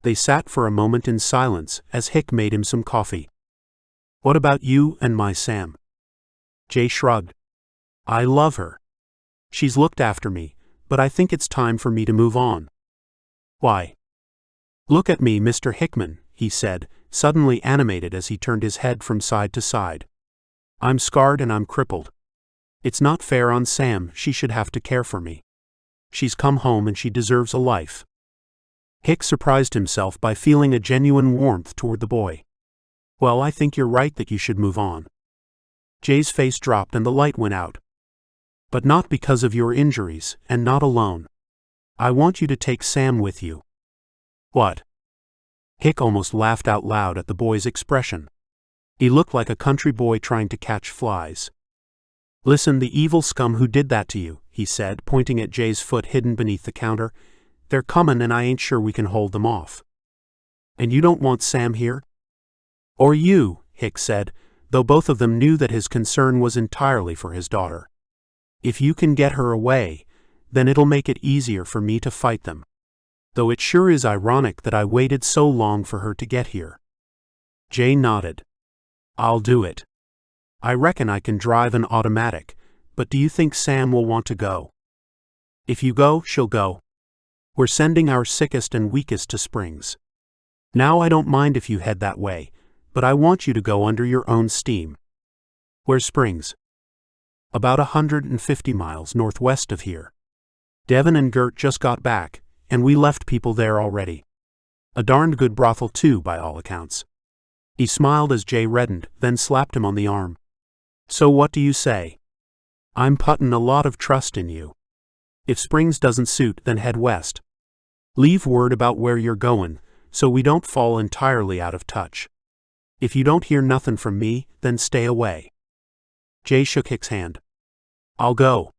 Speaker 1: They sat for a moment in silence as Hick made him some coffee. "What about you and my Sam?" Jay shrugged. "I love her. She's looked after me, but I think it's time for me to move on." "Why?" "Look at me, Mr. Hickman," he said, suddenly animated as he turned his head from side to side. "I'm scarred and I'm crippled. It's not fair on Sam, she should have to care for me. She's come home and she deserves a life." Hick surprised himself by feeling a genuine warmth toward the boy. "Well, I think you're right that you should move on." Jay's face dropped and the light went out. "But not because of your injuries, and not alone. I want you to take Sam with you." "What?" Hick almost laughed out loud at the boy's expression. He looked like a country boy trying to catch flies. "Listen, the evil scum who did that to you," he said, pointing at Jay's foot hidden beneath the counter, "they're comin' and I ain't sure we can hold them off." "And you don't want Sam here?" "Or you," Hick said, though both of them knew that his concern was entirely for his daughter. "If you can get her away, then it'll make it easier for me to fight them. Though it sure is ironic that I waited so long for her to get here." Jay nodded. "I'll do it. I reckon I can drive an automatic, but do you think Sam will want to go?" "If you go, she'll go. We're sending our sickest and weakest to Springs. Now I don't mind if you head that way, but I want you to go under your own steam." "Where's Springs?" "About 150 miles northwest of here. Devin and Gert just got back, and we left people there already. A darned good brothel too, by all accounts." He smiled as Jay reddened, then slapped him on the arm. "So what do you say? I'm puttin' a lot of trust in you. If Springs doesn't suit, then head west. Leave word about where you're goin', so we don't fall entirely out of touch. If you don't hear nothin' from me, then stay away." Jay shook Hick's hand. "I'll go."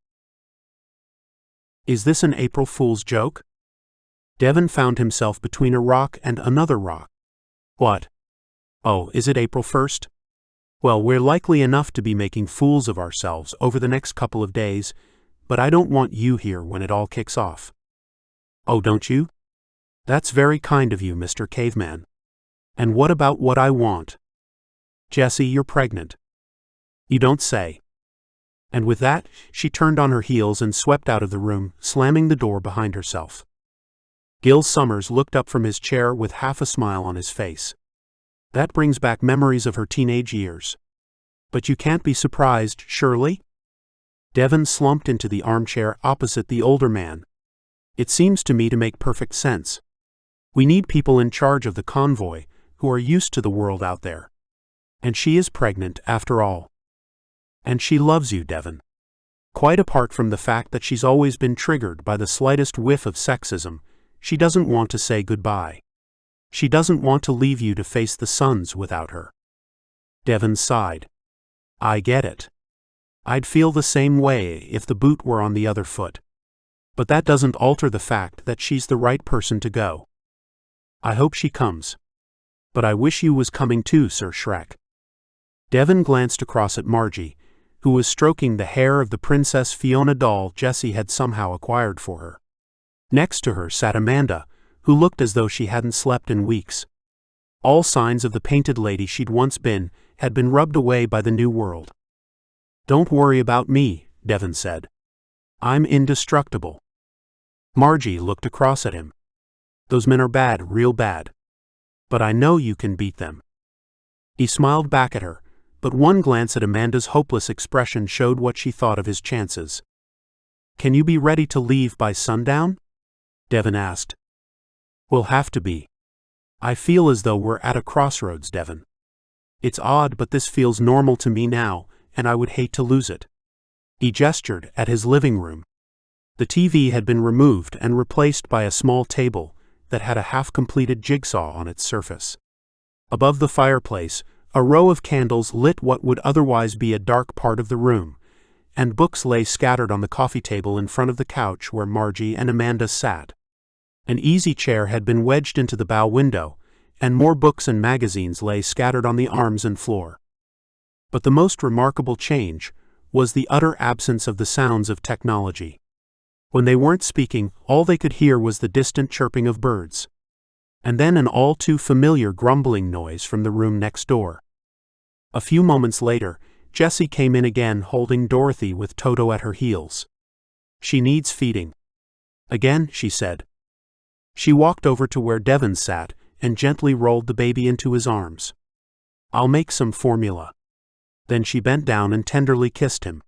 Speaker 1: Is this an April Fool's joke? Devin found himself between a rock and another rock. What? Oh, is it April 1st? Well, we're likely enough to be making fools of ourselves over the next couple of days, but I don't want you here when it all kicks off. Oh, don't you? That's very kind of you, Mr. Caveman. And what about what I want? Jessie, you're pregnant. You don't say. And with that, she turned on her heels and swept out of the room, slamming the door behind herself. Gil Summers looked up from his chair with half a smile on his face. That brings back memories of her teenage years. But you can't be surprised, surely? Devin slumped into the armchair opposite the older man. It seems to me to make perfect sense. We need people in charge of the convoy who are used to the world out there. And she is pregnant, after all. And she loves you, Devin. Quite apart from the fact that she's always been triggered by the slightest whiff of sexism, she doesn't want to say goodbye. She doesn't want to leave you to face the suns without her. Devin sighed. I get it. I'd feel the same way if the boot were on the other foot. But that doesn't alter the fact that she's the right person to go. I hope she comes. But I wish you was coming too, Sir Shrek. Devin glanced across at Margie, who was stroking the hair of the Princess Fiona doll Jessie had somehow acquired for her. Next to her sat Amanda, who looked as though she hadn't slept in weeks. All signs of the painted lady she'd once been had been rubbed away by the new world. Don't worry about me, Devin said. I'm indestructible. Margie looked across at him. Those men are bad, real bad. But I know you can beat them. He smiled back at her, but one glance at Amanda's hopeless expression showed what she thought of his chances. Can you be ready to leave by sundown? Devin asked. We'll have to be. I feel as though we're at a crossroads, Devin. It's odd, but this feels normal to me now, and I would hate to lose it. He gestured at his living room. The TV had been removed and replaced by a small table that had a half-completed jigsaw on its surface. Above the fireplace, a row of candles lit what would otherwise be a dark part of the room, and books lay scattered on the coffee table in front of the couch where Margie and Amanda sat. An easy chair had been wedged into the bow window, and more books and magazines lay scattered on the arms and floor. But the most remarkable change was the utter absence of the sounds of technology. When they weren't speaking, all they could hear was the distant chirping of birds. And then an all too familiar grumbling noise from the room next door. A few moments later, Jessie came in again holding Dorothy with Toto at her heels. She needs feeding. Again, she said. She walked over to where Devin sat and gently rolled the baby into his arms. I'll make some formula. Then she bent down and tenderly kissed him.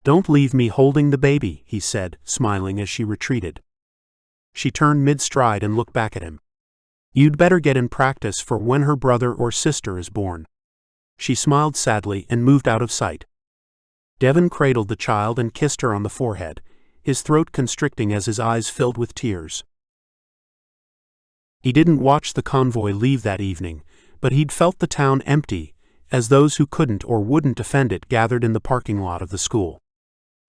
Speaker 1: Don't leave me holding the baby, he said, smiling as she retreated. She turned mid-stride and looked back at him. You'd better get in practice for when her brother or sister is born. She smiled sadly and moved out of sight. Devin cradled the child and kissed her on the forehead, his throat constricting as his eyes filled with tears. He didn't watch the convoy leave that evening, but he'd felt the town empty, as those who couldn't or wouldn't defend it gathered in the parking lot of the school.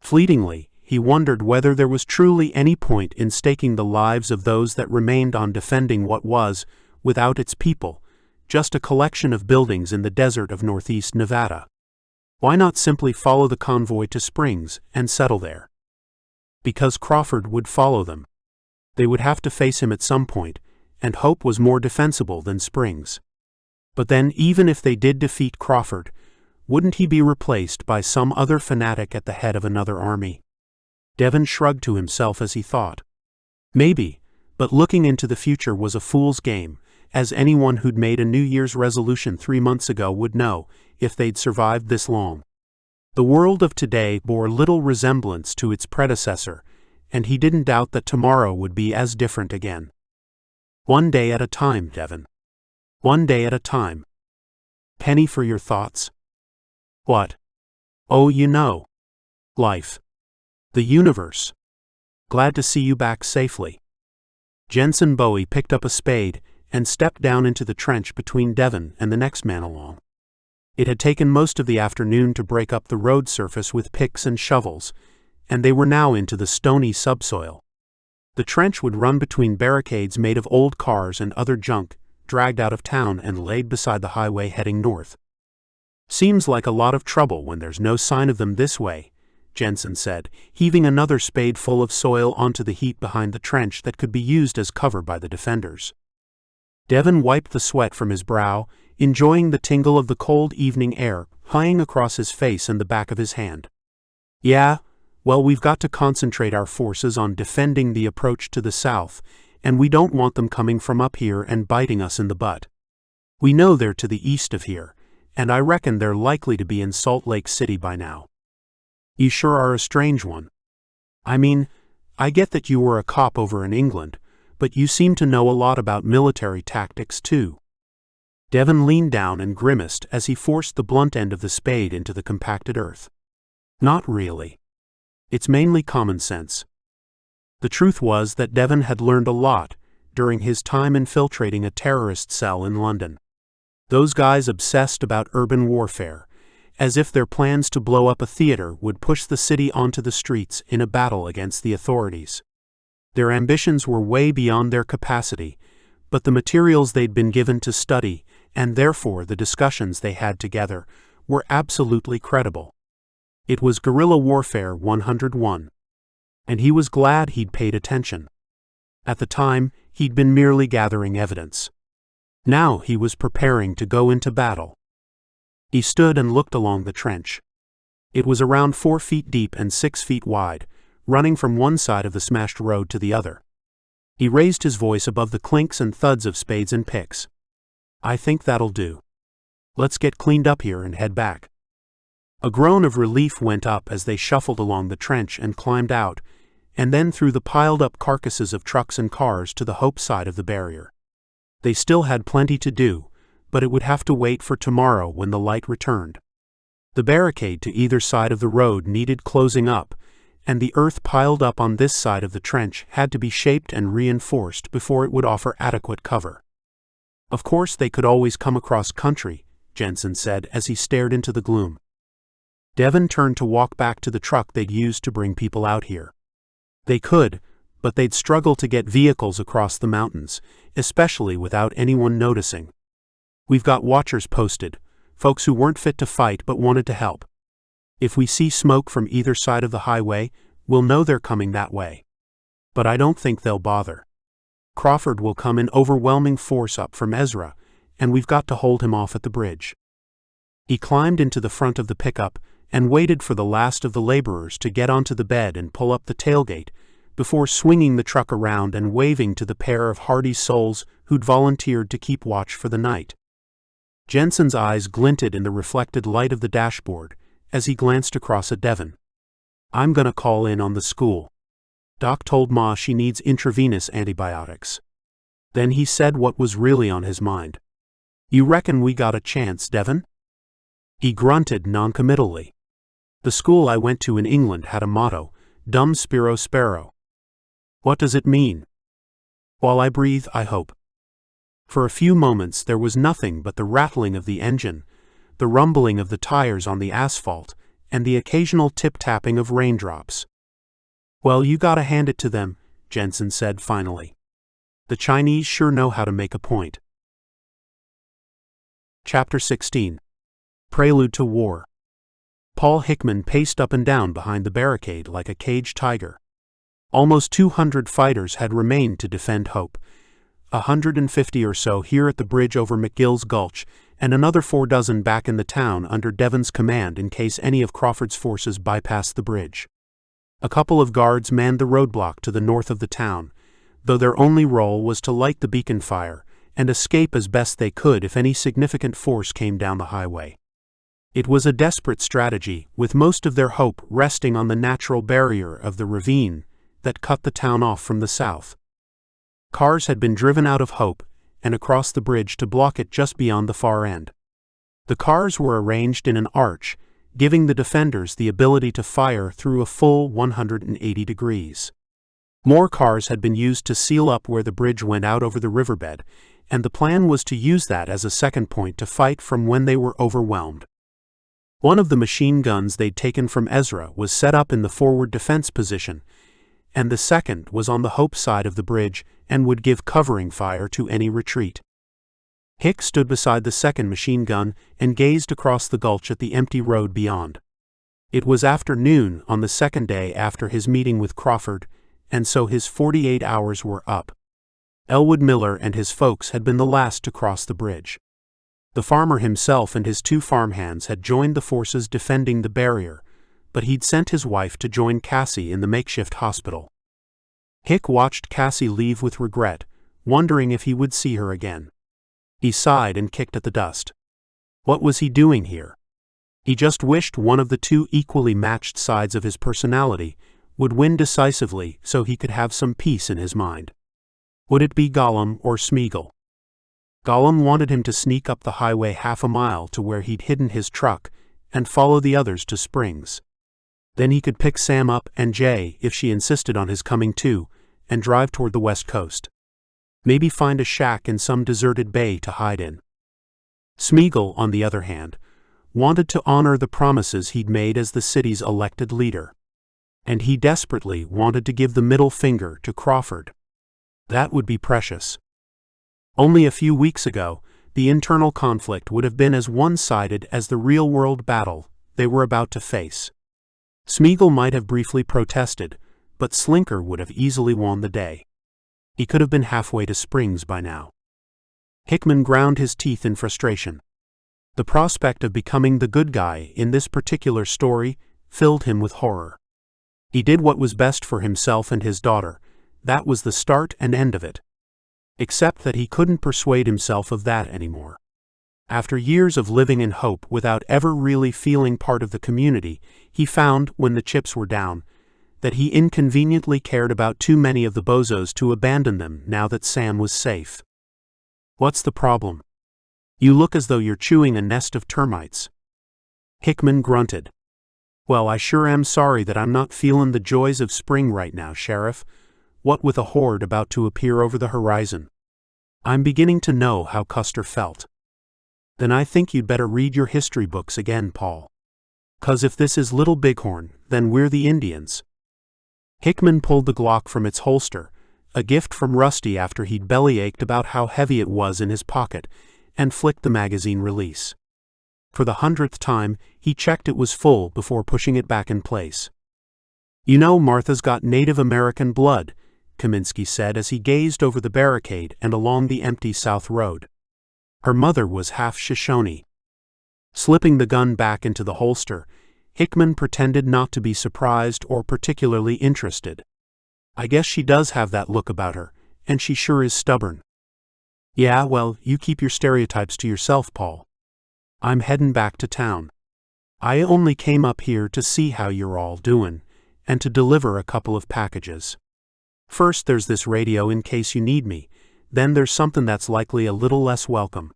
Speaker 1: Fleetingly, he wondered whether there was truly any point in staking the lives of those that remained on defending what was, without its people, just a collection of buildings in the desert of northeast Nevada. Why not simply follow the convoy to Springs and settle there? Because Crawford would follow them. They would have to face him at some point, and Hope was more defensible than Springs. But then, even if they did defeat Crawford, wouldn't he be replaced by some other fanatic at the head of another army? Devon shrugged to himself as he thought. Maybe, but looking into the future was a fool's game, as anyone who'd made a New Year's resolution 3 months ago would know, if they'd survived this long. The world of today bore little resemblance to its predecessor, and he didn't doubt that tomorrow would be as different again. One day at a time, Devon. One day at a time. Penny for your thoughts? What? Oh, life. The universe. Glad to see you back safely. Jensen Bowie picked up a spade and stepped down into the trench between Devon and the next man along. It had taken most of the afternoon to break up the road surface with picks and shovels, and they were now into the stony subsoil. The trench would run between barricades made of old cars and other junk, dragged out of town and laid beside the highway heading north. Seems like a lot of trouble when there's no sign of them this way, Jensen said, heaving another spade full of soil onto the heap behind the trench that could be used as cover by the defenders. Devon wiped the sweat from his brow, enjoying the tingle of the cold evening air playing across his face and the back of his hand. Yeah, well, we've got to concentrate our forces on defending the approach to the south, and we don't want them coming from up here and biting us in the butt. We know they're to the east of here, and I reckon they're likely to be in Salt Lake City by now. You sure are a strange one. I mean, I get that you were a cop over in England, but you seem to know a lot about military tactics too. Devon leaned down and grimaced as he forced the blunt end of the spade into the compacted earth. Not really. It's mainly common sense. The truth was that Devon had learned a lot during his time infiltrating a terrorist cell in London. Those guys obsessed about urban warfare, as if their plans to blow up a theater would push the city onto the streets in a battle against the authorities. Their ambitions were way beyond their capacity, but the materials they'd been given to study, and therefore the discussions they had together, were absolutely credible. It was guerrilla warfare 101. And he was glad he'd paid attention. At the time, he'd been merely gathering evidence. Now he was preparing to go into battle. He stood and looked along the trench. It was around 4 feet deep and 6 feet wide, running from one side of the smashed road to the other. He raised his voice above the clinks and thuds of spades and picks. I think that'll do. Let's get cleaned up here and head back. A groan of relief went up as they shuffled along the trench and climbed out, and then through the piled-up carcasses of trucks and cars to the Hope side of the barrier. They still had plenty to do, but it would have to wait for tomorrow when the light returned. The barricade to either side of the road needed closing up, and the earth piled up on this side of the trench had to be shaped and reinforced before it would offer adequate cover. Of course they could always come across country, Jensen said as he stared into the gloom. Devon turned to walk back to the truck they'd used to bring people out here. They could, but they'd struggle to get vehicles across the mountains, especially without anyone noticing. We've got watchers posted, folks who weren't fit to fight but wanted to help. If we see smoke from either side of the highway, we'll know they're coming that way. But I don't think they'll bother. Crawford will come in overwhelming force up from Ezra, and we've got to hold him off at the bridge. He climbed into the front of the pickup and waited for the last of the laborers to get onto the bed and pull up the tailgate, before swinging the truck around and waving to the pair of hardy souls who'd volunteered to keep watch for the night. Jensen's eyes glinted in the reflected light of the dashboard as he glanced across at Devon. I'm gonna call in on the school. Doc told Ma she needs intravenous antibiotics. Then he said what was really on his mind. You reckon we got a chance, Devon? He grunted noncommittally. The school I went to in England had a motto, Dum Spiro Spero. What does it mean? While I breathe, I hope. For a few moments there was nothing but the rattling of the engine, the rumbling of the tires on the asphalt, and the occasional tip-tapping of raindrops. Well, you gotta hand it to them, Jensen said finally. The Chinese sure know how to make a point. Chapter 16. Prelude to War. Paul Hickman paced up and down behind the barricade like a caged tiger. Almost 200 fighters had remained to defend Hope, 150 or so here at the bridge over McGill's Gulch, and another 4 back in the town under Devon's command in case any of Crawford's forces bypassed the bridge. A couple of guards manned the roadblock to the north of the town, though their only role was to light the beacon fire and escape as best they could if any significant force came down the highway. It was a desperate strategy, with most of their hope resting on the natural barrier of the ravine that cut the town off from the south. Cars had been driven out of Hope and across the bridge to block it just beyond the far end. The cars were arranged in an arch, giving the defenders the ability to fire through a full 180 degrees. More cars had been used to seal up where the bridge went out over the riverbed, and the plan was to use that as a second point to fight from when they were overwhelmed. One of the machine guns they'd taken from Ezra was set up in the forward defense position, and the second was on the Hope side of the bridge and would give covering fire to any retreat. Hick stood beside the second machine gun and gazed across the gulch at the empty road beyond. It was afternoon on the second day after his meeting with Crawford, and so his 48 hours were up. Elwood Miller and his folks had been the last to cross the bridge. The farmer himself and his 2 farmhands had joined the forces defending the barrier, but he'd sent his wife to join Cassie in the makeshift hospital. Hick watched Cassie leave with regret, wondering if he would see her again. He sighed and kicked at the dust. What was he doing here? He just wished one of the 2 equally matched sides of his personality would win decisively so he could have some peace in his mind. Would it be Gollum or Smeagol? Gollum wanted him to sneak up the highway half a mile to where he'd hidden his truck and follow the others to Springs. Then he could pick Sam up and Jay if she insisted on his coming too, and drive toward the west coast. Maybe find a shack in some deserted bay to hide in. Smeagol, on the other hand, wanted to honor the promises he'd made as the city's elected leader. And he desperately wanted to give the middle finger to Crawford. That would be precious. Only a few weeks ago, the internal conflict would have been as one-sided as the real-world battle they were about to face. Smeagol might have briefly protested, but Slinker would have easily won the day. He could have been halfway to Springs by now. Hickman ground his teeth in frustration. The prospect of becoming the good guy in this particular story filled him with horror. He did what was best for himself and his daughter. That was the start and end of it. Except that he couldn't persuade himself of that anymore. After years of living in Hope without ever really feeling part of the community, he found, when the chips were down, that he inconveniently cared about too many of the bozos to abandon them now that Sam was safe. What's the problem? You look as though you're chewing a nest of termites. Hickman grunted. Well, I sure am sorry that I'm not feeling the joys of spring right now, Sheriff. What with a horde about to appear over the horizon. I'm beginning to know how Custer felt. Then I think you'd better read your history books again, Paul. 'Cause if this is Little Bighorn, then we're the Indians. Hickman pulled the Glock from its holster, a gift from Rusty after he'd bellyached about how heavy it was in his pocket, and flicked the magazine release. For the 100th time, he checked it was full before pushing it back in place. You know, Martha's got Native American blood, Kaminsky said as he gazed over the barricade and along the empty South Road. Her mother was half Shoshone. Slipping the gun back into the holster, Hickman pretended not to be surprised or particularly interested. I guess she does have that look about her, and she sure is stubborn. Yeah, well, you keep your stereotypes to yourself, Paul. I'm headin' back to town. I only came up here to see how you're all doin', and to deliver a couple of packages. First there's this radio in case you need me, then there's something that's likely a little less welcome.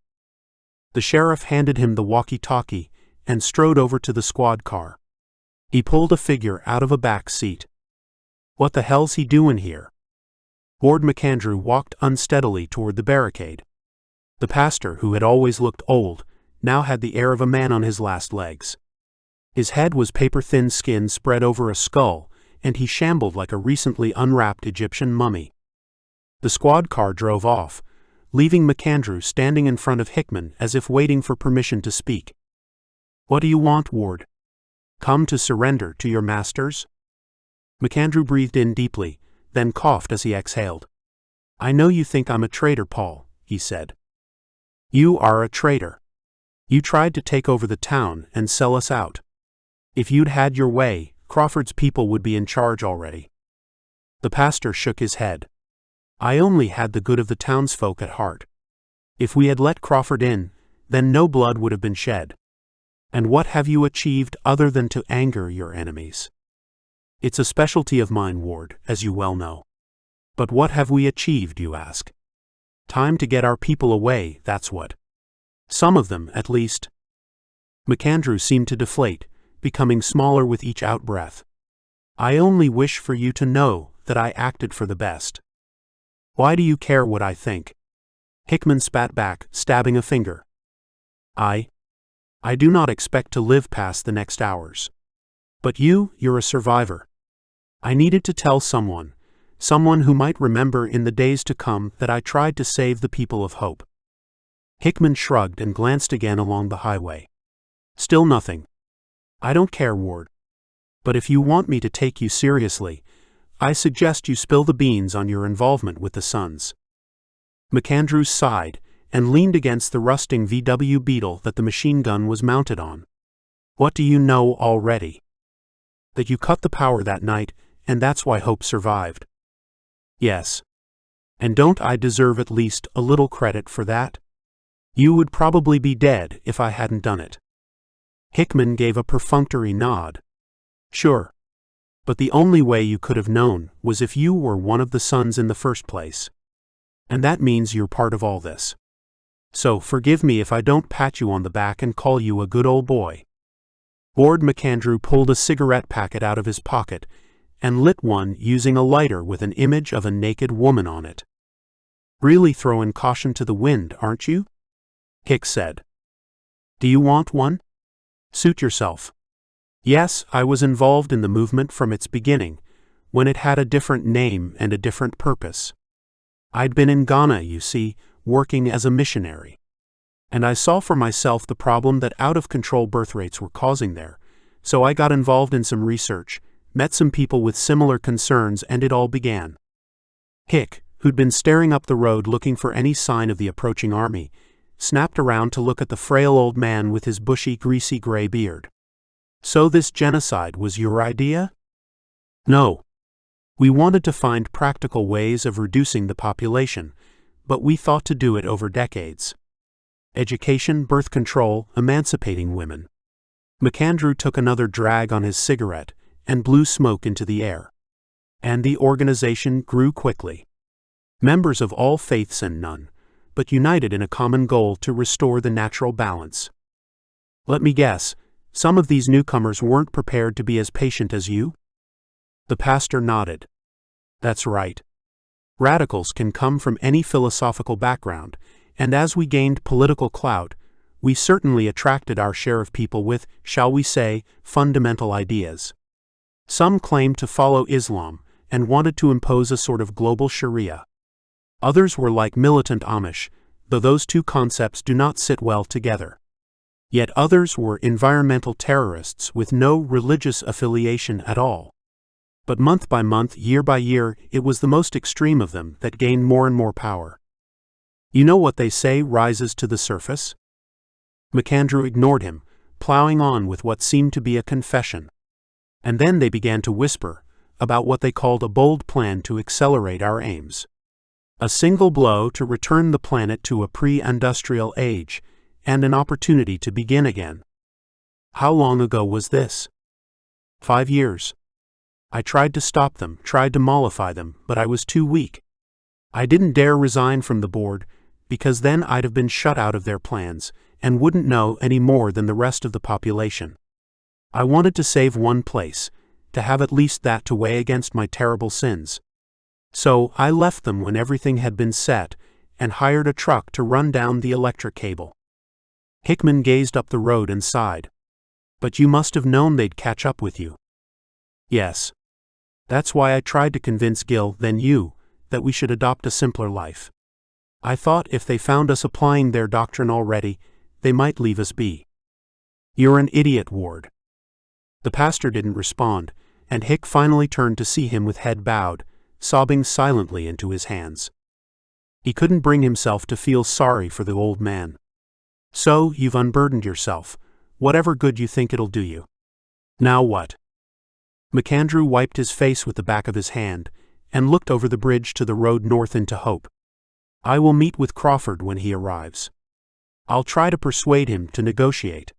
Speaker 1: The sheriff handed him the walkie-talkie and strode over to the squad car. He pulled a figure out of a back seat. What the hell's he doing here? Ward McAndrew walked unsteadily toward the barricade. The pastor, who had always looked old, now had the air of a man on his last legs. His head was paper-thin skin spread over a skull, and he shambled like a recently unwrapped Egyptian mummy. The squad car drove off, leaving McAndrew standing in front of Hickman as if waiting for permission to speak. "What do you want, Ward? Come to surrender to your masters?" McAndrew breathed in deeply, then coughed as he exhaled. "I know you think I'm a traitor, Paul," he said. "You are a traitor. You tried to take over the town and sell us out. If you'd had your way, Crawford's people would be in charge already." The pastor shook his head. "I only had the good of the townsfolk at heart. If we had let Crawford in, then no blood would have been shed. And what have you achieved other than to anger your enemies? It's a specialty of mine, Ward, as you well know. But what have we achieved, you ask? Time to get our people away, that's what. Some of them, at least." McAndrew seemed to deflate, becoming smaller with each out-breath. "I only wish for you to know that I acted for the best." "Why do you care what I think?" Hickman spat back, stabbing a finger. I do not expect to live past the next hours. But you're a survivor. I needed to tell someone who might remember in the days to come that I tried to save the people of Hope." Hickman shrugged and glanced again along the highway. Still nothing. "I don't care, Ward. But if you want me to take you seriously, I suggest you spill the beans on your involvement with the Sons." McAndrew sighed and leaned against the rusting VW Beetle that the machine gun was mounted on. "What do you know already?" "That you cut the power that night, and that's why Hope survived." "Yes. And don't I deserve at least a little credit for that? You would probably be dead if I hadn't done it." Hickman gave a perfunctory nod. "Sure. But the only way you could have known was if you were one of the Sons in the first place. And that means you're part of all this. So forgive me if I don't pat you on the back and call you a good old boy." Ward McAndrew pulled a cigarette packet out of his pocket and lit one using a lighter with an image of a naked woman on it. "Really throwing caution to the wind, aren't you?" Hick said. "Do you want one? Suit yourself. Yes, I was involved in the movement from its beginning, when it had a different name and a different purpose. I'd been in Ghana, you see, working as a missionary. And I saw for myself the problem that out-of-control birth rates were causing there, so I got involved in some research, met some people with similar concerns, and it all began." Hick, who'd been staring up the road looking for any sign of the approaching army, snapped around to look at the frail old man with his bushy, greasy gray beard. "So this genocide was your idea?" "No. We wanted to find practical ways of reducing the population, but we thought to do it over decades. Education, birth control, emancipating women." McAndrew took another drag on his cigarette and blew smoke into the air. "And the organization grew quickly. Members of all faiths and none, but united in a common goal to restore the natural balance. Let me guess, some of these newcomers weren't prepared to be as patient as you?" The pastor nodded. "That's right. Radicals can come from any philosophical background, and as we gained political clout, we certainly attracted our share of people with, shall we say, fundamental ideas. Some claimed to follow Islam and wanted to impose a sort of global Sharia. Others were like militant Amish, though those two concepts do not sit well together. Yet others were environmental terrorists with no religious affiliation at all. But month by month, year by year, it was the most extreme of them that gained more and more power. You know what they say rises to the surface?" McAndrew ignored him, plowing on with what seemed to be a confession. And then they began to whisper about what they called a bold plan to accelerate our aims. A single blow to return the planet to a pre-industrial age, and an opportunity to begin again. How long ago was this? 5 years. I tried to stop them, tried to mollify them, but I was too weak. I didn't dare resign from the board, because then I'd have been shut out of their plans, and wouldn't know any more than the rest of the population. I wanted to save one place, to have at least that to weigh against my terrible sins. So I left them when everything had been set, and hired a truck to run down the electric cable." Hickman gazed up the road and sighed. "But you must have known they'd catch up with you." "Yes. That's why I tried to convince Gil, then you, that we should adopt a simpler life. I thought if they found us applying their doctrine already, they might leave us be." "You're an idiot, Ward." The pastor didn't respond, and Hick finally turned to see him with head bowed, sobbing silently into his hands. He couldn't bring himself to feel sorry for the old man. "So, you've unburdened yourself. Whatever good you think it'll do you. Now what?" McAndrew wiped his face with the back of his hand, and looked over the bridge to the road north into Hope. "I will meet with Crawford when he arrives. I'll try to persuade him to negotiate."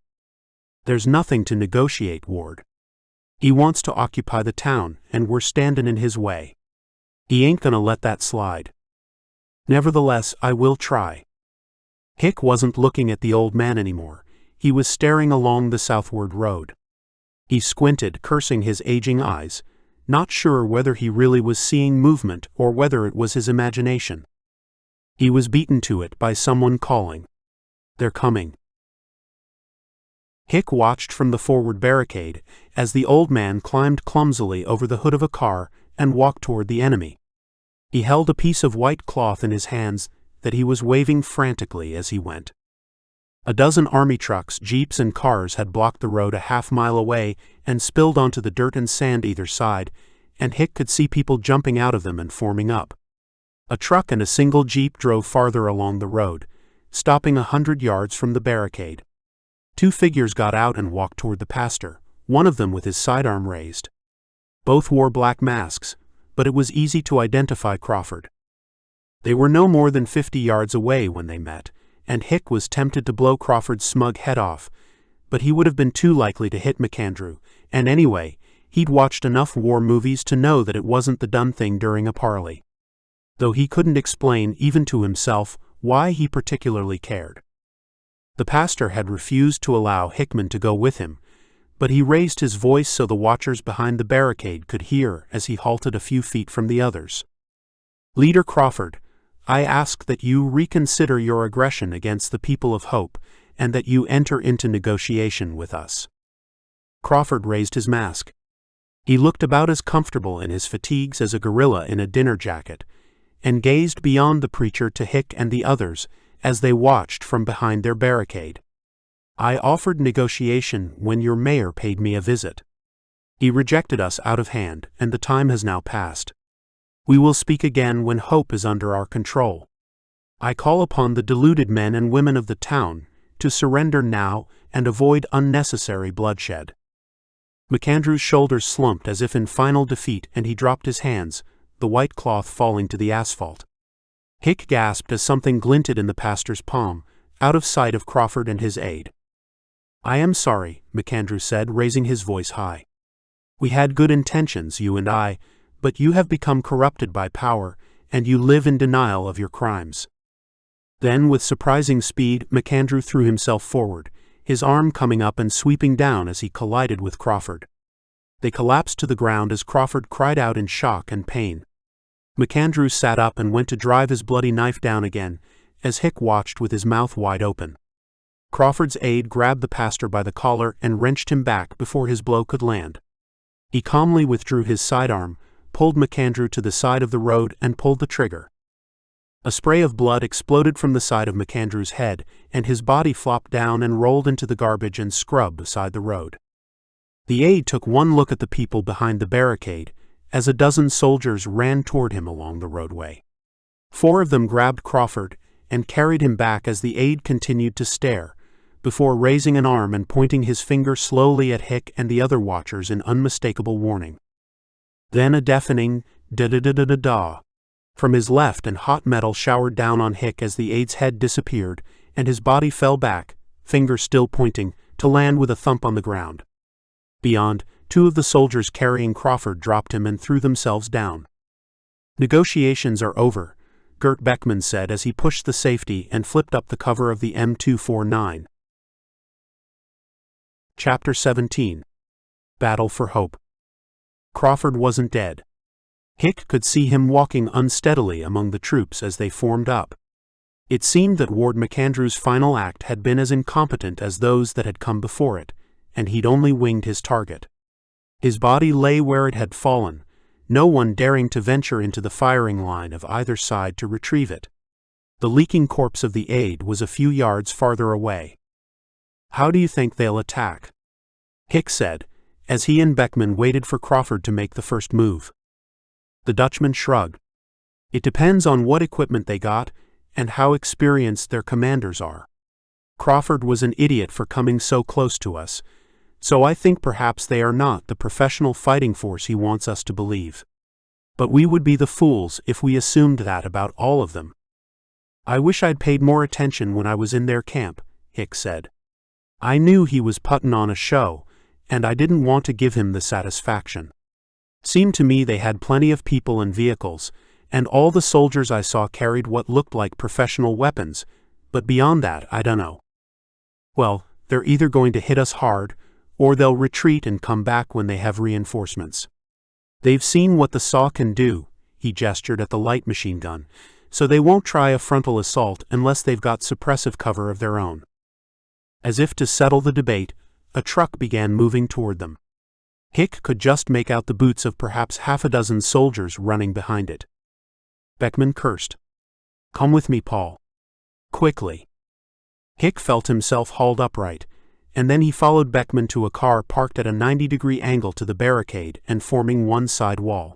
Speaker 1: "There's nothing to negotiate, Ward. He wants to occupy the town, and we're standin' in his way. He ain't gonna let that slide." "Nevertheless, I will try." Hick wasn't looking at the old man anymore. He was staring along the southward road. He squinted, cursing his aging eyes, not sure whether he really was seeing movement or whether it was his imagination. He was beaten to it by someone calling, "They're coming." Hick watched from the forward barricade as the old man climbed clumsily over the hood of a car and walked toward the enemy. He held a piece of white cloth in his hands that he was waving frantically as he went. A dozen army trucks, jeeps, and cars had blocked the road a half-mile away and spilled onto the dirt and sand either side, and Hick could see people jumping out of them and forming up. A truck and a single jeep drove farther along the road, stopping 100 yards from the barricade. Two figures got out and walked toward the pastor, one of them with his sidearm raised. Both wore black masks, but it was easy to identify Crawford. They were no more than 50 yards away when they met, and Hick was tempted to blow Crawford's smug head off, but he would have been too likely to hit McAndrew, and anyway, he'd watched enough war movies to know that it wasn't the done thing during a parley. Though he couldn't explain, even to himself, why he particularly cared. The pastor had refused to allow Hickman to go with him, but he raised his voice so the watchers behind the barricade could hear as he halted a few feet from the others. "Leader Crawford, I ask that you reconsider your aggression against the people of Hope, and that you enter into negotiation with us." Crawford raised his mask. He looked about as comfortable in his fatigues as a gorilla in a dinner jacket, and gazed beyond the preacher to Hick and the others as they watched from behind their barricade. "I offered negotiation when your mayor paid me a visit. He rejected us out of hand, and the time has now passed. We will speak again when Hope is under our control. I call upon the deluded men and women of the town to surrender now and avoid unnecessary bloodshed." McAndrew's shoulders slumped as if in final defeat, and he dropped his hands, the white cloth falling to the asphalt. Hick gasped as something glinted in the pastor's palm, out of sight of Crawford and his aide. "I am sorry," McAndrew said, raising his voice high. "We had good intentions, you and I, but you have become corrupted by power, and you live in denial of your crimes." Then, with surprising speed, McAndrew threw himself forward, his arm coming up and sweeping down as he collided with Crawford. They collapsed to the ground as Crawford cried out in shock and pain. McAndrew sat up and went to drive his bloody knife down again, as Hick watched with his mouth wide open. Crawford's aide grabbed the pastor by the collar and wrenched him back before his blow could land. He calmly withdrew his sidearm, pulled McAndrew to the side of the road, and pulled the trigger. A spray of blood exploded from the side of McAndrew's head, and his body flopped down and rolled into the garbage and scrub beside the road. The aide took one look at the people behind the barricade, as a dozen soldiers ran toward him along the roadway. 4 of them grabbed Crawford and carried him back as the aide continued to stare, before raising an arm and pointing his finger slowly at Hick and the other watchers in unmistakable warning. Then a deafening da-da-da-da-da-da from his left, and hot metal showered down on Hick as the aide's head disappeared, and his body fell back, finger still pointing, to land with a thump on the ground. Beyond, 2 of the soldiers carrying Crawford dropped him and threw themselves down. "Negotiations are over," Gert Beckman said as he pushed the safety and flipped up the cover of the M249. Chapter 17. Battle for Hope. Crawford wasn't dead. Hick could see him walking unsteadily among the troops as they formed up. It seemed that Ward McAndrew's final act had been as incompetent as those that had come before it, and he'd only winged his target. His body lay where it had fallen, no one daring to venture into the firing line of either side to retrieve it. The leaking corpse of the aide was a few yards farther away. "How do you think they'll attack?" Hick said, as he and Beckman waited for Crawford to make the first move. The Dutchman shrugged. "It depends on what equipment they got and how experienced their commanders are. Crawford was an idiot for coming so close to us, so I think perhaps they are not the professional fighting force he wants us to believe. But we would be the fools if we assumed that about all of them." "I wish I'd paid more attention when I was in their camp," Hick said. "I knew he was putting on a show, and I didn't want to give him the satisfaction. Seemed to me they had plenty of people and vehicles, and all the soldiers I saw carried what looked like professional weapons, but beyond that I dunno. Well, they're either going to hit us hard, or they'll retreat and come back when they have reinforcements. They've seen what the SAW can do," he gestured at the light machine gun, "so they won't try a frontal assault unless they've got suppressive cover of their own." As if to settle the debate, a truck began moving toward them. Hick could just make out the boots of perhaps half a dozen soldiers running behind it. Beckman cursed. "Come with me, Paul. Quickly." Hick felt himself hauled upright, and then he followed Beckman to a car parked at a 90-degree angle to the barricade and forming one side wall.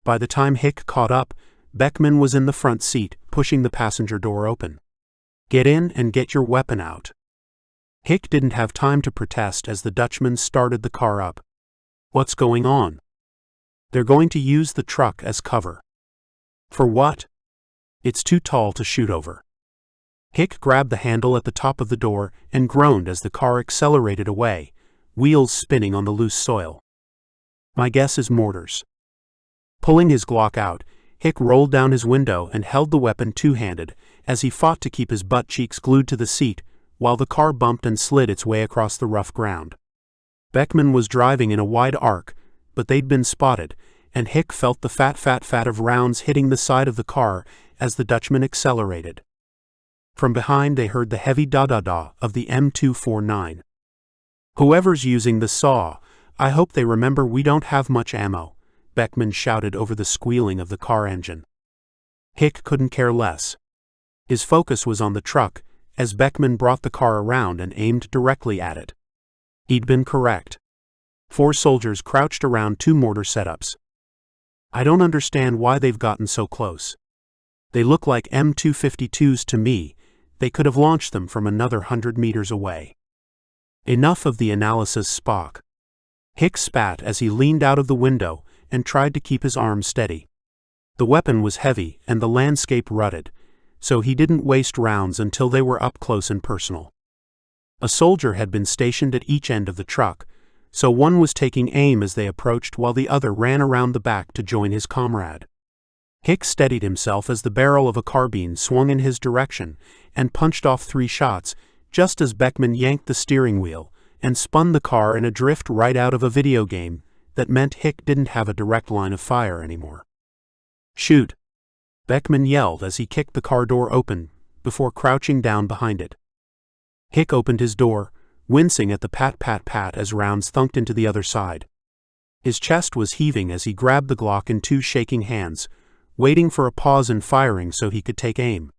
Speaker 1: By the time Hick caught up, Beckman was in the front seat, pushing the passenger door open. "Get in and get your weapon out." Hick didn't have time to protest as the Dutchman started the car up. "What's going on?" "They're going to use the truck as cover." "For what?" "It's too tall to shoot over." Hick grabbed the handle at the top of the door and groaned as the car accelerated away, wheels spinning on the loose soil. "My guess is mortars." Pulling his Glock out, Hick rolled down his window and held the weapon two-handed as he fought to keep his butt cheeks glued to the seat while the car bumped and slid its way across the rough ground. Beckman was driving in a wide arc, but they'd been spotted, and Hick felt the fat of rounds hitting the side of the car as the Dutchman accelerated. From behind they heard the heavy da-da-da of the M249. "Whoever's using the SAW, I hope they remember we don't have much ammo," Beckman shouted over the squealing of the car engine. Hick couldn't care less. His focus was on the truck, as Beckman brought the car around and aimed directly at it. He'd been correct. 4 soldiers crouched around 2 mortar setups. "I don't understand why they've gotten so close. They look like M252s to me. They could have launched them from another 100 meters away." "Enough of the analysis, Spock." Hick spat as he leaned out of the window and tried to keep his arm steady. The weapon was heavy and the landscape rutted, so he didn't waste rounds until they were up close and personal. A soldier had been stationed at each end of the truck, so one was taking aim as they approached while the other ran around the back to join his comrade. Hick steadied himself as the barrel of a carbine swung in his direction and punched off 3 shots, just as Beckman yanked the steering wheel and spun the car in a drift right out of a video game that meant Hick didn't have a direct line of fire anymore. "Shoot!" Beckman yelled as he kicked the car door open before crouching down behind it. Hick opened his door, wincing at the pat-pat-pat as rounds thunked into the other side. His chest was heaving as he grabbed the Glock in 2 shaking hands, waiting for a pause in firing so he could take aim.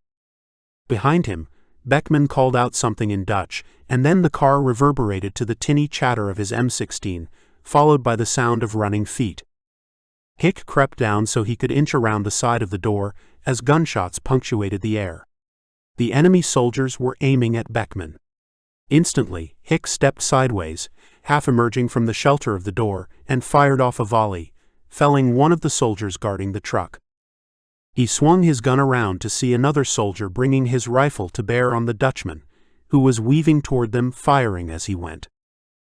Speaker 1: Behind him, Beckman called out something in Dutch, and then the car reverberated to the tinny chatter of his M16, followed by the sound of running feet. Hick crept down so he could inch around the side of the door as gunshots punctuated the air. The enemy soldiers were aiming at Beckman. Instantly, Hick stepped sideways, half emerging from the shelter of the door, and fired off a volley, felling one of the soldiers guarding the truck. He swung his gun around to see another soldier bringing his rifle to bear on the Dutchman, who was weaving toward them, firing as he went.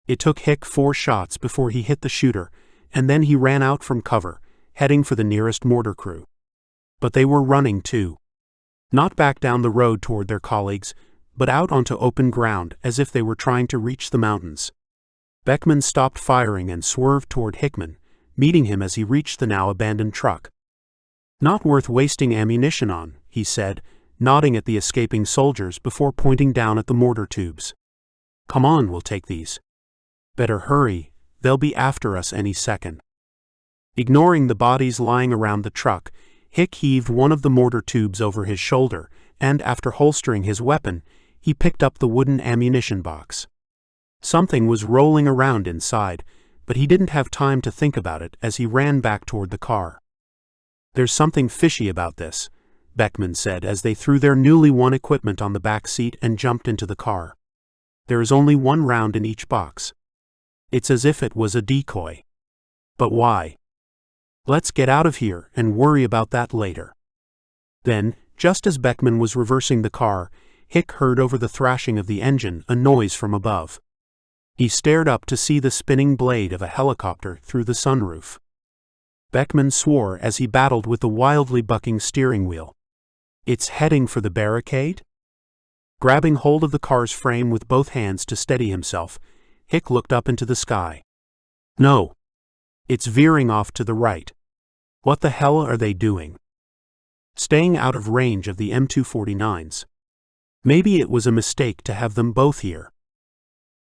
Speaker 1: It took Hick 4 shots before he hit the shooter, and then he ran out from cover, heading for the nearest mortar crew. But they were running too. Not back down the road toward their colleagues, but out onto open ground as if they were trying to reach the mountains. Beckman stopped firing and swerved toward Hickman, meeting him as he reached the now abandoned truck. "Not worth wasting ammunition on," he said, nodding at the escaping soldiers before pointing down at the mortar tubes. "Come on, we'll take these." "Better hurry, they'll be after us any second." Ignoring the bodies lying around the truck, Hick heaved one of the mortar tubes over his shoulder, and after holstering his weapon, he picked up the wooden ammunition box. Something was rolling around inside, but he didn't have time to think about it as he ran back toward the car. "There's something fishy about this," Beckman said as they threw their newly won equipment on the back seat and jumped into the car. "There is only one round in each box. It's as if it was a decoy. But why? Let's get out of here and worry about that later." Then, just as Beckman was reversing the car, Hick heard over the thrashing of the engine a noise from above. He stared up to see the spinning blade of a helicopter through the sunroof. Beckman swore as he battled with the wildly bucking steering wheel. "It's heading for the barricade?" Grabbing hold of the car's frame with both hands to steady himself, Hick looked up into the sky. "No. It's veering off to the right. What the hell are they doing?" "Staying out of range of the M249s. Maybe it was a mistake to have them both here."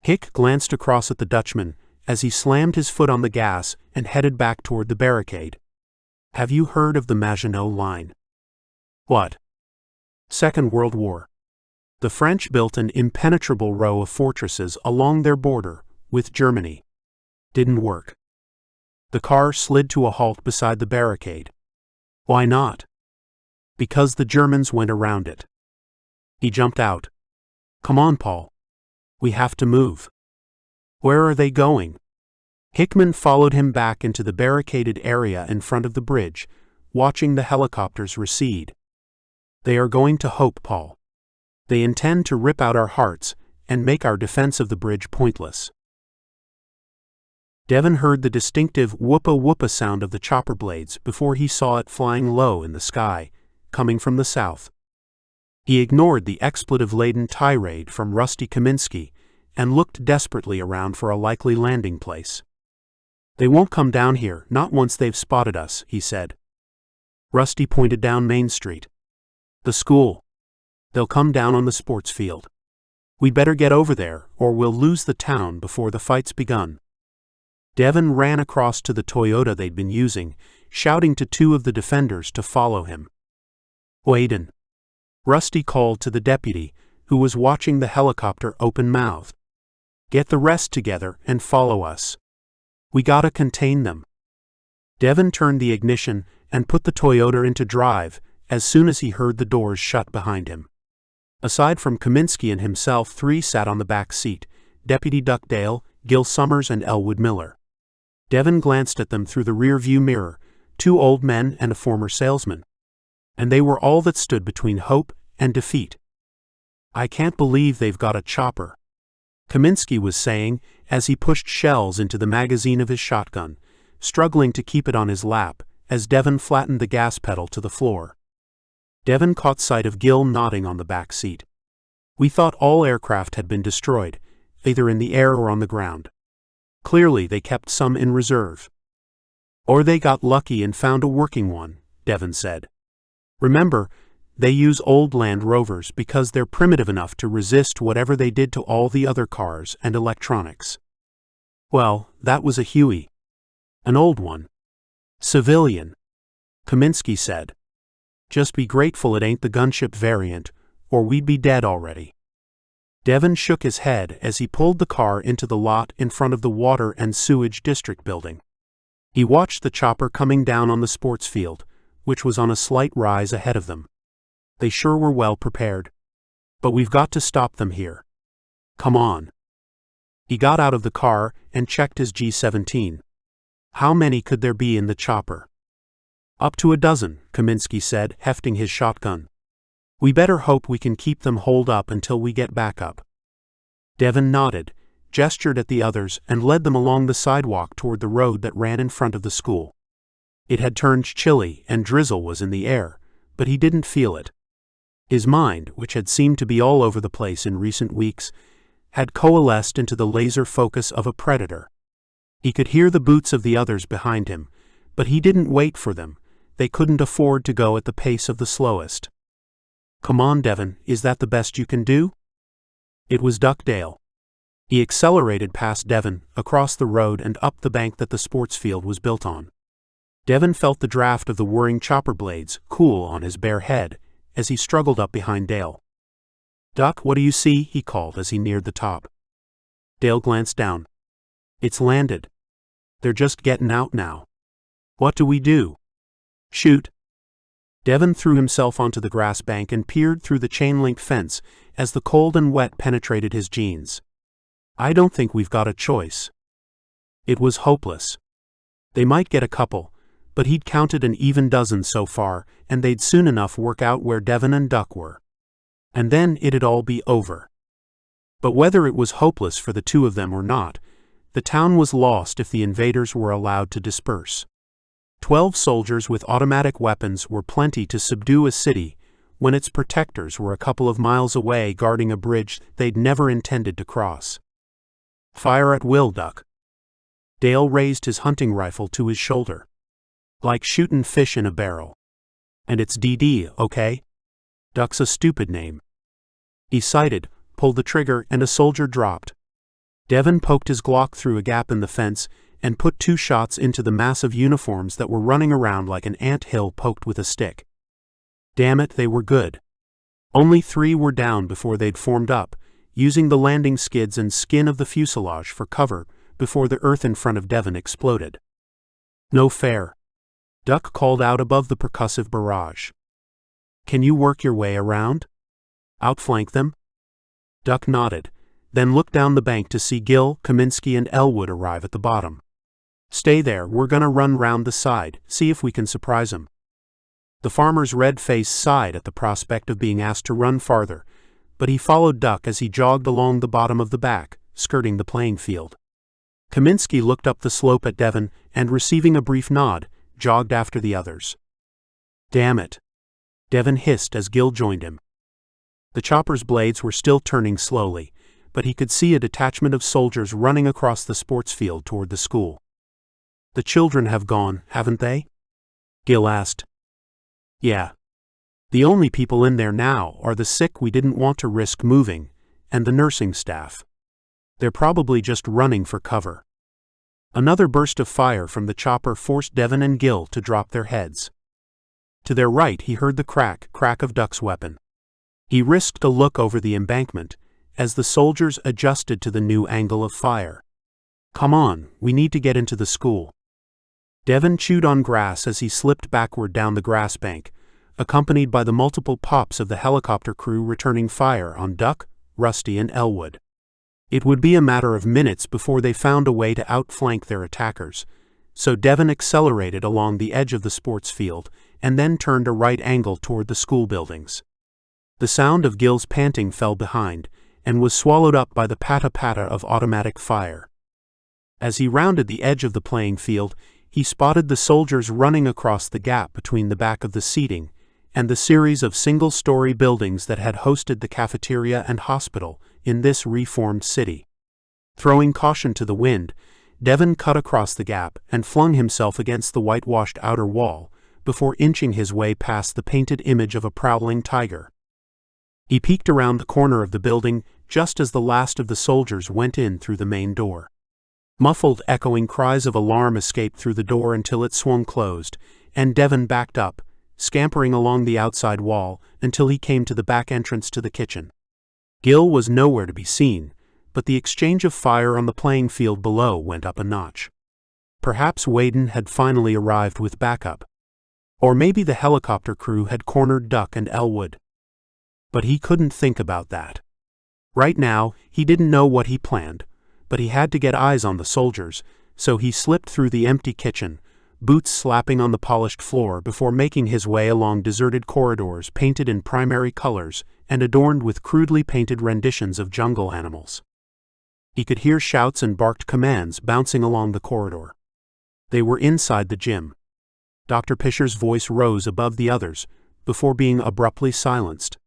Speaker 1: Hick glanced across at the Dutchman as he slammed his foot on the gas and headed back toward the barricade. "Have you heard of the Maginot Line?" "What?" "Second World War. The French built an impenetrable row of fortresses along their border with Germany. Didn't work. The car slid to a halt beside the barricade." "Why not?" "Because the Germans went around it." He jumped out. "Come on, Paul. We have to move." "Where are they going?" Hickman followed him back into the barricaded area in front of the bridge, watching the helicopters recede. "They are going to Hope, Paul. They intend to rip out our hearts and make our defense of the bridge pointless." Devon heard the distinctive whoopa-whoopa sound of the chopper blades before he saw it flying low in the sky, coming from the south. He ignored the expletive-laden tirade from Rusty Kaminsky and looked desperately around for a likely landing place. "They won't come down here, not once they've spotted us," he said. Rusty pointed down Main Street. "The school. They'll come down on the sports field. We'd better get over there, or we'll lose the town before the fight's begun." Devon ran across to the Toyota they'd been using, shouting to two of the defenders to follow him. "Waden," Rusty called to the deputy, who was watching the helicopter open-mouthed. "Get the rest together and follow us. We gotta contain them." Devon turned the ignition and put the Toyota into drive as soon as he heard the doors shut behind him. Aside from Kaminsky and himself, three sat on the back seat: Deputy Duckdale, Gil Summers, and Elwood Miller. Devon glanced at them through the rear-view mirror, two old men and a former salesman. And they were all that stood between hope and defeat. "I can't believe they've got a chopper," Kaminsky was saying as he pushed shells into the magazine of his shotgun, struggling to keep it on his lap as Devon flattened the gas pedal to the floor. Devon caught sight of Gil nodding on the back seat. "We thought all aircraft had been destroyed, either in the air or on the ground. Clearly they kept some in reserve." "Or they got lucky and found a working one," Devon said. "Remember, they use old Land Rovers because they're primitive enough to resist whatever they did to all the other cars and electronics." "Well, that was a Huey. An old one. Civilian," Kaminsky said. "Just be grateful it ain't the gunship variant, or we'd be dead already." Devon shook his head as he pulled the car into the lot in front of the Water and Sewage District building. He watched the chopper coming down on the sports field, which was on a slight rise ahead of them. They sure were well prepared. "But we've got to stop them here. Come on." He got out of the car and checked his G17. How many could there be in the chopper? "Up to a dozen," Kaminsky said, hefting his shotgun. "We better hope we can keep them holed up until we get back up." Devon nodded, gestured at the others, and led them along the sidewalk toward the road that ran in front of the school. It had turned chilly and drizzle was in the air, but he didn't feel it. His mind, which had seemed to be all over the place in recent weeks, had coalesced into the laser focus of a predator. He could hear the boots of the others behind him, but he didn't wait for them. They couldn't afford to go at the pace of the slowest. "Come on, Devon, is that the best you can do?" It was Duckdale. He accelerated past Devon, across the road and up the bank that the sports field was built on. Devon felt the draft of the whirring chopper blades cool on his bare head as he struggled up behind Dale. "Duck, what do you see?" he called as he neared the top. Dale glanced down. "It's landed. They're just getting out now. What do we do?" "Shoot." Devon threw himself onto the grass bank and peered through the chain-link fence as the cold and wet penetrated his jeans. "I don't think we've got a choice." It was hopeless. They might get a couple, but he'd counted an even dozen so far, and they'd soon enough work out where Devon and Duck were. And then it'd all be over. But whether it was hopeless for the two of them or not, the town was lost if the invaders were allowed to disperse. 12 soldiers with automatic weapons were plenty to subdue a city when its protectors were a couple of miles away guarding a bridge they'd never intended to cross. "Fire at will, Duck." Dale raised his hunting rifle to his shoulder. "Like shootin' fish in a barrel. And it's DD, okay? Duck's a stupid name." He sighted, pulled the trigger, and a soldier dropped. Devon poked his Glock through a gap in the fence and put 2 shots into the massive uniforms that were running around like an ant hill poked with a stick. Damn it, they were good. Only 3 were down before they'd formed up, using the landing skids and skin of the fuselage for cover before the earth in front of Devon exploded. "No fair." Duck called out above the percussive barrage. "Can you work your way around? Outflank them?" Duck nodded, then looked down the bank to see Gil, Kaminsky, and Elwood arrive at the bottom. "Stay there, we're gonna run round the side, see if we can surprise 'em." The farmer's red face sighed at the prospect of being asked to run farther, but he followed Duck as he jogged along the bottom of the back, skirting the playing field. Kaminsky looked up the slope at Devon and, receiving a brief nod, jogged after the others. "Damn it," Devon hissed as Gil joined him. The chopper's blades were still turning slowly, but he could see a detachment of soldiers running across the sports field toward the school. "The children have gone, haven't they?" Gil asked. "Yeah. The only people in there now are the sick we didn't want to risk moving, and the nursing staff. They're probably just running for cover." Another burst of fire from the chopper forced Devon and Gil to drop their heads. To their right he heard the crack of Duck's weapon. He risked a look over the embankment as the soldiers adjusted to the new angle of fire. "Come on, we need to get into the school." Devon chewed on grass as he slipped backward down the grass bank, accompanied by the multiple pops of the helicopter crew returning fire on Duck, Rusty, and Elwood. It would be a matter of minutes before they found a way to outflank their attackers, so Devon accelerated along the edge of the sports field and then turned a right angle toward the school buildings. The sound of Gil's panting fell behind and was swallowed up by the patta-patta of automatic fire. As he rounded the edge of the playing field, he spotted the soldiers running across the gap between the back of the seating and the series of single-story buildings that had hosted the cafeteria and hospital in this reformed city. Throwing caution to the wind, Devon cut across the gap and flung himself against the whitewashed outer wall before inching his way past the painted image of a prowling tiger. He peeked around the corner of the building just as the last of the soldiers went in through the main door. Muffled, echoing cries of alarm escaped through the door until it swung closed, and Devon backed up, scampering along the outside wall until he came to the back entrance to the kitchen. Gil was nowhere to be seen, but the exchange of fire on the playing field below went up a notch. Perhaps Waden had finally arrived with backup. Or maybe the helicopter crew had cornered Duck and Elwood. But he couldn't think about that. Right now, he didn't know what he planned, but he had to get eyes on the soldiers, so he slipped through the empty kitchen, boots slapping on the polished floor before making his way along deserted corridors painted in primary colors and adorned with crudely painted renditions of jungle animals. He could hear shouts and barked commands bouncing along the corridor. They were inside the gym. Dr. Pischer's voice rose above the others, before being abruptly silenced.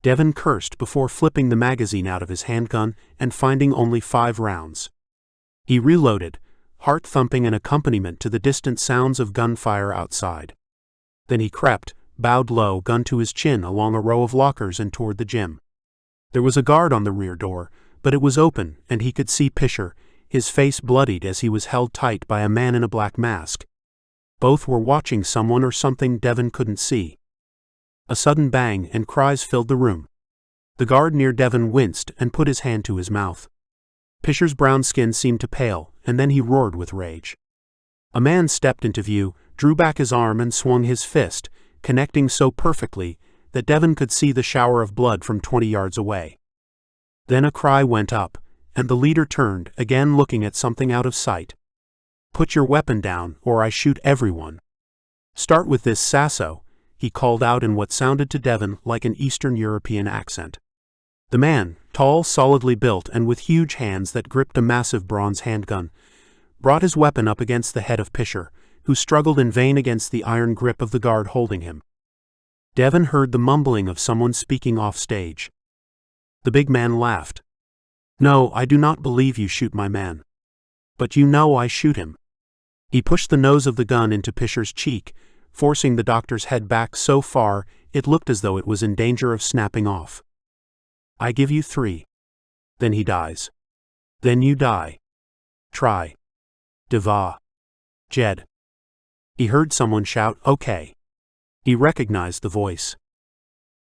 Speaker 1: Devon cursed before flipping the magazine out of his handgun and finding only 5 rounds. He reloaded, heart thumping an accompaniment to the distant sounds of gunfire outside. Then he crept, bowed low, gun to his chin, along a row of lockers and toward the gym. There was a guard on the rear door, but it was open, and he could see Pischer, his face bloodied as he was held tight by a man in a black mask. Both were watching someone or something Devon couldn't see. A sudden bang and cries filled the room. The guard near Devon winced and put his hand to his mouth. Pisher's brown skin seemed to pale, and then he roared with rage. A man stepped into view, drew back his arm and swung his fist, connecting so perfectly that Devon could see the shower of blood from 20 yards away. Then a cry went up, and the leader turned, again looking at something out of sight. "Put your weapon down, or I shoot everyone. Start with this Sasso," he called out in what sounded to Devon like an Eastern European accent. The man, tall, solidly built, and with huge hands that gripped a massive bronze handgun, brought his weapon up against the head of Pisher, who struggled in vain against the iron grip of the guard holding him. Devon heard the mumbling of someone speaking off stage. The big man laughed. "No, I do not believe you shoot my man. But you know I shoot him." He pushed the nose of the gun into Pisher's cheek, forcing the doctor's head back so far it looked as though it was in danger of snapping off. "I give you 3. Then he dies. Then you die. Try. Deva. Jed." He heard someone shout, "Okay." He recognized the voice.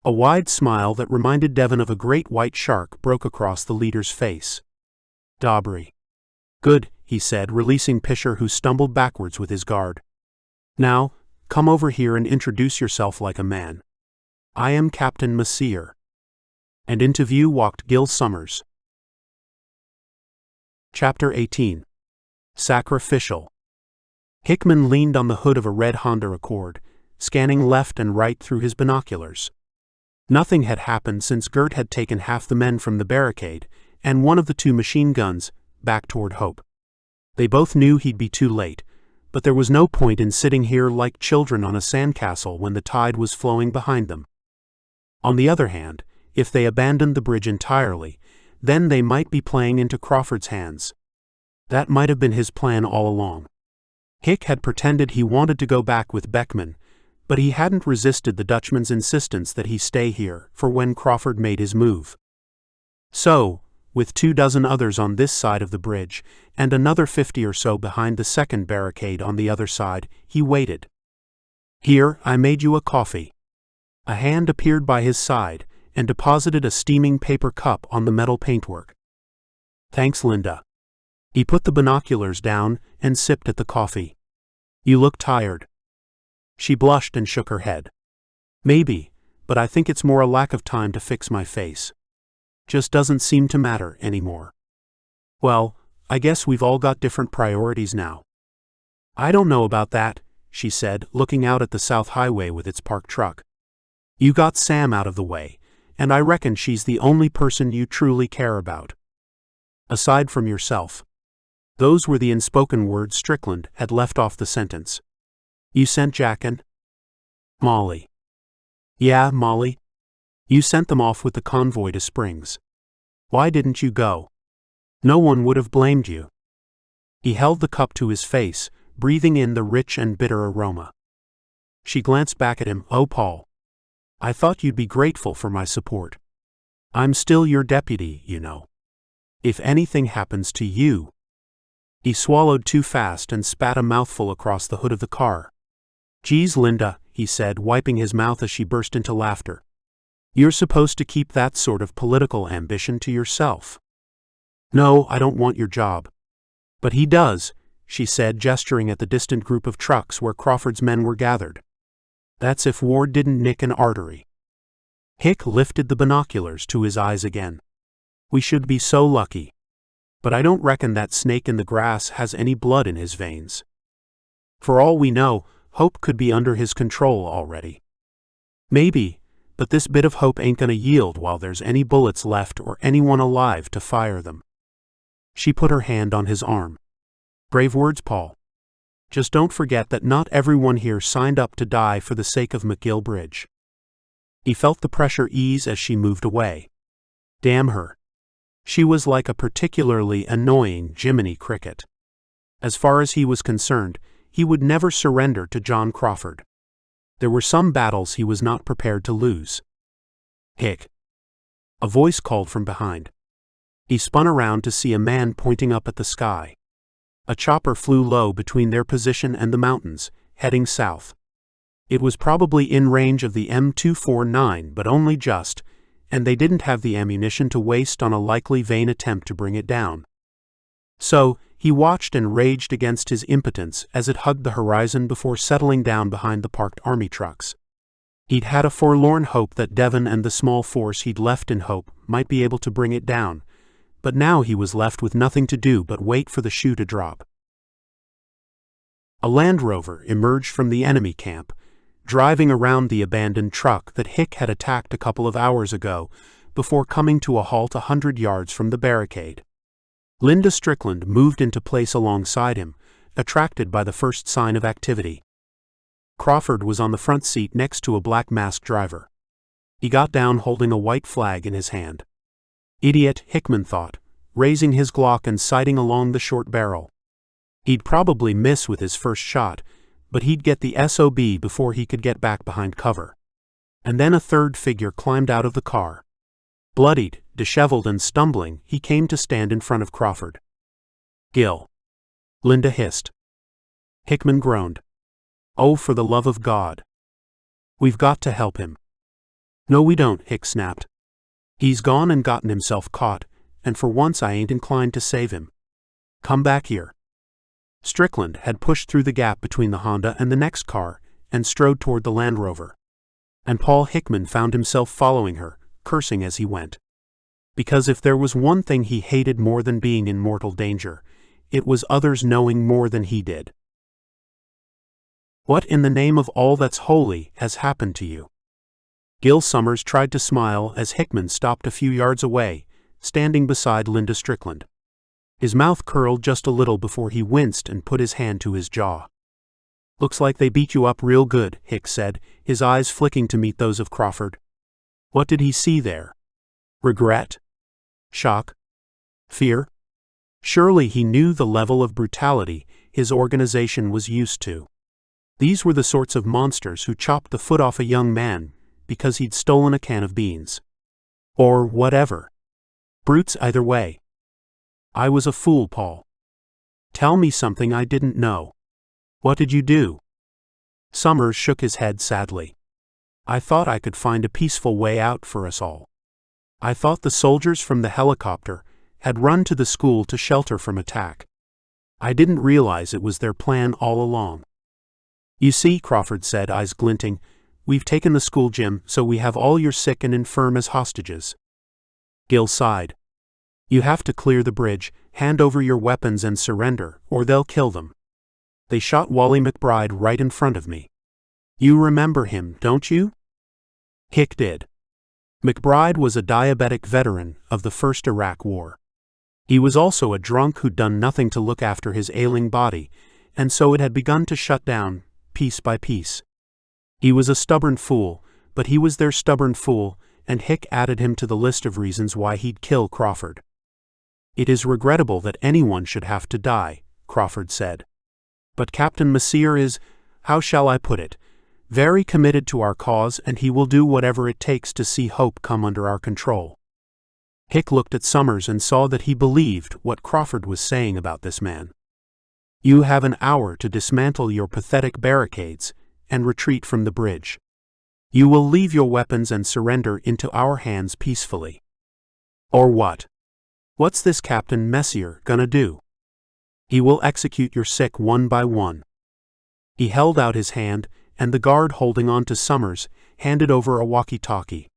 Speaker 1: A wide smile that reminded Devon of a great white shark broke across the leader's face. "Dobry." "Good," he said, releasing Pisher, who stumbled backwards with his guard. "Now, come over here and introduce yourself like a man. I am Captain Messier." And into view walked Gil Summers. Chapter 18. Sacrificial. Hickman leaned on the hood of a red Honda Accord, scanning left and right through his binoculars. Nothing had happened since Gert had taken half the men from the barricade, and one of the 2 machine guns, back toward Hope. They both knew he'd be too late, but there was no point in sitting here like children on a sandcastle when the tide was flowing behind them. On the other hand, if they abandoned the bridge entirely, then they might be playing into Crawford's hands. That might have been his plan all along. Hick had pretended he wanted to go back with Beckman, but he hadn't resisted the Dutchman's insistence that he stay here for when Crawford made his move. So, with 24 others on this side of the bridge, and another 50 or so behind the second barricade on the other side, he waited. "Here, I made you a coffee." A hand appeared by his side, and deposited a steaming paper cup on the metal paintwork. "Thanks, Linda." He put the binoculars down and sipped at the coffee. "You look tired." She blushed and shook her head. "Maybe, but I think it's more a lack of time to fix my face. Just doesn't seem to matter anymore." "Well, I guess we've all got different priorities now." "I don't know about that," she said, looking out at the South Highway with its parked truck. "You got Sam out of the way, and I reckon she's the only person you truly care about. Aside from yourself." Those were the unspoken words Strickland had left off the sentence. "You sent Jack and Molly." "Yeah, Molly. You sent them off with the convoy to Springs. Why didn't you go? No one would have blamed you." He held the cup to his face, breathing in the rich and bitter aroma. She glanced back at him. "Oh, Paul. I thought you'd be grateful for my support. I'm still your deputy, you know. If anything happens to you." He swallowed too fast and spat a mouthful across the hood of the car. "Geez, Linda," he said, wiping his mouth as she burst into laughter. "You're supposed to keep that sort of political ambition to yourself." "No, I don't want your job." "But he does," she said, gesturing at the distant group of trucks where Crawford's men were gathered. "That's if Ward didn't nick an artery." Hick lifted the binoculars to his eyes again. "We should be so lucky. But I don't reckon that snake in the grass has any blood in his veins. For all we know, Hope could be under his control already." "Maybe, but this bit of hope ain't gonna yield while there's any bullets left or anyone alive to fire them." She put her hand on his arm. "Brave words, Paul. Just don't forget that not everyone here signed up to die for the sake of McGill Bridge." He felt the pressure ease as she moved away. Damn her. She was like a particularly annoying Jiminy Cricket. As far as he was concerned, he would never surrender to John Crawford. There were some battles he was not prepared to lose. "Hick." A voice called from behind. He spun around to see a man pointing up at the sky. A chopper flew low between their position and the mountains, heading south. It was probably in range of the M249, but only just, and they didn't have the ammunition to waste on a likely vain attempt to bring it down. So, he watched and raged against his impotence as it hugged the horizon before settling down behind the parked army trucks. He'd had a forlorn hope that Devon and the small force he'd left in Hope might be able to bring it down, but now he was left with nothing to do but wait for the shoe to drop. A Land Rover emerged from the enemy camp, driving around the abandoned truck that Hick had attacked a couple of hours ago, before coming to a halt 100 yards from the barricade. Linda Strickland moved into place alongside him, attracted by the first sign of activity. Crawford was on the front seat next to a black masked driver. He got down holding a white flag in his hand. Idiot, Hickman thought, raising his Glock and sighting along the short barrel. He'd probably miss with his first shot, but he'd get the SOB before he could get back behind cover. And then a third figure climbed out of the car. Bloodied, disheveled and stumbling, he came to stand in front of Crawford. "Gil," Linda hissed. Hickman groaned. "Oh, for the love of God. We've got to help him." "No, we don't," Hick snapped. "He's gone and gotten himself caught, and for once I ain't inclined to save him. Come back here." Strickland had pushed through the gap between the Honda and the next car and strode toward the Land Rover. And Paul Hickman found himself following her, cursing as he went. Because if there was one thing he hated more than being in mortal danger, it was others knowing more than he did. "What in the name of all that's holy has happened to you?" Gil Summers tried to smile as Hickman stopped a few yards away, standing beside Linda Strickland. His mouth curled just a little before he winced and put his hand to his jaw. "Looks like they beat you up real good," Hick said, his eyes flicking to meet those of Crawford. What did he see there? Regret? Shock? Fear? Surely he knew the level of brutality his organization was used to. These were the sorts of monsters who chopped the foot off a young man because he'd stolen a can of beans. Or whatever. Brutes either way. "I was a fool, Paul. Tell me something I didn't know. What did you do?" Summers shook his head sadly. "I thought I could find a peaceful way out for us all. I thought the soldiers from the helicopter had run to the school to shelter from attack. I didn't realize it was their plan all along." "You see," Crawford said, eyes glinting, "we've taken the school gym, so we have all your sick and infirm as hostages." Gil sighed. "You have to clear the bridge, hand over your weapons and surrender, or they'll kill them. They shot Wally McBride right in front of me. You remember him, don't you?" Hick did. McBride was a diabetic veteran of the First Iraq War. He was also a drunk who'd done nothing to look after his ailing body, and so it had begun to shut down, piece by piece. He was a stubborn fool, but he was their stubborn fool, and Hick added him to the list of reasons why he'd kill Crawford. "It is regrettable that anyone should have to die," Crawford said. "But Captain Messier is, how shall I put it, very committed to our cause, and he will do whatever it takes to see Hope come under our control." Hick looked at Summers and saw that he believed what Crawford was saying about this man. "You have an hour to dismantle your pathetic barricades and retreat from the bridge. You will leave your weapons and surrender into our hands peacefully. Or what? What's this Captain Messier gonna do? He will execute your sick one by one." He held out his hand, and the guard holding on to Summers handed over a walkie-talkie.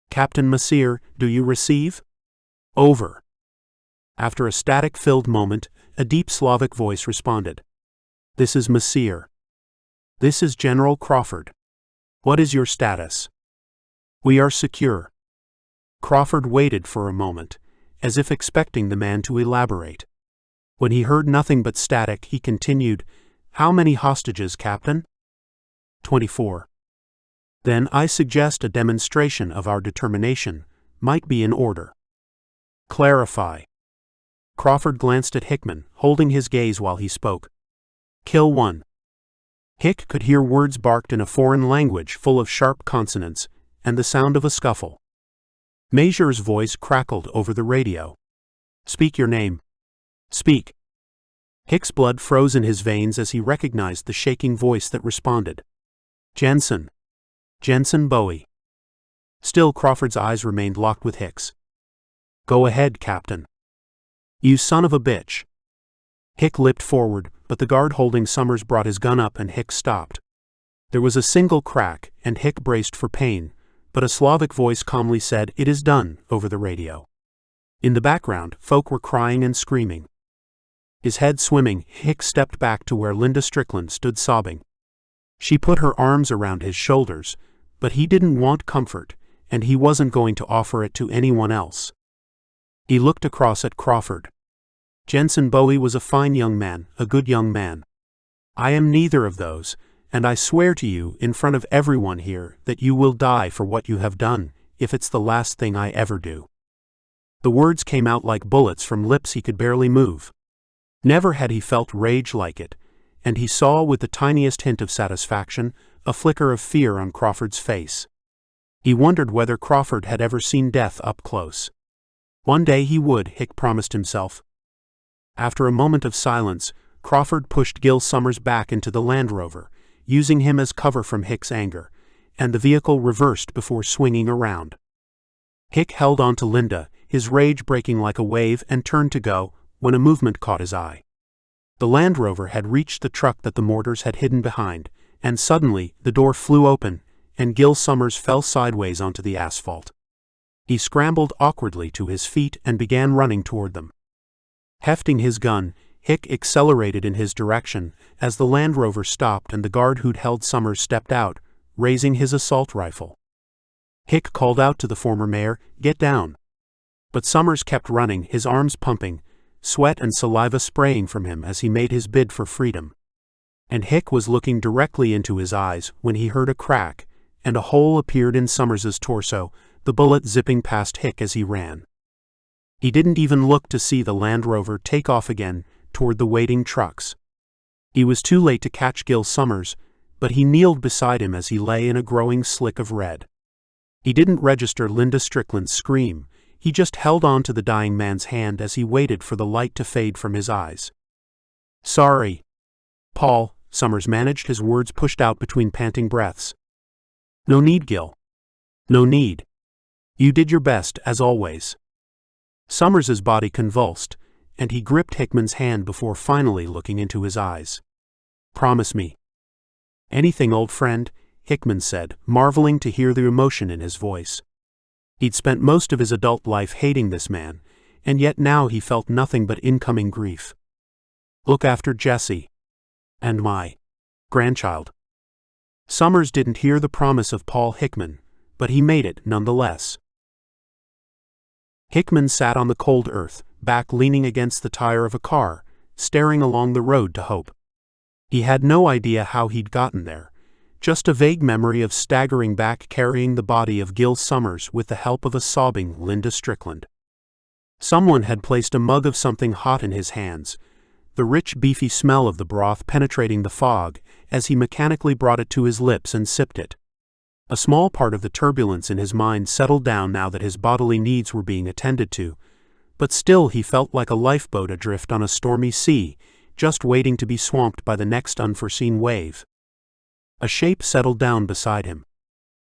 Speaker 1: "Captain Messier, do you receive?" "Over." After a static-filled moment, a deep Slavic voice responded. "This is Messier. This is General Crawford. What is your status?" "We are secure." Crawford waited for a moment, as if expecting the man to elaborate. When he heard nothing but static, he continued, "How many hostages, Captain?" 24. "Then I suggest a demonstration of our determination might be in order." "Clarify." Crawford glanced at Hickman, holding his gaze while he spoke. "Kill one." Hick could hear words barked in a foreign language full of sharp consonants, and the sound of a scuffle. Major's voice crackled over the radio. "Speak your name." "Speak." Hick's blood froze in his veins as he recognized the shaking voice that responded. Jensen. Jensen Bowie. Still, Crawford's eyes remained locked with Hick's. Go ahead, Captain. You son of a bitch. Hick leapt forward, but the guard holding Summers brought his gun up and Hick stopped. There was a single crack, and Hick braced for pain, but a Slavic voice calmly said, "It is done," over the radio. In the background, folk were crying and screaming. His head swimming, Hick stepped back to where Linda Strickland stood sobbing. She put her arms around his shoulders, but he didn't want comfort, and he wasn't going to offer it to anyone else. He looked across at Crawford. Jensen Bowie was a fine young man, a good young man. I am neither of those, and I swear to you, in front of everyone here, that you will die for what you have done, if it's the last thing I ever do. The words came out like bullets from lips he could barely move. Never had he felt rage like it, and he saw with the tiniest hint of satisfaction a flicker of fear on Crawford's face. He wondered whether Crawford had ever seen death up close. One day he would, Hick promised himself. After a moment of silence, Crawford pushed Gil Summers back into the Land Rover, using him as cover from Hick's anger, and the vehicle reversed before swinging around. Hick held on to Linda, his rage breaking like a wave, and turned to go, when a movement caught his eye. The Land Rover had reached the truck that the mortars had hidden behind, and suddenly the door flew open, and Gil Summers fell sideways onto the asphalt. He scrambled awkwardly to his feet and began running toward them. Hefting his gun, Hick accelerated in his direction as the Land Rover stopped and the guard who'd held Summers stepped out, raising his assault rifle. Hick called out to the former mayor, "Get down." But Summers kept running, his arms pumping, sweat and saliva spraying from him as he made his bid for freedom. And Hick was looking directly into his eyes when he heard a crack, and a hole appeared in Summers's torso, the bullet zipping past Hick as he ran. He didn't even look to see the Land Rover take off again toward the waiting trucks. He was too late to catch Gil Summers, but he kneeled beside him as he lay in a growing slick of red. He didn't register Linda Strickland's scream, he just held on to the dying man's hand as he waited for the light to fade from his eyes. "Sorry, Paul," Summers managed, his words pushed out between panting breaths. "No need, Gil. No need. You did your best, as always." Summers's body convulsed, and he gripped Hickman's hand before finally looking into his eyes. "Promise me." "Anything, old friend," Hickman said, marveling to hear the emotion in his voice. He'd spent most of his adult life hating this man, and yet now he felt nothing but incoming grief. "Look after Jessie. And my grandchild." Summers didn't hear the promise of Paul Hickman, but he made it nonetheless. Hickman sat on the cold earth, back leaning against the tire of a car, staring along the road to Hope. He had no idea how he'd gotten there, just a vague memory of staggering back carrying the body of Gil Summers with the help of a sobbing Linda Strickland. Someone had placed a mug of something hot in his hands, the rich beefy smell of the broth penetrating the fog as he mechanically brought it to his lips and sipped it. A small part of the turbulence in his mind settled down now that his bodily needs were being attended to, but still he felt like a lifeboat adrift on a stormy sea, just waiting to be swamped by the next unforeseen wave. A shape settled down beside him.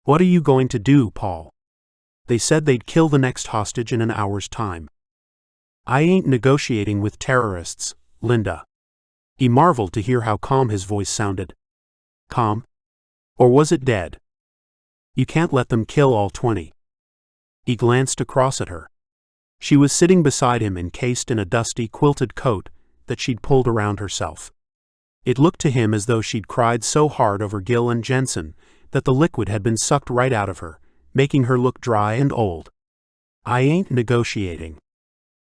Speaker 1: "What are you going to do, Paul?" "They said they'd kill the next hostage in an hour's time." "I ain't negotiating with terrorists, Linda." He marveled to hear how calm his voice sounded. Calm? Or was it dead? "You can't let them kill all 20. He glanced across at her. She was sitting beside him encased in a dusty quilted coat that she'd pulled around herself. It looked to him as though she'd cried so hard over Gil and Jensen that the liquid had been sucked right out of her, making her look dry and old. "I ain't negotiating.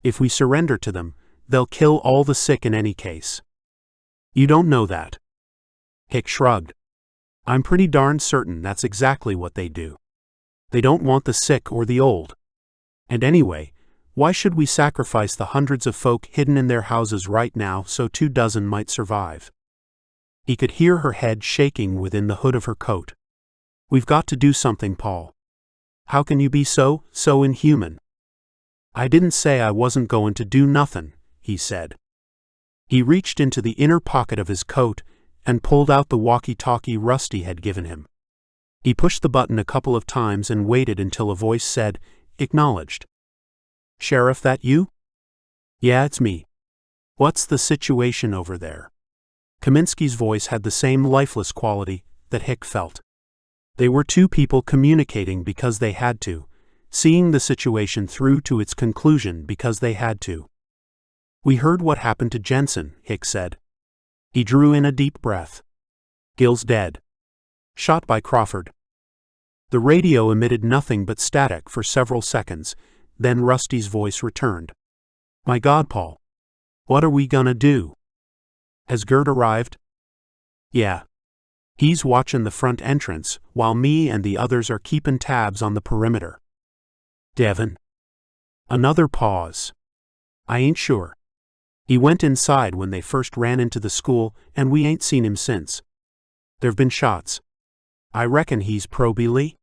Speaker 1: If we surrender to them, they'll kill all the sick in any case." "You don't know that." Hick shrugged. "I'm pretty darn certain that's exactly what they do. They don't want the sick or the old. And anyway, why should we sacrifice the hundreds of folk hidden in their houses right now so 24 might survive?" He could hear her head shaking within the hood of her coat. "We've got to do something, Paul. How can you be so inhuman?" "I didn't say I wasn't going to do nothin'," he said. He reached into the inner pocket of his coat and pulled out the walkie-talkie Rusty had given him. He pushed the button a couple of times and waited until a voice said, "Acknowledged." "Sheriff, that you?" "Yeah, it's me. What's the situation over there?" Kaminsky's voice had the same lifeless quality that Hick felt. They were two people communicating because they had to, seeing the situation through to its conclusion because they had to. "We heard what happened to Jensen," Hick said. He drew in a deep breath. "Gil's dead. Shot by Crawford." The radio emitted nothing but static for several seconds, then Rusty's voice returned. "My God, Paul. What are we gonna do? Has Gert arrived?" "Yeah. He's watching the front entrance, while me and the others are keeping tabs on the perimeter." "Devin?" Another pause. "I ain't sure. He went inside when they first ran into the school, and we ain't seen him since. There've been shots. I reckon he's pro-Lee."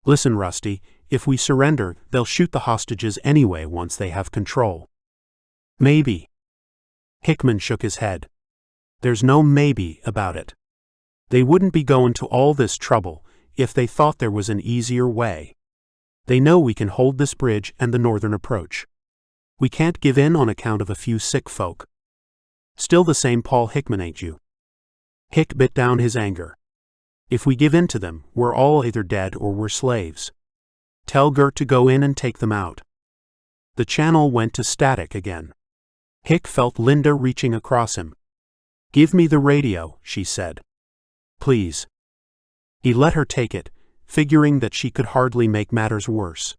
Speaker 1: "Listen, Rusty, if we surrender, they'll shoot the hostages anyway once they have control." "Maybe." Hickman shook his head. "There's no maybe about it. They wouldn't be going to all this trouble if they thought there was an easier way. They know we can hold this bridge and the northern approach. We can't give in on account of a few sick folk. Still the same Paul Hickman, ain't you?" Hick bit down his anger. "If we give in to them, we're all either dead or we're slaves. Tell Gert to go in and take them out." The channel went to static again. Hick felt Linda reaching across him. "Give me the radio," she said. "Please." He let her take it, figuring that she could hardly make matters worse.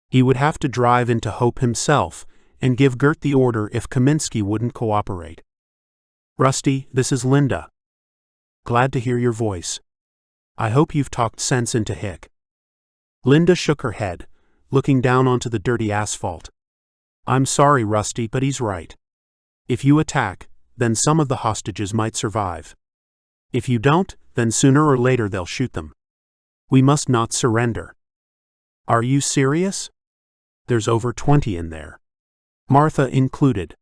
Speaker 1: He would have to drive into Hope himself and give Gert the order if Kaminsky wouldn't cooperate. "Rusty, this is Linda. Glad to hear your voice. I hope you've talked sense into Hick." Linda shook her head, looking down onto the dirty asphalt. "I'm sorry, Rusty, but he's right. If you attack, then some of the hostages might survive. If you don't, then sooner or later they'll shoot them. We must not surrender." "Are you serious? There's over 20 in there. Martha included."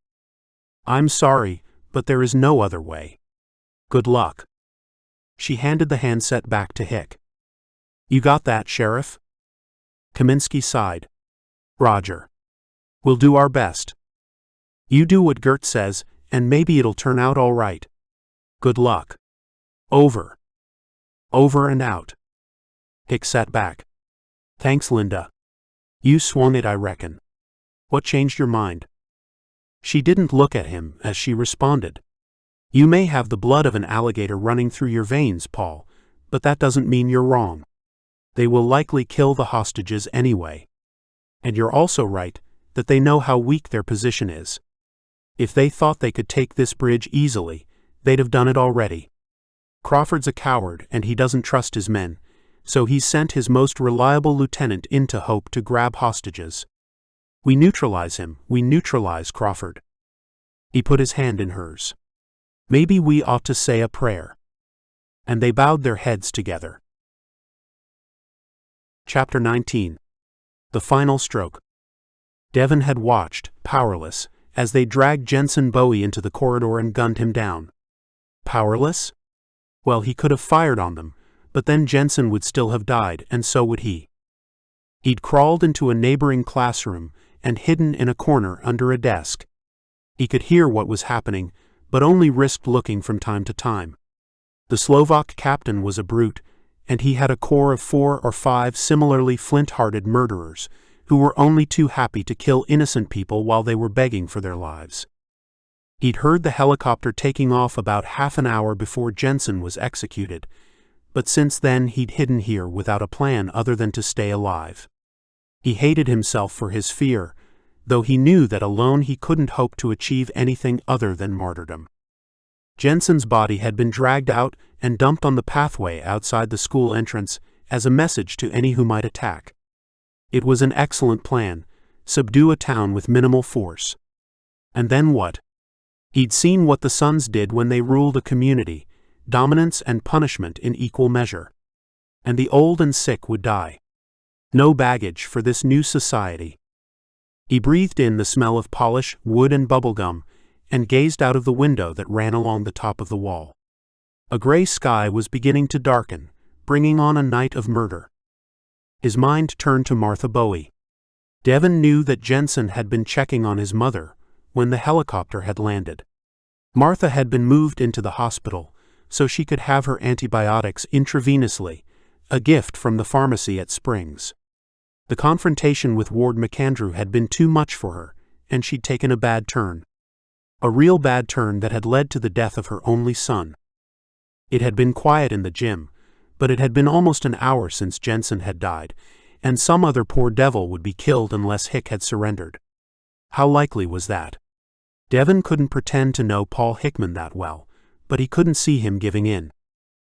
Speaker 1: "I'm sorry, but there is no other way. Good luck." She handed the handset back to Hick. "You got that, Sheriff?" Kaminsky sighed. "Roger. We'll do our best. You do what Gert says, and maybe it'll turn out all right. Good luck. Over." Over and out. Hick sat back. "Thanks, Linda. You swung it, I reckon. What changed your mind?" She didn't look at him as she responded. "You may have the blood of an alligator running through your veins, Paul, but that doesn't mean you're wrong. They will likely kill the hostages anyway. And you're also right that they know how weak their position is. If they thought they could take this bridge easily, they'd have done it already. Crawford's a coward and he doesn't trust his men, so he's sent his most reliable lieutenant into Hope to grab hostages. We neutralize him, we neutralize Crawford." He put his hand in hers. "Maybe we ought to say a prayer." And they bowed their heads together. Chapter 19. The Final Stroke. Devin had watched, powerless, as they dragged Jensen Bowie into the corridor and gunned him down. Powerless? Well, he could have fired on them, but then Jensen would still have died, and so would he. He'd crawled into a neighboring classroom and hidden in a corner under a desk. He could hear what was happening, but only risked looking from time to time. The Slovak captain was a brute, and he had a corps of 4 or 5 similarly flint-hearted murderers, who were only too happy to kill innocent people while they were begging for their lives. He'd heard the helicopter taking off about half an hour before Jensen was executed, but since then he'd hidden here without a plan other than to stay alive. He hated himself for his fear, though he knew that alone he couldn't hope to achieve anything other than martyrdom. Jensen's body had been dragged out and dumped on the pathway outside the school entrance as a message to any who might attack. It was an excellent plan: subdue a town with minimal force. And then what? He'd seen what the Sons did when they ruled a community: dominance and punishment in equal measure. And the old and sick would die. No baggage for this new society. He breathed in the smell of polish, wood and bubblegum, and gazed out of the window that ran along the top of the wall. A gray sky was beginning to darken, bringing on a night of murder. His mind turned to Martha Bowie. Devon knew that Jensen had been checking on his mother when the helicopter had landed. Martha had been moved into the hospital so she could have her antibiotics intravenously, a gift from the pharmacy at Springs. The confrontation with Ward McAndrew had been too much for her, and she'd taken a bad turn. A real bad turn that had led to the death of her only son. It had been quiet in the gym, but it had been almost an hour since Jensen had died, and some other poor devil would be killed unless Hick had surrendered. How likely was that? Devon couldn't pretend to know Paul Hickman that well, but he couldn't see him giving in.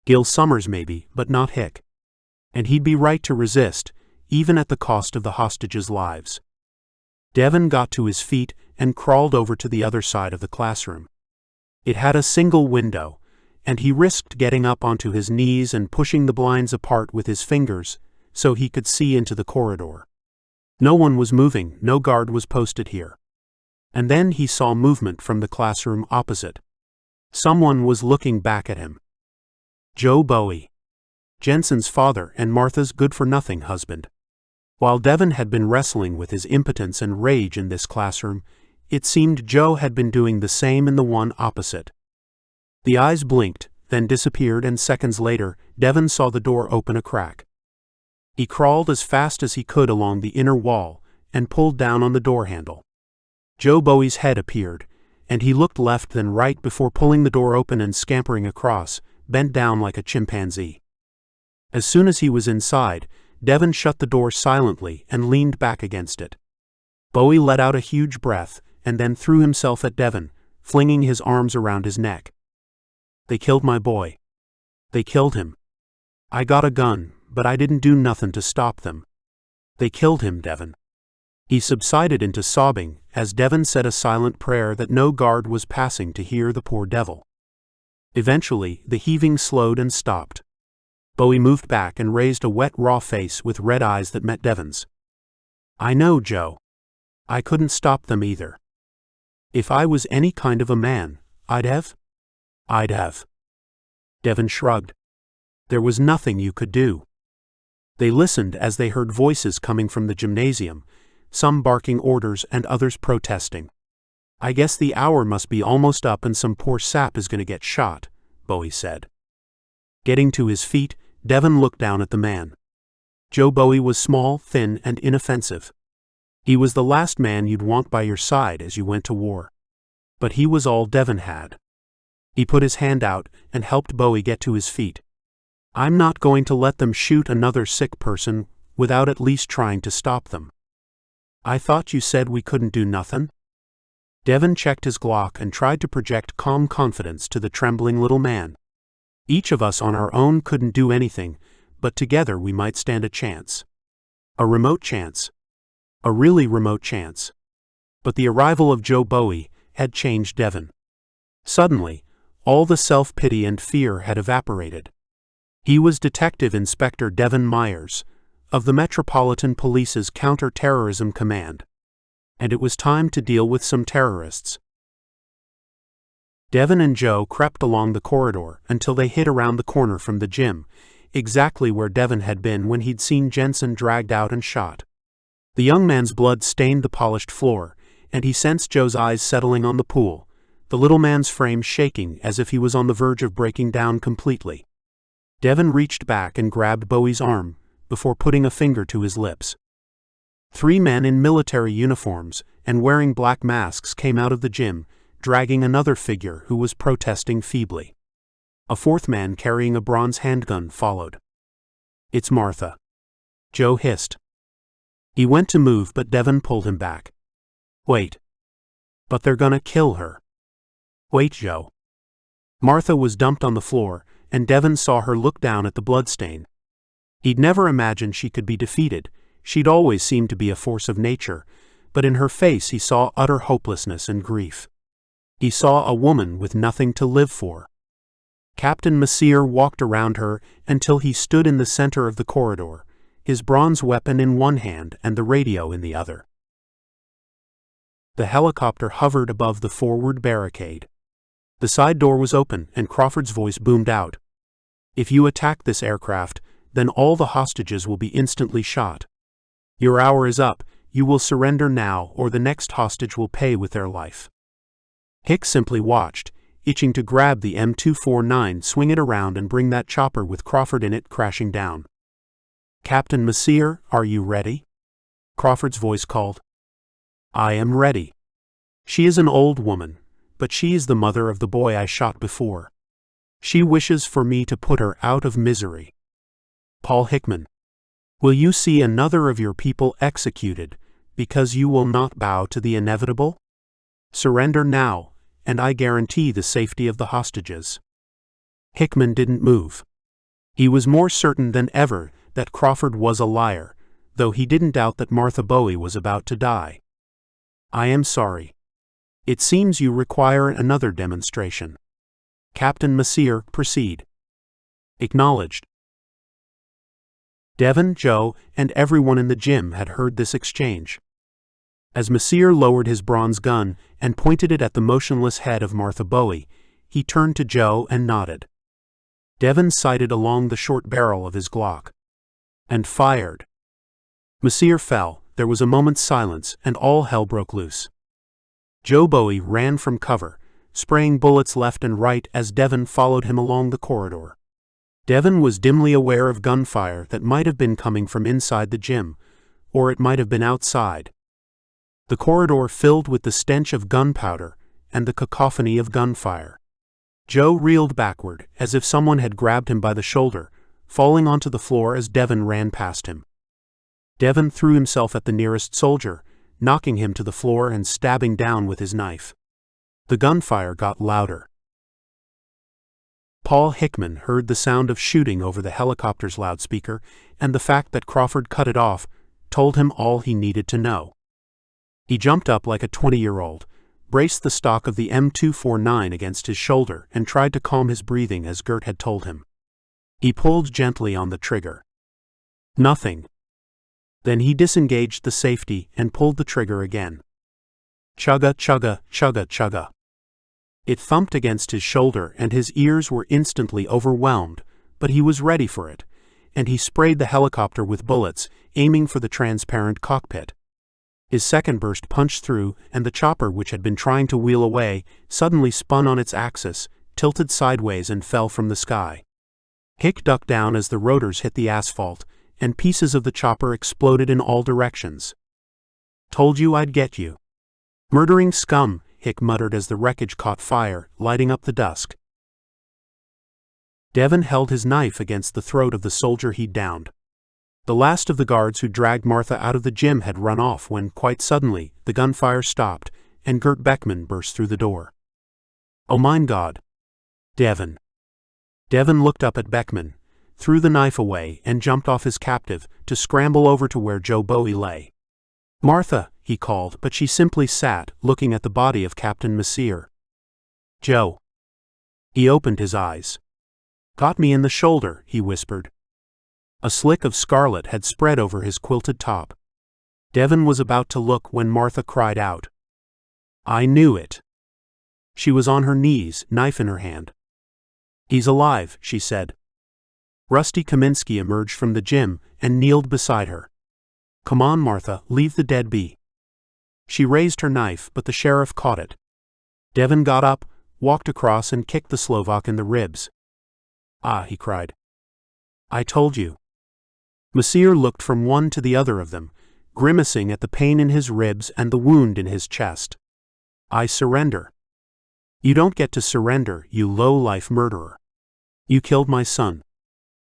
Speaker 1: Gil Summers maybe, but not Hick. And he'd be right to resist, even at the cost of the hostages' lives. Devon got to his feet and crawled over to the other side of the classroom. It had a single window, and he risked getting up onto his knees and pushing the blinds apart with his fingers so he could see into the corridor. No one was moving, no guard was posted here. And then he saw movement from the classroom opposite. Someone was looking back at him. Joe Bowie. Jensen's father and Martha's good-for-nothing husband. While Devon had been wrestling with his impotence and rage in this classroom, it seemed Joe had been doing the same in the one opposite. The eyes blinked, then disappeared, and seconds later, Devon saw the door open a crack. He crawled as fast as he could along the inner wall and pulled down on the door handle. Joe Bowie's head appeared, and he looked left then right before pulling the door open and scampering across, bent down like a chimpanzee. As soon as he was inside, Devon shut the door silently and leaned back against it. Bowie let out a huge breath and then threw himself at Devon, flinging his arms around his neck. "They killed my boy. They killed him. I got a gun, but I didn't do nothing to stop them. They killed him, Devon." He subsided into sobbing as Devon said a silent prayer that no guard was passing to hear the poor devil. Eventually, the heaving slowed and stopped. Bowie moved back and raised a wet, raw face with red eyes that met Devon's. "I know, Joe. I couldn't stop them either. If I was any kind of a man, I'd have. Devon shrugged. There was nothing you could do. They listened as they heard voices coming from the gymnasium, some barking orders and others protesting. "I guess the hour must be almost up and some poor sap is going to get shot," Bowie said. Getting to his feet, Devon looked down at the man. Joe Bowie was small, thin, and inoffensive. He was the last man you'd want by your side as you went to war. But he was all Devon had. He put his hand out and helped Bowie get to his feet. "I'm not going to let them shoot another sick person without at least trying to stop them." "I thought you said we couldn't do nothing?" Devon checked his Glock and tried to project calm confidence to the trembling little man. "Each of us on our own couldn't do anything, but together we might stand a chance. A remote chance. A really remote chance." But the arrival of Joe Bowie had changed Devon. Suddenly, all the self-pity and fear had evaporated. He was Detective Inspector Devon Myers, of the Metropolitan Police's Counter-Terrorism Command. And it was time to deal with some terrorists. Devon and Joe crept along the corridor until they hid around the corner from the gym, exactly where Devon had been when he'd seen Jensen dragged out and shot. The young man's blood stained the polished floor, and he sensed Joe's eyes settling on the pool, the little man's frame shaking as if he was on the verge of breaking down completely. Devon reached back and grabbed Bowie's arm before putting a finger to his lips. 3 men in military uniforms and wearing black masks came out of the gym, dragging another figure who was protesting feebly. A 4th man carrying a bronze handgun followed. "It's Martha," Joe hissed. He went to move, but Devon pulled him back. "Wait. But they're gonna kill her." "Wait, Joe." Martha was dumped on the floor, and Devon saw her look down at the bloodstain. He'd never imagined she could be defeated. She'd always seemed to be a force of nature, but in her face he saw utter hopelessness and grief. He saw a woman with nothing to live for. Captain Messier walked around her until he stood in the center of the corridor, his bronze weapon in one hand and the radio in the other. The helicopter hovered above the forward barricade. The side door was open, and Crawford's voice boomed out. "If you attack this aircraft, then all the hostages will be instantly shot. Your hour is up. You will surrender now, or the next hostage will pay with their life." Hick simply watched, itching to grab the M249, swing it around, and bring that chopper with Crawford in it crashing down. "Captain Messier, are you ready?" Crawford's voice called. "I am ready. She is an old woman, but she is the mother of the boy I shot before. She wishes for me to put her out of misery." Paul Hickman. "Will you see another of your people executed, because you will not bow to the inevitable? Surrender now, and I guarantee the safety of the hostages." Hickman didn't move. He was more certain than ever that Crawford was a liar, though he didn't doubt that Martha Bowie was about to die. "I am sorry. It seems you require another demonstration. Captain Messier, proceed." "Acknowledged." Devon, Joe, and everyone in the gym had heard this exchange. As Messier lowered his bronze gun and pointed it at the motionless head of Martha Bowie, he turned to Joe and nodded. Devon sighted along the short barrel of his Glock and fired. Messier fell. There was a moment's silence, and all hell broke loose. Joe Bowie ran from cover, spraying bullets left and right as Devon followed him along the corridor. Devon was dimly aware of gunfire that might have been coming from inside the gym, or it might have been outside. The corridor filled with the stench of gunpowder and the cacophony of gunfire. Joe reeled backward, as if someone had grabbed him by the shoulder, falling onto the floor as Devon ran past him. Devon threw himself at the nearest soldier, knocking him to the floor and stabbing down with his knife. The gunfire got louder. Paul Hickman heard the sound of shooting over the helicopter's loudspeaker, and the fact that Crawford cut it off told him all he needed to know. He jumped up like a 20-year-old, braced the stock of the M249 against his shoulder, and tried to calm his breathing as Gert had told him. He pulled gently on the trigger. Nothing. Then he disengaged the safety and pulled the trigger again. Chugga, chugga, chugga, chugga. It thumped against his shoulder, and his ears were instantly overwhelmed, but he was ready for it, and he sprayed the helicopter with bullets, aiming for the transparent cockpit. His second burst punched through, and the chopper, which had been trying to wheel away, suddenly spun on its axis, tilted sideways, and fell from the sky. Hick ducked down as the rotors hit the asphalt, and pieces of the chopper exploded in all directions. "Told you I'd get you. Murdering scum," Hick muttered as the wreckage caught fire, lighting up the dusk. Devon held his knife against the throat of the soldier he'd downed. The last of the guards who dragged Martha out of the gym had run off when, quite suddenly, the gunfire stopped, and Gert Beckman burst through the door. "Oh my God! Devon!" Devon looked up at Beckman, threw the knife away, and jumped off his captive to scramble over to where Joe Bowie lay. "Martha," he called, but she simply sat, looking at the body of Captain Messier. "Joe." He opened his eyes. "Got me in the shoulder," he whispered. A slick of scarlet had spread over his quilted top. Devon was about to look when Martha cried out. "I knew it." She was on her knees, knife in her hand. "He's alive," she said. Rusty Kaminsky emerged from the gym and kneeled beside her. "Come on, Martha, leave the dead be." She raised her knife, but the sheriff caught it. Devon got up, walked across, and kicked the Slovak in the ribs. "Ah," he cried. "I told you." Messier looked from one to the other of them, grimacing at the pain in his ribs and the wound in his chest. "I surrender." "You don't get to surrender, you low-life murderer. You killed my son.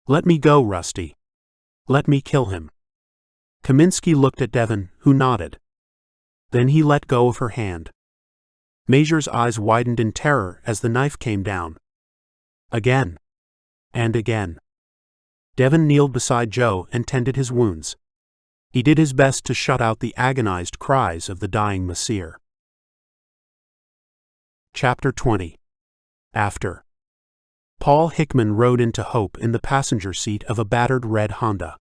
Speaker 1: Let me go, Rusty. Let me kill him." Kaminsky looked at Devon, who nodded. Then he let go of her hand. Major's eyes widened in terror as the knife came down. Again. And again. Devon kneeled beside Joe and tended his wounds. He did his best to shut out the agonized cries of the dying Messier. Chapter 20. After. Paul Hickman rode into Hope in the passenger seat of a battered red Honda.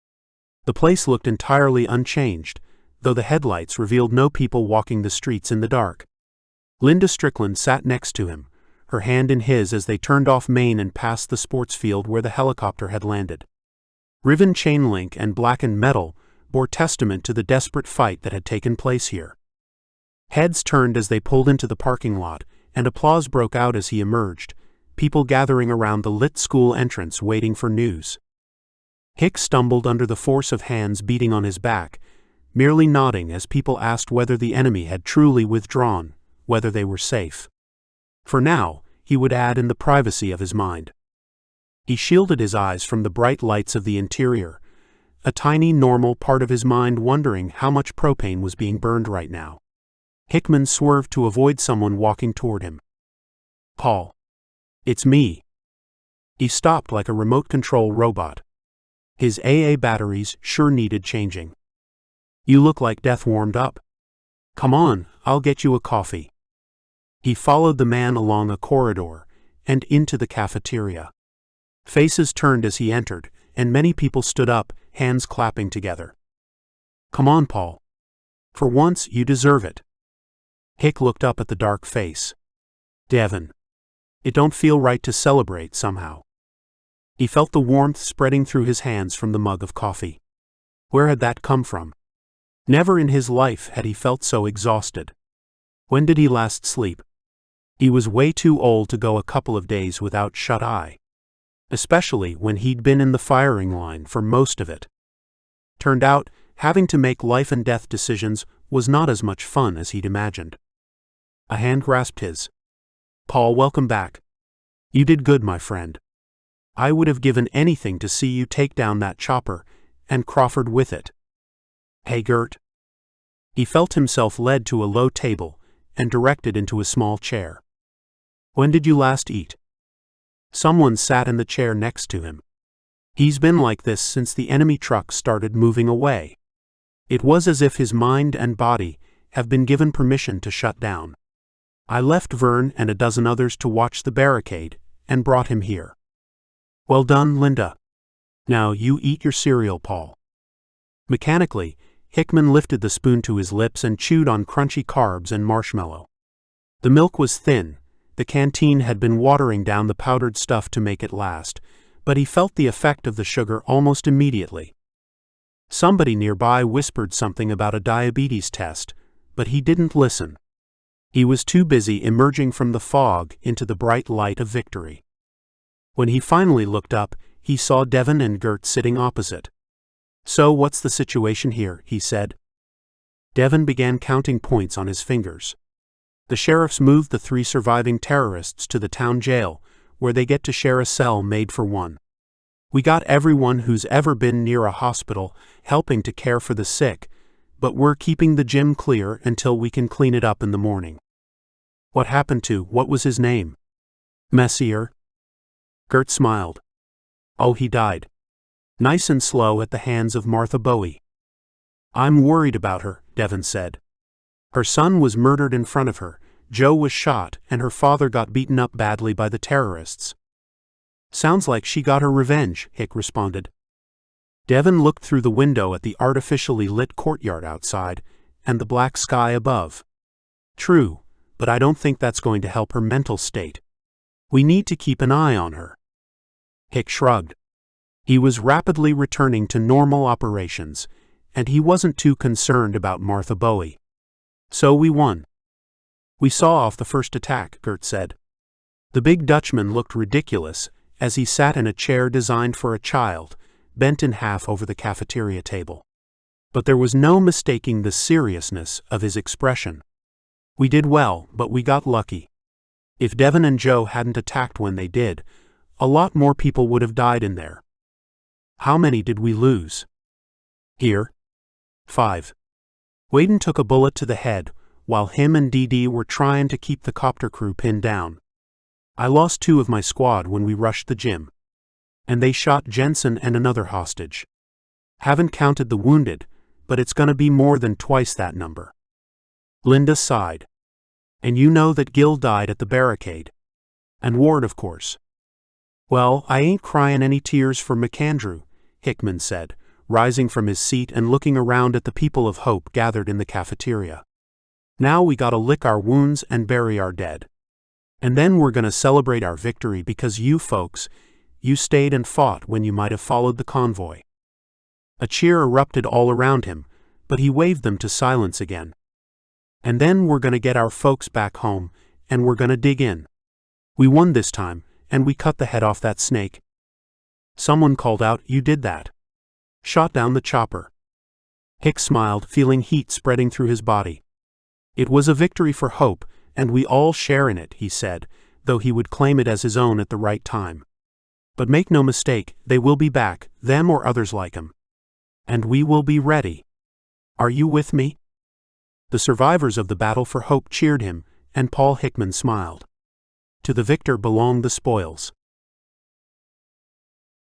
Speaker 1: The place looked entirely unchanged, though the headlights revealed no people walking the streets in the dark. Linda Strickland sat next to him, her hand in his as they turned off Main and passed the sports field where the helicopter had landed. Riven chain link and blackened metal bore testament to the desperate fight that had taken place here. Heads turned as they pulled into the parking lot, and applause broke out as he emerged, people gathering around the lit school entrance waiting for news. Hick stumbled under the force of hands beating on his back, merely nodding as people asked whether the enemy had truly withdrawn, whether they were safe. For now, he would add in the privacy of his mind. He shielded his eyes from the bright lights of the interior, a tiny normal part of his mind wondering how much propane was being burned right now. Hickman swerved to avoid someone walking toward him. "Paul. It's me." He stopped like a remote control robot. His AA batteries sure needed changing. "You look like death warmed up. Come on, I'll get you a coffee." He followed the man along a corridor and into the cafeteria. Faces turned as he entered, and many people stood up, hands clapping together. "Come on, Paul. For once, you deserve it." Hick looked up at the dark face. "Devin. It don't feel right to celebrate somehow." He felt the warmth spreading through his hands from the mug of coffee. Where had that come from? Never in his life had he felt so exhausted. When did he last sleep? He was way too old to go a couple of days without shut-eye, especially when he'd been in the firing line for most of it. Turned out, having to make life-and-death decisions was not as much fun as he'd imagined. A hand grasped his. "Paul, welcome back. You did good, my friend. I would have given anything to see you take down that chopper, and Crawford with it." "Hey, Gert." He felt himself led to a low table and directed into a small chair. "When did you last eat?" Someone sat in the chair next to him. "He's been like this since the enemy truck started moving away." It was as if his mind and body have been given permission to shut down. "I left Vern and a dozen others to watch the barricade, and brought him here." "Well done, Linda. Now you eat your cereal, Paul." Mechanically, Hickman lifted the spoon to his lips and chewed on crunchy carbs and marshmallow. The milk was thin. The canteen had been watering down the powdered stuff to make it last, but he felt the effect of the sugar almost immediately. Somebody nearby whispered something about a diabetes test, but he didn't listen. He was too busy emerging from the fog into the bright light of victory. When he finally looked up, he saw Devin and Gert sitting opposite. "So what's the situation here?" he said. Devin began counting points on his fingers. "The sheriffs moved the 3 surviving terrorists to the town jail, where they get to share a cell made for one. We got everyone who's ever been near a hospital helping to care for the sick, but we're keeping the gym clear until we can clean it up in the morning." "What happened to, what was his name?" "Messier." Gert smiled. "Oh, he died. Nice and slow at the hands of Martha Bowie." "I'm worried about her," Devin said. "Her son was murdered in front of her, Joe was shot, and her father got beaten up badly by the terrorists." "Sounds like she got her revenge," Hick responded. Devin looked through the window at the artificially lit courtyard outside, and the black sky above. "True, but I don't think that's going to help her mental state. We need to keep an eye on her." Hick shrugged. He was rapidly returning to normal operations, and he wasn't too concerned about Martha Bowie. "So we won." "We saw off the first attack," Gert said. The big Dutchman looked ridiculous as he sat in a chair designed for a child, bent in half over the cafeteria table. But there was no mistaking the seriousness of his expression. "We did well, but we got lucky. If Devin and Joe hadn't attacked when they did, a lot more people would have died in there." "How many did we lose?" "Here. 5. Waden took a bullet to the head, while him and DD were trying to keep the copter crew pinned down. I lost 2 of my squad when we rushed the gym. And they shot Jensen and another hostage. Haven't counted the wounded, but it's gonna be more than twice that number." Linda sighed. "And you know that Gil died at the barricade. And Ward, of course." "Well, I ain't crying any tears for McAndrew," Hickman said, rising from his seat and looking around at the people of hope gathered in the cafeteria. "Now we gotta lick our wounds and bury our dead. And then we're gonna celebrate our victory because you folks, you stayed and fought when you might have followed the convoy." A cheer erupted all around him, but he waved them to silence again. "And then we're gonna get our folks back home, and we're gonna dig in. We won this time, and we cut the head off that snake." Someone called out, "You did that. Shot down the chopper." Hick smiled, feeling heat spreading through his body. "It was a victory for hope, and we all share in it," he said, though he would claim it as his own at the right time. "But make no mistake, they will be back, them or others like 'em. And we will be ready. Are you with me?" The survivors of the battle for hope cheered him, and Paul Hickman smiled. To the victor belonged the spoils.